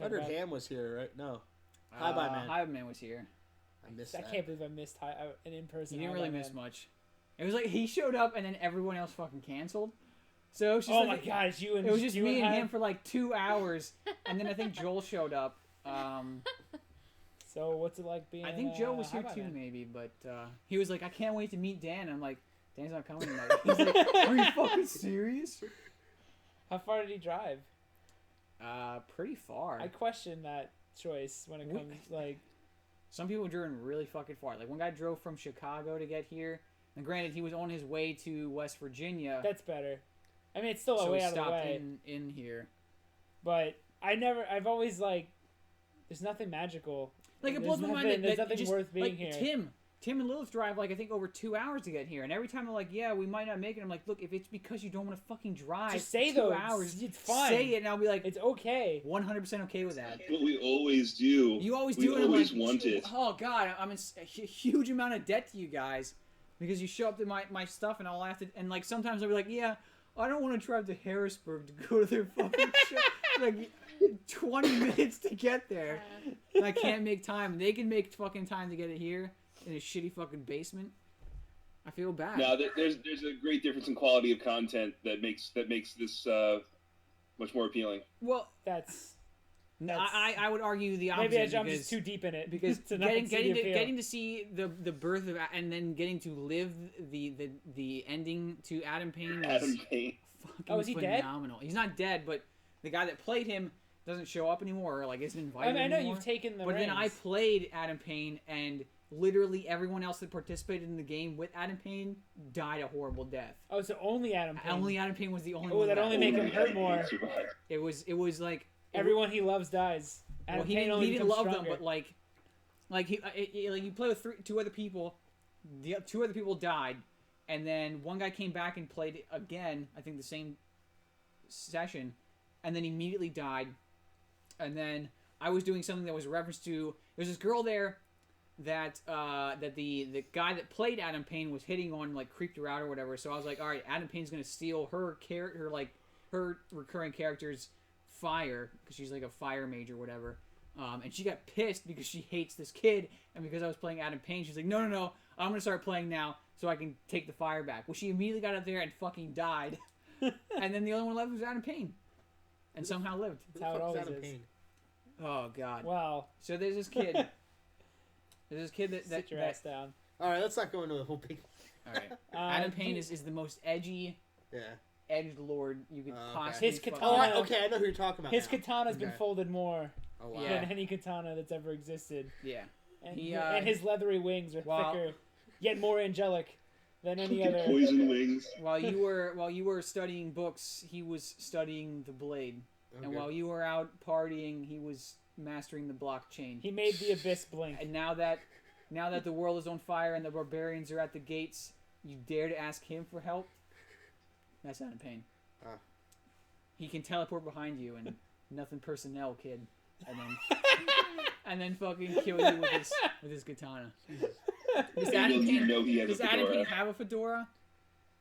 Leonard Ham was here, right? No. Hi Bye Man. Hi Bye Man was here. I missed that. I can't believe I missed an in-person. You didn't really miss much. It was like he showed up and then everyone else fucking canceled. So it was just my god, it's you and it was just you me and Hyde? him for like 2 hours, and then I think Joel showed up. So what's it like being? I think Joe was here too, maybe, but he was like, "I can't wait to meet Dan." I'm like, "Dan's not coming tonight." He's like, "Are you fucking serious?" How far did he drive? Pretty far. I question that choice when it comes like. Some people driven really fucking far. Like one guy drove from Chicago to get here. And granted, he was on his way to West Virginia. That's better. I mean, it's still a way out of the way. In here. But I've always like, there's nothing magical. Like it blows my mind. There's nothing worth being here. Tim and Lilith drive like I think over 2 hours to get here, and every time they're like, "Yeah, we might not make it." I'm like, "Look, if it's because you don't want to fucking drive, just say 2 hours. It's fine. Say it, and I'll be like, it's okay. 100% okay with that." What we always do. You always we do it. Always I'm like, want it. Oh God, I'm in a huge amount of debt to you guys because you show up to my stuff, and I'll have to. And like sometimes I'll be like, "Yeah, I don't want to drive to Harrisburg to go to their fucking show." Like 20 minutes to get there. And I can't make time. They can make fucking time to get it here in a shitty fucking basement. I feel bad. No, there's a great difference in quality of content that makes this much more appealing. Well, I would argue the opposite. Maybe I'm just too deep in it because getting to see the birth of and then getting to live the ending to Adam Payne was fucking is he phenomenal. Dead? He's not dead, but the guy that played him doesn't show up anymore, or like isn't invited I know anymore. you've taken the But reins. then I played Adam Payne, and literally everyone else that participated in the game with Adam Payne died a horrible death. Oh, so only Adam Payne. Only Adam Payne was the only one. Oh, that only make him hurt more. It was like everyone he loves dies. Adam well, Payne he didn't love stronger. them, but like you play with two other people. The 2 other people died, and then one guy came back and played again. I think the same session, and then immediately died. And then I was doing something that was a reference to there's this girl there that the guy that played Adam Payne was hitting on, like creeped her out or whatever. So I was like, all right, Adam Payne's gonna steal her character, like her recurring character's fire, because she's like a fire mage or whatever. And she got pissed because she hates this kid, and because I was playing Adam Payne, she's like, no, I'm gonna start playing now so I can take the fire back. Well, she immediately got up there and fucking died, and then the only one left was Adam Payne. And somehow lived. That's how it always is. Oh God. Wow. So there's this kid. that sit your ass down. All right, let's not go into the whole big. All right. Adam Payne is the most edgy. Yeah. Edged lord you could possibly. His katana. Okay, I know who you're talking about. His katana's been folded more wow. than any katana that's ever existed. Yeah. And his leathery wings are thicker, yet more angelic than any other. Poison wings. While you were studying books, he was studying the blade, and while you were out partying, he was mastering the blockchain. He made the abyss blink. And now that the world is on fire and the barbarians are at the gates, you dare to ask him for help? That's Adam Payne. He can teleport behind you, and nothing personnel, kid. and then fucking kill you with his katana. Does Little Adam do you Payne, know he has a does Adam fedora. Payne have a fedora?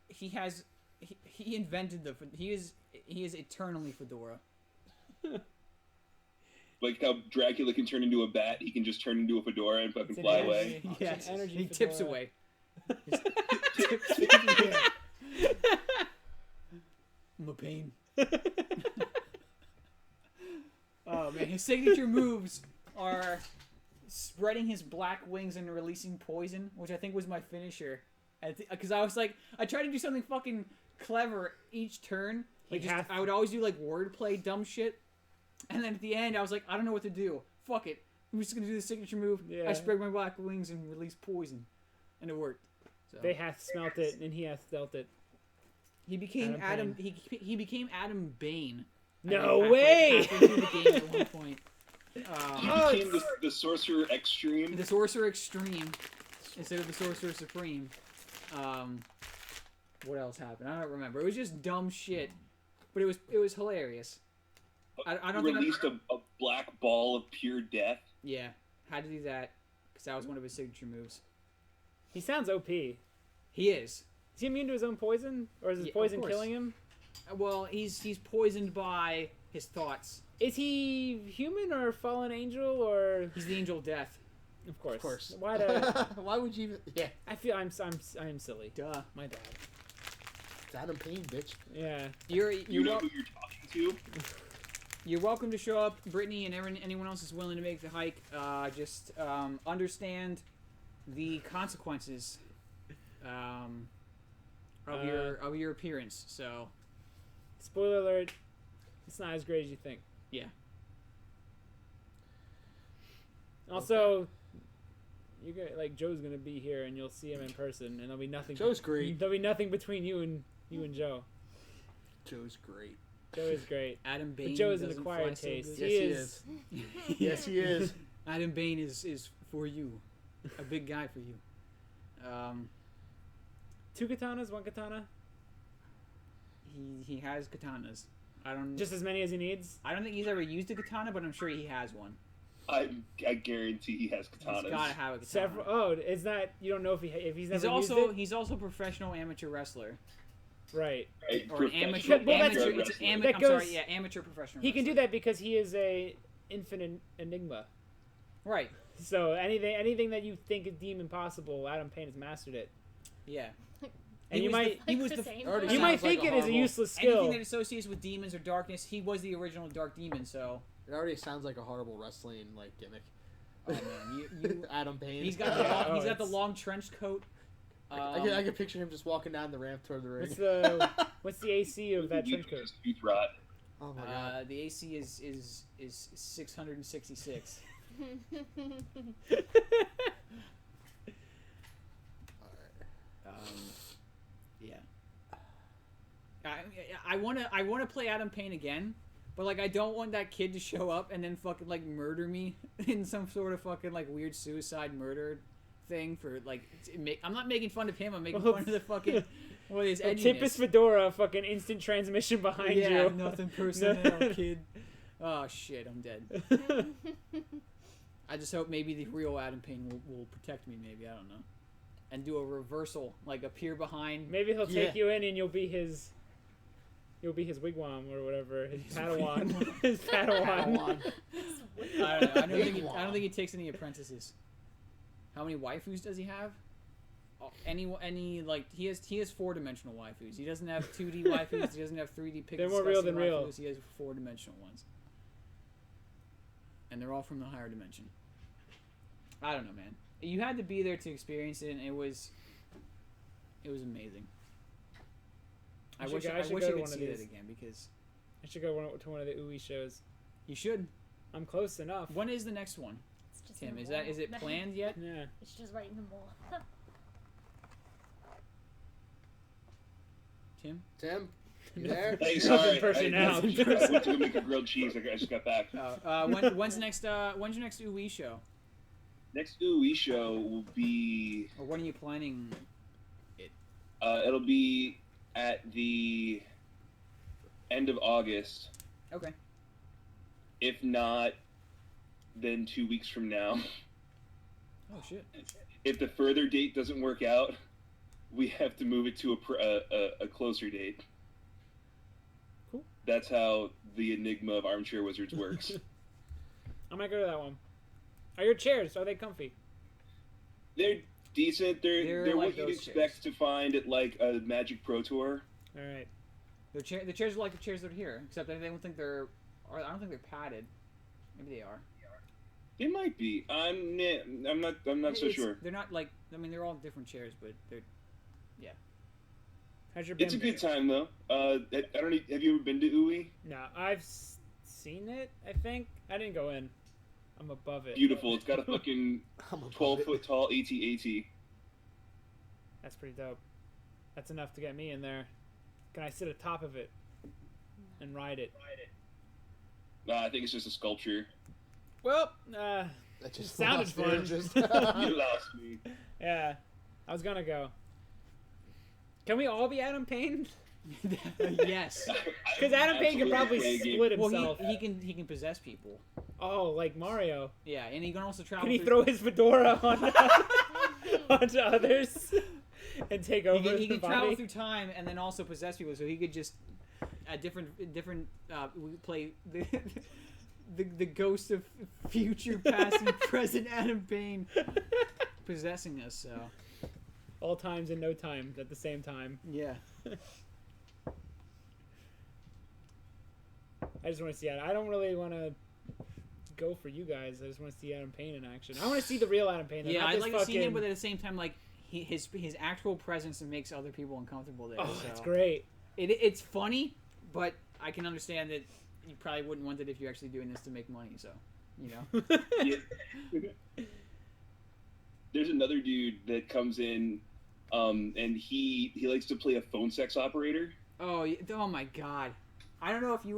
He invented he is eternally fedora. Like how Dracula can turn into a bat, he can just turn into a fedora and fucking fly away. Yes, energy he tips fedora. away. I'm a pain. Oh man, his signature moves are spreading his black wings and releasing poison, which I think was my finisher. Because I was like, I tried to do something fucking clever each turn. Like I would always do like wordplay, dumb shit, and then at the end I was like, I don't know what to do. Fuck it, I'm just gonna do the signature move. Yeah. I spread my black wings and release poison, and it worked. So. They hath smelt it, and he hath dealt it. He became Adam He became Adam Bane. No halfway way! through the game at one point. He became the Sorcerer Extreme. The Sorcerer Extreme instead of the Sorcerer Supreme. What else happened? I don't remember. It was just dumb shit, but it was hilarious. I don't he think released a black ball of pure death. Yeah, had to do that because that was one of his signature moves. He sounds OP. He is. Is he immune to his own poison, or is his Yeah, of poison course. killing him? Well, he's poisoned by his thoughts. Is he human or a fallen angel or? He's the angel of death. Of course. Of course. Why Why would you even? Yeah. I feel I'm silly. Duh. My bad. It's Adam Payne, bitch. Yeah. You know who you're talking to? You're welcome to show up, Brittany, and anyone else is willing to make the hike. Just understand the consequences of your appearance. So, spoiler alert: it's not as great as you think. Yeah. Also, you're gonna Joe's gonna be here, and you'll see him in person, and there'll be nothing. Joe's great. There'll be nothing between you and Joe. Joe's great. Joe is great. Adam Bane. But Joe is an doesn't acquired fly so taste. good. He is. Yes, he is. Adam Bane is for you, a big guy for you. 2 katanas, 1 katana. He has katanas. I don't. Just as many as he needs. I don't think he's ever used a katana, but I'm sure he has one. I guarantee he has katanas. He's gotta have a katana. Several. Oh, is that you don't know if he's never also used it? he's also a professional amateur wrestler. Right. Or amateur. Amateur. It's amateur. I'm sorry. Yeah, amateur professional. He can do that because he is a infinite enigma. Right. So anything that you think is deemed impossible, Adam Payne has mastered it. Yeah. And you might You might think it is a useless skill. Anything that associates with demons or darkness, he was the original Dark Demon, so. It already sounds like a horrible wrestling gimmick. Oh man, you Adam Payne. He's got the long trench coat. I can picture him just walking down the ramp toward the ring. What's the AC of that trench coat? Tooth rot. Oh my god. The AC is 666. Yeah. I wanna play Adam Payne again, but I don't want that kid to show up and then fucking murder me in some sort of fucking weird suicide murder thing for I'm not making fun of him. I'm making fun of the fucking his edginess. Tempest Fedora, fucking instant transmission behind yeah, you. Nothing personal, kid. Oh shit, I'm dead. I just hope maybe the real Adam Payne will protect me. Maybe, I don't know, and do a reversal, appear behind. Maybe he'll take you in and you'll be his wigwam or whatever. His Padawan. His Padawan. I don't think he takes any apprentices. How many waifus does he have? He has 4-dimensional waifus. He doesn't have 2D waifus. He doesn't have 3D pixels. They're more real than waifus. real. He has 4-dimensional ones, and they're all from the higher dimension. I don't know, man. You had to be there to experience it, and it was amazing. I wish I could see that again because I should go to one of the Uwe shows. You should. I'm close enough. When is the next one? Tim, is it planned yet? Yeah. It's just right in the mall. Tim? You there? Hey, sorry. Personnel. I went to go make a grilled cheese. I just got back. When's your next Uwe show? Next Uwe show will be. Or when are you planning it? It'll be at the end of August. Okay. If not than 2 weeks from now. Oh shit. If the further date doesn't work out, we have to move it to a closer date. Cool. That's how the enigma of Armchair Wizards works. I might go to that one. Are your chairs? Are they comfy? They're decent. They're like what you'd those expect to find at like a Magic Pro Tour. All right. The chairs are like the chairs that are here, except I don't think they're. Or I don't think they're padded. Maybe they are. They might be. I'm not so sure. They're not like. I mean, they're all different chairs, but they're. Yeah. How's your? It's a good time though. I don't. Have you ever been to UI? No, I've seen it. I think I didn't go in. I'm above it. Beautiful. It's got a fucking 12-foot tall AT-AT. That's pretty dope. That's enough to get me in there. Can I sit atop of it and ride it? Nah, I think it's just a sculpture. Well, That just sounded fun. You lost me. Yeah, I was gonna go. Can we all be Adam Payne? Yes. Because Adam Payne can probably split himself. Well, he can possess people. Oh, like Mario. Yeah, and he can also travel. Can he throw his fedora onto others and take over He can the travel body? through time and then also possess people, so he could just we play the ghost of future, past, and present Adam Payne possessing us. So all times and no times at the same time. Yeah. I just want to see it. I don't really want to go for you guys. I just want to see Adam Payne in action. I want to see the real Adam Payne. Yeah, I'd like to see him, but at the same time, like his actual presence makes other people uncomfortable there. Oh, so. that's great. It's funny, but I can understand that you probably wouldn't want it if you're actually doing this to make money. So, you know. Yeah. There's another dude that comes in, and he likes to play a phone sex operator. Oh my God. I don't know if you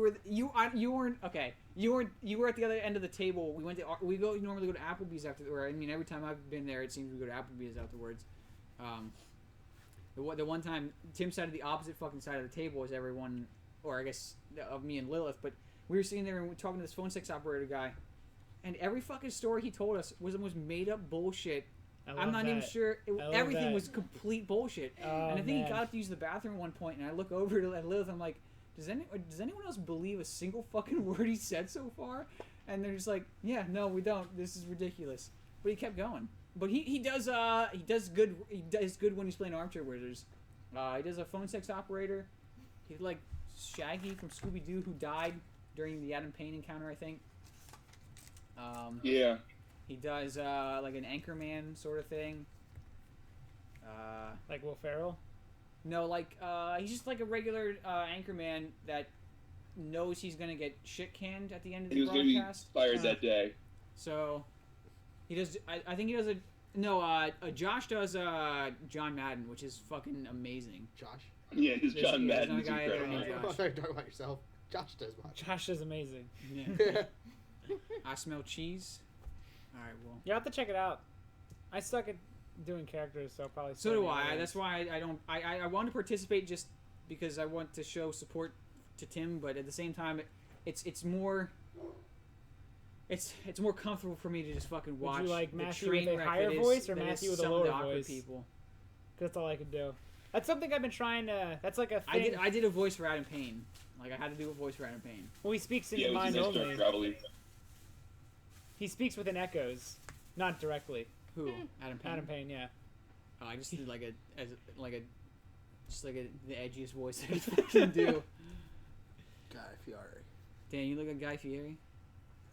weren't okay. You were at the other end of the table. We normally go to Applebee's after, or I mean every time I've been there, it seems we go to Applebee's afterwards. The one time Tim sat at the opposite fucking side of the table as everyone, or I guess of me and Lilith, but we were sitting there and we were talking to this phone sex operator guy, and every fucking story he told us was the most made up bullshit. I'm not even sure. Everything was complete bullshit. Oh, and I think man. he got up to use the bathroom at one point, and I look over at Lilith. I'm like, does anyone else believe a single fucking word he said so far? And they're just like, yeah, no, we don't. This is ridiculous. But he kept going. But he does good when he's playing Armchair Wizards. He does a phone sex operator. He's like Shaggy from Scooby Doo, who died during the Adam Payne encounter, I think. Yeah. He does like an Anchorman sort of thing. Like Will Ferrell? No, like he's just like a regular Anchorman that knows he's gonna get shit canned at the end of the broadcast. He was gonna be fired that day. So he does. I think he does Josh does John Madden, which is fucking amazing. Josh? Yeah, his John Madden is guy out there incredible. named I Josh. thought you were talking about yourself. Josh does mine. Josh is amazing. Yeah. I smell cheese. All right, well. You have to check it out. I suck at doing characters, so I'll probably. So do I. That's why I don't. I want to participate just because I want to show support to Tim, but at the same time, it's more. It's more comfortable for me to just fucking watch. Would you like the Matthew train with a wreck higher that is- voice or that is Matthew with a some of lower the awkward voice? people. That's all I can do. That's something I've been trying to. That's like a thing. I did a voice for Adam Payne. Like I had to do a voice for Adam Payne. Well, he speaks in Yeah, your it was mind a nice only. truck traveling. He speaks within echoes, not directly. Who? Adam Payne. Adam Payne, yeah. Oh, I just did the edgiest voice I can do. Guy Fieri. Dan, you look like Guy Fieri.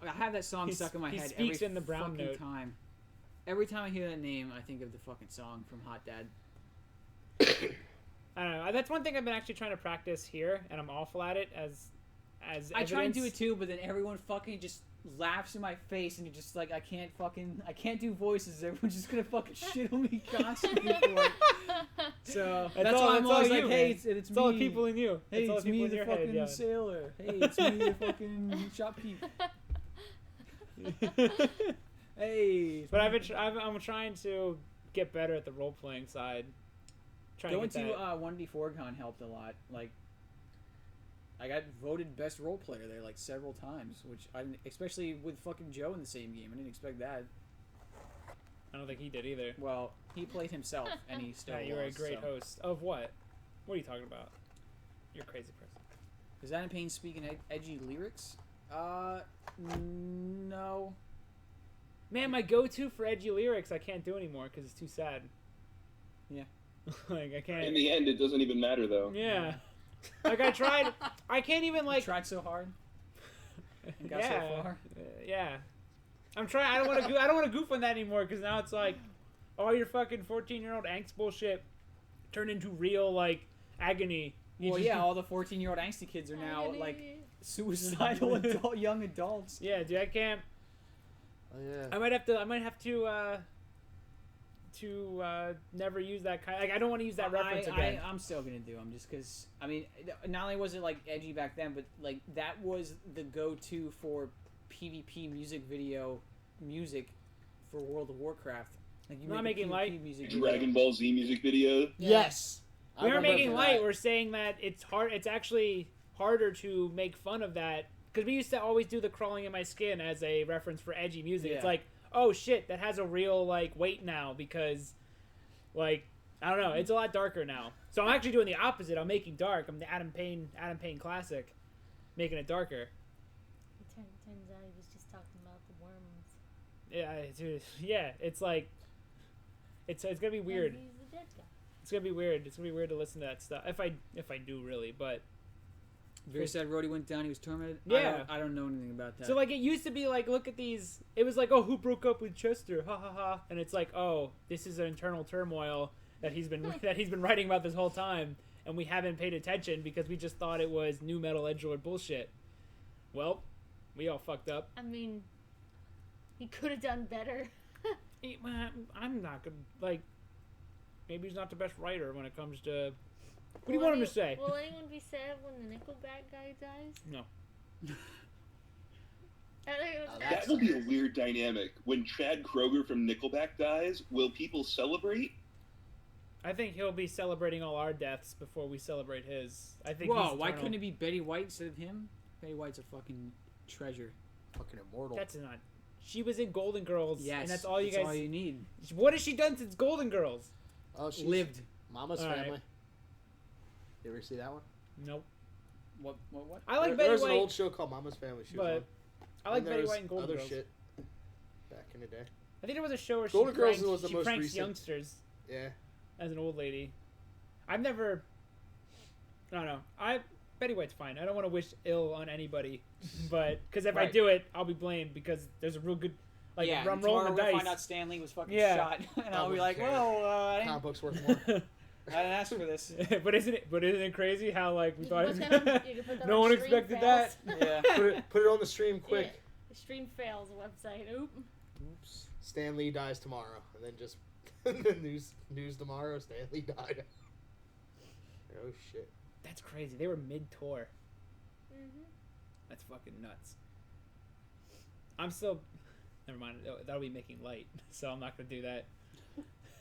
I have that song stuck in my he head speaks every in the brown fucking note. time. Every time I hear that name, I think of the fucking song from Hot Dad. I don't know. That's one thing I've been actually trying to practice here, and I'm awful at it. As I try and do evidence. it too, but then everyone fucking just laughs in my face, and you're just like, I can't do voices. Everyone's just gonna fucking shit on me constantly for it. So that's why I'm always like, hey, it's me. all the people in you. Hey, It's all it's the people me, in the your fucking head, yeah. sailor. Hey, it's me, the fucking shopkeep. Hey. I'm trying to get better at the role playing side. Going to 1D4Con helped a lot. Like, I got voted best role player there like several times, which I didn't, especially with fucking Joe in the same game. I didn't expect that. I don't think he did either. Well, he played himself, and he still. Yeah, you were a lost, great so. host. Of what? What are you talking about? You're a crazy person. Is Adam Payne speaking edgy lyrics? No. Man, my go-to for edgy lyrics I can't do anymore because it's too sad. Yeah. Like I can't. In the end, it doesn't even matter though. Yeah. Like I tried. I can't even like. You tried so hard. And got Yeah. so far. Yeah. I'm trying. I don't want to. I don't want to goof on that anymore because now it's like, all your fucking 14-year-old angst bullshit turned into real like agony. You Well, just- yeah, all the 14-year-old angsty kids are now like suicidal young adults. Yeah, dude, I can't. Oh yeah. I might have to never use that kind. Like, I don't want to use that reference again. I'm still gonna do them just because. I mean, not only was it like edgy back then, but like that was the go-to for PvP music video music for World of Warcraft. Like you Not make a making PvP light. music Dragon Ball Z music video. Yes. We aren't making that. light. We're saying that it's hard. It's actually harder to make fun of that because we used to always do the crawling in my skin as a reference for edgy music. It's Yeah. like, oh shit, that has a real like weight now because, like, I don't know, it's a lot darker now. So I'm actually doing the opposite. I'm making dark. I'm the Adam Payne classic, making it darker. It turns out he was just talking about the worms. Yeah, dude. Yeah, it's like, it's gonna be weird. And he's the dead guy. It's gonna be weird. It's gonna be weird to listen to that stuff. If I do really, but. Very sad. Rhodey went down. He was tormented. Yeah. I don't know anything about that. So like it used to be like, look at these. It was like, oh, who broke up with Chester? Ha ha ha. And it's like, oh, this is an internal turmoil that he's been writing about this whole time, and we haven't paid attention because we just thought it was new metal edgelord bullshit. Well, we all fucked up. I mean, he could have done better. I'm not gonna like. Maybe he's not the best writer when it comes to. What do you want him to say? Will anyone be sad when the Nickelback guy dies? No. That will be a weird dynamic. When Chad Kroger from Nickelback dies, will people celebrate? I think he'll be celebrating all our deaths before we celebrate his. I think. Whoa, he's why eternal. couldn't it be Betty White instead of him? Betty White's a fucking treasure. Fucking immortal. That's not. She was in Golden Girls. Yes, and that's all you guys. all you need. What has she done since Golden Girls? Oh, she's Lived. Mama's All right. Family. You ever see that one? Nope. What? I like there Betty was White. an old show called Mama's Family. She was but on. I like And there Betty was White and Golden other Girls. shit back in the day. I think there was a show where Golden she Girls pranks, was the she most pranks recent. youngsters Yeah. as an old lady. I've never. I don't know. Betty White's fine. I don't want to wish ill on anybody, but because if I Right. do it, I'll be blamed because there's a real good. Like yeah, I'm tomorrow rolling the we'll dice. find out Stanley was fucking Yeah. shot, and I'll be Comic like, book "Well, I Comic didn't, books worth more. I didn't ask for this." but isn't it crazy how like we You thought can put that on- you can put that no on one Stream expected Fails. that. Yeah. put it on the stream quick. Yeah. The Stream Fails website. Oop. Oops. Stan Lee dies tomorrow, and then just the news tomorrow. Stan Lee died. Oh shit. That's crazy. They were mid tour. Mhm. That's fucking nuts. I'm still. Never mind. That'll be making light, so I'm not gonna do that.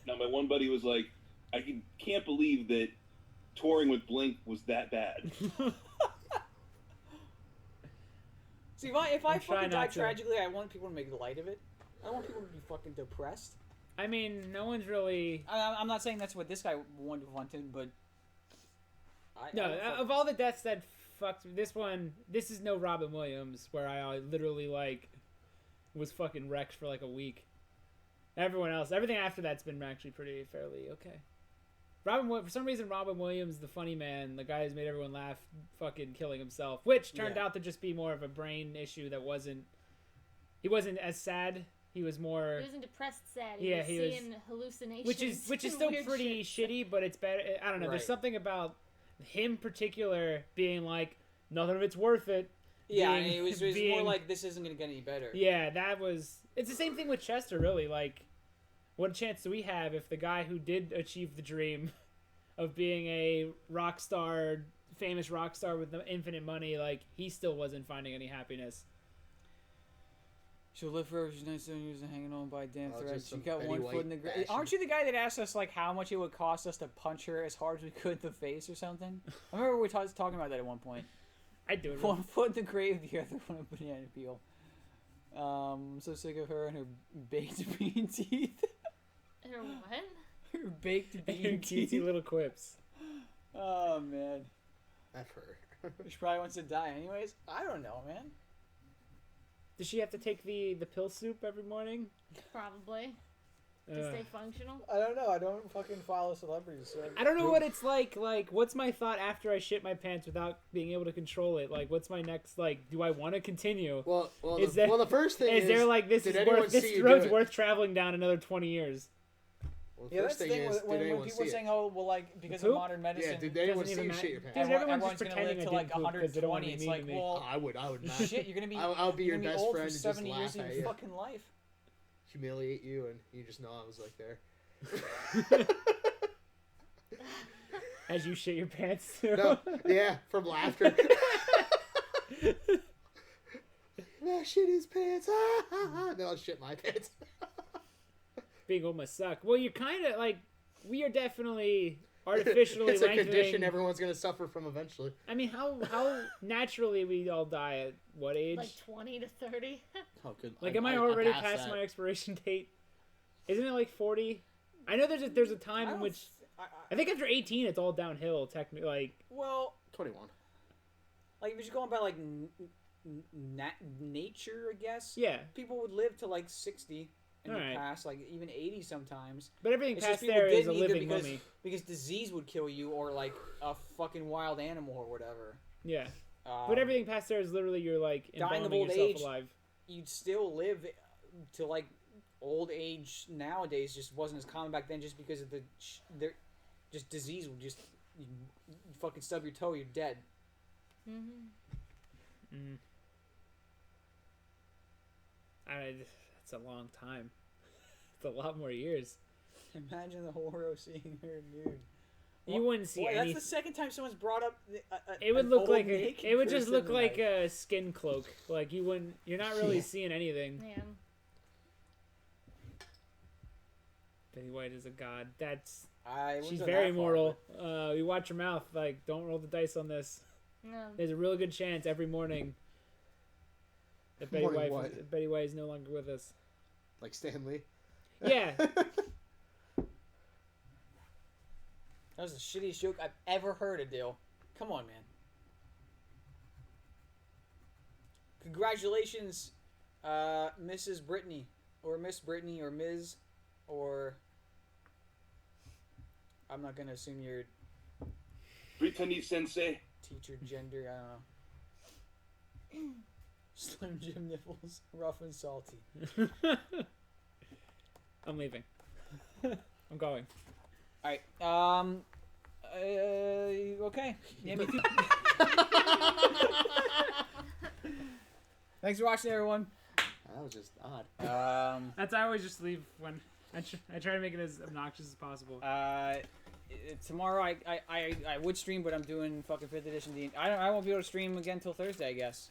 Now, my one buddy was like, can't believe that touring with Blink was that bad. See, if I I'm trying fucking die not to. tragically, I want people to make light of it. I don't want people to be fucking depressed. I mean, no one's really. I'm not saying that's what this guy wanted, but No, I don't fuck- of all the deaths that fucked me, this is no Robin Williams, where I literally like was fucking wrecked for like a week. Everything after that's been actually pretty fairly okay. For some reason, Robin Williams, the funny man, the guy who's made everyone laugh, fucking killing himself, which turned out to just be more of a brain issue that wasn't. He wasn't as sad. He was more. He wasn't depressed, sad. Yeah, was he was- seeing hallucinations. which is and still weird pretty shit. shitty, but it's better. I don't know. There's Right. something about him particular being like nothing of it's worth it. yeah, being- it was more being- like this isn't gonna get any better. Yeah, that was. It's the same thing with Chester, really. Like, what chance do we have if the guy who did achieve the dream of being a rock star, famous rock star with infinite money, like he still wasn't finding any happiness? She'll live forever. She's 97 years and hanging on by a damn Oh, thread. just She some got Betty one White foot in the grave. bashing. Aren't you the guy that asked us like how much it would cost us to punch her as hard as we could in the face or something? I remember we talking about that at one point. I'd do it. One foot in the grave, the other one a banana peel. I'm so sick of her and her baked bean teeth. Or what? Her baked bean Your teeth. teensy little quips. Oh man. I've heard. She probably wants to die anyways. I don't know, man. Does she have to take the pill soup every morning? Probably. To stay functional. I don't know. I don't fucking follow celebrities. So I don't know what it's like. Like, what's my thought after I shit my pants without being able to control it? Like, what's my next? Like, do I want to continue? Well, Is there- the first thing Is there like this did is anyone worth see this you road's do it? worth traveling down another 20 years? Well, the Yeah, first that's the thing thing is, when did anyone people see are it? saying, "Oh, well, like because Poop? of modern medicine." Yeah, did anyone doesn't see you even shit your matter. pants? Dude, everyone's everyone's just gonna live pretending I to like didn't poop 'cause they don't wanna 120. be It's mean like, to me. well, I would not. shit, you're gonna be. I'll be you're your gonna best old friend for and 70 just years laugh of at your you, fucking life. humiliate you, and you just know I was like there. As you shit your pants too. No, yeah, from laughter. That shit his pants. Then I'll shit my pants. Being old must suck. Well, you're kind of like we are definitely artificially It's a lengthening. condition everyone's gonna suffer from eventually. I mean, how naturally we all die at what age? Like 20 to 30. Oh, good. Like, am I already past my expiration date? Isn't it like 40? I know there's a time in which I think after 18 it's all downhill. Technically, like Well, 21. like if you're going by like nature, I guess. Yeah. People would live to like 60 in the Alright. past, like even 80 sometimes. But everything It's past just people there is didn't a either living because, mummy. because disease would kill you, or like a fucking wild animal or whatever. Yeah. But everything past there is literally you're like dying of embalming old yourself age, alive. you'd still live to like old age nowadays. Just wasn't as common back then, just because of just disease would just you fucking stub your toe, you're dead. Mm-hmm. Mm. That's a long time. It's a lot more years. Imagine the horror of seeing her nude. You wouldn't see Boy, any. That's the second time someone's brought up. It would an look old like naked it would just person look in like life. a skin cloak. Like you wouldn't. You're not really Yeah. seeing anything. Yeah. Betty White is a god. That's. I wouldn't She's go very that far, moral. You watch your mouth. Like, don't roll the dice on this. No. There's a real good chance every morning that Betty Morning White, what? Betty White is no longer with us. Like Stanley. Yeah. That was the shittiest joke I've ever heard, Adil. Come on, man. Congratulations, Mrs. Brittany, or Miss Brittany, or Ms., or... I'm not going to assume your Brittany Sensei. teacher gender, I don't know. Slim Jim nipples, rough and salty. I'm leaving. I'm going. Alright, okay. Yeah, me too. Thanks for watching, everyone. That was just odd. That's I always just leave when I try to make it as obnoxious as possible. Tomorrow I would stream, but I'm doing fucking 5th edition D. I won't be able to stream again until Thursday, I guess.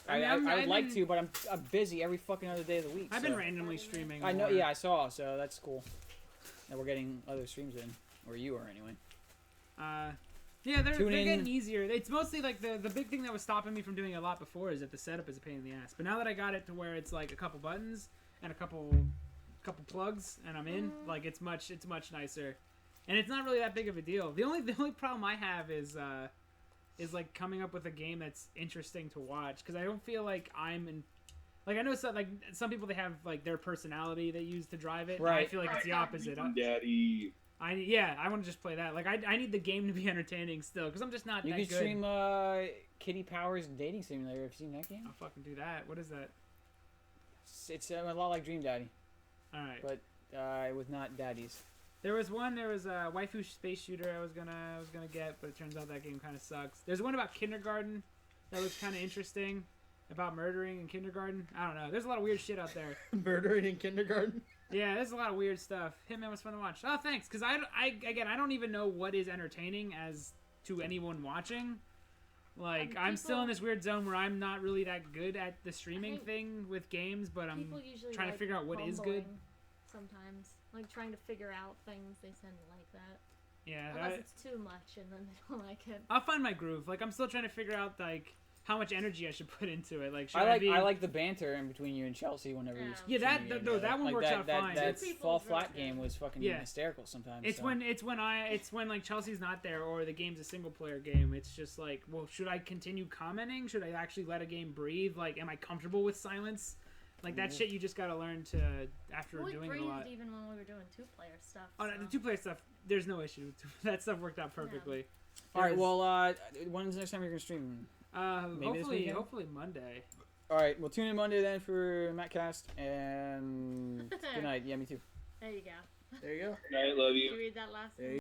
I would like to, but I'm busy every fucking other day of the week. I've so. been randomly streaming. I know, more. yeah, I saw, so that's cool. And we're getting other streams in, or you are anyway. Yeah, they're Tune in. getting easier. It's mostly like the big thing that was stopping me from doing it a lot before is that the setup is a pain in the ass. But now that I got it to where it's like a couple buttons and a couple plugs and I'm in, like it's much nicer. And it's not really that big of a deal. The only problem I have is like coming up with a game that's interesting to watch, because I don't feel like I'm in. Like I know some people, they have like their personality they use to drive it. Right. And I feel like it's the opposite. Daddy. I want to just play that. Like I need the game to be entertaining still, because I'm just not You that can good. stream Kitty Powers Dating Simulator. Have you seen that game? I'll fucking do that. What is that? It's a lot like Dream Daddy, All right. but with not daddies. There was a waifu space shooter I was gonna get, but it turns out that game kind of sucks. There's one about kindergarten that looks kind of interesting, about murdering in kindergarten. I don't know. There's a lot of weird shit out there. Murdering in kindergarten. Yeah, there's a lot of weird stuff. Hitman was fun to watch. Oh, thanks. Because I don't even know what is entertaining as to anyone watching. Like, I'm still in this weird zone where I'm not really that good at the streaming thing with games, but I'm People usually trying to like figure out what is good. fumbling Sometimes, like trying to figure out things, they tend to like that. Yeah, Unless it's too much, and then they don't like it. I'll find my groove. Like, I'm still trying to figure out, like, how much energy I should put into it. Like, should I like the banter in between you and Chelsea whenever you. Yeah, that one works out fine. That fall flat game was fucking hysterical sometimes. It's so. when like Chelsea's not there or the game's a single player game. It's just like, well, should I continue commenting? Should I actually let a game breathe? Like, am I comfortable with silence? Like that shit you just gotta learn to after doing it a lot. Even when we were doing 2-player stuff. Oh, no, the 2-player stuff, there's no issue. That stuff worked out perfectly. Yeah. All right. Well, when's the next time you're gonna stream? Hopefully Monday. All right. Well, tune in Monday then for Mattcast, and good night. Yeah, me too. There you go. There you go. Good night. Love you. Did you read that last one?